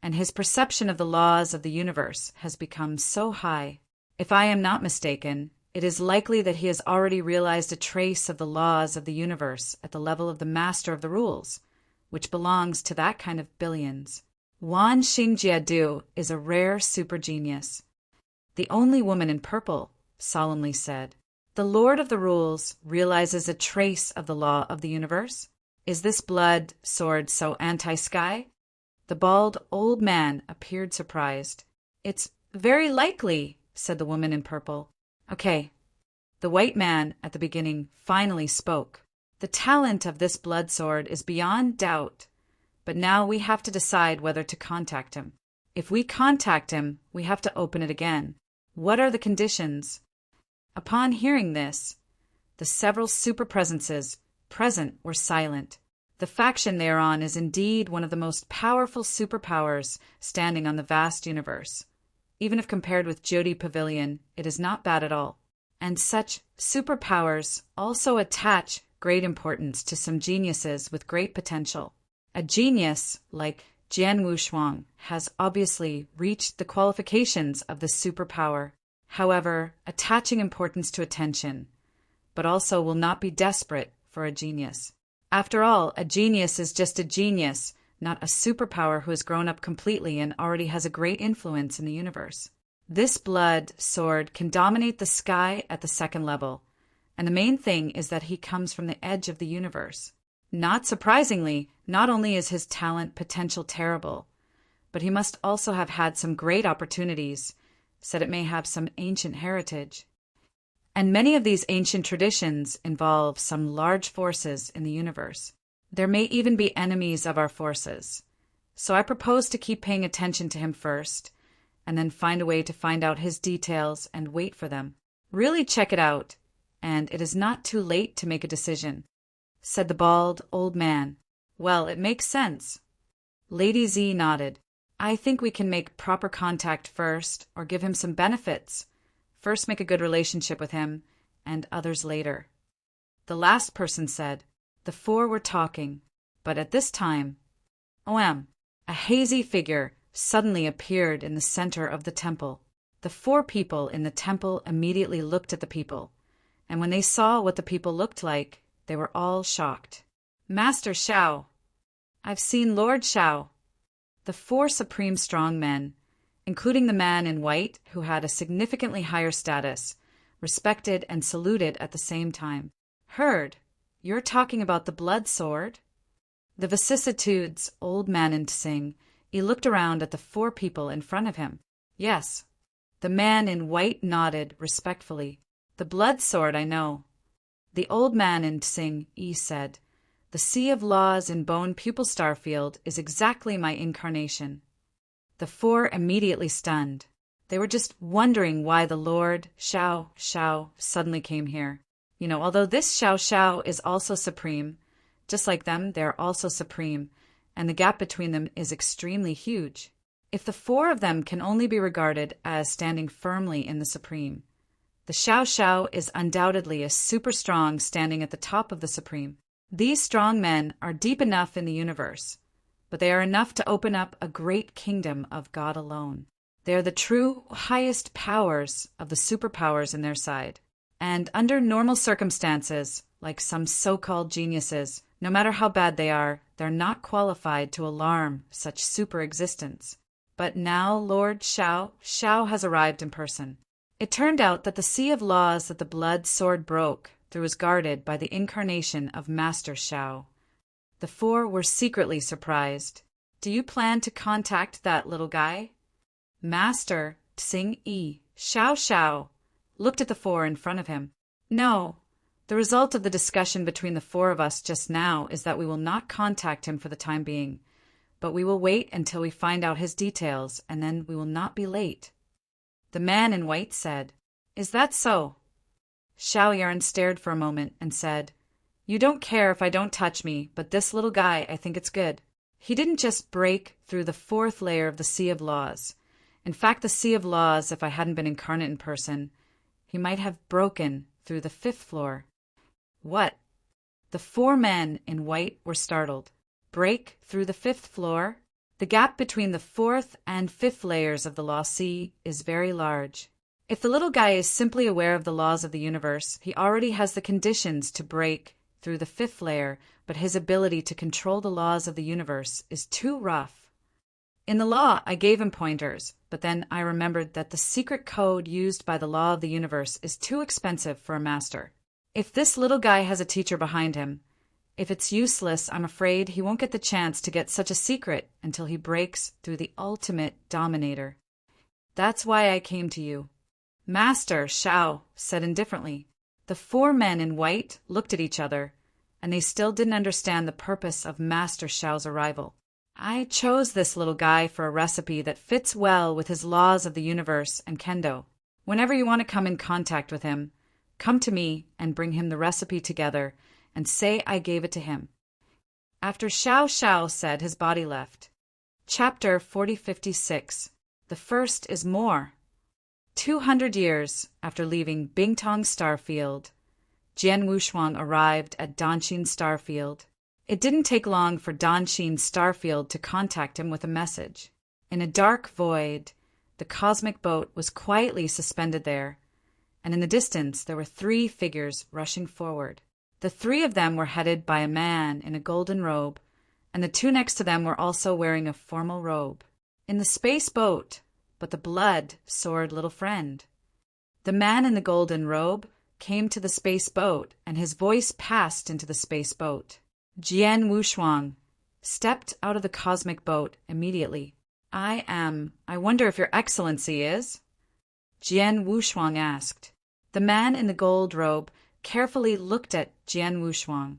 and his perception of the laws of the universe has become so high. If I am not mistaken, it is likely that he has already realized a trace of the laws of the universe at the level of the Master of the Rules, which belongs to that kind of billions. Wan Xingjiadu is a rare super genius. The only woman in purple solemnly said, "The Lord of the Rules realizes a trace of the law of the universe? Is this blood sword so anti-sky?" The bald old man appeared surprised. "It's very likely," said the woman in purple. "Okay." The white man at the beginning finally spoke. "The talent of this blood sword is beyond doubt, but now we have to decide whether to contact him. If we contact him, we have to open it again. What are the conditions?" Upon hearing this, the several super-presences present were silent. The faction they are on is indeed one of the most powerful superpowers standing on the vast universe. Even if compared with Jodi Pavilion, it is not bad at all. And such superpowers also attach great importance to some geniuses with great potential. A genius like Jian Wushuang has obviously reached the qualifications of the superpower, however, attaching importance to attention, but also will not be desperate for a genius. After all, a genius is just a genius, not a superpower who has grown up completely and already has a great influence in the universe. This blood sword can dominate the sky at the 2nd level, and the main thing is that he comes from the edge of the universe. Not surprisingly, not only is his talent potential terrible, but he must also have had some great opportunities, said it may have some ancient heritage. And many of these ancient traditions involve some large forces in the universe. There may even be enemies of our forces. So I propose to keep paying attention to him first, and then find a way to find out his details and wait for them. Really check it out, and it is not too late to make a decision, said the bald old man. Well, it makes sense. Lady Z nodded. I think we can make proper contact first, or give him some benefits. First make a good relationship with him, and others later. The last person said. The 4 were talking, but at this time, a hazy figure suddenly appeared in the center of the temple. The 4 people in the temple immediately looked at the people, and when they saw what the people looked like, they were all shocked. Master Shao! I've seen Lord Shao! The 4 supreme strong men, including the man in white who had a significantly higher status, respected and saluted at the same time. Heard, you're talking about the blood sword? The vicissitudes old man Singh, he looked around at the 4 people in front of him. Yes. The man in white nodded respectfully. The blood sword, I know. The old man Singh, he said, the Sea of Laws in Bone Pupil Starfield is exactly my incarnation. The 4 immediately stunned. They were just wondering why the Lord Shao suddenly came here. Although this Shao is also supreme, just like them, they are also supreme, and the gap between them is extremely huge. if the four of them can only be regarded as standing firmly in the Supreme. The Xiao Xiao is undoubtedly a super strong standing at the top of the Supreme. These strong men are deep enough in the universe, but they are enough to open up a great kingdom of God alone. They are the true highest powers of the superpowers in their side. And under normal circumstances, like some so-called geniuses, no matter how bad they are, they're not qualified to alarm such super existence. But now Lord Xiao has arrived in person. It turned out that the sea of laws that the blood sword broke through was guarded by the incarnation of Master Xiao. The four were secretly surprised. Do you plan to contact that little guy? Master Tsing-yi, Xiao, looked at the four in front of him. No. The result of the discussion between the four of us just now is that we will not contact him for the time being, but we will wait until we find out his details, and then we will not be late. The man in white said, Is that so? Xiao Yaran stared for a moment and said, You don't care if I don't touch me, but this little guy, I think it's good. He didn't just break through the fourth layer of the Sea of Laws. In fact, the Sea of Laws, if I hadn't been incarnate in person, he might have broken through the fifth floor. What? The four men in white were startled. Break through the fifth floor? The gap between the fourth and fifth layers of the Law Sea is very large. If the little guy is simply aware of the laws of the universe, he already has the conditions to break through the fifth layer, but his ability to control the laws of the universe is too rough. In the law, I gave him pointers, but then I remembered that the secret code used by the law of the universe is too expensive for a master. If this little guy has a teacher behind him, if it's useless, I'm afraid he won't get the chance to get such a secret until he breaks through the ultimate dominator. That's why I came to you. Master Xiao said indifferently. The four men in white looked at each other, and they still didn't understand the purpose of Master Xiao's arrival. I chose this little guy for a recipe that fits well with his laws of the universe and kendo. Whenever you want to come in contact with him, come to me and bring him the recipe together and say I gave it to him. After Xiao said, his body left. Chapter 4056. The first is more. 200 years after leaving Bingtong Starfield, Jian Wushuang arrived at Danxin Starfield. It didn't take long for Danxin Starfield to contact him with a message. In a dark void, the cosmic boat was quietly suspended there, and in the distance there were three figures rushing forward. The three of them were headed by a man in a golden robe, and the two next to them were also wearing a formal robe. In the space boat, but the blood-sword little friend. The man in the golden robe came to the space boat, and his voice passed into the space boat. Jian Wushuang stepped out of the cosmic boat immediately. I wonder if your excellency is? Jian Wushuang asked. The man in the gold robe carefully looked at Jian Wushuang,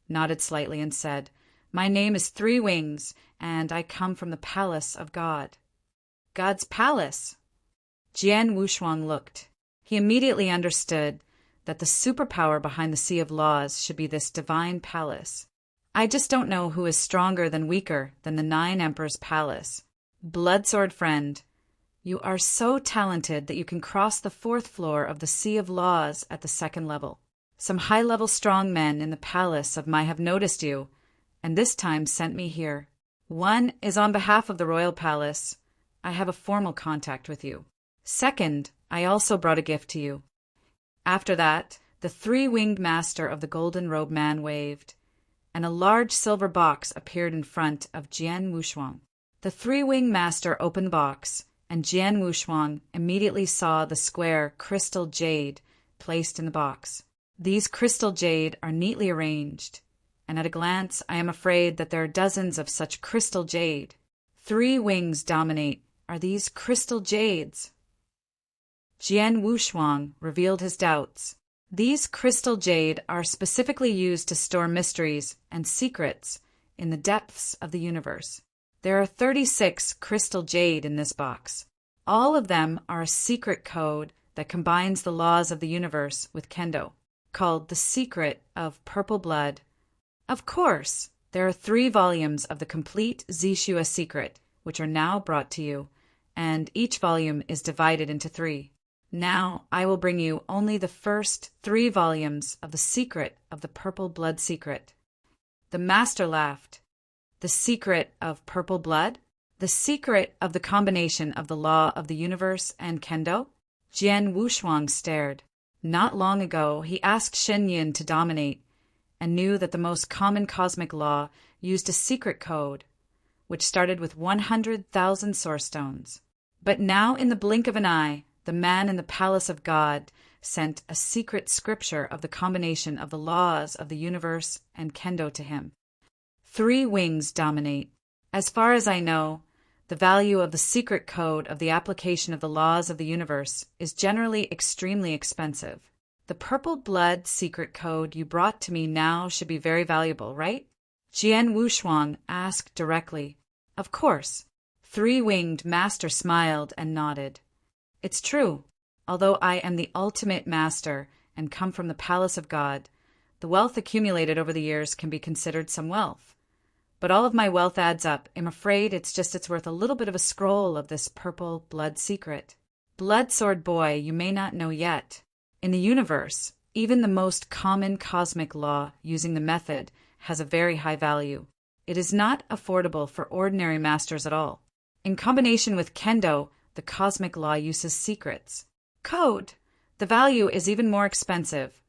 nodded slightly and said, My name is Three Wings, and I come from the palace of God. God's palace? Jian Wushuang looked. He immediately understood that the superpower behind the Sea of Laws should be this divine palace. I just don't know who is stronger than weaker than the Nine Emperors' palace. Bloodsword friend, you are so talented that you can cross the fourth floor of the Sea of Laws at the second level. Some high-level strong men in the palace of Mai have noticed you, and this time sent me here. One is on behalf of the royal palace. I have a formal contact with you. Second, I also brought a gift to you. After that, the three-winged master of the golden robe man waved, and a large silver box appeared in front of Jian Wushuang. The three-winged master opened the box, and Jian Wushuang immediately saw the square crystal jade placed in the box. These crystal jade are neatly arranged, and at a glance I am afraid that there are dozens of such crystal jade. Three wings dominate. Are these crystal jades? Jian Wushuang revealed his doubts. These crystal jade are specifically used to store mysteries and secrets in the depths of the universe. There are 36 crystal jade in this box. All of them are a secret code that combines the laws of the universe with kendo, called the Secret of Purple Blood. Of course, there are 3 volumes of the complete Zishua secret which are now brought to you, and each volume is divided into 3. Now I will bring you only the first 3 volumes of the secret of the purple blood secret." The master laughed. "The secret of purple blood? The secret of the combination of the law of the universe and kendo?" Jian Wushuang stared. Not long ago, he asked Shen Yin to dominate, and knew that the most common cosmic law used a secret code, which started with 100,000 source stones. But now, in the blink of an eye, the man in the palace of God sent a secret scripture of the combination of the laws of the universe and kendo to him. 3 wings dominate. As far as I know, the value of the secret code of the application of the laws of the universe is generally extremely expensive. The purple blood secret code you brought to me now should be very valuable, right? Jian Wushuang asked directly. Of course. 3-winged master smiled and nodded. It's true. Although I am the ultimate master and come from the palace of God, the wealth accumulated over the years can be considered some wealth. But all of my wealth adds up. I'm afraid it's worth a little bit of a scroll of this purple blood secret. Blood sword boy, you may not know yet. In the universe, even the most common cosmic law using the method has a very high value. It is not affordable for ordinary masters at all. In combination with kendo, the cosmic law uses secrets. Code. The value is even more expensive.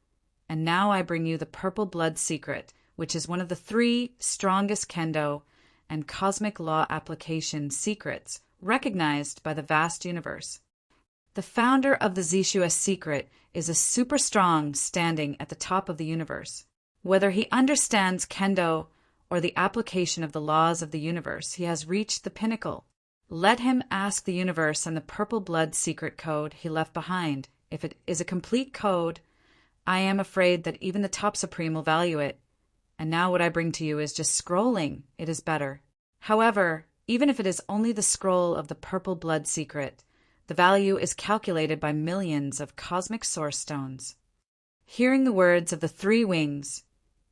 And now I bring you the purple blood secret, which is one of the 3 strongest kendo and cosmic law application secrets recognized by the vast universe. The founder of the Zishua secret is a super strong standing at the top of the universe. Whether he understands kendo or the application of the laws of the universe, he has reached the pinnacle. Let him ask the universe and the purple blood secret code he left behind. If it is a complete code, I am afraid that even the top supreme will value it. And now what I bring to you is just scrolling. It is better. However, even if it is only the scroll of the purple blood secret, the value is calculated by millions of cosmic source stones. Hearing the words of the 3 wings,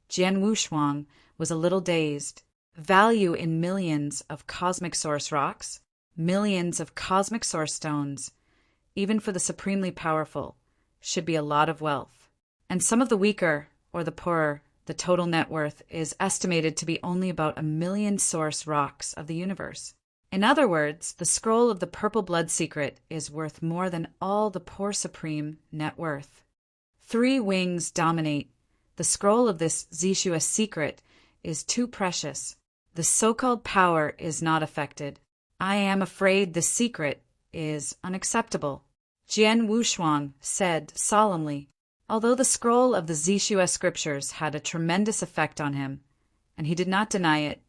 Jian Wushuang was a little dazed. Value in millions of cosmic source rocks, millions of cosmic source stones, even for the supremely powerful, should be a lot of wealth. And some of the weaker, or the poorer, the total net worth is estimated to be only about 1 million source rocks of the universe. In other words, the scroll of the purple blood secret is worth more than all the poor supreme net worth. 3 wings dominate. The scroll of this Zishua secret is too precious. The so-called power is not affected. I am afraid the secret is unacceptable. Jian Wushuang said solemnly. Although the scroll of the Zishua scriptures had a tremendous effect on him, and he did not deny it,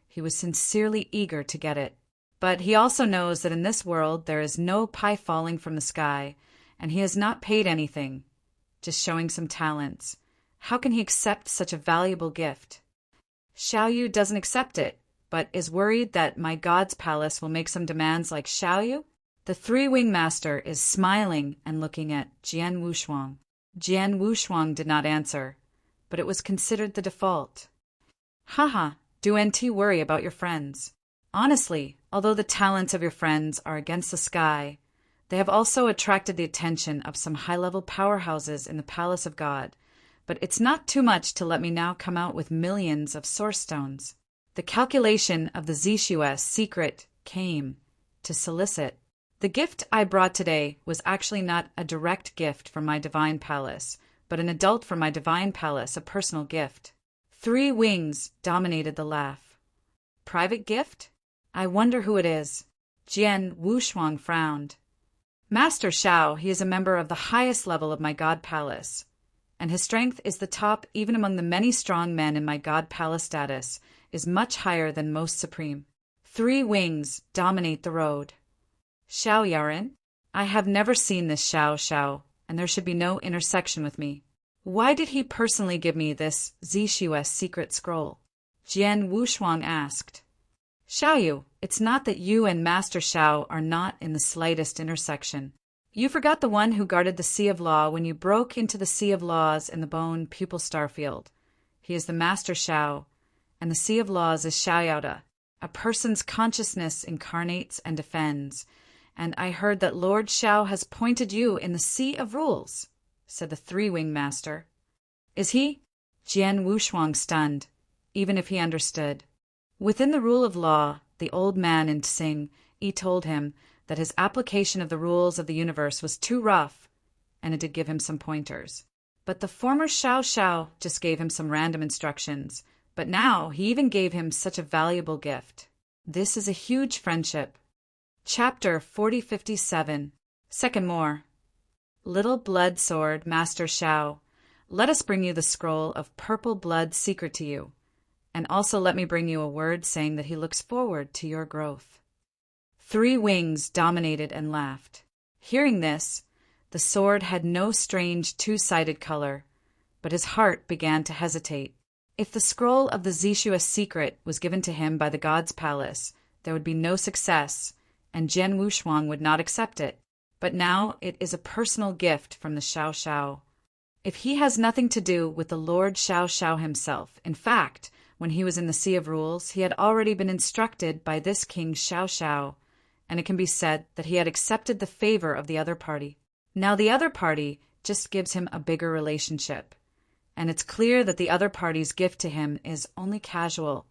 he was sincerely eager to get it. But he also knows that in this world there is no pie falling from the sky, and he has not paid anything, just showing some talents. How can he accept such a valuable gift? Xiaoyu doesn't accept it, but is worried that my God's palace will make some demands like Xiaoyu. The 3-wing master is smiling and looking at Jian Wushuang. Jian Wushuang did not answer, but it was considered the default. Haha, do NT worry about your friends. Honestly, although the talents of your friends are against the sky, they have also attracted the attention of some high-level powerhouses in the Palace of God, but it's not too much to let me now come out with millions of source stones. The calculation of the Zishua secret came to solicit. The gift I brought today was actually not a direct gift from my divine palace, but an adult from my divine palace, a personal gift. 3 wings dominated the laugh. Private gift? I wonder who it is. Jian Wushuang frowned. Master Xiao, he is a member of the highest level of my God palace, and his strength is the top even among the many strong men in my God palace status, is much higher than most supreme. 3 wings dominate the road. Xiao Yarin? I have never seen this Xiao, and there should be no intersection with me. Why did he personally give me this Zishua secret scroll? Jian Wushuang asked. Xiaoyu, it's not that you and Master Xiao are not in the slightest intersection. You forgot the one who guarded the Sea of Law when you broke into the Sea of Laws in the Bone Pupil Starfield. He is the Master Xiao, and the Sea of Laws is Xiaoyada. A person's consciousness incarnates and defends, and I heard that Lord Shao has pointed you in the Sea of Rules, said the three-wing master. Is he? Jian Wushuang stunned, even if he understood. Within the rule of law, the old man in Tsing, Yi told him that his application of the rules of the universe was too rough, and it did give him some pointers. But the former Xiao Xiao just gave him some random instructions, but now he even gave him such a valuable gift. This is a huge friendship. Chapter 4057. Second more. Little blood sword, Master Xiao, let us bring you the scroll of purple blood secret to you, and also let me bring you a word saying that he looks forward to your growth. Three Wings dominated and laughed. Hearing this, the sword had no strange two-sided color, but his heart began to hesitate. If the scroll of the Zishua secret was given to him by the god's palace, there would be no success, and Jian Wushuang would not accept it. But now it is a personal gift from the Xiao Xiao. If he has nothing to do with the Lord Xiao Xiao himself, in fact, when he was in the Sea of Rules, he had already been instructed by this king Xiao Xiao, and it can be said that he had accepted the favor of the other party. Now the other party just gives him a bigger relationship, and it's clear that the other party's gift to him is only casual,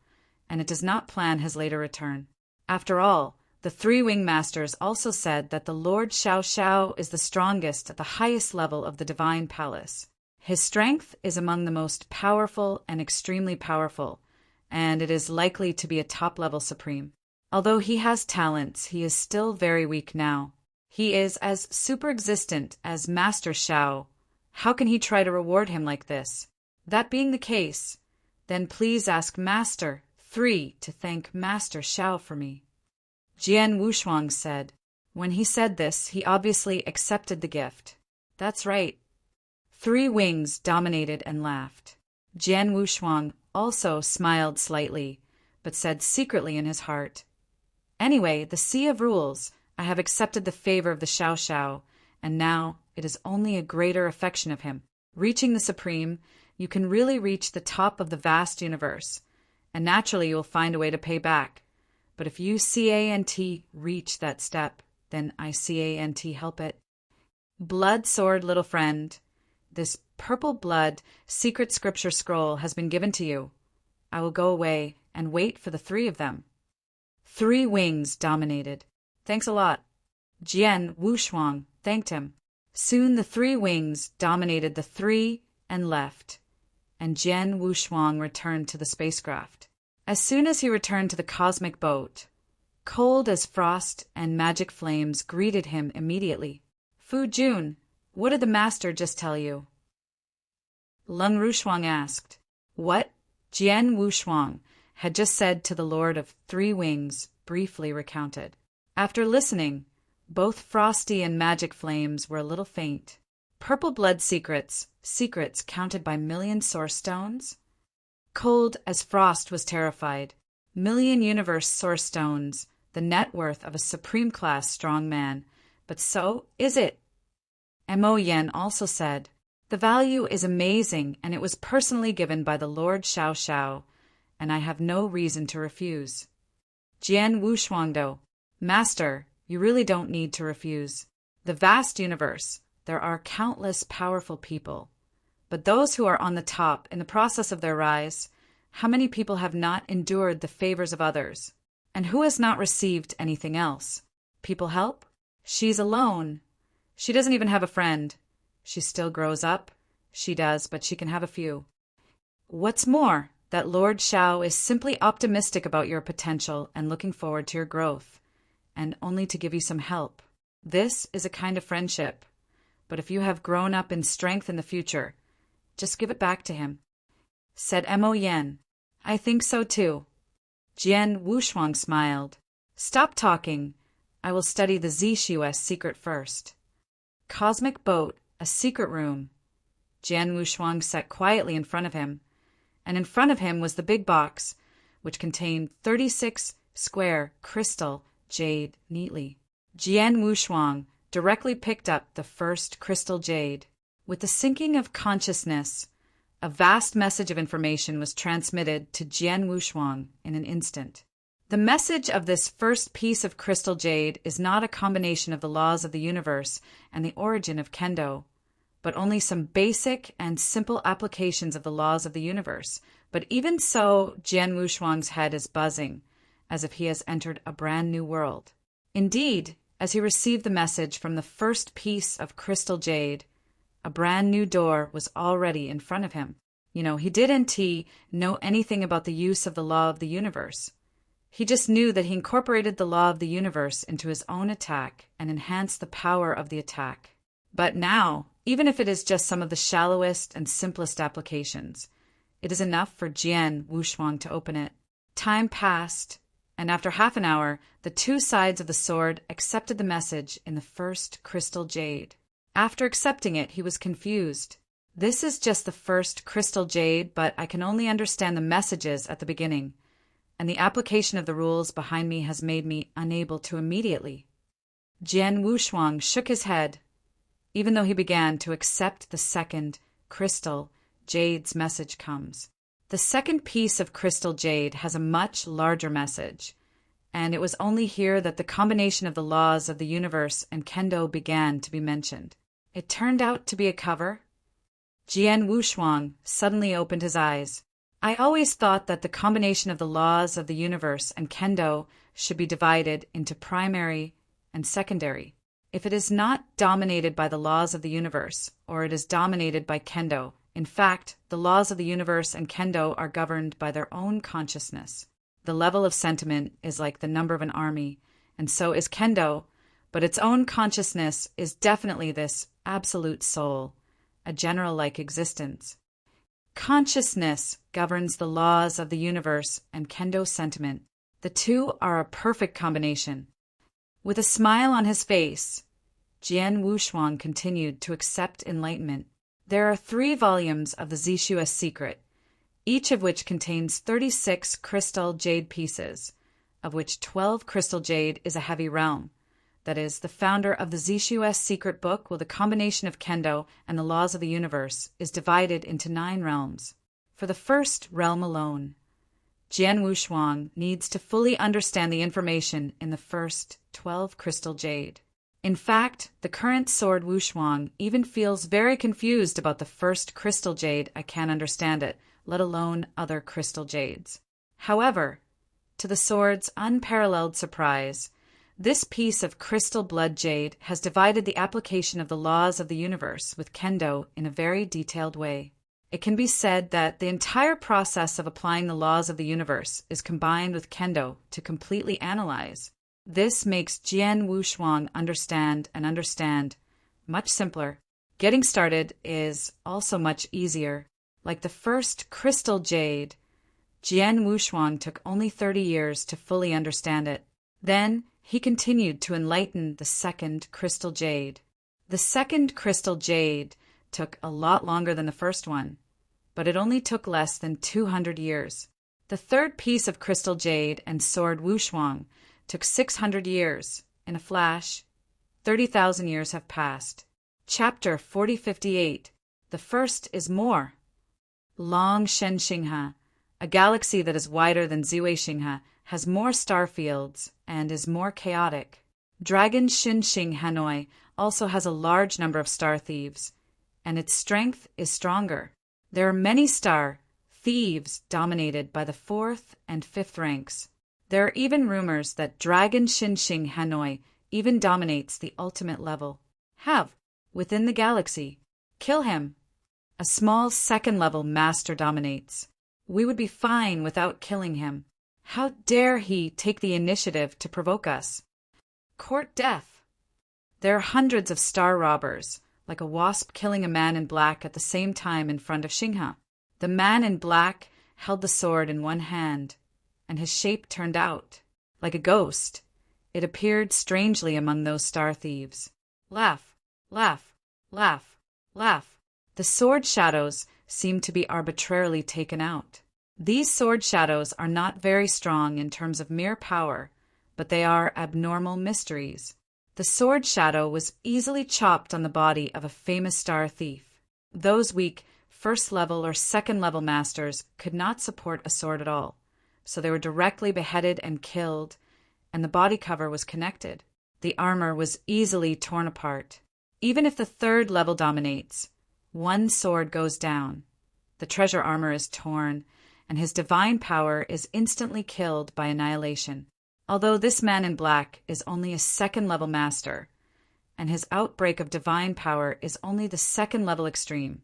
and it does not plan his later return. After all, the three-wing masters also said that the Lord Xiao Xiao is the strongest at the highest level of the divine palace. His strength is among the most powerful and extremely powerful, and it is likely to be a top-level supreme. Although he has talents, he is still very weak now. He is as super-existent as Master Xiao. How can he try to reward him like this? That being the case, then please ask Master 3 to thank Master Xiao for me. Jian Wushuang said. When he said this, he obviously accepted the gift. That's right. Three Wings dominated and laughed. Jian Wushuang also smiled slightly, but said secretly in his heart, Anyway, the Sea of Rules, I have accepted the favor of the Xiao Xiao, and now it is only a greater affection of him. Reaching the Supreme, you can really reach the top of the vast universe, and naturally you will find a way to pay back. But if you CANT reach that step, then I CANT help it. Blood sword, little friend. This purple blood secret scripture scroll has been given to you. I will go away and wait for the three of them. Three Wings dominated. Thanks a lot. Jian Wushuang thanked him. Soon the Three Wings dominated the three and left, and Jian Wushuang returned to the spacecraft. As soon as he returned to the cosmic boat, cold as frost and magic flames greeted him immediately. Fu Jun, what did the master just tell you? Leng Rushuang asked. What Jian Wushuang had just said to the Lord of Three Wings briefly recounted. After listening, both Frosty and Magic Flames were a little faint. Purple blood secrets counted by million source stones? Cold as frost was terrified. Million universe source stones, the net worth of a supreme-class strong man. But so is it. Mo Yen also said, The value is amazing, and it was personally given by the Lord Xiao Xiao, and I have no reason to refuse. Jian Wushuangdo, Master, you really don't need to refuse. The vast universe, there are countless powerful people. But those who are on the top in the process of their rise, how many people have not endured the favors of others? And who has not received anything else? People help? She's alone. She doesn't even have a friend. She still grows up. She does, but she can have a few. What's more, that Lord Xiao is simply optimistic about your potential and looking forward to your growth, and only to give you some help. This is a kind of friendship. But if you have grown up in strength in the future, just give it back to him. Said Mo Yen. I think so too. Jian Wushuang smiled. Stop talking. I will study the Zishua secret first. Cosmic boat, a secret room. Jian Wushuang sat quietly in front of him, and in front of him was the big box, which contained 36 square crystal jade neatly. Jian Wushuang directly picked up the first crystal jade. With the sinking of consciousness, a vast message of information was transmitted to Jian Wushuang in an instant. The message of this first piece of crystal jade is not a combination of the laws of the universe and the origin of kendo, but only some basic and simple applications of the laws of the universe. But even so, Jian Wushuang's head is buzzing, as if he has entered a brand new world. Indeed, as he received the message from the first piece of crystal jade, a brand new door was already in front of him. He didn't know anything about the use of the law of the universe. He just knew that he incorporated the law of the universe into his own attack and enhanced the power of the attack. But now, even if it is just some of the shallowest and simplest applications, it is enough for Jian Wushuang to open it. Time passed, and after half an hour, the two sides of the sword accepted the message in the first crystal jade. After accepting it, he was confused. This is just the first crystal jade, but I can only understand the messages at the beginning, and the application of the rules behind me has made me unable to immediately. Jian Wushuang shook his head, even though he began to accept the second crystal jade's message comes. The second piece of crystal jade has a much larger message, and it was only here that the combination of the laws of the universe and kendo began to be mentioned. It turned out to be a cover. Jian Wushuang suddenly opened his eyes. I always thought that the combination of the laws of the universe and kendo should be divided into primary and secondary. If it is not dominated by the laws of the universe, or it is dominated by kendo, in fact, the laws of the universe and kendo are governed by their own consciousness. The level of sentiment is like the number of an army, and so is kendo, but its own consciousness is definitely this absolute soul, a general-like existence. Consciousness governs the laws of the universe and kendo sentiment. The two are a perfect combination. With a smile on his face, Jian Wushuang continued to accept enlightenment. There are 3 volumes of the Zishua's Secret, each of which contains 36 crystal jade pieces, of which 12 crystal jade is a heavy realm. That is, the founder of the Zishua's Secret book, the combination of kendo and the laws of the universe, is divided into 9 realms. For the first realm alone, Jian Wushuang needs to fully understand the information in the first 12 crystal jade. In fact, the current sword Wushuang even feels very confused about the first crystal jade. I can't understand it, let alone other crystal jades. However, to the sword's unparalleled surprise, this piece of crystal blood jade has divided the application of the laws of the universe with kendo in a very detailed way. It can be said that the entire process of applying the laws of the universe is combined with kendo to completely analyze. This makes Jian Wushuang understand much simpler. Getting started is also much easier. Like the first crystal jade, Jian Wushuang took only 30 years to fully understand it. Then he continued to enlighten the second crystal jade. The second crystal jade took a lot longer than the first one, but it only took less than 200 years. The third piece of crystal jade and sword Wushuang took 600 years. In a flash, 30,000 years have passed. Chapter 4058. The first is more. Long Shen Xinghe, a galaxy that is wider than Ziwei Xinghe, has more star fields and is more chaotic. Dragon Xinxing Hanoi also has a large number of star thieves, and its strength is stronger. There are many star thieves dominated by the 4th and 5th ranks. There are even rumors that Dragon Xinxing Hanoi even dominates the ultimate level. Have, within the galaxy, kill him. A small second-level master dominates. We would be fine without killing him. How dare he take the initiative to provoke us? Court death. There are hundreds of star robbers, like a wasp killing a man in black at the same time in front of Xinghe. The man in black held the sword in one hand, and his shape turned out. Like a ghost, it appeared strangely among those star thieves. Laugh, laugh, laugh, laugh. The sword shadows seem to be arbitrarily taken out. These sword shadows are not very strong in terms of mere power, but they are abnormal mysteries. The sword shadow was easily chopped on the body of a famous star thief. Those weak first-level or second-level masters could not support a sword at all. so they were directly beheaded and killed, and the body cover was connected. The armor was easily torn apart. Even if the third level dominates, one sword goes down. The treasure armor is torn, and his divine power is instantly killed by annihilation. Although this man in black is only a second-level master, and his outbreak of divine power is only the second-level extreme,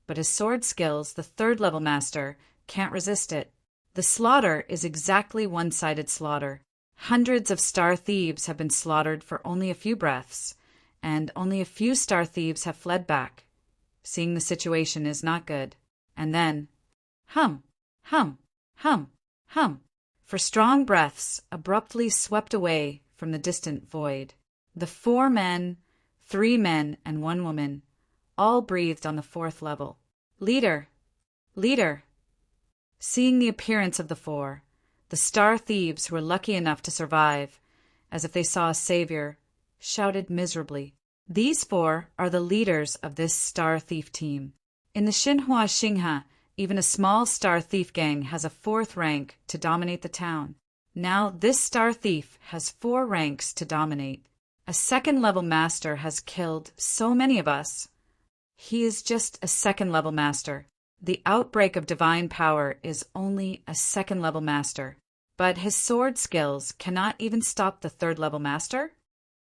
but his sword skills, the third-level master, can't resist it. The slaughter is exactly one-sided slaughter. Hundreds of star thieves have been slaughtered for only a few breaths, and only a few star thieves have fled back. Seeing the situation is not good. And then, hum, hum, hum, hum, for strong breaths abruptly swept away from the distant void. The 4 men, 3 men, and 1 woman all breathed on the 4th level. Leader! Leader! Seeing the appearance of the 4, the star thieves who were lucky enough to survive, as if they saw a savior, shouted miserably. These 4 are the leaders of this star thief team. In the Xinhua Xingha, even a small star thief gang has a 4th rank to dominate the town. Now this star thief has 4 ranks to dominate. A second-level master has killed so many of us. He is just a second-level master. The outbreak of divine power is only a second-level master. But his sword skills cannot even stop the third-level master?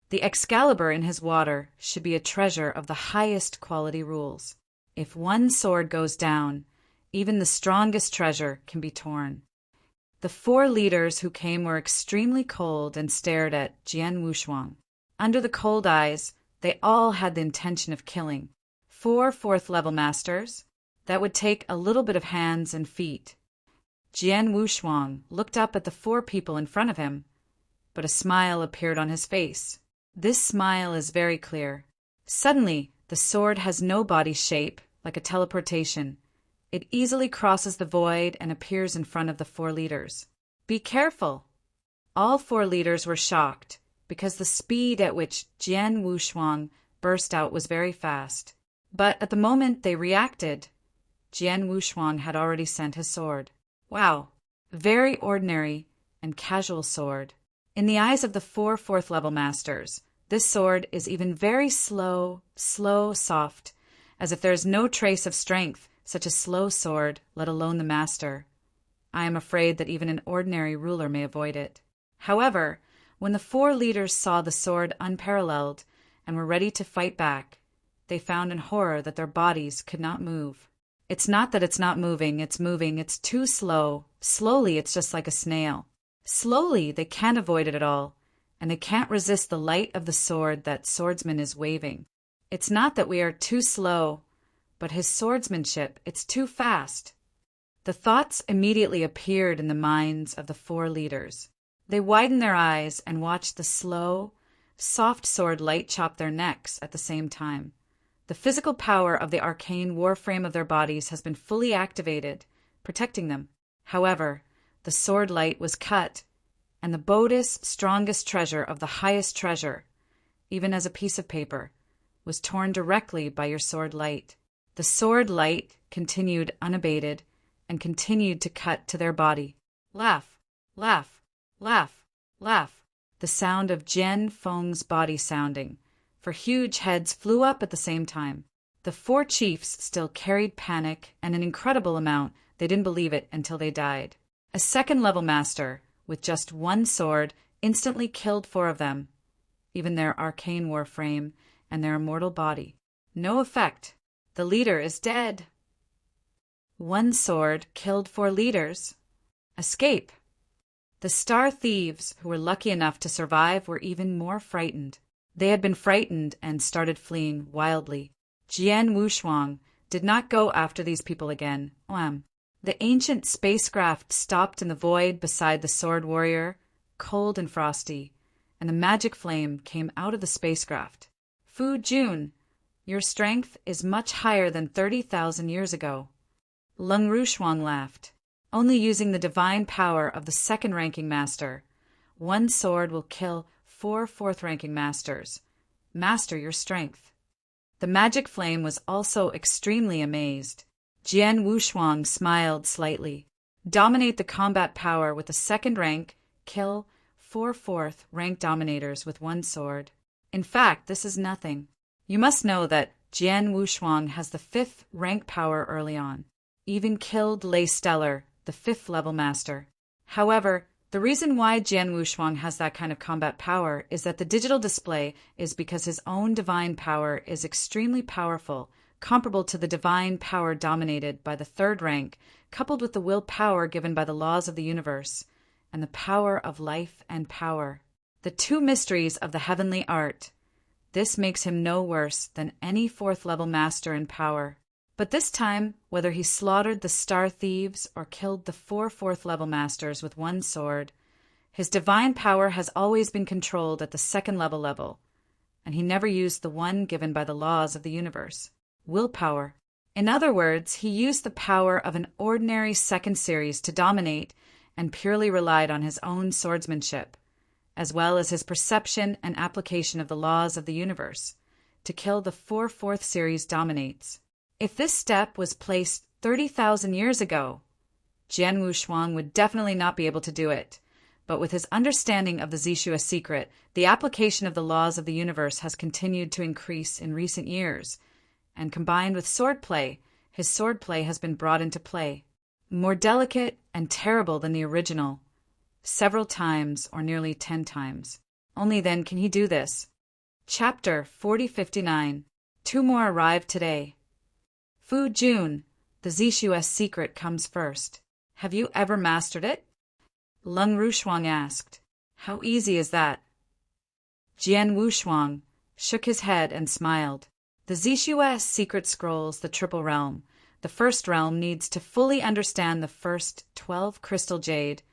The Excalibur in his water should be a treasure of the highest quality rules. If one sword goes down, even the strongest treasure can be torn. The 4 leaders who came were extremely cold and stared at Jian Wushuang. Under the cold eyes, they all had the intention of killing. 4 4th-level masters. That would take a little bit of hands and feet. Jian Wushuang looked up at the 4 people in front of him, but a smile appeared on his face. This smile is very clear. Suddenly, the sword has no body shape, like a teleportation. It easily crosses the void and appears in front of the 4 leaders. Be careful! All 4 leaders were shocked, because the speed at which Jian Wushuang burst out was very fast. But at the moment they reacted, Jian Wushuang had already sent his sword. Wow! Very ordinary and casual sword. In the eyes of the 4 4th-level masters, this sword is even very slow, soft, as if there is no trace of strength, such a slow sword, let alone the master. I am afraid that even an ordinary ruler may avoid it. However, when the 4 leaders saw the sword unparalleled and were ready to fight back, they found in horror that their bodies could not move. It's not that it's not moving, it's too slow. Slowly, it's just like a snail. Slowly, they can't avoid it at all, and they can't resist the light of the sword that swordsman is waving. It's not that we are too slow, but his swordsmanship, it's too fast. The thoughts immediately appeared in the minds of the 4 leaders. They widened their eyes and watched the slow, soft sword light chop their necks at the same time. The physical power of the arcane warframe of their bodies has been fully activated, protecting them. However, the sword light was cut, and the boldest, strongest treasure of the highest treasure, even as a piece of paper, was torn directly by your sword light. The sword light continued unabated and continued to cut to their body. Laugh, laugh, laugh, laugh. The sound of Jian Feng's body sounding, for huge heads flew up at the same time. The 4 chiefs still carried panic and an incredible amount. They didn't believe it until they died. A second-level master, with just 1 sword, instantly killed 4 of them, even their arcane warframe and their immortal body. No effect. The leader is dead. 1 sword killed 4 leaders. Escape. The star thieves, who were lucky enough to survive, were even more frightened. They had been frightened and started fleeing wildly. Jian Wushuang did not go after these people again. The ancient spacecraft stopped in the void beside the sword warrior, cold and frosty, and a magic flame came out of the spacecraft. Fu Jun, your strength is much higher than 30,000 years ago. Leng Rushuang laughed. Only using the divine power of the second-ranking master, 1 sword will kill 4 4th-ranking masters. Master your strength. The magic flame was also extremely amazed. Jian Wushuang smiled slightly. Dominate the combat power with a second rank, kill 4/4 rank dominators with one sword. In fact, this is nothing. You must know that Jian Wushuang has the 5th rank power early on. Even killed Lei Stellar, the 5th level master. However, the reason why Jian Wushuang has that kind of combat power is that the digital display is because his own divine power is extremely powerful, comparable to the divine power dominated by the 3rd rank, coupled with the will power given by the laws of the universe, and the power of life and power. The two mysteries of the heavenly art. This makes him no worse than any 4th level master in power. But this time, whether he slaughtered the star thieves or killed the 4 4th level masters with one sword, his divine power has always been controlled at the 2nd level, and he never used the one given by the laws of the universe, willpower. In other words, he used the power of an ordinary 2nd series to dominate and purely relied on his own swordsmanship, as well as his perception and application of the laws of the universe, to kill the 4 4th series dominates. If this step was placed 30,000 years ago, Jian Wushuang would definitely not be able to do it. But with his understanding of the Zixue secret, the application of the laws of the universe has continued to increase in recent years, and combined with swordplay, his swordplay has been brought into play. More delicate and terrible than the original, several times or nearly 10 times. Only then can he do this. Chapter 4059. 2 more arrived today. Fu Jun, the Zixue secret comes first. Have you ever mastered it? Leng Rushuang asked. How easy is that? Jian Wushuang shook his head and smiled. The Zixue secret scrolls the triple realm. The first realm needs to fully understand the first 12 crystal jade,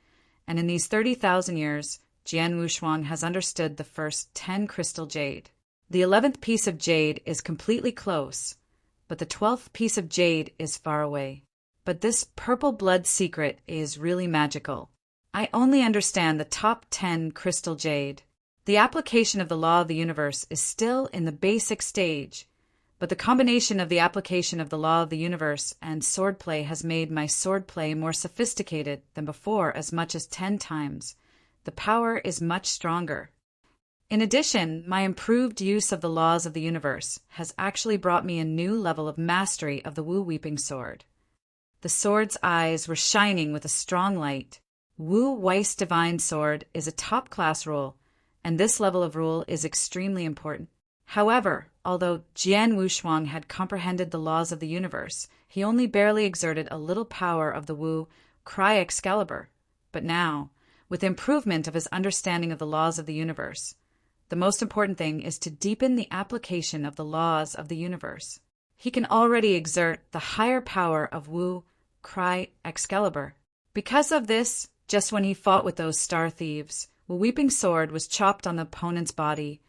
and in these 30,000 years, Jian Wushuang has understood the first 10 crystal jade. The 11th piece of jade is completely close, but the 12th piece of jade is far away. But this purple blood secret is really magical. I only understand the top 10 crystal jade. The application of the law of the universe is still in the basic stage, but the combination of the application of the law of the universe and swordplay has made my swordplay more sophisticated than before as much as 10 times. The power is much stronger. In addition, my improved use of the laws of the universe has actually brought me a new level of mastery of the Wu Weeping Sword. The sword's eyes were shining with a strong light. Wu Weiss Divine Sword is a top-class rule, and this level of rule is extremely important. However, although Jian Wushuang had comprehended the laws of the universe, he only barely exerted a little power of the Wu Cry Excalibur. But now, with improvement of his understanding of the laws of the universe, the most important thing is to deepen the application of the laws of the universe. He can already exert the higher power of Wu Cry Excalibur. Because of this, just when he fought with those star thieves, the Weeping Sword was chopped on the opponent's body,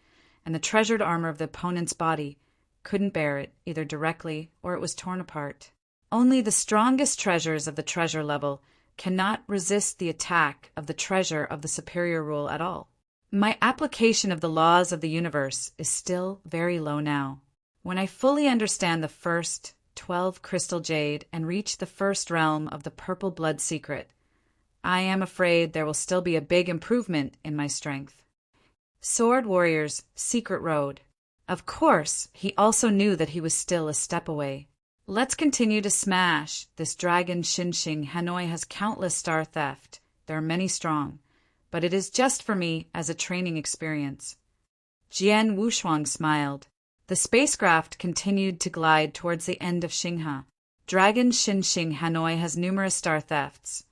and the treasured armor of the opponent's body couldn't bear it, either directly or it was torn apart. Only the strongest treasures of the treasure level cannot resist the attack of the treasure of the superior rule at all. My application of the laws of the universe is still very low now. When I fully understand the first 12 crystal jade and reach the first realm of the purple blood secret, I am afraid there will still be a big improvement in my strength. Sword Warrior's Secret Road. Of course, he also knew that he was still a step away. Let's continue to smash. This dragon Xinxing Hanoi has countless star theft. There are many strong, but it is just for me as a training experience. Jian Wushuang smiled. The spacecraft continued to glide towards the end of Xingha. Dragon Xinxing Hanoi has numerous star thefts,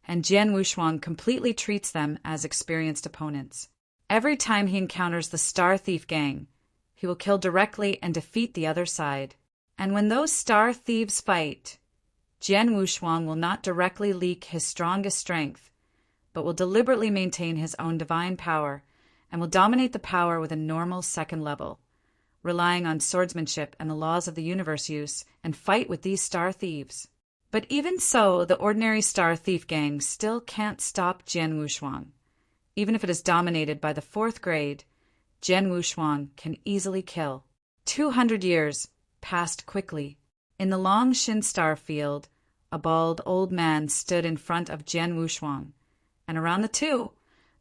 and Jian Wushuang completely treats them as experienced opponents. Every time he encounters the Star Thief Gang, he will kill directly and defeat the other side. And when those Star Thieves fight, Jian Wushuang will not directly leak his strongest strength, but will deliberately maintain his own divine power and will dominate the power with a normal second level, relying on swordsmanship and the laws of the universe use, and fight with these Star Thieves. But even so, the ordinary Star Thief Gang still can't stop Jian Wushuang. Even if it is dominated by the 4th grade, Jian Wushuang can easily kill. 200 years passed quickly. In the Longshin star field, a bald old man stood in front of Jian Wushuang, and around the two,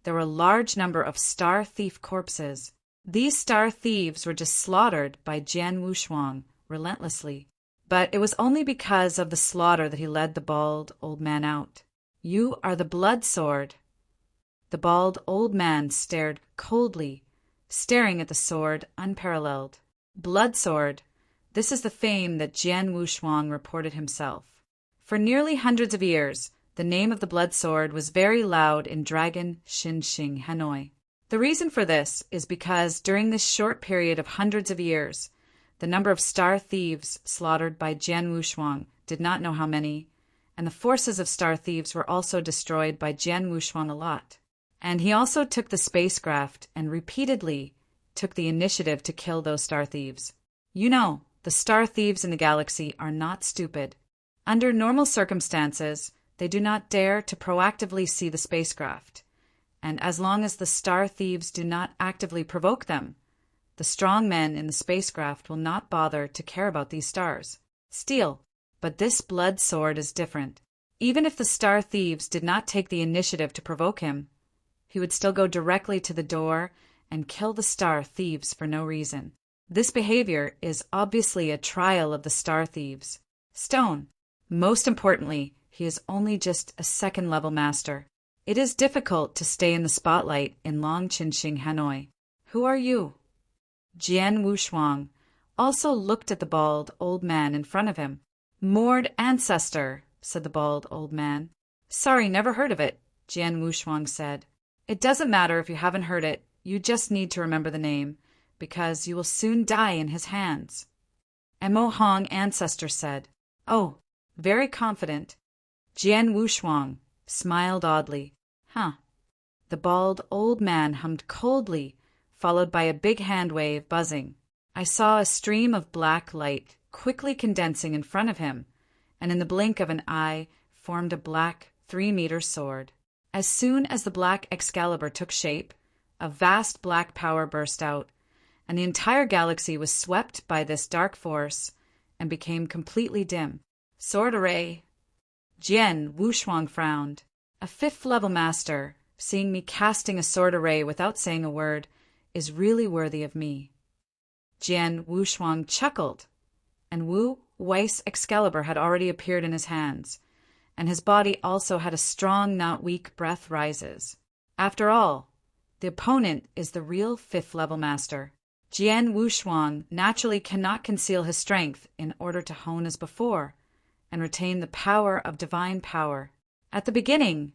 there were a large number of star thief corpses. These star thieves were just slaughtered by Jian Wushuang relentlessly. But it was only because of the slaughter that he led the bald old man out. "You are the blood sword." The bald old man stared coldly, staring at the sword unparalleled. Blood sword. This is the fame that Jian Wushuang reported himself. For nearly hundreds of years, the name of the blood sword was very loud in Dragon Xinxing, Hanoi. The reason for this is because during this short period of hundreds of years, the number of star thieves slaughtered by Jian Wushuang did not know how many, and the forces of star thieves were also destroyed by Jian Wushuang a lot. And he also took the spacecraft and repeatedly took the initiative to kill those star thieves. You know, the star thieves in the galaxy are not stupid. Under normal circumstances, they do not dare to proactively see the spacecraft. And as long as the star thieves do not actively provoke them, the strong men in the spacecraft will not bother to care about these stars. Still, but this blood sword is different. Even if the star thieves did not take the initiative to provoke him, he would still go directly to the door and kill the star thieves for no reason. This behavior is obviously a trial of the star thieves. Stone. Most importantly, he is only just a second-level master. It is difficult to stay in the spotlight in Longqingqing, Hanoi. Who are you? Jian Wushuang also looked at the bald old man in front of him. Moored ancestor, said the bald old man. Sorry, never heard of it, Jian Wushuang said. It doesn't matter if you haven't heard it, you just need to remember the name, because you will soon die in his hands. Emo Hong ancestor said. Oh, very confident. Jian Wushuang smiled oddly. Huh. The bald old man hummed coldly, followed by a big hand wave buzzing. I saw a stream of black light quickly condensing in front of him, and in the blink of an eye formed a black 3-meter sword. As soon as the black Excalibur took shape, a vast black power burst out, and the entire galaxy was swept by this dark force and became completely dim. Sword array. Jian Wushuang frowned. A 5th-level master, seeing me casting a sword array without saying a word, is really worthy of me. Jian Wushuang chuckled, and Wu Weiss Excalibur had already appeared in his hands, and his body also had a strong, not weak breath rises. After all, the opponent is the real 5th-level master. Jian Wushuang naturally cannot conceal his strength in order to hone as before, and retain the power of divine power. At the beginning,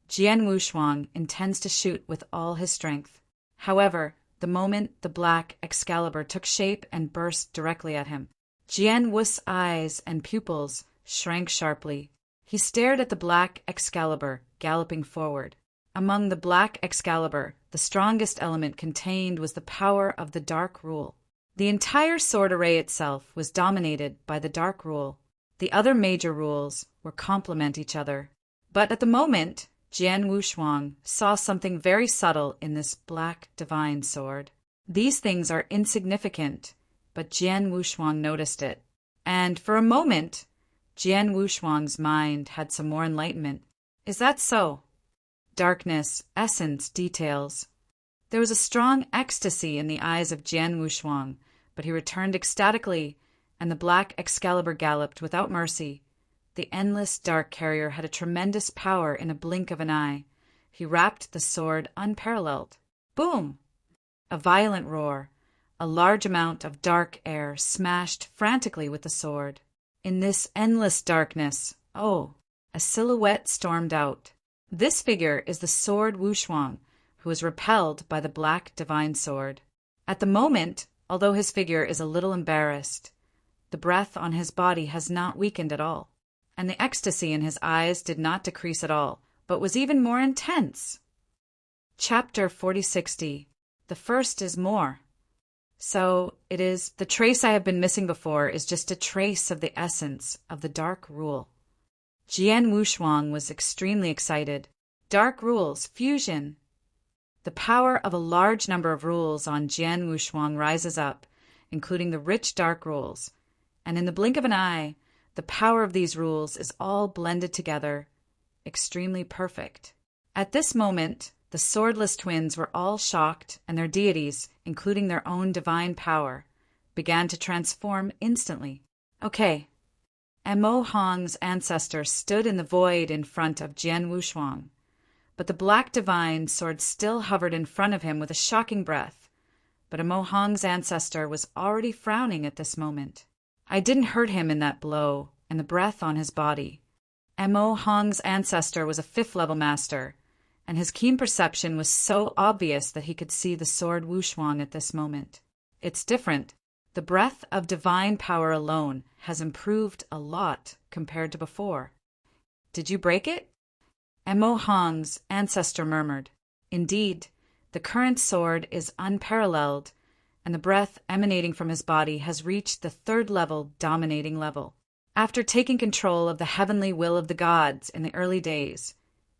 Jian Wushuang intends to shoot with all his strength. However, the moment the black Excalibur took shape and burst directly at him, Jian Wu's eyes and pupils shrank sharply. He stared at the black Excalibur galloping forward. Among the black Excalibur, the strongest element contained was the power of the Dark Rule. The entire sword array itself was dominated by the Dark Rule. The other major rules were complement each other. But at the moment, Jian Wushuang saw something very subtle in this black divine sword. These things are insignificant, but Jian Wushuang noticed it. And for a moment, Jian Wushuang's mind had some more enlightenment. Is that so? Darkness, essence, details. There was a strong ecstasy in the eyes of Jian Wushuang, but he returned ecstatically, and the black Excalibur galloped without mercy. The endless dark carrier had a tremendous power in a blink of an eye. He rapped the sword unparalleled. Boom! A violent roar. A large amount of dark air smashed frantically with the sword. In this endless darkness, oh, a silhouette stormed out. This figure is the sword Wushuang, who was repelled by the black divine sword. At the moment, although his figure is a little embarrassed, the breath on his body has not weakened at all, and the ecstasy in his eyes did not decrease at all, but was even more intense. Chapter 4060. The first is more. So it is, the trace I have been missing before is just a trace of the essence of the Dark Rule. Jian Wushuang was extremely excited. Dark rules, fusion. The power of a large number of rules on Jian Wushuang rises up, including the rich dark rules, and in the blink of an eye, The power of these rules is all blended together, extremely perfect. At this moment, the swordless twins were all shocked, and their deities, including their own divine power, began to transform instantly. Okay. Emo Hong's ancestor stood in the void in front of Jian Wushuang, but the black divine sword still hovered in front of him with a shocking breath. But Emo Hong's ancestor was already frowning at this moment. I didn't hurt him in that blow, and the breath on his body. Emo Hong's ancestor was a 5th-level master, and his keen perception was so obvious that he could see the sword Wushuang at this moment. It's different. The breath of divine power alone has improved a lot compared to before. Did you break it? Emo Hong's ancestor murmured. Indeed, the current sword is unparalleled, and the breath emanating from his body has reached the 3rd-level dominating level. After taking control of the heavenly will of the gods in the early days,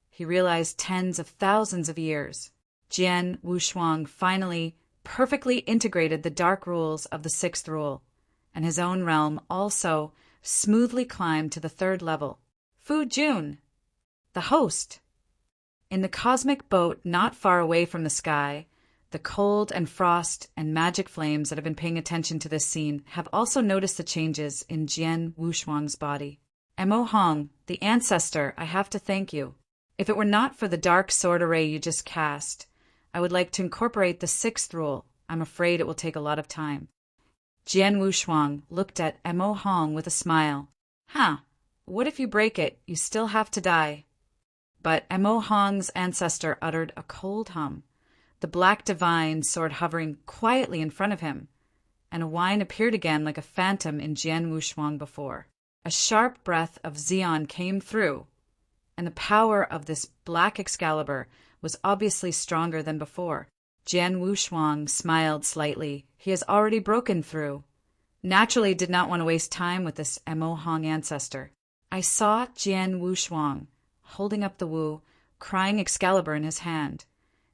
he realized tens of thousands of years. Jian Wushuang finally perfectly integrated the dark rules of the 6th rule, and his own realm also smoothly climbed to the 3rd level. Fu Jun, the host. In the cosmic boat not far away from the sky, the cold and frost and magic flames that have been paying attention to this scene have also noticed the changes in Jian Wushuang's body. Emo Hong, the ancestor, I have to thank you. If it were not for the dark sword array you just cast, I would like to incorporate the 6th rule. I'm afraid it will take a lot of time. Jian Wushuang looked at Emo Hong with a smile. What if you break it? You still have to die. But Emo Hong's ancestor uttered a cold hum, the black divine sword hovering quietly in front of him, and a whine appeared again like a phantom in Jian Wushuang before. A sharp breath of Xian came through, and the power of this black Excalibur was obviously stronger than before. Jian Wushuang smiled slightly. He has already broken through. Naturally did not want to waste time with this Emo Hong ancestor. I saw Jian Wushuang holding up the Wu, crying Excalibur in his hand,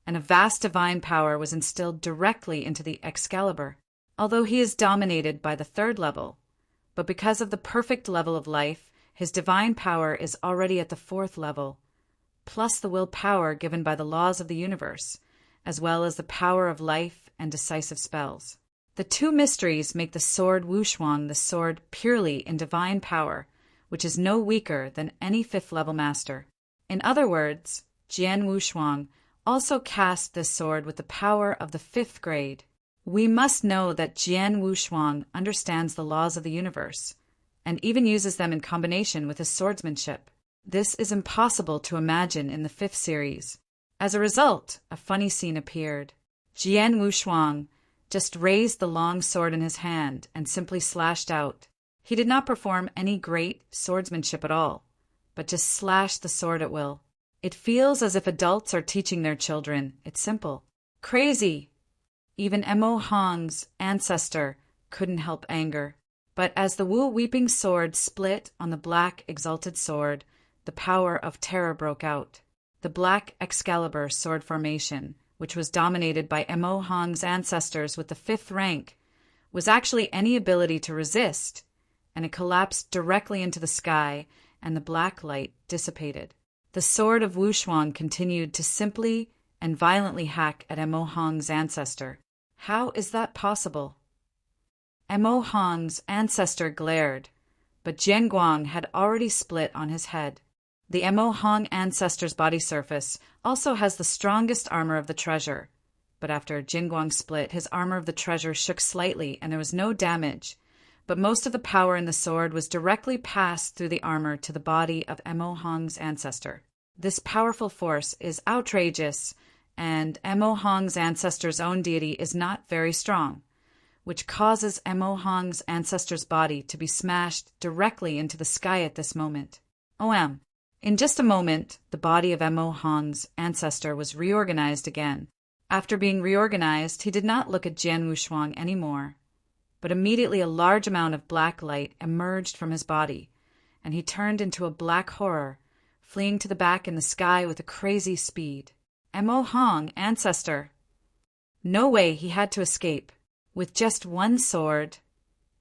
and a vast divine power was instilled directly into the Excalibur. Although he is dominated by the 3rd level, but because of the perfect level of life, his divine power is already at the 4th level, plus the will power given by the laws of the universe, as well as the power of life and decisive spells. The 2 mysteries make the sword Wushuang the sword purely in divine power, which is no weaker than any 5th-level master. In other words, Jian Wushuang also cast this sword with the power of the 5th grade. We must know that Jian Wushuang understands the laws of the universe, and even uses them in combination with his swordsmanship. This is impossible to imagine in the 5th series. As a result, a funny scene appeared. Jian Wushuang just raised the long sword in his hand and simply slashed out. He did not perform any great swordsmanship at all, but just slashed the sword at will. It feels as if adults are teaching their children. It's simple. Crazy! Even Emo Hong's ancestor couldn't help anger. But as the Wu Weeping Sword split on the black exalted sword, the power of terror broke out. The black Excalibur sword formation, which was dominated by Emo Hong's ancestors with the 5th rank, was actually any ability to resist, and it collapsed directly into the sky, and the black light dissipated. The sword of Wushuang continued to simply and violently hack at Emo Hong's ancestor. How is that possible? Emo Hong's ancestor glared, but Jian Guang had already split on his head. The Emo Hong ancestor's body surface also has the strongest armor of the treasure, but after Jian Guang split, his armor of the treasure shook slightly and there was no damage, but most of the power in the sword was directly passed through the armor to the body of Emo Hong's ancestor. This powerful force is outrageous, and Emo Hong's ancestor's own deity is not very strong, which causes Emo Hong's ancestor's body to be smashed directly into the sky at this moment. In just a moment, the body of Emo Hong's ancestor was reorganized again. After being reorganized, he did not look at Jian Wushuang anymore, but immediately a large amount of black light emerged from his body, and he turned into a black horror, fleeing to the back in the sky with a crazy speed. Emo Hong, ancestor! No way, he had to escape. With just one sword,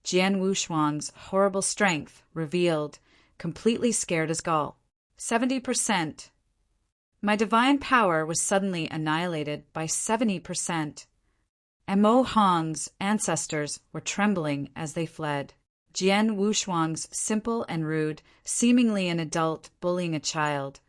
Jian Wushuang's horrible strength revealed, completely scared his gall. 70%. My divine power was suddenly annihilated by 70%. Mo Hong's ancestors were trembling as they fled. Jian Wushuang's simple and rude, seemingly an adult bullying a child,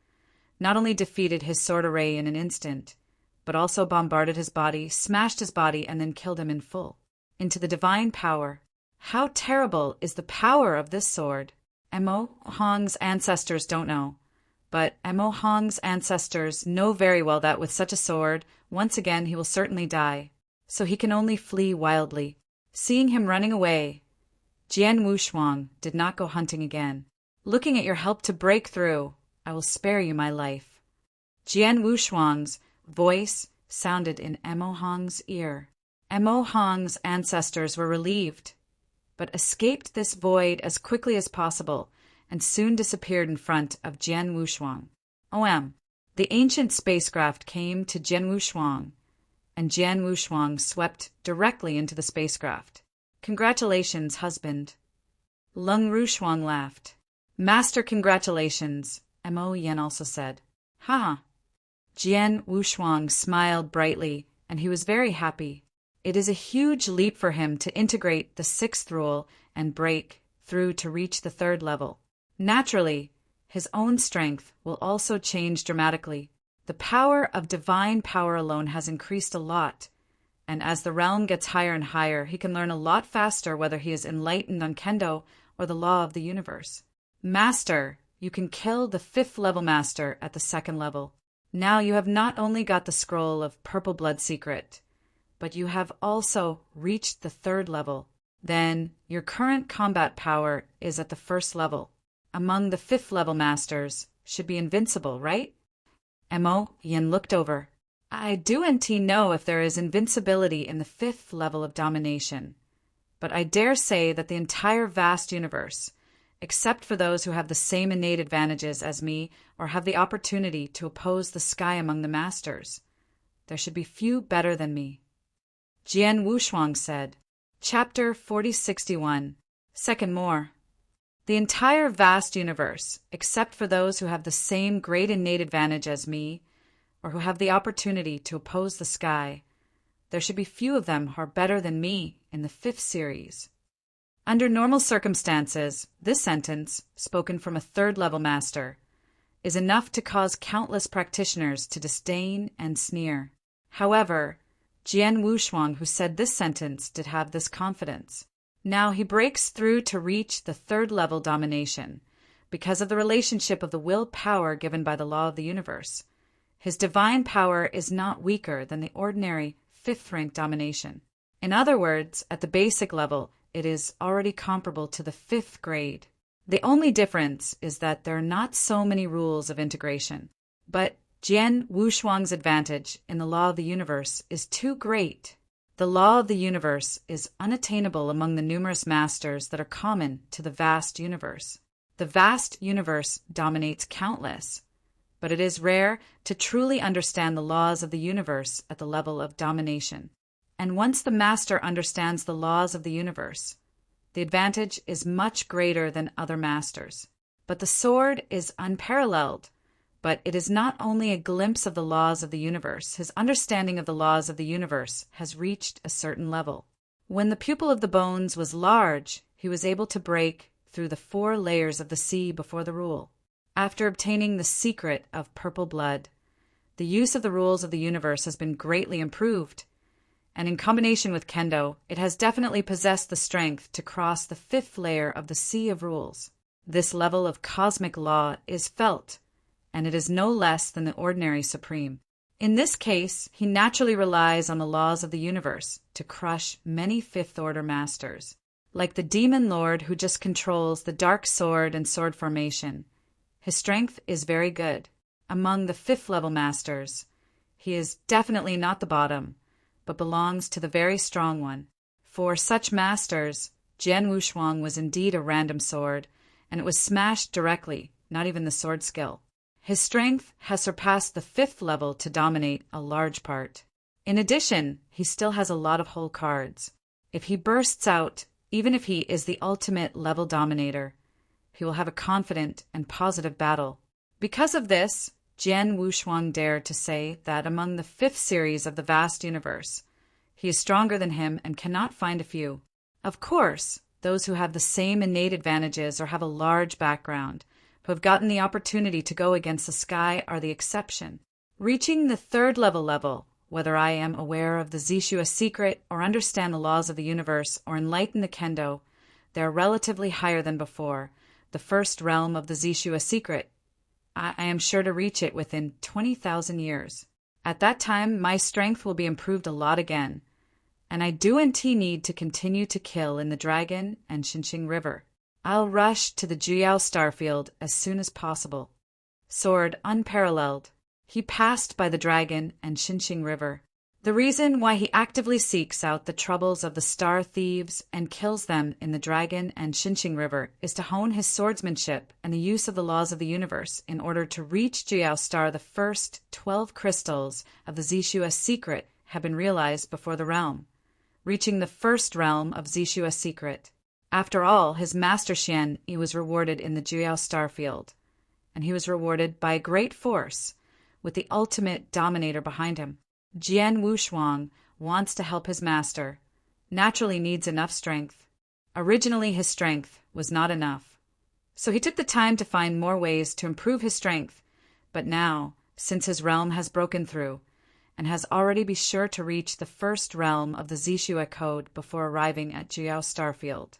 not only defeated his sword array in an instant, but also bombarded his body, smashed his body, and then killed him in full. Into the divine power. How terrible is the power of this sword? Mo Hong's ancestors don't know, but Mo Hong's ancestors know very well that with such a sword, once again he will certainly die, so he can only flee wildly. Seeing him running away, Jian Wushuang did not go hunting again. Looking at your help to break through, I will spare you my life. Jian Wushuang's voice sounded in Mo Hong's ear. Mo Hong's ancestors were relieved, but escaped this void as quickly as possible and soon disappeared in front of Jian Wushuang. The ancient spacecraft came to Jian Wushuang, and Jian Wushuang swept directly into the spacecraft. Congratulations, husband. Lung Wushuang laughed. Master, congratulations, Mo Yen also said. Ha! Jian Wushuang smiled brightly, and he was very happy. It is a huge leap for him to integrate the 6th rule and break through to reach the 3rd level. Naturally, his own strength will also change dramatically. The power of divine power alone has increased a lot, and as the realm gets higher and higher, he can learn a lot faster whether he is enlightened on Kendo or the law of the universe. Master, you can kill the 5th level master at the 2nd level. Now you have not only got the scroll of purple blood secret, but you have also reached the 3rd level. Then your current combat power is at the 1st level. Among the 5th level masters should be invincible, right? Mo Yin looked over. I do indeed know if there is invincibility in the 5th level of domination, but I dare say that the entire vast universe, except for those who have the same innate advantages as me or have the opportunity to oppose the sky among the masters, there should be few better than me. Jian Wushuang said. Chapter 4061. Second more. The entire vast universe, except for those who have the same great innate advantage as me, or who have the opportunity to oppose the sky, there should be few of them who are better than me in the 5th series. Under normal circumstances, this sentence, spoken from a 3rd level master, is enough to cause countless practitioners to disdain and sneer. However, Jian Wushuang, who said this sentence, did have this confidence. Now he breaks through to reach the 3rd level domination because of the relationship of the will power given by the law of the universe. His divine power is not weaker than the ordinary 5th rank domination. In other words, at the basic level, it is already comparable to the 5th grade. The only difference is that there are not so many rules of integration. But Jian Wushuang's advantage in the law of the universe is too great. The law of the universe is unattainable among the numerous masters that are common to the vast universe. The vast universe dominates countless, but it is rare to truly understand the laws of the universe at the level of domination. And once the master understands the laws of the universe, the advantage is much greater than other masters. But the sword is unparalleled. But it is not only a glimpse of the laws of the universe. His understanding of the laws of the universe has reached a certain level. When the pupil of the bones was large, he was able to break through the 4 layers of the sea before the rule. After obtaining the secret of purple blood, the use of the rules of the universe has been greatly improved, and in combination with Kendo, it has definitely possessed the strength to cross the 5th layer of the sea of rules. This level of cosmic law is felt, and it is no less than the ordinary supreme. In this case, he naturally relies on the laws of the universe to crush many 5th order masters. Like the demon lord who just controls the dark sword and sword formation, his strength is very good. Among the 5th level masters, he is definitely not the bottom, but belongs to the very strong one. For such masters, Jian Wushuang was indeed a random sword, and it was smashed directly, not even the sword skill. His strength has surpassed the 5th level to dominate a large part. In addition, he still has a lot of whole cards. If he bursts out Even if he is the ultimate level dominator, he will have a confident and positive battle. Because of this, Jian Wushuang dared to say that among the 5th series of the vast universe, he is stronger than him and cannot find a few. Of course, those who have the same innate advantages or have a large background, who have gotten the opportunity to go against the sky, are the exception. Reaching the 3rd level, whether I am aware of the Zishua secret or understand the laws of the universe or enlighten the kendo, they are relatively higher than before. The 1st realm of the Zishua secret, I am sure to reach it within 20,000 years. At that time, my strength will be improved a lot again, and I do indeed need to continue to kill in the Dragon and Xinqing River. I'll rush to the Juyao starfield as soon as possible. Sword unparalleled. He passed by the Dragon and Xinqing River. The reason why he actively seeks out the troubles of the star thieves and kills them in the Dragon and Xinqing River is to hone his swordsmanship and the use of the laws of the universe in order to reach Juyao Star. The first 12 crystals of the Zishua secret have been realized before the realm, reaching the 1st realm of Zishua secret. After all, his master Xian, he was rewarded in the Juyao starfield, and he was rewarded by a great force, with the ultimate dominator behind him. Jian Wushuang wants to help his master, naturally needs enough strength. Originally his strength was not enough, so he took the time to find more ways to improve his strength, but now, since his realm has broken through, and has already be sure to reach the 1st realm of the Zishua code before arriving at Juyao starfield,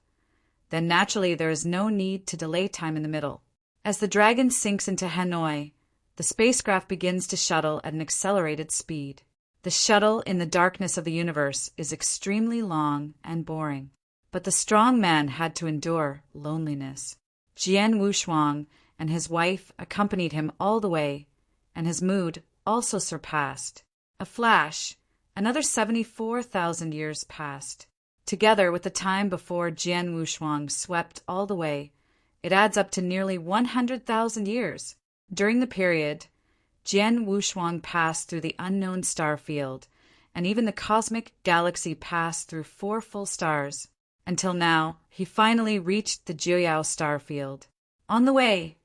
then naturally there is no need to delay time in the middle. As the Dragon sinks into Hanoi, the spacecraft begins to shuttle at an accelerated speed. The shuttle in the darkness of the universe is extremely long and boring, but the strong man had to endure loneliness. Jian Wushuang and his wife accompanied him all the way, and his mood also surpassed. A flash, another 74,000 years passed. Together with the time before Jian Wushuang swept all the way, it adds up to nearly 100,000 years. During the period, Jian Wushuang passed through the unknown star field, and even the cosmic galaxy passed through 4 full stars. Until now, he finally reached the Juyao star field. On the way,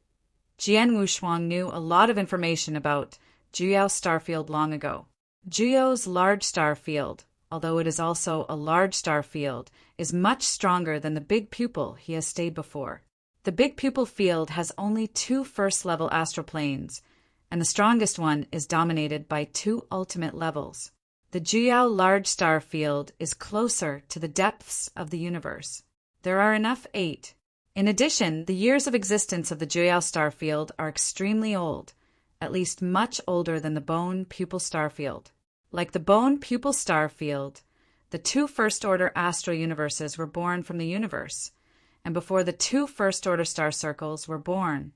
Jian Wushuang knew a lot of information about Juyao star field long ago. Juyao's large star field, although it is also a large star field, is much stronger than the big pupil he has stayed before. The big pupil field has only 2 first-level astral planes, and the strongest one is dominated by 2 ultimate levels. The Juyao large star field is closer to the depths of the universe. There are enough 8. In addition, the years of existence of the Juyao star field are extremely old, at least much older than the bone pupil star field. Like the bone pupil star field, the 2 first-order astral universes were born from the universe, and before the 2 first-order star circles were born,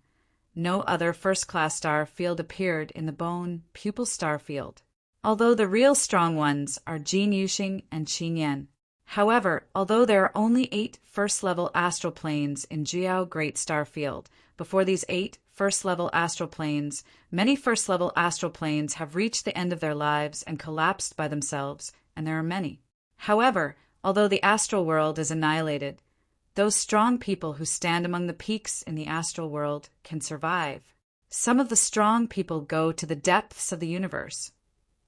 no other first-class star field appeared in the bone pupil star field, although the real strong ones are Jin Yuxing and Qin Yan. However, although there are only 8 first-level astral planes in Juyao Great Star Field, before these 8 first-level astral planes, many first-level astral planes have reached the end of their lives and collapsed by themselves, and there are many. However, although the astral world is annihilated, those strong people who stand among the peaks in the astral world can survive. Some of the strong people go to the depths of the universe,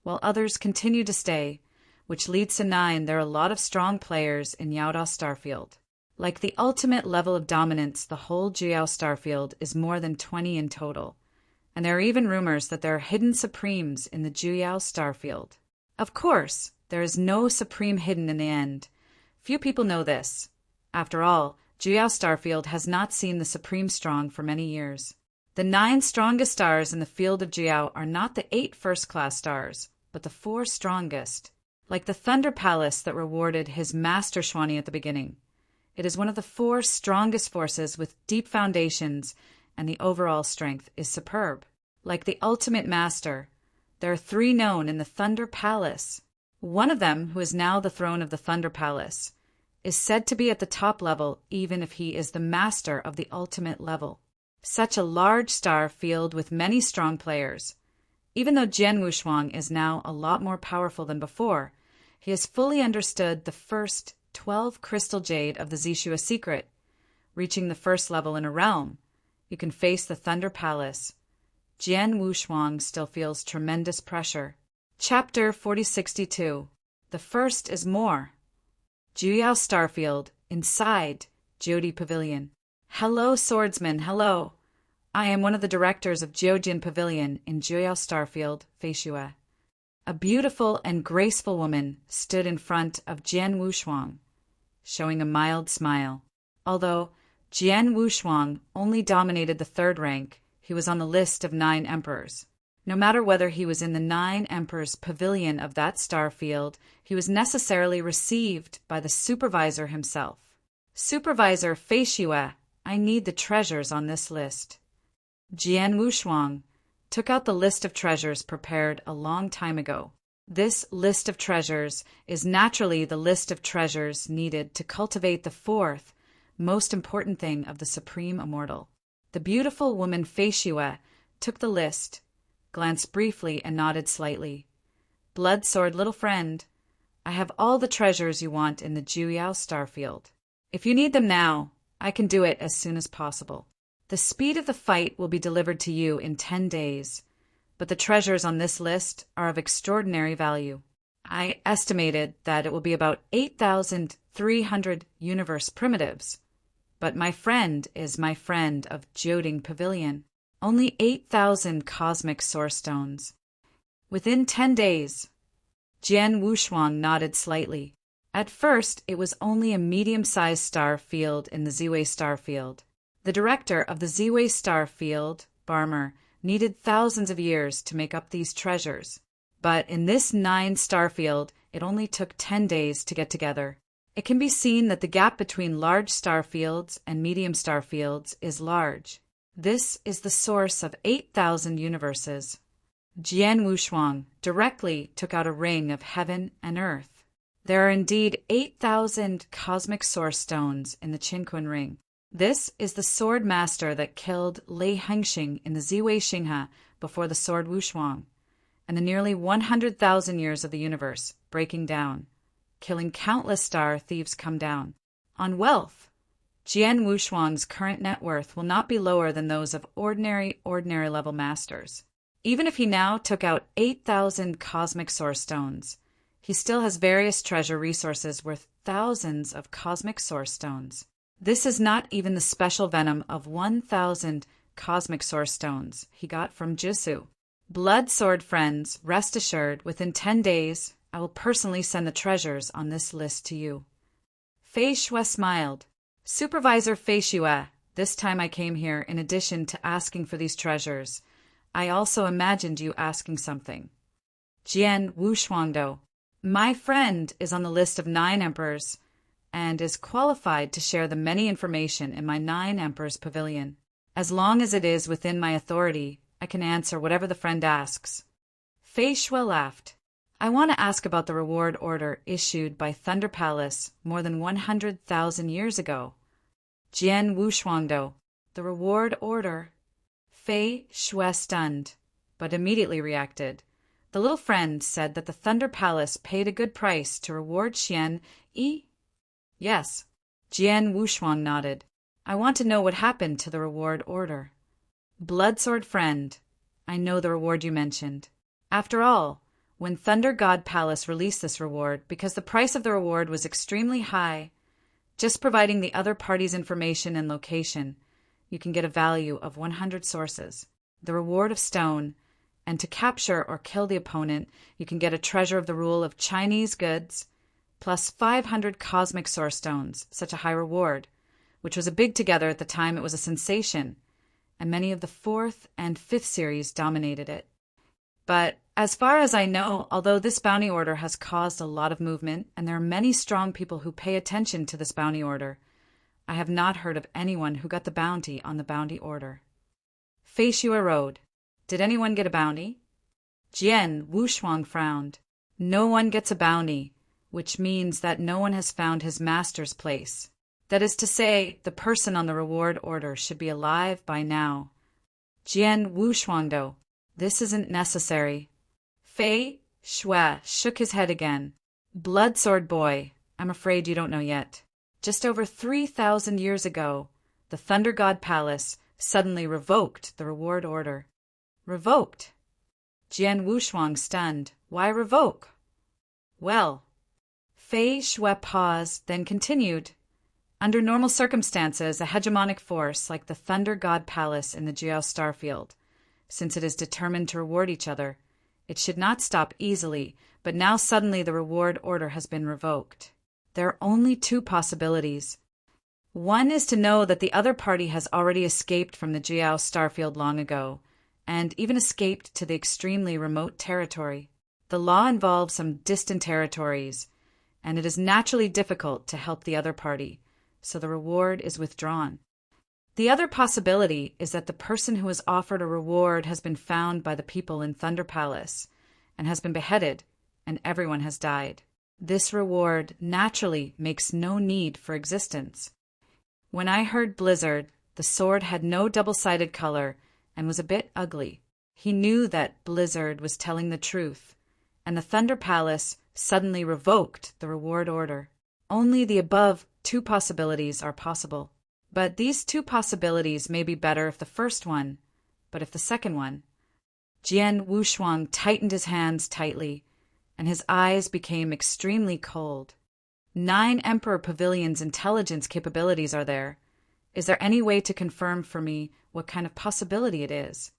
while others continue to stay, which leads to 9. There are a lot of strong players in Yaoda Starfield. Like the ultimate level of dominance, the whole Juyao Starfield is more than 20 in total, and there are even rumors that there are hidden supremes in the Juyao Starfield. Of course, there is no supreme hidden in the end. Few people know this. After all, Juyao Starfield has not seen the supreme strong for many years. The 9 strongest stars in the field of Juyao are not the 8 first-class stars, but the 4 strongest. Like the Thunder Palace that rewarded his master Xuanyi at the beginning, it is one of the 4 strongest forces with deep foundations, and the overall strength is superb. Like the ultimate master, there are 3 known in the Thunder Palace. One of them, who is now the throne of the Thunder Palace, is said to be at the top level even if he is the master of the ultimate level. Such a large star field with many strong players. Even though Jian Wushuang is now a lot more powerful than before, he has fully understood the first 12 crystal jade of the Zishua secret. Reaching the first level in a realm, you can face the Thunder Palace. Jian Wushuang still feels tremendous pressure. Chapter 4062. The first is more. Juyao Starfield, inside Jyoti Pavilion. Hello, swordsman, hello. I am one of the directors of Jiujin Pavilion in Juyao Starfield, Feishue. A beautiful and graceful woman stood in front of Jian Wushuang, showing a mild smile. Although Jian Wushuang only dominated the third rank, he was on the list of 9 emperors. No matter whether he was in the 9 emperors' pavilion of that star field, he was necessarily received by the supervisor himself. Supervisor Feishue, I need the treasures on this list. Jian Wushuang took out the list of treasures prepared a long time ago. This list of treasures is naturally the list of treasures needed to cultivate the 4th most important thing of the Supreme Immortal. The beautiful woman Feishue took the list, glanced briefly, and nodded slightly. Blood sword, little friend, I have all the treasures you want in the Juyao Starfield. If you need them now, I can do it as soon as possible. The speed of the fight will be delivered to you in 10 days, but the treasures on this list are of extraordinary value. I estimated that it will be about 8,300 universe primitives, but my friend is my friend of Jiujin Pavilion. Only 8,000 cosmic source stones. Within 10 days, Jian Wushuang nodded slightly. At first, it was only a medium-sized star field in the Ziwei star field. The director of the Ziwei star field, Barmer, needed thousands of years to make up these treasures. But in this 9-star field, it only took 10 days to get together. It can be seen that the gap between large star fields and medium star fields is large. This is the source of 8,000 universes. Jian Wushuang directly took out a ring of heaven and earth. There are indeed 8,000 cosmic source stones in the Qinquan ring. This is the sword master that killed Lei Hengxing in the Ziwei Xinghe before the sword Wushuang, and the nearly 100,000 years of the universe breaking down, killing countless star thieves come down. On wealth, Jian Wushuang's current net worth will not be lower than those of ordinary level masters. Even if he now took out 8,000 cosmic source stones, he still has various treasure resources worth thousands of cosmic source stones. This is not even the special venom of 1,000 cosmic source stones he got from Jisu. Blood sword friends, rest assured, within 10 days, I will personally send the treasures on this list to you. Feishue smiled. Supervisor Feishue, this time I came here in addition to asking for these treasures. I also imagined you asking something. Jian Wushuangdo, my friend is on the list of 9 emperors and is qualified to share the many information in my 9 emperors pavilion. As long as it is within my authority, I can answer whatever the friend asks. Feishue laughed. I want to ask about the reward order issued by Thunder Palace more than 100,000 years ago. Jian Wushuangdo, the reward order. Feishue stunned, but immediately reacted. The little friend said that the Thunder Palace paid a good price to reward Xian Yi. Yes. Jian Wushuang nodded. I want to know what happened to the reward order. Bloodsword friend, I know the reward you mentioned. After all, when Thunder God Palace released this reward, because the price of the reward was extremely high, just providing the other party's information and location, you can get a value of 100 sources, the reward of stone, and to capture or kill the opponent, you can get a treasure of the rule of Chinese goods, plus 500 cosmic source stones, such a high reward, which was a big together at the time it was a sensation, and many of the 4th and 5th series dominated it. But as far as I know, although this bounty order has caused a lot of movement, and there are many strong people who pay attention to this bounty order, I have not heard of anyone who got the bounty on the bounty order. Feishue rode. Did anyone get a bounty? Jian Wushuang frowned. No one gets a bounty, which means that no one has found his master's place. That is to say, the person on the reward order should be alive by now. Jian Wushuangdo, this isn't necessary. Feishue shook his head again. Bloodsword boy, I'm afraid you don't know yet. Just over 3,000 years ago, the Thunder God Palace suddenly revoked the reward order. Revoked? Jian Wushuang stunned. Why revoke? Well, Fei Shui paused, then continued. Under normal circumstances, a hegemonic force like the Thunder God Palace in the Jiao Starfield, since it is determined to reward each other, it should not stop easily, but now suddenly the reward order has been revoked. There are only two possibilities. One is to know that the other party has already escaped from the Jiao Starfield long ago, and even escaped to the extremely remote territory. The law involves some distant territories, and it is naturally difficult to help the other party, so the reward is withdrawn. The other possibility is that the person who was offered a reward has been found by the people in Thunder Palace and has been beheaded, and everyone has died. This reward naturally makes no need for existence. When I heard Blizzard, the sword had no double-sided color and was a bit ugly. He knew that Blizzard was telling the truth, and the Thunder Palace suddenly revoked the reward order. Only the above two possibilities are possible. But these two possibilities may be better if the first one, but if the second one. Jian Wushuang tightened his hands tightly, and his eyes became extremely cold. 9 Emperor Pavilion's intelligence capabilities are there. Is there any way to confirm for me what kind of possibility it is?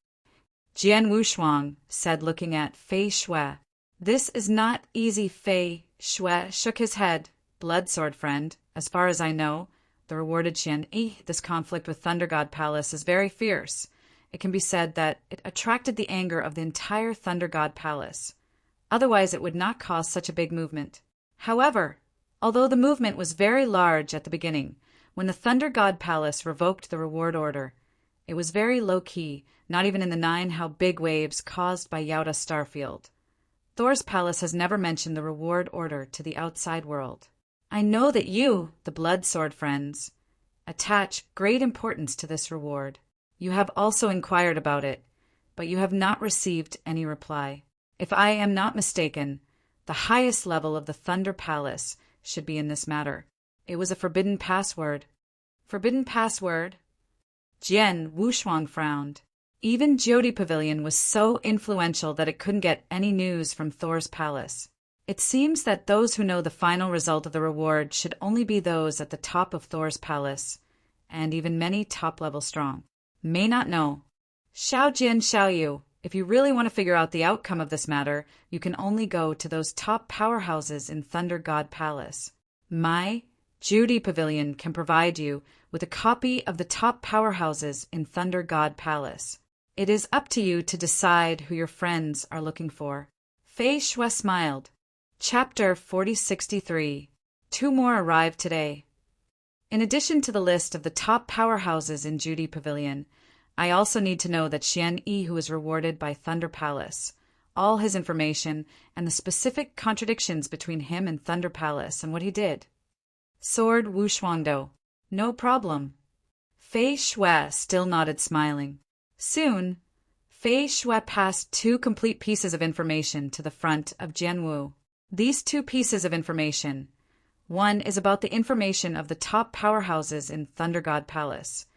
Jian Wushuang said, looking at Fei Shui. This is not easy. Fei Shui shook his head. Blood sword friend, as far as I know, the rewarded Qian Yi, this conflict with Thunder God Palace is very fierce. It can be said that it attracted the anger of the entire Thunder God Palace. Otherwise it would not cause such a big movement. However, although the movement was very large at the beginning, when the Thunder God Palace revoked the reward order, it was very low-key, not even in the 9 how big waves caused by Yauda Starfield. Thor's palace has never mentioned the reward order to the outside world. I know that you, the blood sword friends, attach great importance to this reward. You have also inquired about it, but you have not received any reply. If I am not mistaken, the highest level of the Thunder Palace should be in this matter. It was a forbidden password. Forbidden password? Jian Wushuang frowned. Even Jyoti Pavilion was so influential that it couldn't get any news from Thor's palace. It seems that those who know the final result of the reward should only be those at the top of Thor's palace, and even many top-level strong may not know. Xiao Jian Xiaoyu, if you really want to figure out the outcome of this matter, you can only go to those top powerhouses in Thunder God Palace. My Judy Pavilion can provide you with a copy of the top powerhouses in Thunder God Palace. It is up to you to decide who your friends are looking for. Fei Shui smiled. Chapter 4063. 2 more arrived today. In addition to the list of the top powerhouses in Judy Pavilion, I also need to know that Xian Yi, who was rewarded by Thunder Palace, all his information, and the specific contradictions between him and Thunder Palace and what he did. Sword Wushuangdo. No problem. Fei Shui still nodded, smiling. Soon, Fei Shui passed 2 complete pieces of information to the front of Jianwu. These 2 pieces of information, one is about the information of the top powerhouses in Thunder God Palace,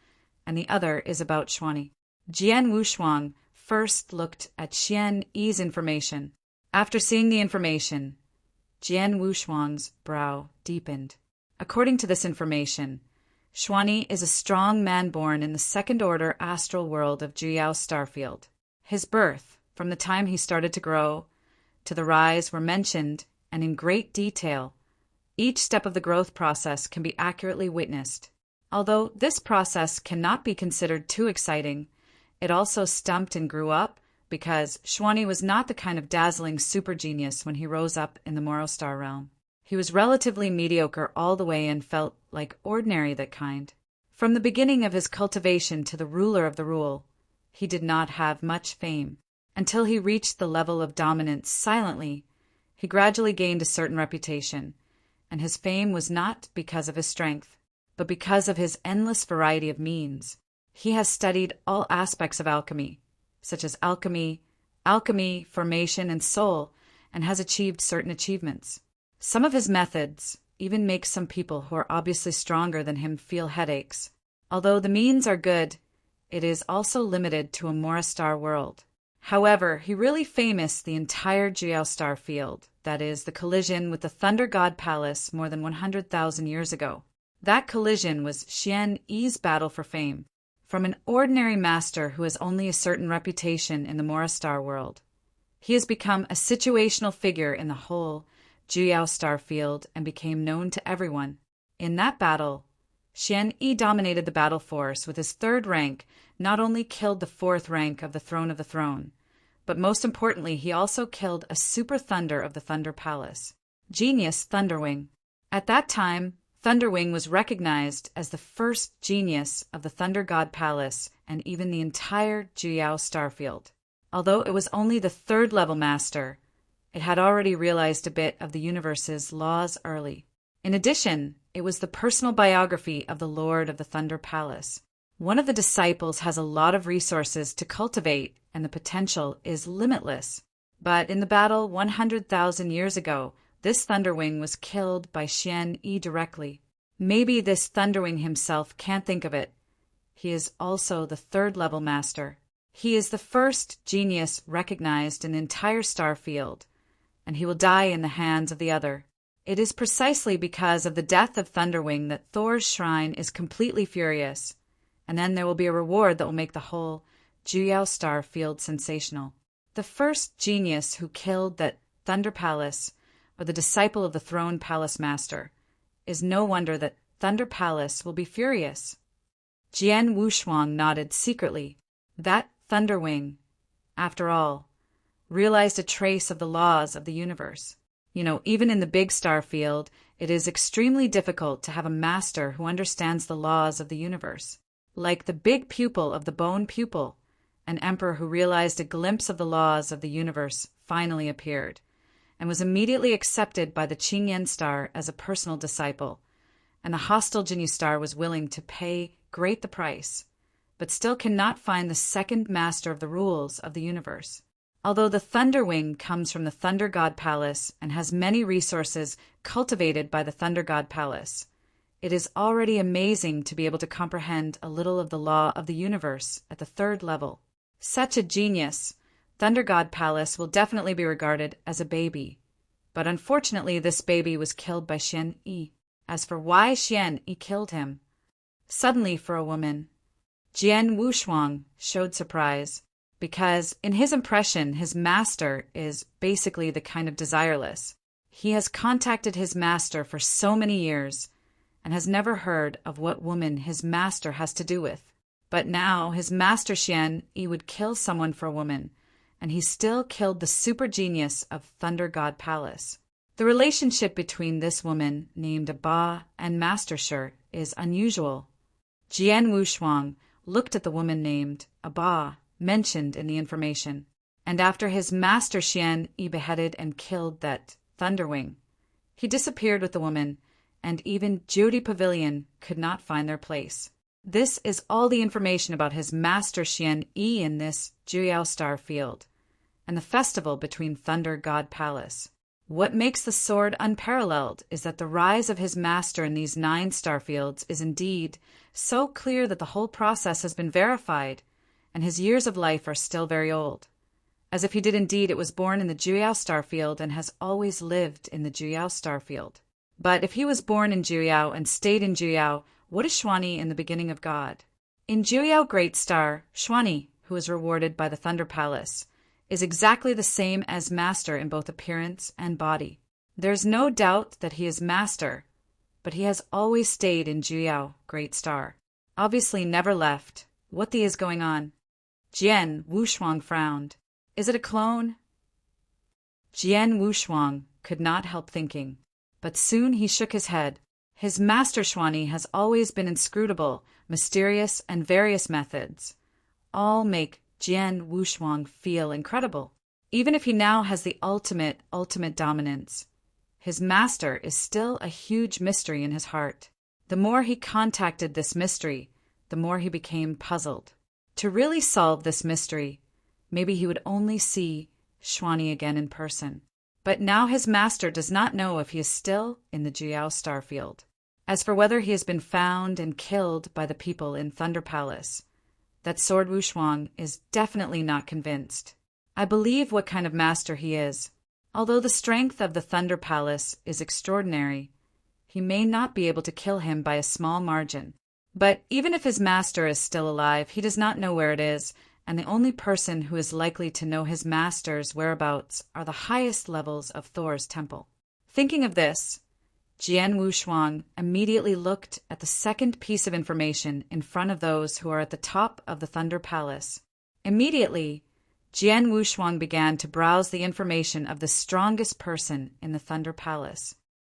and the other is about Xuani. Jian Wushuang first looked at Xian Yi's information. After seeing the information, Jian Wushuang's brow deepened. According to this information, Xuani is a strong man born in the second-order astral world of Jiao Starfield. His birth, from the time he started to grow, to the rise were mentioned, and in great detail. Each step of the growth process can be accurately witnessed. Although this process cannot be considered too exciting, it also stumped and grew up because Xuani was not the kind of dazzling super genius when he rose up in the Morrowstar realm. He was relatively mediocre all the way and felt like ordinary that kind. From the beginning of his cultivation to the ruler of the rule, he did not have much fame. Until he reached the level of dominance silently, he gradually gained a certain reputation, and his fame was not because of his strength, but because of his endless variety of means. He has studied all aspects of alchemy, such as alchemy, formation, and soul, and has achieved certain achievements. Some of his methods, even makes some people who are obviously stronger than him feel headaches. Although the means are good, it is also limited to a Mora star world. However, he really famous the entire Jiao star field, that is, the collision with the Thunder God Palace more than 100,000 years ago. That collision was Xian Yi's battle for fame. From an ordinary master who has only a certain reputation in the Mora star world, he has become a situational figure in the whole Jiao star field and became known to everyone. In that battle, Xian Yi dominated the battle force with his third rank, not only killed the fourth rank of the Throne of the Throne, but most importantly, he also killed a super thunder of the Thunder Palace, Genius Thunderwing. At that time, Thunderwing was recognized as the first genius of the Thunder God Palace and even the entire Jiao Starfield. Although it was only the third-level master, it had already realized a bit of the universe's laws early. In addition, it was the personal biography of the Lord of the Thunder Palace. One of the disciples has a lot of resources to cultivate, and the potential is limitless. But in the battle 100,000 years ago, this Thunderwing was killed by Xian Yi directly. Maybe this Thunderwing himself can't think of it. He is also the third-level master. He is the first genius recognized in the entire star field, and he will die in the hands of the other. It is precisely because of the death of Thunderwing that Thor's shrine is completely furious, and then there will be a reward that will make the whole Jiao star field sensational. The first genius who killed that Thunder Palace, or the disciple of the Throne Palace Master, is no wonder that Thunder Palace will be furious. Jian Wushuang nodded secretly. That Thunderwing, after all, realized a trace of the laws of the universe. Even in the big star field, it is extremely difficult to have a master who understands the laws of the universe. Like the big pupil of the bone pupil, an emperor who realized a glimpse of the laws of the universe finally appeared, and was immediately accepted by the Qingyan star as a personal disciple, and the hostile Jinyu star was willing to pay great the price, but still cannot find the second master of the rules of the universe. Although the Thunderwing comes from the Thunder God Palace and has many resources cultivated by the Thunder God Palace, it is already amazing to be able to comprehend a little of the law of the universe at the third level. Such a genius, Thunder God Palace will definitely be regarded as a baby. But unfortunately, this baby was killed by Xian Yi. As for why Xian Yi killed him, suddenly for a woman, Jian Wushuang showed surprise, because in his impression, his master is basically the kind of desireless. He has contacted his master for so many years and has never heard of what woman his master has to do with. But now his master Xian Yi would kill someone for a woman, and he still killed the super genius of Thunder God Palace. The relationship between this woman named Ba and Master Shi is unusual. Jian Wushuang looked at the woman named Ba mentioned in the information, and after his master Xian Yi beheaded and killed that Thunderwing, he disappeared with the woman, and even Jyoti Pavilion could not find their place. This is all the information about his master Xian Yi in this Jiao star field, and the festival between Thunder God Palace. What makes the sword unparalleled is that the rise of his master in these 9 star fields is indeed so clear that the whole process has been verified, and his years of life are still very old. As if he did indeed, it was born in the Jiao star field and has always lived in the Jiao star field. But if he was born in Jiao and stayed in Jiao, what is Xuanyi in the beginning of God? In Jiao Great Star, Xuanyi, who is rewarded by the Thunder Palace, is exactly the same as master in both appearance and body. There's no doubt that he is master, but he has always stayed in Jiao Great Star. Obviously never left. What the is going on? Jian Wushuang frowned. Is it a clone? Jian Wushuang could not help thinking, but soon he shook his head. His master Xuanyi has always been inscrutable, mysterious, and various methods all make Jian Wushuang feel incredible. Even if he now has the ultimate dominance, his master is still a huge mystery in his heart. The more he contacted this mystery, the more he became puzzled. To really solve this mystery, maybe he would only see Xuanyi again in person. But now his master does not know if he is still in the Jiao Starfield. As for whether he has been found and killed by the people in Thunder Palace, that Sword Wushuang is definitely not convinced. I believe what kind of master he is. Although the strength of the Thunder Palace is extraordinary, he may not be able to kill him by a small margin. But even if his master is still alive, he does not know where it is, and the only person who is likely to know his master's whereabouts are the highest levels of Thor's temple. Thinking of this, Jian Wushuang immediately looked at the second piece of information in front of those who are at the top of the Thunder Palace. Immediately, Jian Wushuang began to browse the information of the strongest person in the Thunder Palace.